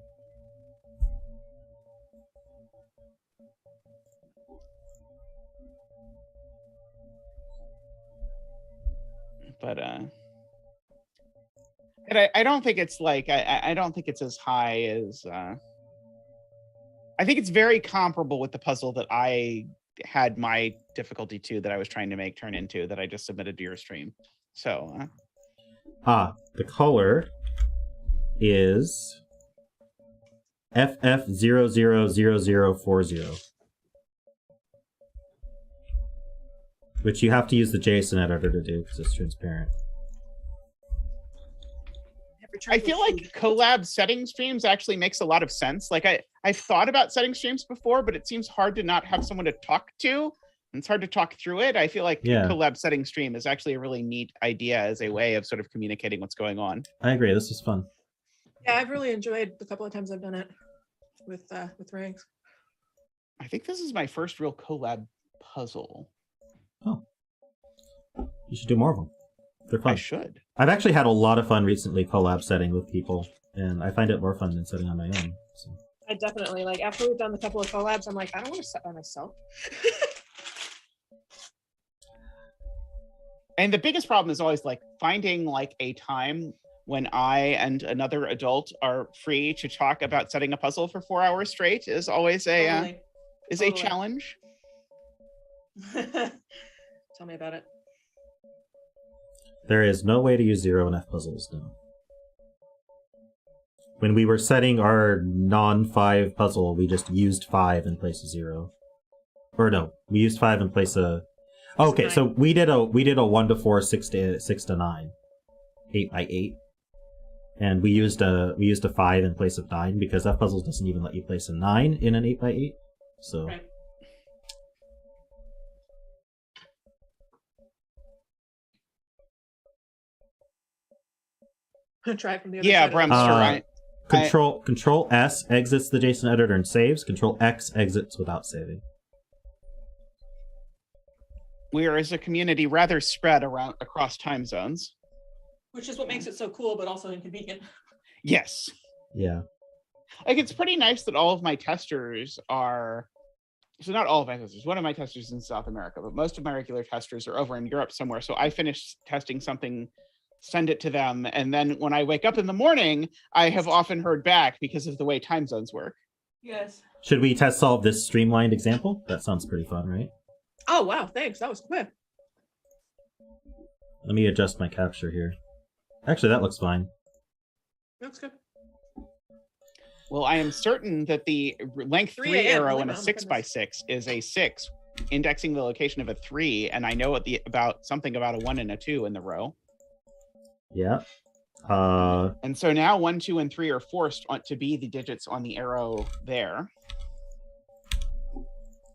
But and I don't think it's like I don't think it's as high as I think it's very comparable with the puzzle that I had my difficulty to that I was trying to make turn into that I just submitted to your stream. So the color is FF000040, which you have to use the JSON editor to do because it's transparent. I feel like collab setting streams actually makes a lot of sense. Like I've thought about setting streams before, but it seems hard to not have someone to talk to. And it's hard to talk through it. I feel like collab setting stream is actually a really neat idea as a way of sort of communicating what's going on. I agree. This is fun. Yeah, I've really enjoyed the couple of times I've done it with Rangsk. I think this is my first real collab puzzle. Oh, you should do more of them. They're fun. I should. I've actually had a lot of fun recently collab setting with people, and I find it more fun than setting on my own. So. I definitely, like, after we've done a couple of collabs, I'm like, I don't want to set by myself. And the biggest problem is always like finding like a time when I and another adult are free to talk about setting a puzzle for 4 hours straight is always a a challenge. Tell me about it. There is no way to use 0 and F puzzles now. When we were setting our non-5 puzzle, we just used 5 in place of 0. Or no, we used 5 in place of... Oh, okay, so we did a 1 to 4, 6 to 9, 8 by 8, and we used a 5 in place of 9 because F puzzles doesn't even let you place a 9 in an 8 by 8. So. Right. Try it from the other side. Bremster, Control S exits the JSON editor and saves. Control X exits without saving. We are, as a community, rather spread across time zones. Which is what makes it so cool, but also inconvenient. Yes. Yeah. Like, it's pretty nice that all of my testers are... So not all of my testers. One of my testers is in South America, but most of my regular testers are over in Europe somewhere. So I finish testing something, send it to them, and then when I wake up in the morning, I have often heard back because of the way time zones work. Yes. Should we test solve this streamlined example? That sounds pretty fun, right? Oh, wow. Thanks. That was quick. Let me adjust my capture here. Actually, that looks fine. Looks good. Well, I am certain that the length 3 arrow in a 6 by 6 is a 6, indexing the location of a 3, and I know something about a 1 and a 2 in the row. Yeah. And so now 1, 2, and 3 are forced to be the digits on the arrow there.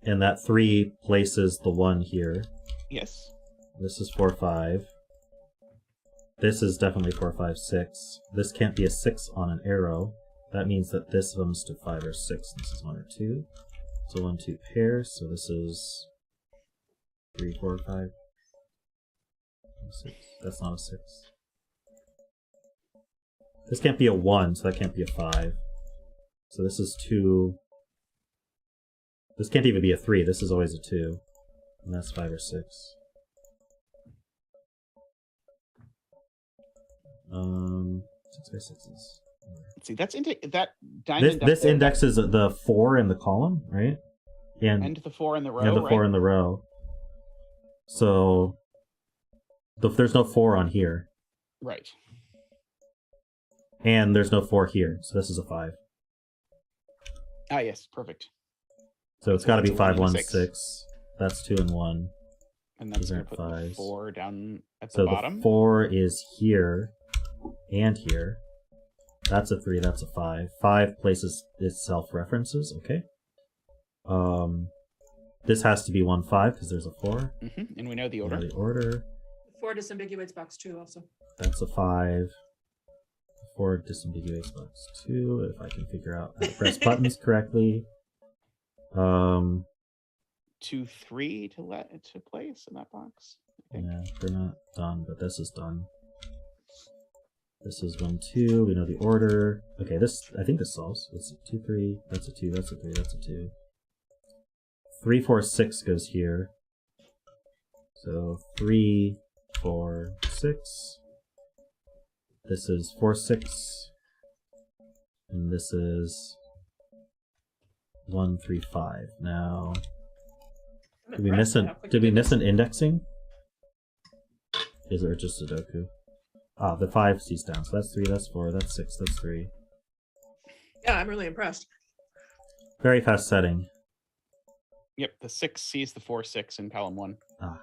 And that 3 places the 1 here. Yes. This is 4, 5. This is definitely 4, 5, 6. This can't be a 6 on an arrow. That means that this comes to 5 or 6. This is 1 or 2. So 1, 2 pairs. So this is 3, 4, 5, 6. That's not a 6. This can't be a 1, so that can't be a 5. So this is 2. This can't even be a 3. This is always a 2. And that's 5 or 6. 6 by 6s. Let's see, that's that diamond. This indexes the 4 in the column, right? And the 4 in the row. And the 4 in the row. So there's no 4 on here. Right. And there's no 4 here, so this is a 5. Ah, yes, perfect. So it's got to be 5, 1, 6. That's 2 and 1. And that's going to put the 4 down at the bottom. So the 4 is here and here. That's a 3, that's a 5. 5 places itself references, okay. This has to be 1, 5 because there's a 4. And we know the order. 4 disambiguates box 2 also. That's a 5. 4 disambiguates box 2, if I can figure out how to press buttons correctly. 2, 3 to place in that box. Yeah, they're not done, but this is done. This is 1, 2. We know the order. Okay, I think this solves. It's a 2, 3. That's a 2. That's a 3. That's a 2. 3, 4, 6 goes here. So 3, 4, 6. 6. This is 4, 6. And this is 1, 3, 5. Now, did we miss an indexing? Is it just Sudoku? Ah, the 5 sees down. So that's 3, that's 4, that's 6, that's 3. Yeah, I'm really impressed. Very fast setting. Yep, the 6 sees the 4, 6 in column 1. Ah.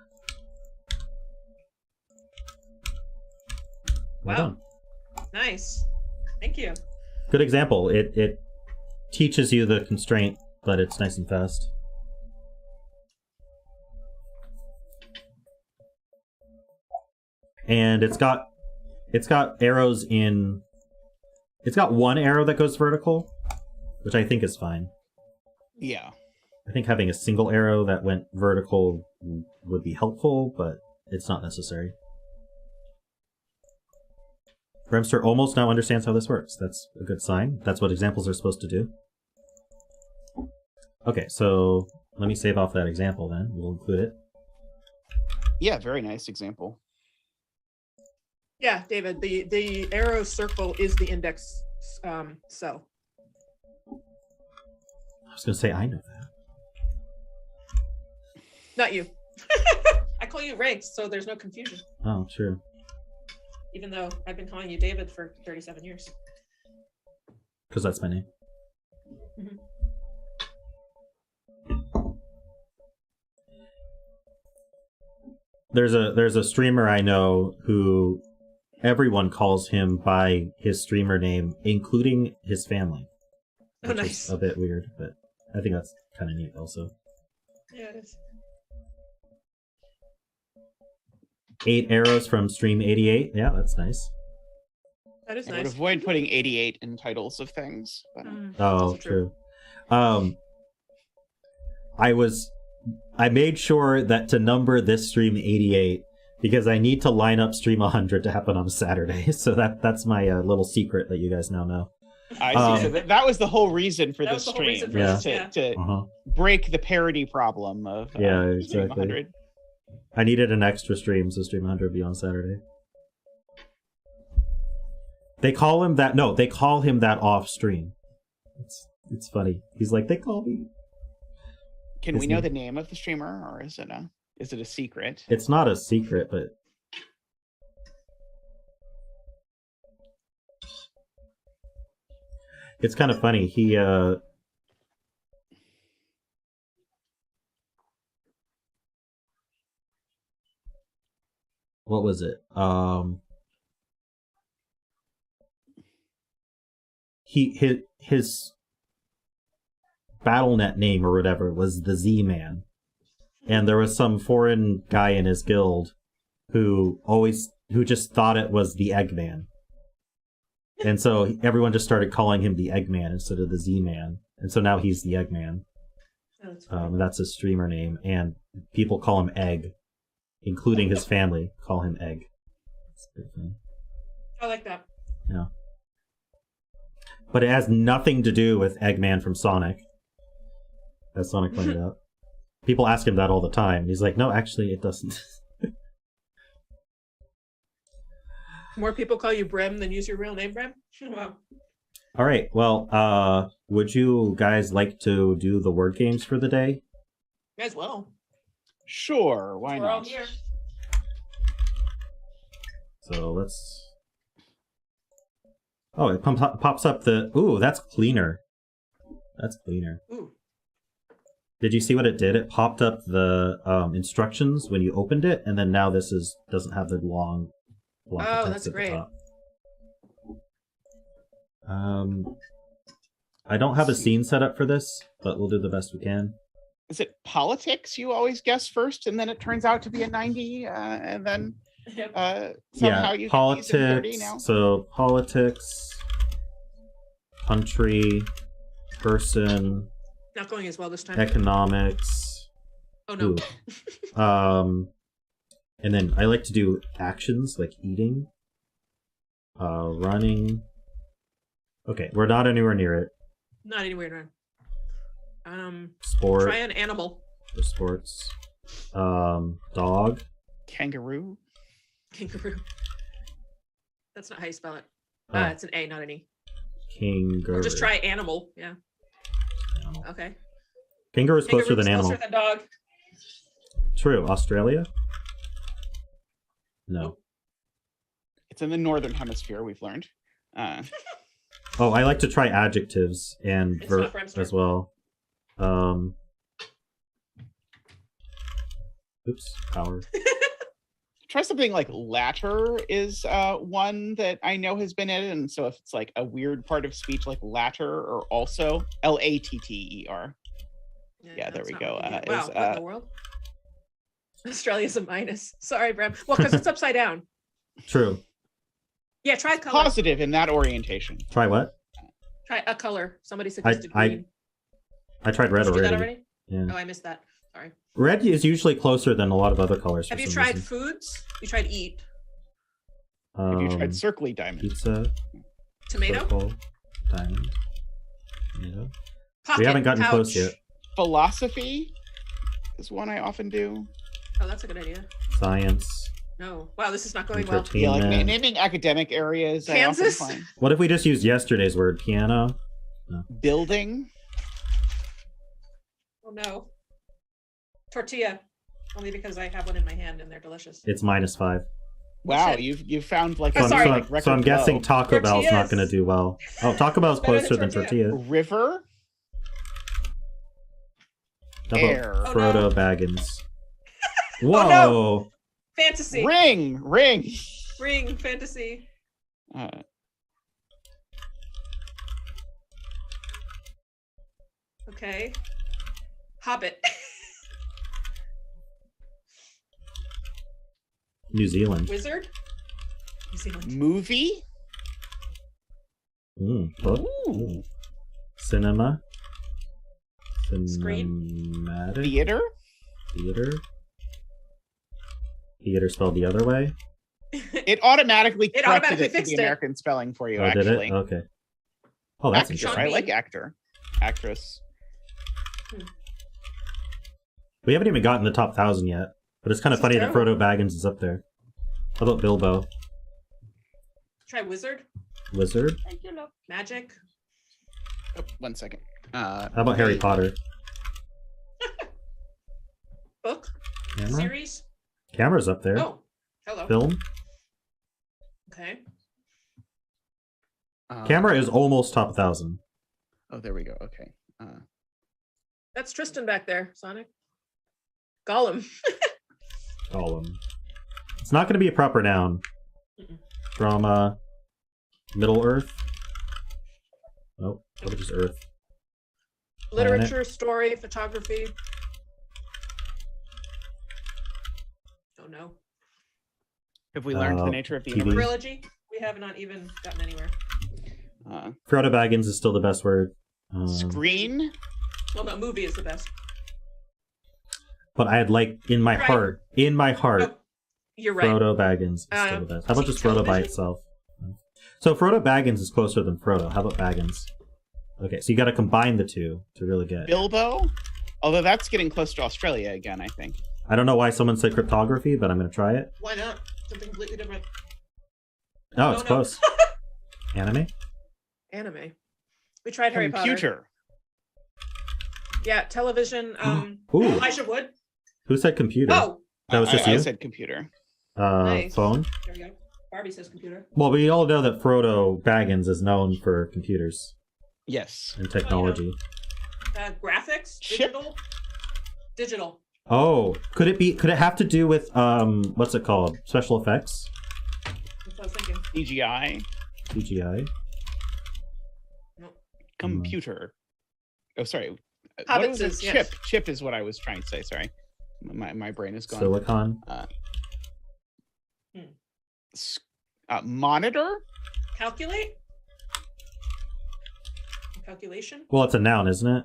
Wow. Done. Nice. Thank you. Good example. It teaches you the constraint, but it's nice and fast. And it's got arrows in. It's got one arrow that goes vertical, which I think is fine. Yeah. I think having a single arrow that went vertical would be helpful, but it's not necessary. Remster almost now understands how this works. That's a good sign. That's what examples are supposed to do. Okay, so let me save off that example then. We'll include it. Yeah, very nice example. Yeah, David, the arrow circle is the index cell. I was going to say, I know that. Not you. I call you Rangsk, so there's no confusion. Oh, true. Even though I've been calling you David for 37 years. Because that's my name. Mm-hmm. There's a streamer I know who everyone calls him by his streamer name, including his family. Oh, nice. A bit weird, but I think that's kind of neat also. Yeah, it is. 8 arrows from stream 88. Yeah, that's nice. That is nice. I would avoid putting 88 in titles of things. But... Oh, true. I made sure that to number this stream 88 because I need to line up stream 100 to happen on a Saturday. So that's my little secret that you guys now know. I see. So that was the whole reason for this stream, to break the parity problem of exactly. stream 100. I needed an extra stream, so stream 100 would be on Saturday. They call him that. No, they call him that off stream. It's funny. He's like, they call me. Can we know the name of the streamer, or is it a secret? It's not a secret, but it's kind of funny. He what was it? His BattleNet name or whatever was the Z-Man, and there was some foreign guy in his guild who just thought it was the Eggman, and so everyone just started calling him the Eggman instead of the Z-Man, and so now he's the Eggman. That's his streamer name, and people call him Egg, including his family call him Egg. That's pretty funny. I like that. Yeah. But it has nothing to do with Eggman from Sonic, as Sonic pointed out. People ask him that all the time. He's like, no, actually, it doesn't. More people call you Brem than use your real name, Brem? Wow. All right. Well, would you guys like to do the word games for the day? You guys will. Sure, why not? We're all here. So let's... Oh, it pops up the... Ooh, that's cleaner. That's cleaner. Ooh. Did you see what it did? It popped up the instructions when you opened it, and then now this doesn't have the long block of text that's at great. the top. I don't have a scene set up for this, but we'll do the best we can. Is it politics you always guess first, and then it turns out to be a 90, and then somehow you politics, get these in 30 now? So politics, country, person, Not going as well this time. economics. Oh no. And then I like to do actions like eating, running. Okay, we're not anywhere near it. Not anywhere near. Sport. Try an animal. For sports. Dog. Kangaroo. Kangaroo. That's not how you spell it. Oh. It's an A, not an E. Kangaroo. Or just try animal. Yeah. Okay. Kangaroo is closer than animal. Closer than dog. True. Australia? No. Nope. It's in the northern hemisphere, we've learned. Oh, I like to try adjectives and verb as well. Oops, power. Try something like latter is one that I know has been added. And so if it's like a weird part of speech like latter or also, Latter. Yeah, there we go. Wow, what in the world? Australia's a minus. Sorry, Bram. Well, because it's upside down. True. Yeah, try color. Positive in that orientation. Try what? Try a color. Somebody suggested green. I tried red already. Did that already? Yeah. Oh, I missed that. Sorry. Red is usually closer than a lot of other colors. Have you tried foods? You tried eat. Have you tried circly diamond? Pizza. Tomato. Circle, diamond. Tomato. Pocket, we haven't gotten pouch. close yet. Philosophy is one I often do. Oh, that's a good idea. Science. No. Wow, this is not going well. Yeah, like naming academic areas. Kansas? I often find. What if we just used yesterday's word? Piano? No. Building. Oh no. Tortilla. Only because I have one in my hand and they're delicious. It's -5. Wow, you've found like Oh, a sorry. So I'm guessing low. Taco Bell's not going to do well. Oh, Taco Bell's Better closer than than tortilla. River. How about Air. Frodo Oh, no. Baggins? Whoa! Oh, no. Fantasy. Ring. Ring. Fantasy. Okay. Hobbit. New Zealand. Wizard. New Zealand. Movie. Book. Ooh. Cinema. Screen. Cinematic. Theater. Theater spelled the other way. It automatically corrected it to fixed the American spelling for you. Oh, actually, did it? Okay. Oh, that's actor. interesting. I like actor, actress. We haven't even gotten the top 1,000 yet, but it's kind of funny that Frodo Baggins is up there. How about Bilbo? Try wizard. Wizard. Magic. Oh, 1 second. How about Harry Potter? Book. Camera? Series. Camera's up there. Oh, hello. Film. Okay. Camera is almost top 1,000. Oh, there we go. Okay. That's Tristan back there, Sonic. Gollum. Gollum. It's not going to be a proper noun. Drama. Middle Earth. Nope. What is Earth? Literature, story, photography. Oh no. Have we learned the nature of the TV. universe? Trilogy. We have not even gotten anywhere. Frodo Baggins is still the best word. Screen. Well, no, movie is the best. But I'd like in my heart. Oh, you're right. Frodo Baggins is still the best. How about just Frodo by itself? So Frodo Baggins is closer than Frodo. How about Baggins? Okay, so you got to combine the two to really get Bilbo. Although that's getting close to Australia again, I think. I don't know why someone said cryptography, but I'm going to try it. Why not? Something completely different. Oh, it's close. Anime? Anime. We tried Harry Potter. Computer. Yeah, television. Ooh. Elijah Wood. Who said computer? Oh. That was just you? I said computer. Nice. Phone? There we go. Barbie says computer. Well, we all know that Frodo Baggins is known for computers. Yes. And technology. Graphics? Chip? Digital. Oh, could it have to do with what's it called? Special effects? That's what I was thinking. CGI. CGI. Nope. Computer. Oh, sorry. Hobbit What was it? says, Chip. yes. Chip is what I was trying to say. Sorry. My brain is gone. Silicon. Monitor. Calculate? Calculation? Well, it's a noun, isn't it?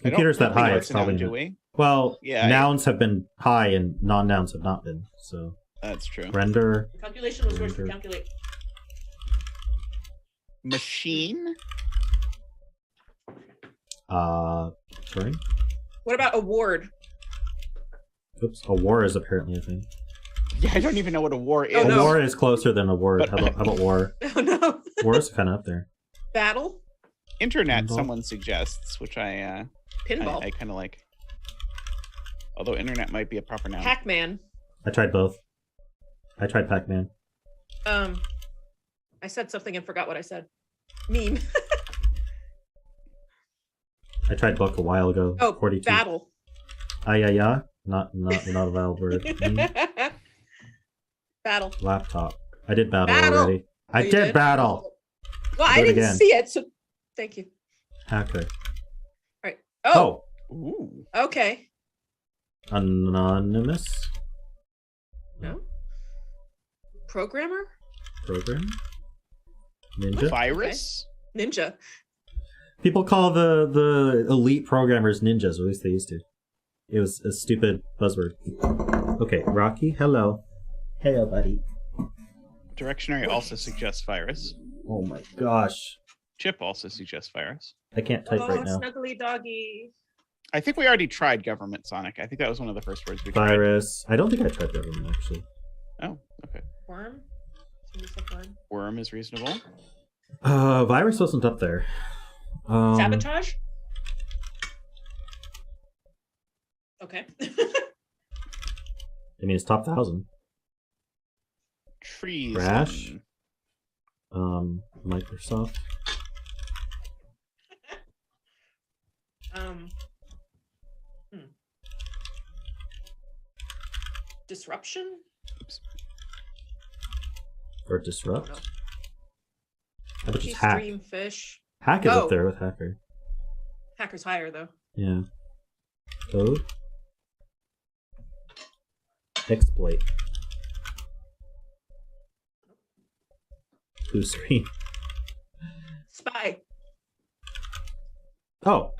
Computers that high, it's probably do we? Well, yeah, nouns have been high and non-nouns have not been. So that's true. Render. Calculation was worse than calculate. Machine. Sorry. What about award? Oops, a war is apparently a thing. Yeah, I don't even know what a war is. Oh, no. A war is closer than a word. How about war? Oh no. War is kind of up there. Battle. Internet, Pinball? someone suggests, which Pinball. I kind of like. Although internet might be a proper noun. Pac-Man. I tried both. I tried Pac-Man. I said something and forgot what I said. Meme. I tried book a while ago. Oh, 42. battle. Yeah. Not a valid word. Battle. Laptop. I did battle Battle. already. I you did did? battle. Well, Do I it didn't again. see it, so thank you. Hacker. All right. Oh, Ooh. okay. Anonymous. No. Programmer? Program. Ninja. Virus? Ninja. People call the elite programmers ninjas, or at least they used to. It was a stupid buzzword. Okay, Rocky, hello. Hello, buddy. Directionary also suggests virus. Oh my gosh. Chip also suggests virus. I can't type right now. Snuggly doggy. I think we already tried government, Sonic. I think that was one of the first words we tried. Virus. I don't think I tried government, actually. Oh, okay. Worm? Somebody said worm. Worm is reasonable. Virus wasn't up there. Sabotage? Okay. I mean, it's top 1,000. Trees. Crash. Microsoft. Disruption? Oops. Or disrupt. No. How about just hack? Stream fish. Hack is Oh. up there with hacker. Hacker's higher though. Yeah. Code. Exploit. Blue screen. Spy. Oh.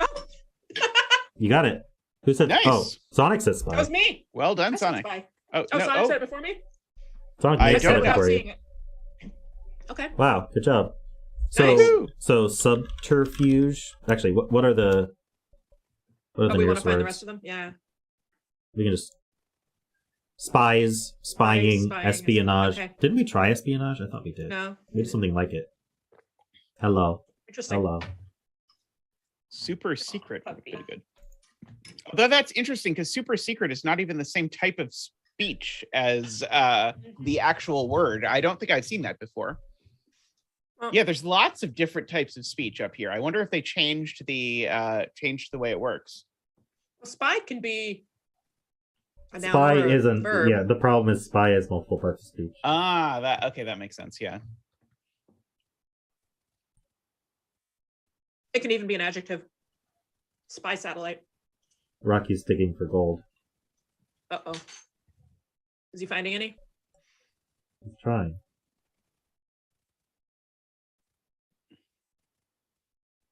You got it. Who said? Nice. Oh, Sonic said spy. That was me. Well done, I said Sonic. spy. Oh, Oh, no. Sonic said it before me? Sonic I made don't it know. for Seeing you. it. Okay. Wow, good job. So, Nice. so subterfuge. Actually, what are the Oh, we want to nearest find the words? rest of them? Yeah. We can just spies, spying, spying. espionage. Okay. Didn't we try espionage? I thought we did. No. We did something like it. Hello. Interesting. Hello. Super secret. Puppy. Pretty good. Although that's interesting because super secret is not even the same type of speech as the actual word. I don't think I've seen that before. Well, Yeah, there's lots of different types of speech up here. I wonder if they changed the way it works. spy can be a noun Spy or a isn't. verb. Yeah, the problem is spy has multiple parts of speech. That makes sense. Yeah. It can even be an adjective. Spy satellite. Rocky's digging for gold. Uh-oh. Is he finding any? He's trying.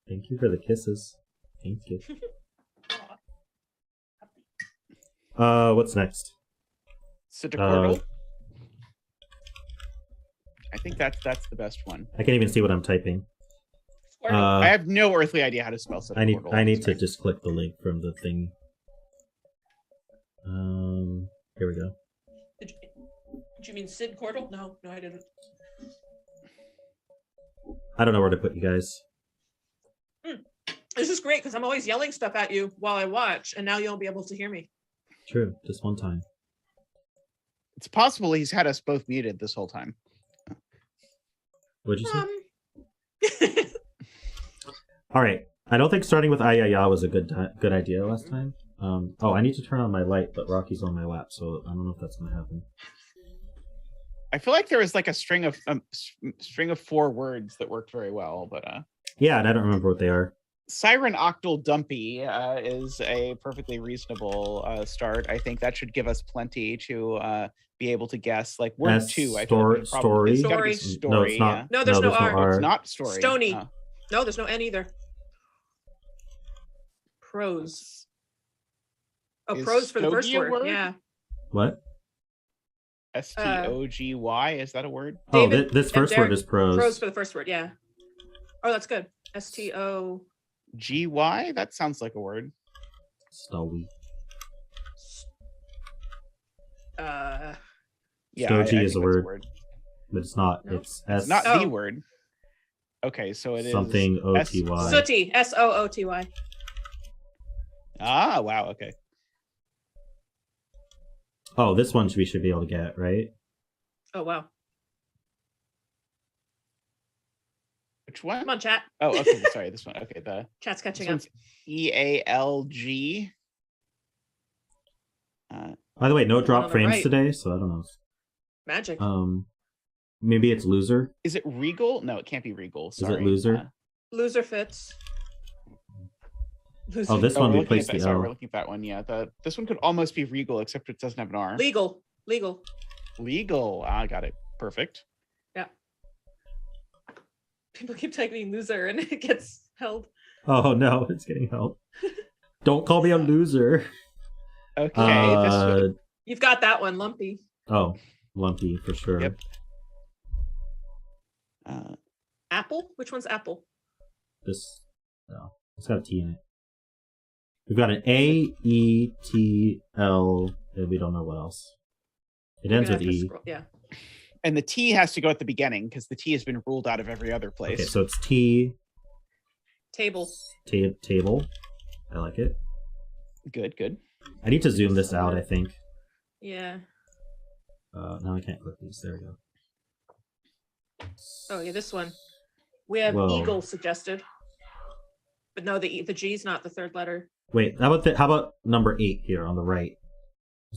Thank you for the kisses. Thank you. What's next? Sedecordle. I think that's the best one. I can't even see what I'm typing. Squardle. I have no earthly idea how to spell Sedecordle. I need to just click the link from the thing. Here we go. Did you mean Sedecordle? No, I didn't. I don't know where to put you guys. This is great because I'm always yelling stuff at you while I watch, and now you'll be able to hear me. True, just one time. It's possible he's had us both muted this whole time. What'd you say? All right. I don't think starting with ayaya was a good idea last time. Oh, I need to turn on my light, but Rocky's on my lap, so I don't know if that's gonna happen. I feel like there was like a string of 4 words that worked very well, but Yeah, and I don't remember what they are. Siren Octal Dumpy is a perfectly reasonable start. I think that should give us plenty to be able to guess. Like word 2, I feel like story. it's gotta be Story. story. No, it's not. Yeah. No, there's no R. It's not story. Stony. Oh. No, there's no N either. Prose. Oh, Is prose for the first stogie a word. word? Yeah. What? STOGY, is that a word? David, this first word is prose. Prose for the first word, yeah. Oh, that's good. STO. GY? That sounds like a word. Stowy. Yeah, Stogie I is think a that's word, but it's not. No. It's It's not the word. Okay, so it is something O-T-Y. Sooty, S-O-O-T-Y. Ah, wow, okay. Oh, this one we should be able to get, right? Oh, wow. Which one? Come on, chat. Oh, okay, sorry, this one. Okay, Chat's catching this up. one's EALG. By the way, no drop on the frames right. today, so I don't know. Magic. Maybe it's loser. Is it Regal? No, it can't be Regal. Sorry. Is it loser? Loser fits. Loser. Oh, this one we're replaced the sorry, L. we're looking at that one. Yeah, this one could almost be Regal, except it doesn't have an R. Legal. Legal. Ah, got it. Perfect. Yeah. People keep typing loser and it gets held. Oh no, it's getting held. Don't call me a loser. Okay. You've got that one, Lumpy. Oh, lumpy for sure. Yep. Apple? Which one's Apple? This, no, it's got a T in it. We've got an A, E, T, L, and we don't know what else. It ends with E. Yeah. And the T has to go at the beginning because the T has been ruled out of every other place. Okay, so it's T. Table. Table. I like it. Good. I need to zoom this out, I think. Yeah. Now I can't click these. There we go. Oh, yeah, this one. We have Whoa. eagle suggested. But no, the G's not the third letter. Wait, how about number 8 here on the right?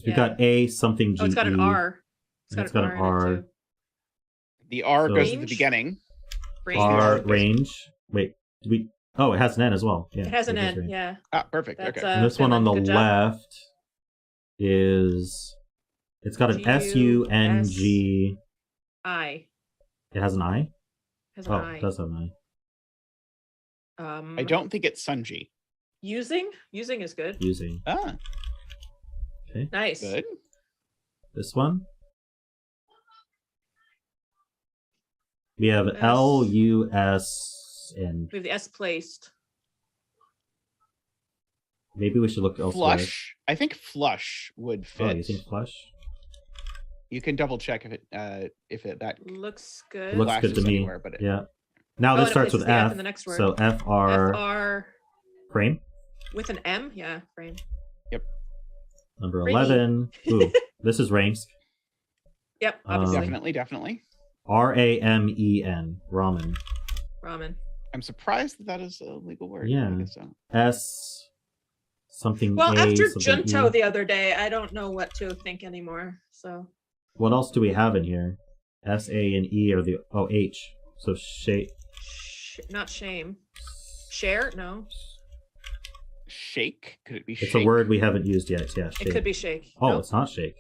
We've got A something G. Oh, it's got an R. It's got an R. in it too. The R So- goes at the beginning. Range. Wait, do we? Oh, it has an N as well. Yeah, It has an does N, range. yeah. Ah, perfect. That's, Okay. And this one on the Good job. left is. It's got an SUNG. I. It has an I. Has an Oh, I. it does have an I. I don't think it's Sunji. Using is good. Using. Ah, Okay. Nice. good. This one. We have S. LUS and We have the S placed. maybe we should look elsewhere. Flush. I think flush would fit. Oh, you think flush? You can double check if it that Looks good. It looks good to flashes me. anywhere, but Yeah. Now Oh, this and it starts places with the F F. in the next word. So FR FR frame. with an M? Yeah, frame. Number Frame. 11. Ooh, this is Rangsk. Yep, obviously. definitely. RAMEN. Ramen. Ramen. I'm surprised that is a legal word. Yeah. I guess so. S something Well, A, after something Junto E. the other day, I don't know what to think anymore. So What else do we have in here? S, A, and E are the H. So not shame. Share? No. Shake? Could it be it's shake? a word we haven't used yet. Yeah, shake. It could be shake. Oh, No. it's not shake.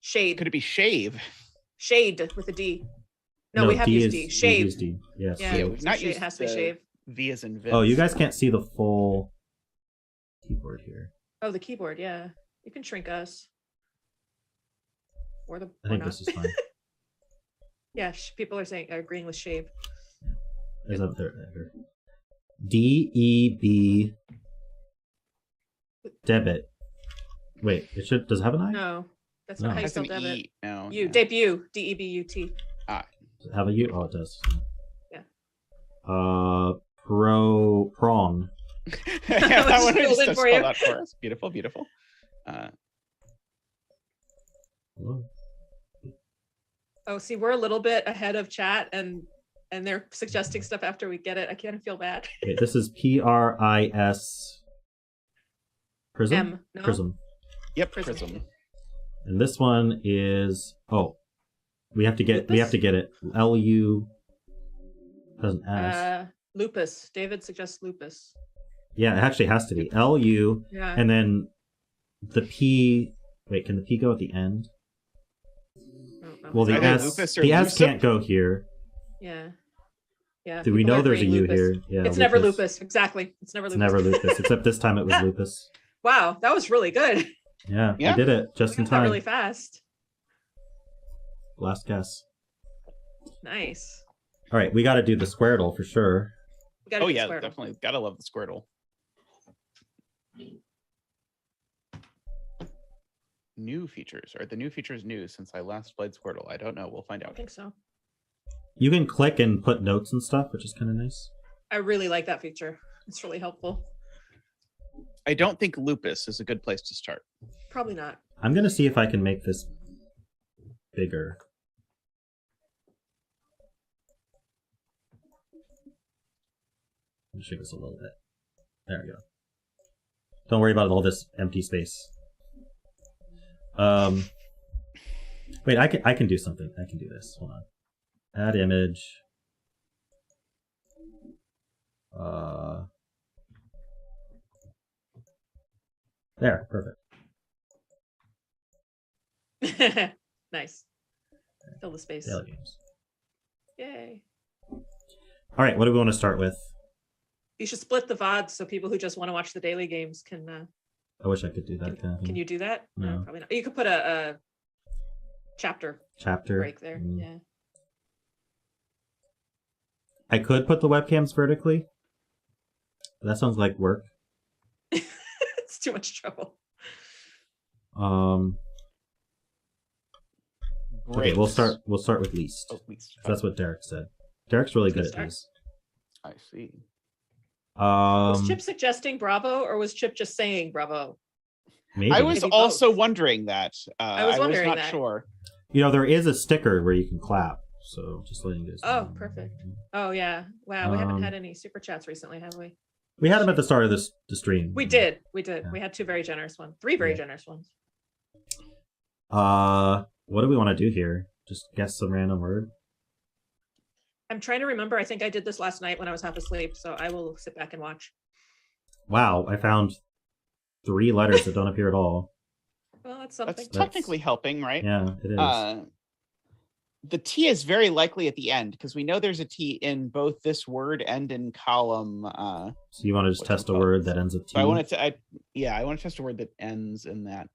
Shade. Could it be shave? Shade with a D. No, we have D used is, D. we've Shave. used D. Yes. Yeah, Yeah, we've not shade. used It has to be the- shave. V as in Vince. Oh, you guys can't see the full keyboard here. Oh, the keyboard. Yeah, you can shrink us. Or I think this is fine. Yeah, people are agreeing with shave. There's up there. DEB debit. Wait, it should. Does it have an I? No, that's No. not how you Has spell an debit. E. No. You no. debut. DEBUT. Does it have a U? Oh, it does. Yeah. Prawn. Yeah, that one Filled just in to for spell you. that for us. Beautiful. Hello? Oh, see, we're a little bit ahead of chat, and they're suggesting stuff after we get it. I kind of feel bad. Okay, this is PRIS. Prism. M. No? Prism. Yep. Prism. Prism. And this one is we have to get it. LU has an S. Lupus. David suggests lupus. Yeah, it actually has to be LU, Yeah. and then the P. Wait, can the P go at the end? Well, the Either S. lupus or The S lucip? can't go here. Yeah. Yeah. Do we people know are there's a agreeing U lupus. here? Yeah, It's never lupus. Exactly. It's never It's lupus. never lupus, except this time it was lupus. Wow, that was really good. Yeah, Yeah. I did it just We in got that time. really fast. Last guess. Nice. All right, we got to do the Squardle for sure. We gotta Oh do yeah, Squardle. definitely. Gotta love the Squirtle. new features? Are the new features new since I last played Squardle? I don't know. We'll find out. I think so. You can click and put notes and stuff, which is kind of nice. I really like that feature. It's really helpful. I don't think Lupus is a good place to start. Probably not. I'm going to see if I can make this bigger. Let me shake this a little bit. There we go. Don't worry about all this empty space. Wait, I can do something. I can do this. Hold on. Add image. There, perfect. Nice. Fill the space. Daily games. Yay. All right, what do we want to start with? You should split the VODs so people who just want to watch the daily games can. I wish I could do that. Can you do that? No, probably not. You could put a chapter break there. Yeah. I could put the webcams vertically. But that sounds like work. It's too much trouble. Okay, we'll start with least. Oh, least. That's what Derek said. Derek's really good at these. I see. Was Chip suggesting Bravo, or was Chip just saying Bravo? Maybe. I was also wondering that. I was not sure. You know, there is a sticker where you can clap, so just letting you guys know. Oh, perfect. Oh yeah. Wow, we haven't had any super chats recently, have we? We had them at the start of the stream. We did. Yeah. We had 2 very generous ones. 3 very generous ones. What do we want to do here? Just guess some random word? I'm trying to remember. I think I did this last night when I was half asleep, so I will sit back and watch. Wow, I found 3 letters that don't appear at all. Well, that's something. That's technically helping, right? Yeah, it is. The T is very likely at the end because we know there's a T in both this word and in column. So you want to just test a word that ends with T? So I want to test a word that ends in that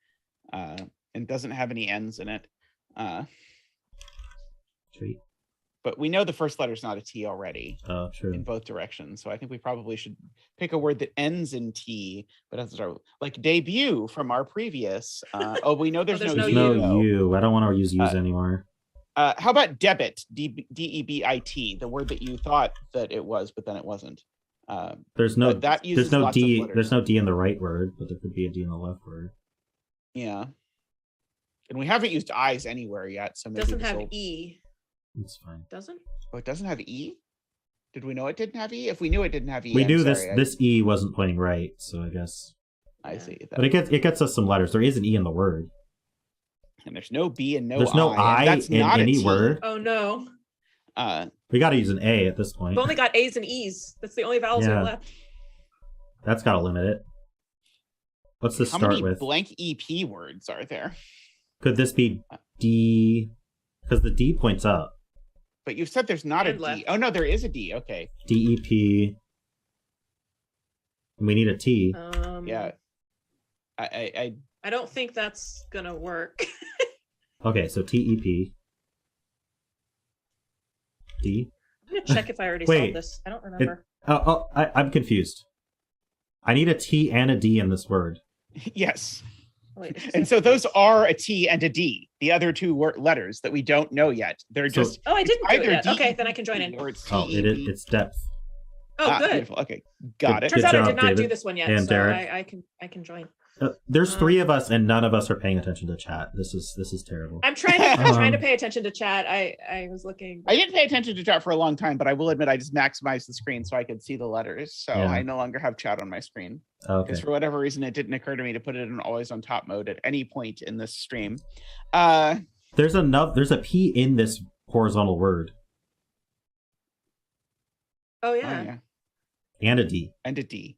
and doesn't have any ends in it. Treat. But we know the first letter is not a T already. Oh, true. In both directions. So I think we probably should pick a word that ends in T, but doesn't start like debut from our previous. We know there's no U. I don't want to use U's anymore. How about debit? D-E-B-I-T, the word that you thought that it was, but then it wasn't. There's no D. There's no D in the right word, but there could be a D in the left word. Yeah. And we haven't used I's anywhere yet, so maybe doesn't have E. It's fine. Doesn't? Oh, it doesn't have E? Did we know it didn't have E? If we knew it didn't have E, we knew this E wasn't pointing right, so I guess. I see. But it gets us some letters. There is an E in the word. And there's no B and there's no I that's in not any word. Oh no. We got to use an A at this point. We've only got A's and E's. That's the only vowels that are left. That's got to limit it. What's this start with? How many blank EP words are there? Could this be D? Because the D points up. But you've said there's not and a left. D. Oh no, there is a D. Okay. DEP. We need a T. Yeah. I don't think that's gonna work. Okay, so TEP. D. I'm gonna check if I already solved this. I don't remember. I'm confused. I need a T and a D in this word. Yes. Wait, and so those are a T and a D. The other 2 letters that we don't know yet. They're just. Oh, I didn't do it yet. D, okay, then I can join in. Or it's it's depth. Oh, good. Beautiful. Okay, got it. Turns out I did not David. do this one yet, And so Derek. I can join. There's 3 of us, and none of us are paying attention to chat. This is terrible. I'm trying to pay attention to chat. I was looking. I didn't pay attention to chat for a long time, but I will admit I just maximized the screen so I could see the letters. So I no longer have chat on my screen. Okay. Because for whatever reason, it didn't occur to me to put it in always on top mode at any point in this stream. There's a P in this horizontal word. Oh yeah. And a D. And a D.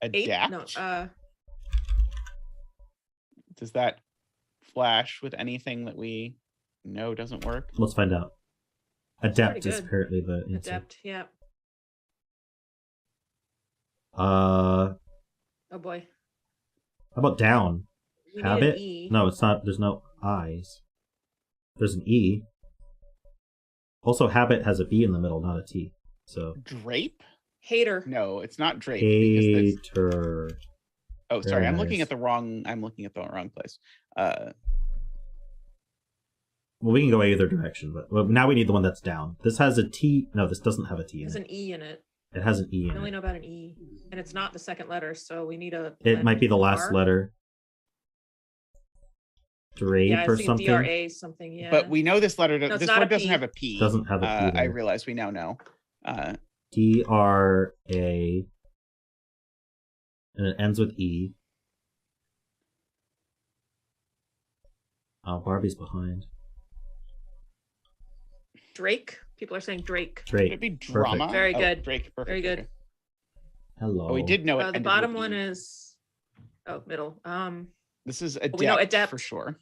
Adapt? No. Does that flash with anything that we know doesn't work? Let's find out. Adept is apparently the answer. Adept, yeah. Oh boy. How about down? We Habit? E. No, it's not. There's no I's. There's an E. Also, habit has a B in the middle, not a T. So drape? Hater. No, it's not drape. Hater. Oh, sorry, I'm nice. looking at the wrong place. Well, we can go either direction, but now we need the one that's down. This has a T. No, this doesn't have a T in it. There's an E in it. It has an E We in only it. know about an E, and it's not the second letter, so we need a. It might be the last R? letter. Drape Yeah, I or see something. DRA something. Yeah. But we know this letter. No, it's this not word a doesn't P. have a P. Doesn't have a P I there. realize we now know. DRA, and it ends with E. Oh, Barbie's behind. Drake. People are saying Drake. Drake. Could it be drama? Perfect. Very good. Drake. Perfect. Very good. Okay. Hello. Oh, we did know it. The ended bottom with one E. is. Oh, middle. This is adept, we know adept for sure.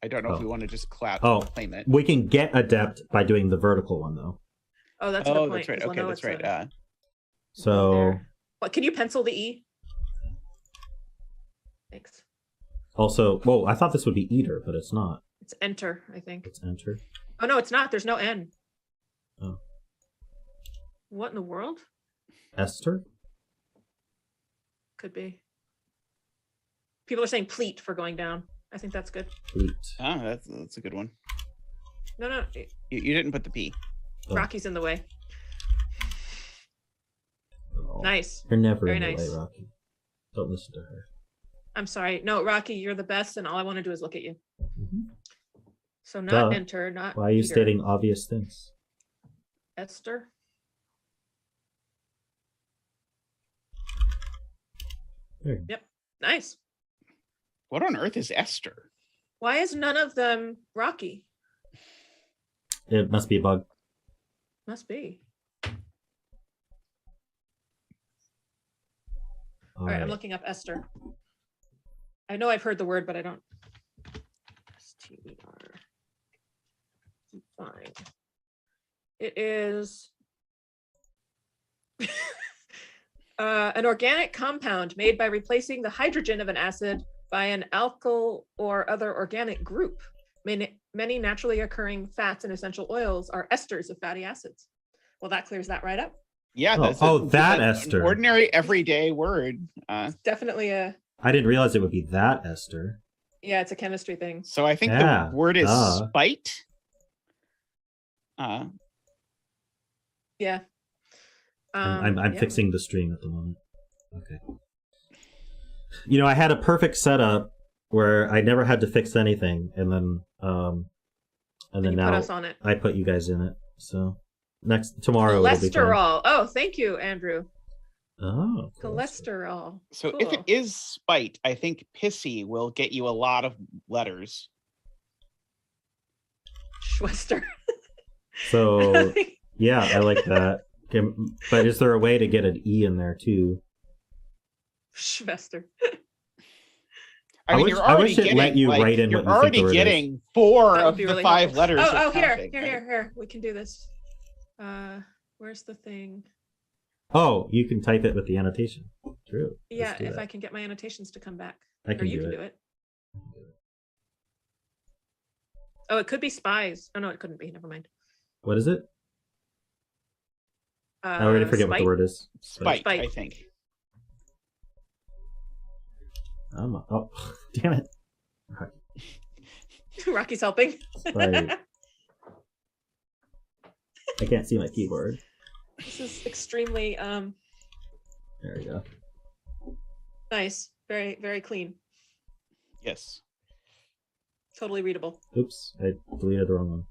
I don't know if we want to just claim it. We can get adept by doing the vertical one though. Oh, that's a good point. That's right. 'cause we'll Okay, know that's it's right. So there. What? Can you pencil the E? Thanks. also, whoa, I thought this would be eater, but it's not. It's enter, I think. It's enter. Oh no, it's not. There's no N. Oh. What in the world? Esther? Could be. People are saying pleat for going down. I think that's good. Fleet. Oh, that's a good one. No. You didn't put the P. Oh. Rocky's in the way. Oh. Nice. You're never Very in the nice. way, Rocky. Don't listen to her. I'm sorry. No, Rocky, you're the best, and all I want to do is look at you. Mm-hmm. So not Duh. enter, not. Why are you eater. stating obvious things? Esther? There. Yep. Nice. What on earth is Esther? Why is none of them Rocky? It must be a bug. Must be. All All right, I'm looking up Esther. I know I've heard the word, but I don't. STER. Fine. It is an organic compound made by replacing the hydrogen of an acid by an alkyl or other organic group. Many naturally occurring fats and essential oils are esters of fatty acids. Well, that clears that right up. Yeah. That Esther. An ordinary everyday word. Definitely a. I didn't realize it would be that Esther. Yeah, it's a chemistry thing. So I think Yeah, the word is duh. spite. Yeah. I'm Yeah. fixing the stream at the moment. Okay. You know, I had a perfect setup where I never had to fix anything, and then You now put us on it. I put you guys in it. So tomorrow it'll be fine. Cholesterol. Oh, thank you, Andrew. Oh, Cholesterol. So Cool. if it is spite, I think pissy will get you a lot of letters. Schwester. So yeah, I like that. Okay, but is there a way to get an E in there too? Schwester. I mean, I wish it let you write in you're what you think the already word is. getting 4 That would of be the really 5 helpful. letters. Oh, of here. counting. We can do this. Where's the thing? Oh, you can type it with the annotation. True. Yeah, Let's do if that. I can get my annotations to come back. I can Or you do can it. do it. Oh, it could be spies. Oh no, it couldn't be. Never mind. What is it? I already forget what the word is. Spite, Spite. I think. Oh, damn it. Rocky's helping. Spite. I can't see my keyboard. This is extremely There we go. nice. Very, very clean. Yes. Totally readable. Oops, I deleted the wrong one.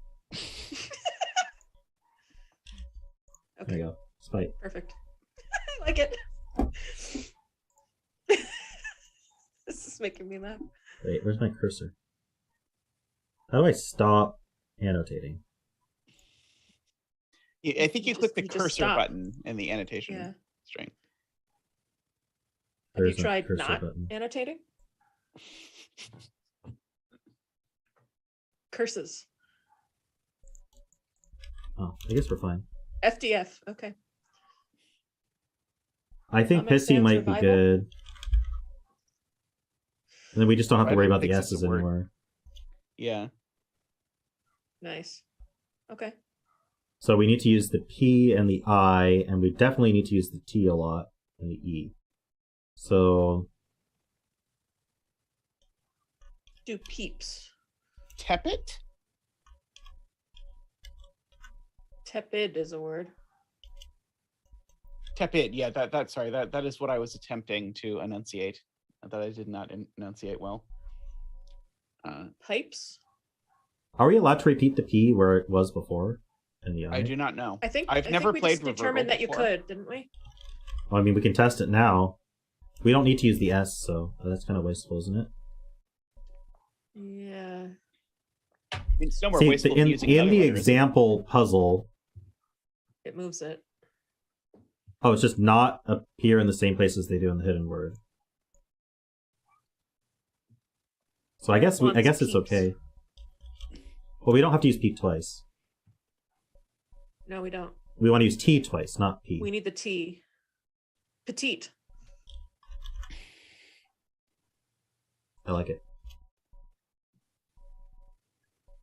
Okay. There you go. Spite. Perfect. I like it. This is making me laugh. Wait, where's my cursor? How do I stop annotating? I think you click the you just cursor stop. button in the annotation Yeah. string. Have you There's my tried cursor not button. annotating? Curses. Oh, I guess we're fine. FDF. Okay. I think Comic pissy Sans might be Survival? good. And then we just don't have to I worry don't about the think it's S's a word. anymore. Yeah. Nice. Okay. So we need to use the P and the I, and we definitely need to use the T a lot and the E. So Do peeps. Tepid? Tepid is a word. Tepid, yeah, that is what I was attempting to enunciate. That I did not enunciate well. Pipes? are we allowed to repeat the P where it was before? In the I? I do not know. I've never we played just determined Revertle that you before. could, didn't we? Well, I mean, we can test it now. We don't need to use the S, so that's kind of wasteful, isn't it? Yeah. It's no more See, wasteful in using the another letter, example puzzle, It moves it. oh, it's just not appear in the same place as they do in the hidden word. So I guess Wants it's peeps. okay. Well, we don't have to use peep twice. No, we don't. We want to use T twice, not P. We need the T. Petite. I like it.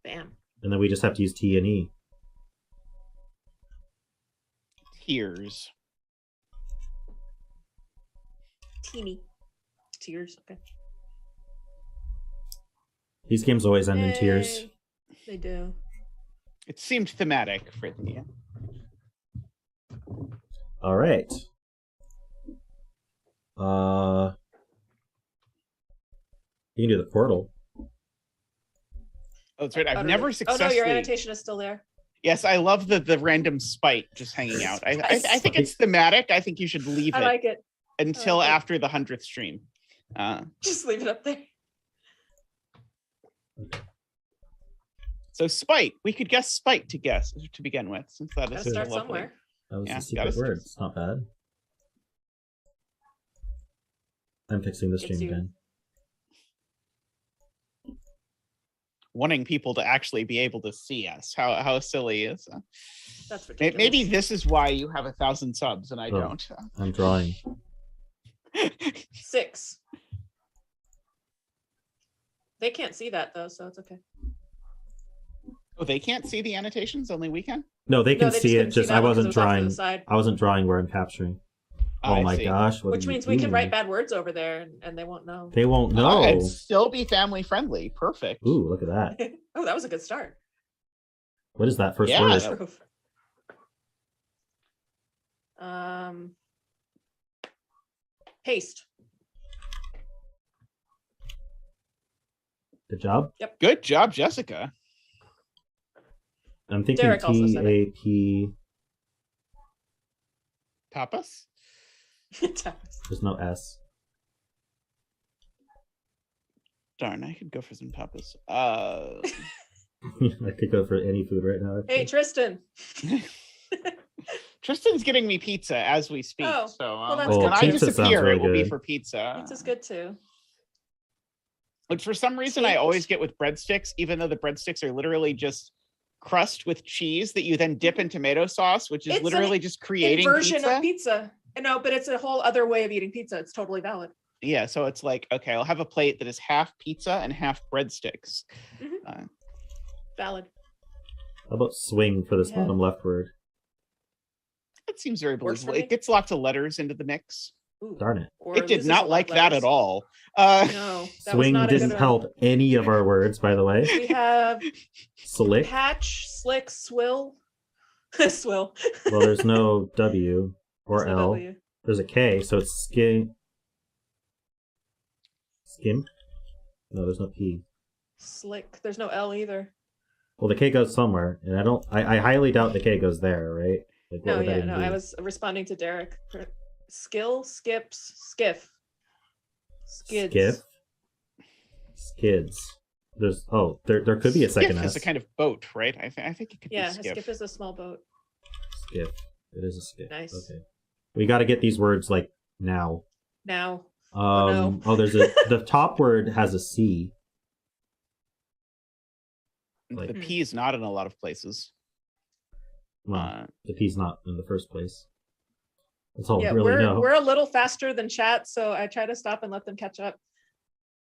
Bam. And then we just have to use T and E. Tears. Teeny. Tears. Okay. These games always end in tears. Yay. They do. It seemed thematic for the. All right. You can do the Quordle. Oh, that's right. I've never successfully. Oh no, your annotation is still there. Yes, I love the random spite just hanging out. I think it's thematic. I think you should leave I it like it. until like it. after the 100th stream. Just leave it up there. So spite, we could guess spite to begin with, since that Gotta is start lovely. somewhere. That was Yeah, the secret word. It's not bad. I'm fixing the stream again. Wanting people to actually be able to see us. How silly is that? That's ridiculous. Maybe this is why you have 1,000 subs and I don't. I'm drawing. 6. They can't see that though, so it's okay. Oh, they can't see the annotations, only we can? No, they can they see it. couldn't see Just that I one 'cause it wasn't was off to the drawing. side. I wasn't drawing where I'm capturing. Oh I my see. gosh! Which means we can write bad words over there and they won't know. They won't know. And still be family friendly. Perfect. Ooh, look at that! Oh, that was a good start. What is that first Yeah, word? Paste. Good job. Yep. Good job, Jessica. I'm thinking Derek also said it. TAP. Tapas? There's no S. Darn, I could go for some tapas. I could go for any food right now. Hey, Tristan. Tristan's getting me pizza as we speak. Oh, so well, that's when good. I Pizza sounds disappear, really it will be good. for pizza. Pizza's good too. But for some reason, I always get with breadsticks, even though the breadsticks are literally just crust with cheese that you then dip in tomato sauce, which is It's literally an just creating version pizza. of pizza. No, but it's a whole other way of eating pizza. It's totally valid. Yeah, so it's like, okay, I'll have a plate that is half pizza and half breadsticks. Mm-hmm. Valid. How about swing for this Yeah. bottom left word? That seems very Works for believable. me. It gets lots of letters into the mix. Ooh. Darn it! Or It did loses a not lot like of that letters. at all. No, that was Swing not a didn't good one. help any of our words, by the way. We have Slick. patch, slick, swill. Swill. Well, there's no W or There's no L. W. There's a K, so it's skim. Skim? No, there's no P. Slick. There's no L either. Well, the K goes somewhere, and I highly doubt the K goes there, right? Like, what No, would that yeah, even no. be? I was responding to Derek. Skill, skips, skiff. Skids. Skiff? Skids. There could be a second Skiff S. is a kind of boat, right? I think it could Yeah, be a skiff. skiff is a small boat. Skiff. It is a skiff. Nice. Okay. We got to get these words like now. Now. There's the top word has a C. The Like, P is not in a lot of places. well, the P's not in the first place. That's all Yeah, we really know. we're a little faster than chat, so I try to stop and let them catch up.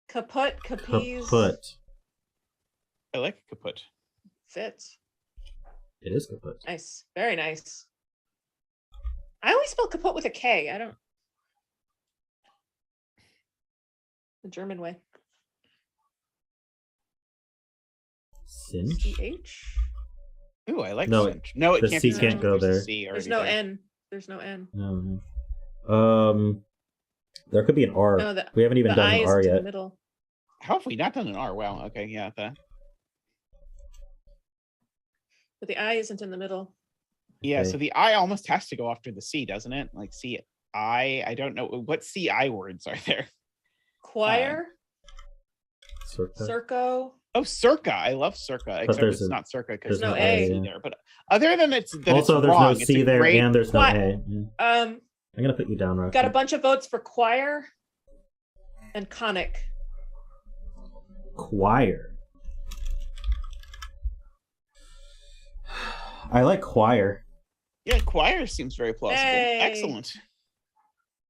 Kaput, capiz, Kaput. I like kaput. fits. It is kaput. Nice, very nice. I always spell kaput with a K. I don't. the German way. Cinch? CH? Ooh, I like No, cinch. No, it the can't C be cinch can't if go there's a there. C There's already no there. N. There's no N. No. There could be an R. No, We haven't even the done I an R isn't in yet. the middle. How have we not done an R? Wow. Okay, yeah. But the I isn't in the middle. Yeah, Okay. so the I almost has to go after the C, doesn't it? Like C, I don't know. What CI words are there? Choir? Circa. Circo? Oh, circa. I love circa, except there's it's a- not circa because there's no there's A. C there. But other than that Also, it's there's wrong, no C it's a there, great... and there's no What? A. Yeah. I'm gonna put you down, Rocky. Got a bunch of votes for choir and conic. Choir. I like choir. Yeah, choir seems very plausible. Hey. Excellent.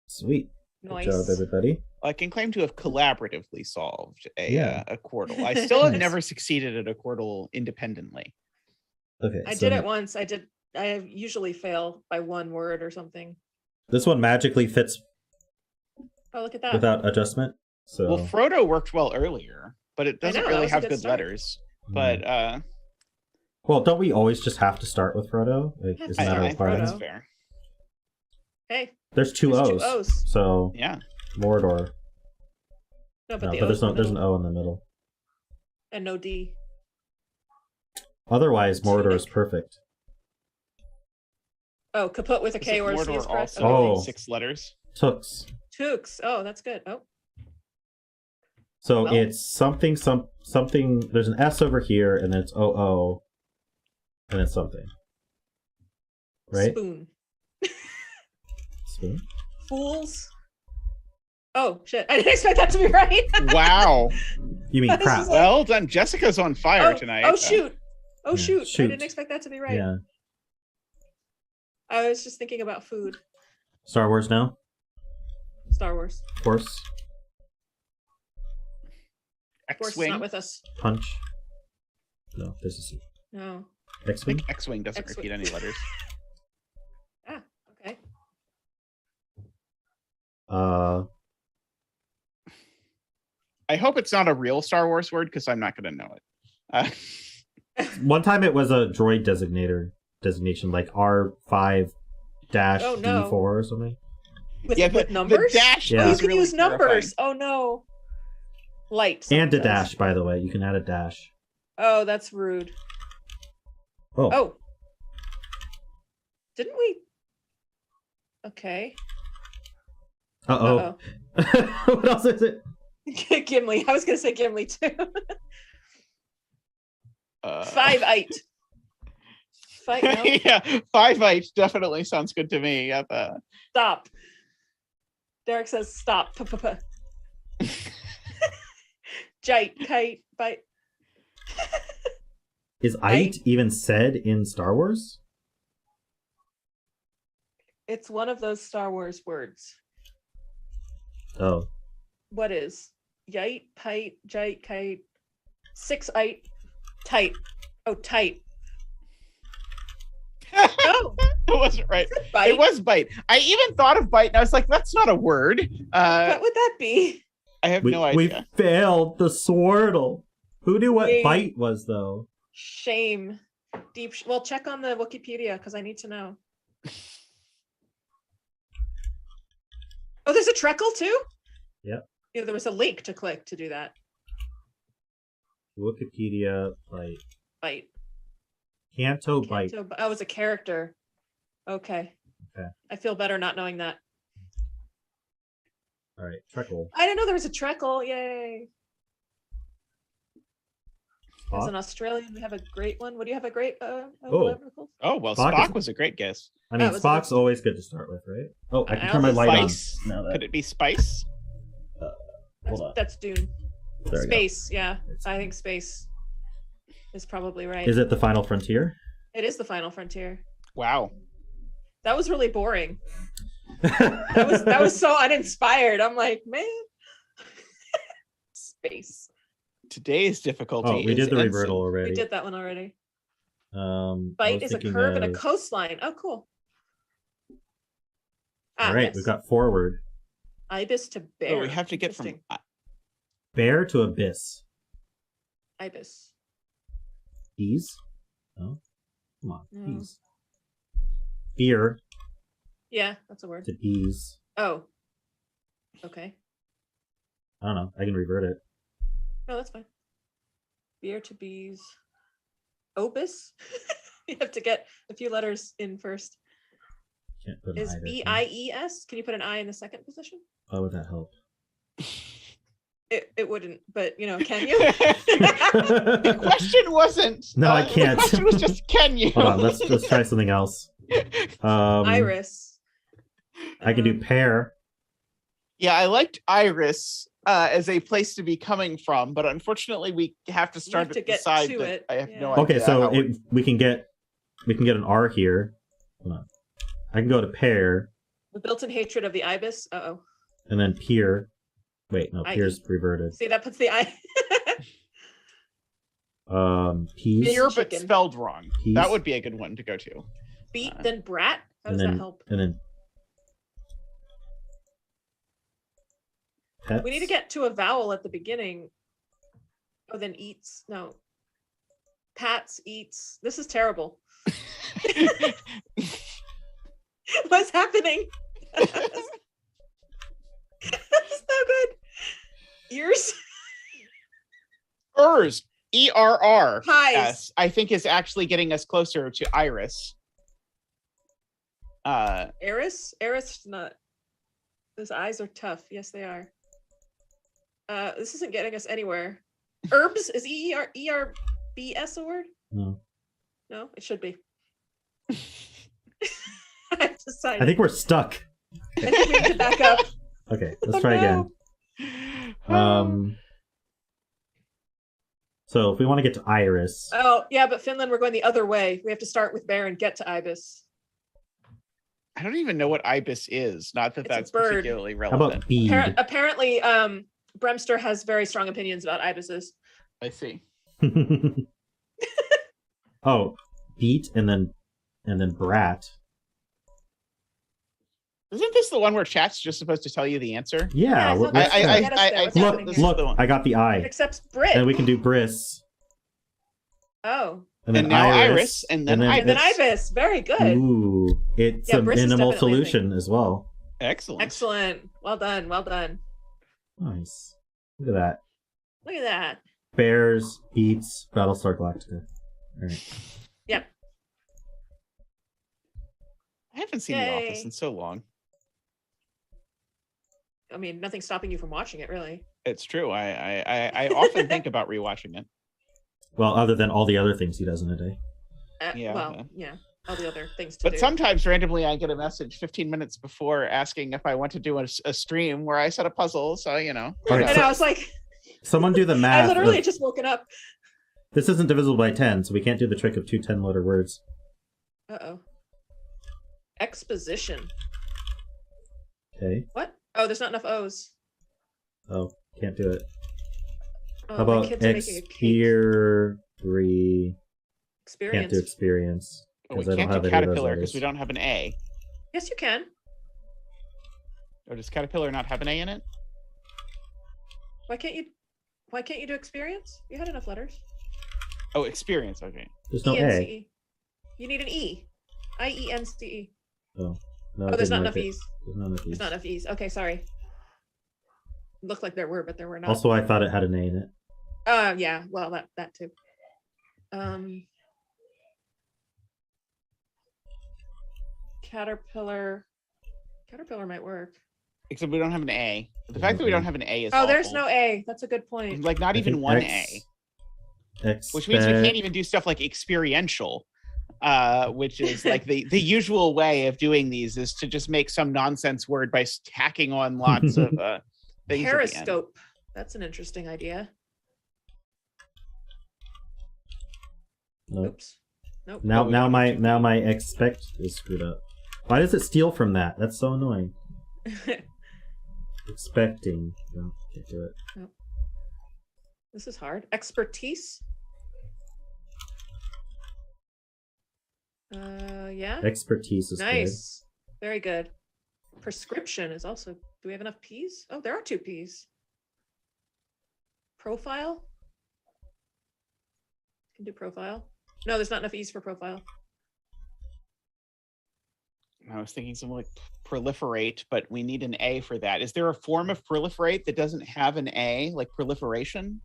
Sweet. Nice. Good job, everybody. I can claim to have collaboratively solved Yeah. a Quordle. I still have Nice. never succeeded at a Quordle independently. Okay. I so did it once. I usually fail by one word or something. This one magically fits Oh, look at that. without adjustment. So Well, Frodo worked well earlier, but it doesn't know, that really was a have good good start. letters. But well, don't we always just have to start with Frodo? Like, Have isn't to that a start with requirement? that's Frodo. fair. Hey, There's two there's O's. two O's. So Yeah. Mordor. No, but No, the but O's there's in no the middle. O in the middle. And no D. Otherwise, Mordor is perfect. Oh, kaput with a K or a C Mordor is correct. also Oh. 6 letters. Tooks. Tooks. Oh, that's good. Oh, So Well. it's something. There's an S over here, and then it's OO, and it's something. Right? spoon. Spoon? Fools. Oh shit! I didn't expect that to be right. Wow. You mean This crap? is like- Well done. Jessica's on fire oh, tonight. oh shoot! Oh Yeah, shoot! I shoot. didn't expect that to be right. Yeah. I was just thinking about food. Star Wars now? Star Wars. Force? Force is X-Wing. not with us. Punch? No, there's a C. No. I X-Wing? think X-Wing doesn't X-Wing. repeat any letters. Ah, okay. I hope it's not a real Star Wars word because I'm not going to know it. One time it was a droid designation, like R5-D4 Oh, no. or something. With numbers? The dash Yeah. Oh, you is can really use numbers. terrifying. Oh no. Light. And a sometimes. dash, by the way. You can add a dash. Oh, that's rude. Oh. Oh. Didn't we? Okay. Uh-oh. What else is it? Gimli. I was gonna say Gimli too. 5-8. Fight. No. Yeah, 5-8 definitely sounds good to me. Yep. Stop. Derek says stop. P-p-p. Jite, kite, bite. Is "ite" even said in Star Wars? It's one of those Star Wars words. Oh. What is? Yite, pite, jite, kite. 6-8. Tight. Oh, tight. Oh, It wasn't right. bite. It was bite. I even thought of bite, and I was like, "That's not a word." What would that be? I have no We idea. failed the SWordle. Who knew what Yay. bite was, though? Shame. Well, check on the Wikipedia because I need to know. Oh, there's a Trekle too? Yep. Yeah, there was a link to click to do that. Wikipedia, bite. Bite. Canto bite. Oh, it's a character. Okay. Okay. I feel better not knowing that. All right, Trekle. I didn't know there was a Trekle. Yay. As Spock? an Australian, we have a great one. Would you have a great whatever called? Oh well, Spock Spock is- was a great guess. I mean, That was a Spock's good- always good to start with, right? Oh, I can I turn my also light on. Spice. Now that- Could it be spice? Hold on. That's Dune. There we go. Space, yeah. I think space is probably right. Is it the final frontier? It is the final frontier. Wow. That was really boring. That was so uninspired. I'm like, man. Space. Today's difficulty. Oh, we is did the ensign. Revertle already. We did that one already. I Bite was is a thinking curve and a of- coastline. Oh, cool. All right, yes. we've got Fourword. Ibis to bear. Oh, we have to get from. Interesting. Bear to abyss. Ibis. Bees? No. Come on, No. bees. Beer Yeah, that's a word. to bees. Oh. Okay. I don't know. I can revert it. No, that's fine. Beer to bees. Obis? You have to get a few letters in first. Can't put an Is I there, B-I-E-S? Can you put an I in the second position? Why would that help? It wouldn't, but you know, can you? The question wasn't. No, I can't. The question was just, can you? Hold on, let's try something else. Iris. I can do pear. Yeah, I liked Iris as a place to be coming from, but unfortunately, we have to start to at the get side to that it. I have Yeah. no idea. Okay, so how we can get an R here. Hold on. I can go to pear The built-in hatred of the ibis. Uh-oh. and then peer. Wait, no, peer's reverted. See, that puts the I. Peas. Beer, but Chicken. spelled wrong. Peas. That would be a good one to go to. Beat, then brat? How does that help? And then pets. We need to get to a vowel at the beginning. Oh, then eats. No. Pats, eats. This is terrible. What's happening? That's so good. Ears? Ers. E-R-R. Pies. Yes, I think is actually getting us closer to Iris. Eris? Eris not. Those eyes are tough. Yes, they are. This isn't getting us anywhere. Herbs? Is E-R-B-S a word? No. No, it should be. I've decided. I think we're stuck. I think we need to back up. Okay, let's try again. So if we want to get to Iris, Oh, yeah, but Finland, we're going the other way. We have to start with bear and get to ibis. I don't even know what ibis is. Not that It's a that's bird. particularly how relevant. about bead? Apparently, Bremster has very strong opinions about ibises. I see. Oh, beat and then brat. Isn't this the one where chat's just supposed to tell you the answer? Yeah. I thought let's that's try. gonna get us there. What's think happening this here? is the Look, one. I got the I. It accepts Brit. And we can do bris. Oh. And now Iris, and then And then ibis. ibis. Very good. Ooh, it's Yeah, a bris is minimal definitely a thing. solution as well. Excellent. Excellent. Well done. Well done. Nice. Look at that. Look at that. Bears, beats, Battlestar Galactica. All right. Yep. I haven't seen The Office in so long. I mean, nothing's stopping you from watching it, really. It's true. I often think about rewatching it. Well, other than all the other things he does in a day. Yeah. Well, yeah. All the other things to But do. sometimes randomly I get a message 15 minutes before asking if I want to do a stream where I set a puzzle. So, you know. All right, I know. I was like, Someone do the math. I literally just woken up. This isn't divisible by 10, so we can't do the trick of 2 10-letter words. Uh-oh. Exposition. Okay. What? Oh, there's not enough O's. Oh, can't do it. Oh, How my about kids are making a cake. Can't do Experience. experience. Oh, we Because I don't can't have do any of those caterpillar because letters. we don't have an A. Yes, you can. Or does caterpillar not have an A in it? Why can't you do experience? You had enough letters. Oh, experience. Okay. There's no A. E-N-C-E. You need an E. I-E-N-C-E. Oh, no, Oh, it there's didn't not like enough it. E's. There's not enough E's. There's not enough E's. Okay, sorry. Looked like there were, but there were not. Also, I thought it had an A in it. Yeah, well, that too. Caterpillar might work. Except we don't have an A. The fact that we don't have an A is Oh, there's awful. no A. That's a good point. Like not I even think one X- A. Which means we can't even do stuff like experiential, which is like the usual way of doing these is to just make some nonsense word by tacking on lots of things. At the end. Periscope. That's an interesting idea. Nope. Oops. Nope. Now my expect is screwed up. Why does it steal from that? That's so annoying. Expecting. No, can't do it. Nope. This is hard. Expertise. Yeah. Expertise is Nice. Very good. Prescription is also. Do we have enough P's? Oh, there are 2 P's. Profile? Can do profile. No, there's not enough E's for profile. I was thinking something like proliferate, but we need an A for that. Is there a form of proliferate that doesn't have an A, like proliferation?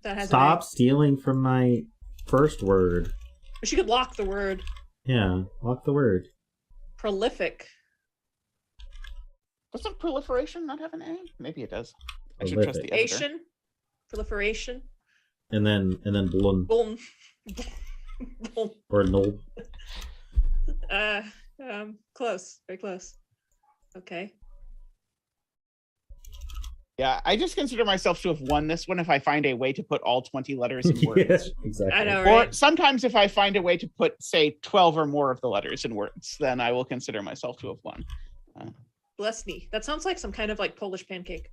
That has Stop stealing from my first word. But she could lock the word. Yeah, lock the word. Prolific. Doesn't proliferation not have an A? Maybe it does. I should trust the editor. Proliferation. And then blun. Blun. Or null. Close. Very close. Okay. Yeah, I just consider myself to have won this one if I find a way to put all 20 letters in words. Yeah, exactly. I know, right? Or sometimes if I find a way to put, say, 12 or more of the letters in words, then I will consider myself to have won. Blesny. That sounds like some kind of like Polish pancake.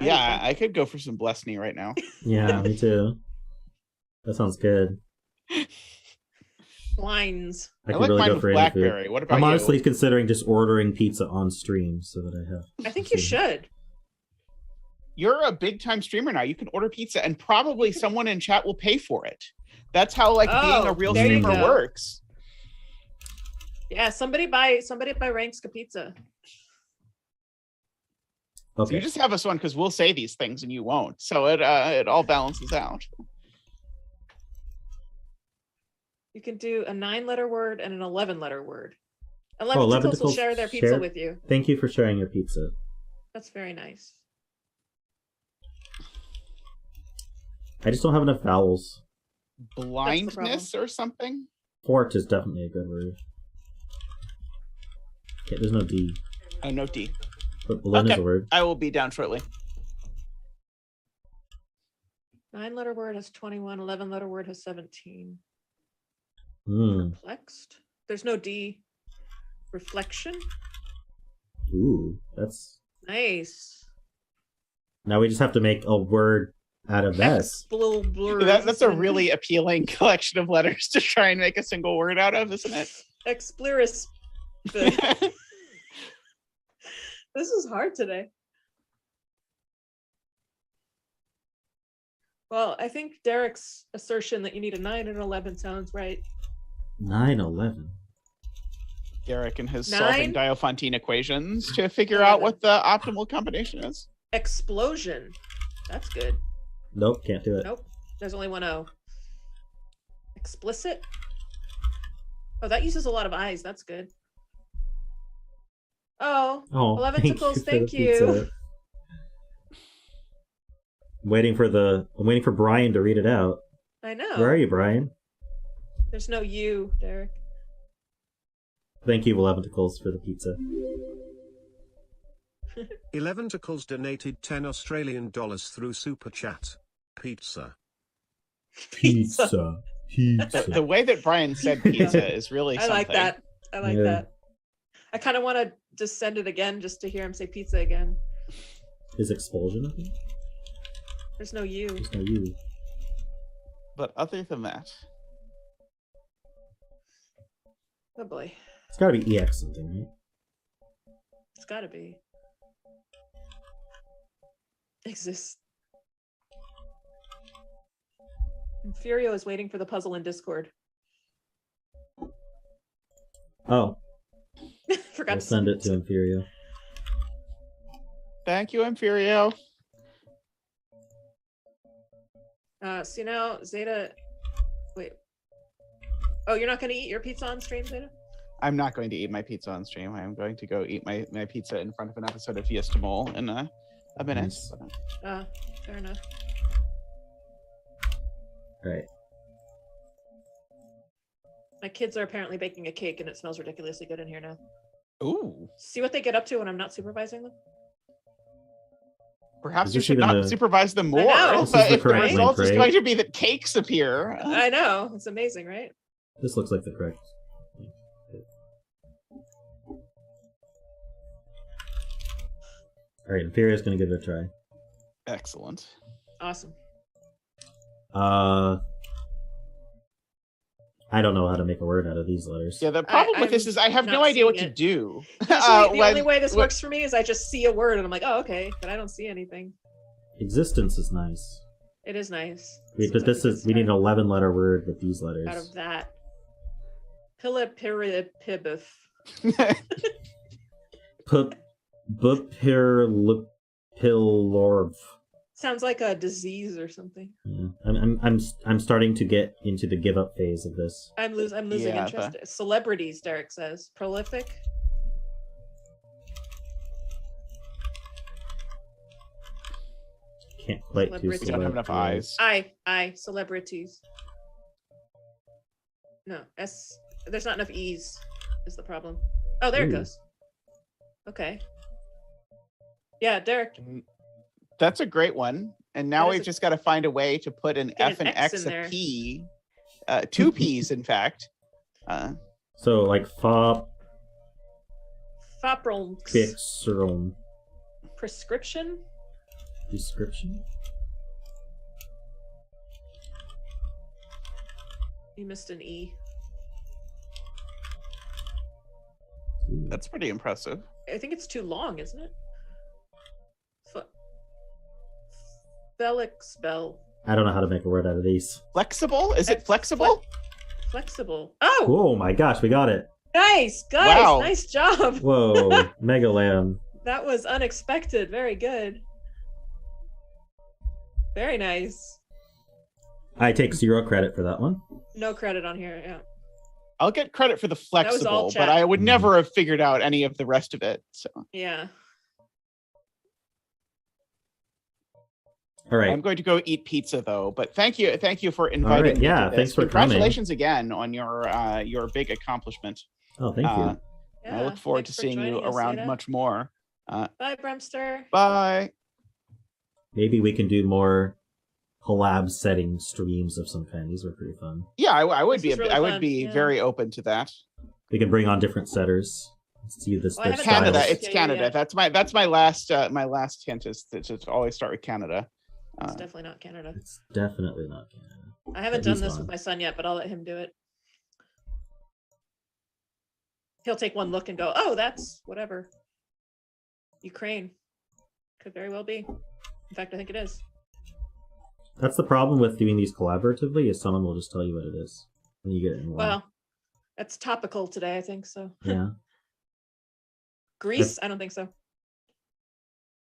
Yeah, I could go for some Blesny right now. Yeah, me too. That sounds good. Lines. I like mine with blackberry. What about you? I'm honestly considering just ordering pizza on stream so that I have. I think you should. You're a big time streamer now. You can order pizza and probably someone in chat will pay for it. That's how being a real streamer works. Yeah, somebody buy Rangsk a pizza. Okay. So you just have us one because we'll say these things and you won't. So it all balances out. You can do a 9-letter word and an 11-letter word. 11 will share their pizza with you. Thank you for sharing your pizza. That's very nice. I just don't have enough vowels. Blindness or something? Fort is definitely a good word. Okay, there's no D. Oh, no D. But balloon is a word. I will be down shortly. 9-letter word has 21. 11-letter word has 17. Perplexed. There's no D. Reflection. Ooh, that's nice. Now we just have to make a word out of S. That's a really appealing collection of letters to try and make a single word out of, isn't it? Expluris. This is hard today. Well, I think Derek's assertion that you need a 9 and 11 sounds right. 9, 11. Derek and his solving Diophantine equations to figure out what the optimal combination is. Explosion. That's good. Nope, can't do it. Nope. There's only one O. Explicit. Oh, that uses a lot of I's. That's good. Oh, 11 tickles. Thank you. I'm waiting for Brian to read it out. I know. Where are you, Brian? There's no U, Derek. Thank you, 11 tickles, for the pizza. 11 tickles donated 10 Australian dollars through Super Chat. Pizza. Pizza. Pizza. The way that Brian said pizza is really something. I like that. I like that. I kind of want to just send it again just to hear him say pizza again. Is expulsion a thing? There's no U. There's no U. But other than that. Oh boy. It's gotta be EX something, right? It's gotta be. Exists. Inferio is waiting for the puzzle in Discord. Oh. Forgot to send it to Inferio. Thank you, Inferio. So now Zeta. Wait. Oh, you're not going to eat your pizza on stream, Zeta? I'm not going to eat my pizza on stream. I'm going to go eat my pizza in front of an episode of Fiesta Mole in a minute. Nice. Fair enough. Right. My kids are apparently baking a cake and it smells ridiculously good in here now. Ooh. See what they get up to when I'm not supervising them? Perhaps you should not supervise them more. But if the result is going to be that cakes appear. I know. It's amazing, right? This looks like the correct. All right, Inferio's going to give it a try. Excellent. Awesome. I don't know how to make a word out of these letters. Yeah, the problem with this is I have no idea what to do. Usually, the only way this works for me is I just see a word and I'm like, oh, okay, but I don't see anything. Existence is nice. It is nice. But this is we need an 11-letter word with these letters. Out of that. Pilipiripibif. Bupirlipilorv. Sounds like a disease or something. Yeah. I'm starting to get into the give up phase of this. I'm losing interest. Celebrities, Derek says. Prolific. Can't quite do. We don't have enough eyes. Celebrities. No, S. There's not enough E's. Is the problem? Oh, there it goes. Okay. Yeah, Derek. That's a great one. And now we've just got to find a way to put an F and X, a P, 2 P's, in fact. So like Fopronx. Prescription. You missed an E. That's pretty impressive. I think it's too long, isn't it? Felix Bell. I don't know how to make a word out of these. Flexible? Is it flexible? Flexible. Oh! Oh my gosh, we got it. Nice, guys. Wow. Nice job. Whoa, Mega Lamb. That was unexpected. Very good. Very nice. I take 0 credit for that one. No credit on here, yeah. I'll get credit for the flexible, but I would never have figured out any of the rest of it. So yeah. All right. I'm going to go eat pizza though, but thank you for inviting me. Yeah, to this. thanks for Congratulations again on your big accomplishment. Oh, thank you. I look forward to seeing you around much more. Bye, Bremster. Bye. Maybe we can do more collab setting streams of some kind. These were pretty fun. Yeah, I would be. Really I would be very open to that. We can bring on different setters. See this. Canada. It's Canada. Yeah. That's my last hint is to always start with Canada. It's definitely not Canada. It's definitely not Canada. I haven't done this with my son yet, but I'll let him do it. He'll take one look and go, "Oh, that's whatever." Ukraine. Could very well be. In fact, I think it is. That's the problem with doing these collaboratively, is someone will just tell you what it is. And you get it in one. Well, that's topical today, I think so. Yeah. Greece? I don't think so.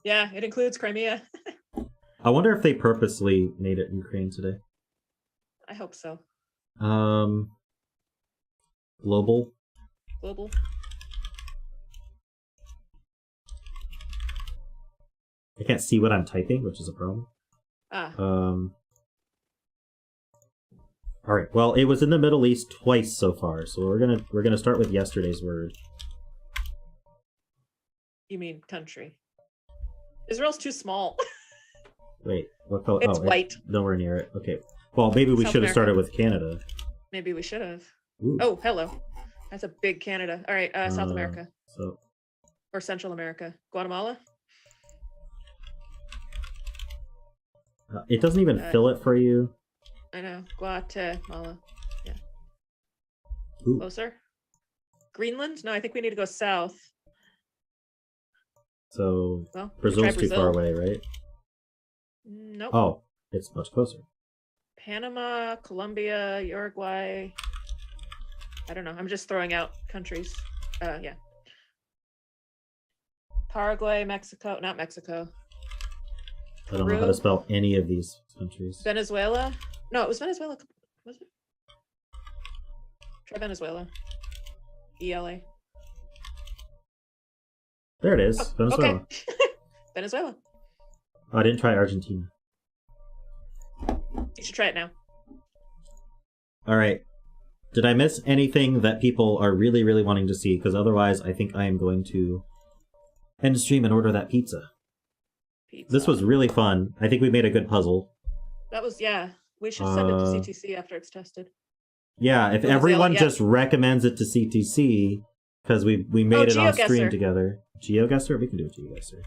Yeah, it includes Crimea. I wonder if they purposely made it Ukraine today. I hope so. Globle. I can't see what I'm typing, which is a problem. All right. Well, it was in the Middle East twice so far, so we're gonna start with yesterday's word. You mean country? Israel's too small. Wait, what color? It's white. It's nowhere near it. Okay. Well, maybe we should have started with Canada. Maybe we should have. Oh, hello. That's a big Canada. All right, South America. Or Central America. Guatemala? It doesn't even fill it for you. I know. Guatemala. Yeah. Ooh. Closer? Greenland? No, I think we need to go south. So, Brazil's too far away, right? Nope. Oh, it's much closer. Panama, Colombia, Uruguay. I don't know. I'm just throwing out countries. Yeah. Paraguay, Mexico. Not Mexico. I don't know how to spell any of these countries. Venezuela? No, it was Venezuela. Was it? Try Venezuela. ELA. There it is. Venezuela. Okay. Venezuela. Oh, I didn't try Argentina. You should try it now. All right. Did I miss anything that people are really, really wanting to see? Because otherwise, I think I am going to end stream and order that pizza. This was really fun. I think we made a good puzzle. That was, yeah. We should send it to CTC after it's tested. Yeah, if everyone just recommends it to CTC, because we made it on stream together. Geoguessr? We can do a Geoguessr.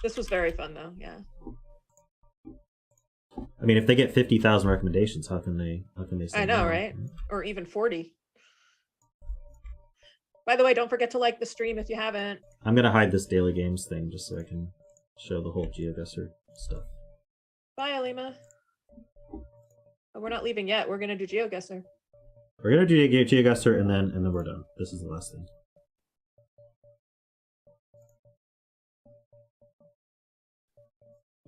This was very fun, though, yeah. I mean, if they get 50,000 recommendations, how can they say I know, right? Or even 40. By the way, don't forget to like the stream if you haven't. I'm going to hide this daily games thing just so I can show the whole Geoguessr stuff. Bye, Alima. Oh, we're not leaving yet. We're gonna do Geoguessr. We're gonna do Geoguessr and then we're done. This is the last thing.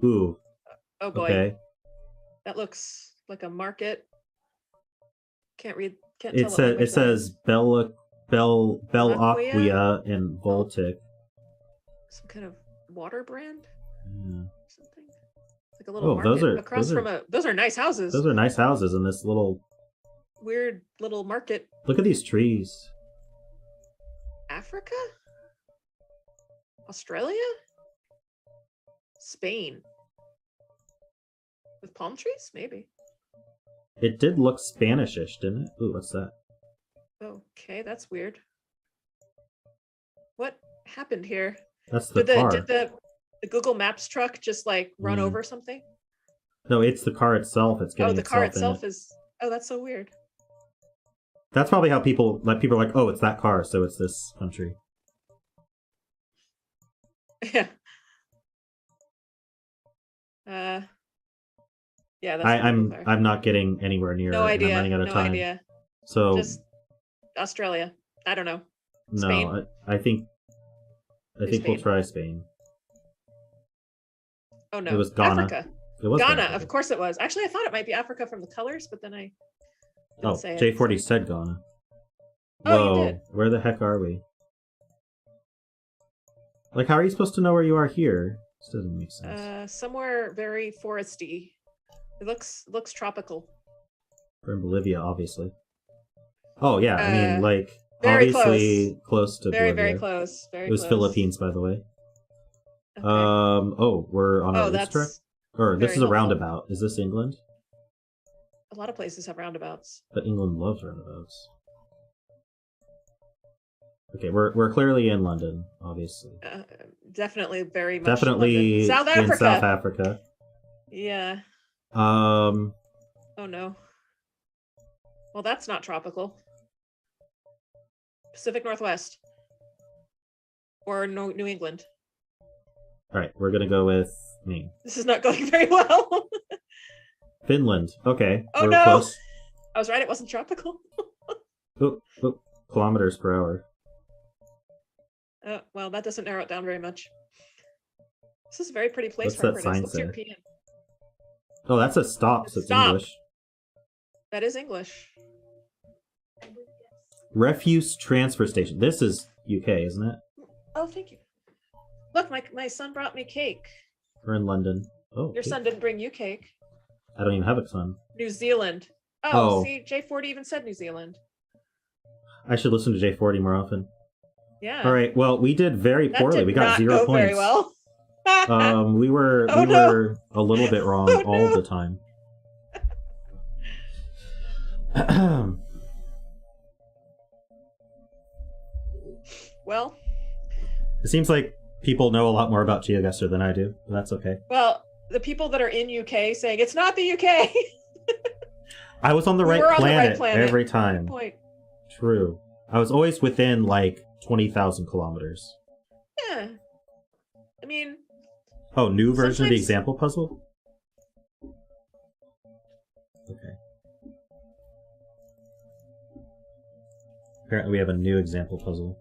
Ooh. Oh boy. Okay. That looks like a market. Can't read. Can't tell. It says Bell Aquia and Voltic. Some kind of water brand. Yeah. Something. It's like a little market those are nice houses. Those are nice houses in this little weird little market. Look at these trees. Africa? Australia? Spain. With palm trees? Maybe. It did look Spanish-ish, didn't it? Ooh, what's that? Okay, that's weird. What happened here? That's the car. Did the Google Maps truck just like run over something? No, it's the car itself. It's getting the car itself is. Oh, that's so weird. That's probably how people are like, oh, it's that car, so it's this country. Yeah. Yeah, that's I'm not getting anywhere near. No idea. I'm running out of time. Idea. So just Australia. I don't know. No, Spain? I think we'll try Spain. Oh no, it was Ghana. Africa. It was Ghana. Africa. Of course it was. Actually, I thought it might be Africa from the colors, but then I didn't say J40 it. said Ghana. Oh, you did. Where the heck are we? Like, how are you supposed to know where you are here? This doesn't make sense. Somewhere very foresty. It looks tropical. We're in Bolivia, obviously. Oh yeah, I mean, like, very obviously close to very Bolivia. very close. Very. It was close. Philippines, by the way. Okay. We're on our trip. Or this is a roundabout. Is this England? A lot of places have roundabouts. But England loves roundabouts. Okay, we're clearly in London, obviously. Definitely very much. Definitely South Africa. In South Africa. Yeah. Oh no. Well, that's not tropical. Pacific Northwest. Or New England. All right, we're gonna go with me. This is not going very well. Finland. Okay. Oh no! Close. I was right. It wasn't tropical. Kilometers per hour. Well, that doesn't narrow it down very much. This is a very pretty place. What's that sign looks say? European. Oh, that's a stop. So it's English. That is English. Refuse transfer station. This is UK, isn't it? Oh, thank you. Look, my son brought me cake. We're in London. Oh, your son didn't bring you cake. I don't even have a son. New Zealand. Oh, see, J40 even said New Zealand. I should listen to J40 more often. Yeah. All right. Well, we did very poorly. We got 0 points. Very well. We were a little bit wrong all the time. Well, it seems like people know a lot more about Geoguessr than I do, but that's okay. Well, the people that are in UK saying it's not the UK. I was on the right planet every time. Good point. True. I was always within like 20,000 kilometers. Yeah. I mean. Oh, new version of the example puzzle? Okay. Apparently we have a new example puzzle.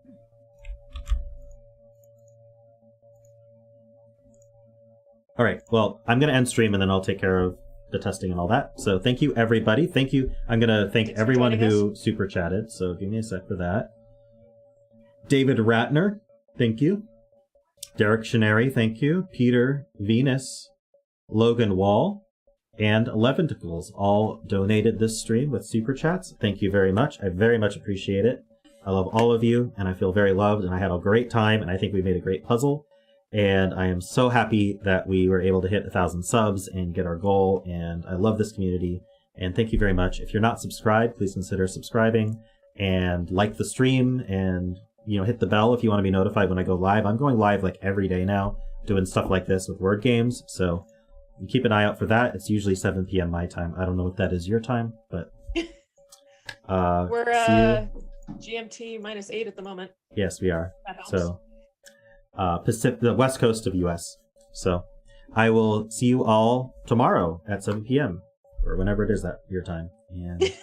Alright, well, I'm going to end stream and then I'll take care of the testing and all that. So thank you, everybody. Thank you. I'm going to thank everyone who super chatted. So give me a sec for that. David Ratner, thank you. Derek Shinari, thank you. Peter Venus, Logan Wall, and Leventicles all donated this stream with super chats. Thank you very much. I very much appreciate it. I love all of you, and I feel very loved, and I had a great time, and I think we made a great puzzle. And I am so happy that we were able to hit 1,000 subs and get our goal, and I love this community. And thank you very much. If you're not subscribed, please consider subscribing and like the stream and, you know, hit the bell if you want to be notified when I go live. I'm going live like every day now, doing stuff like this with word games. So keep an eye out for that. It's usually 7 p.m. my time. I don't know what that is your time, but we're GMT -8 at the moment. Yes, we are. So the West Coast of US. So I will see you all tomorrow at 7 p.m. or whenever it is at your time. And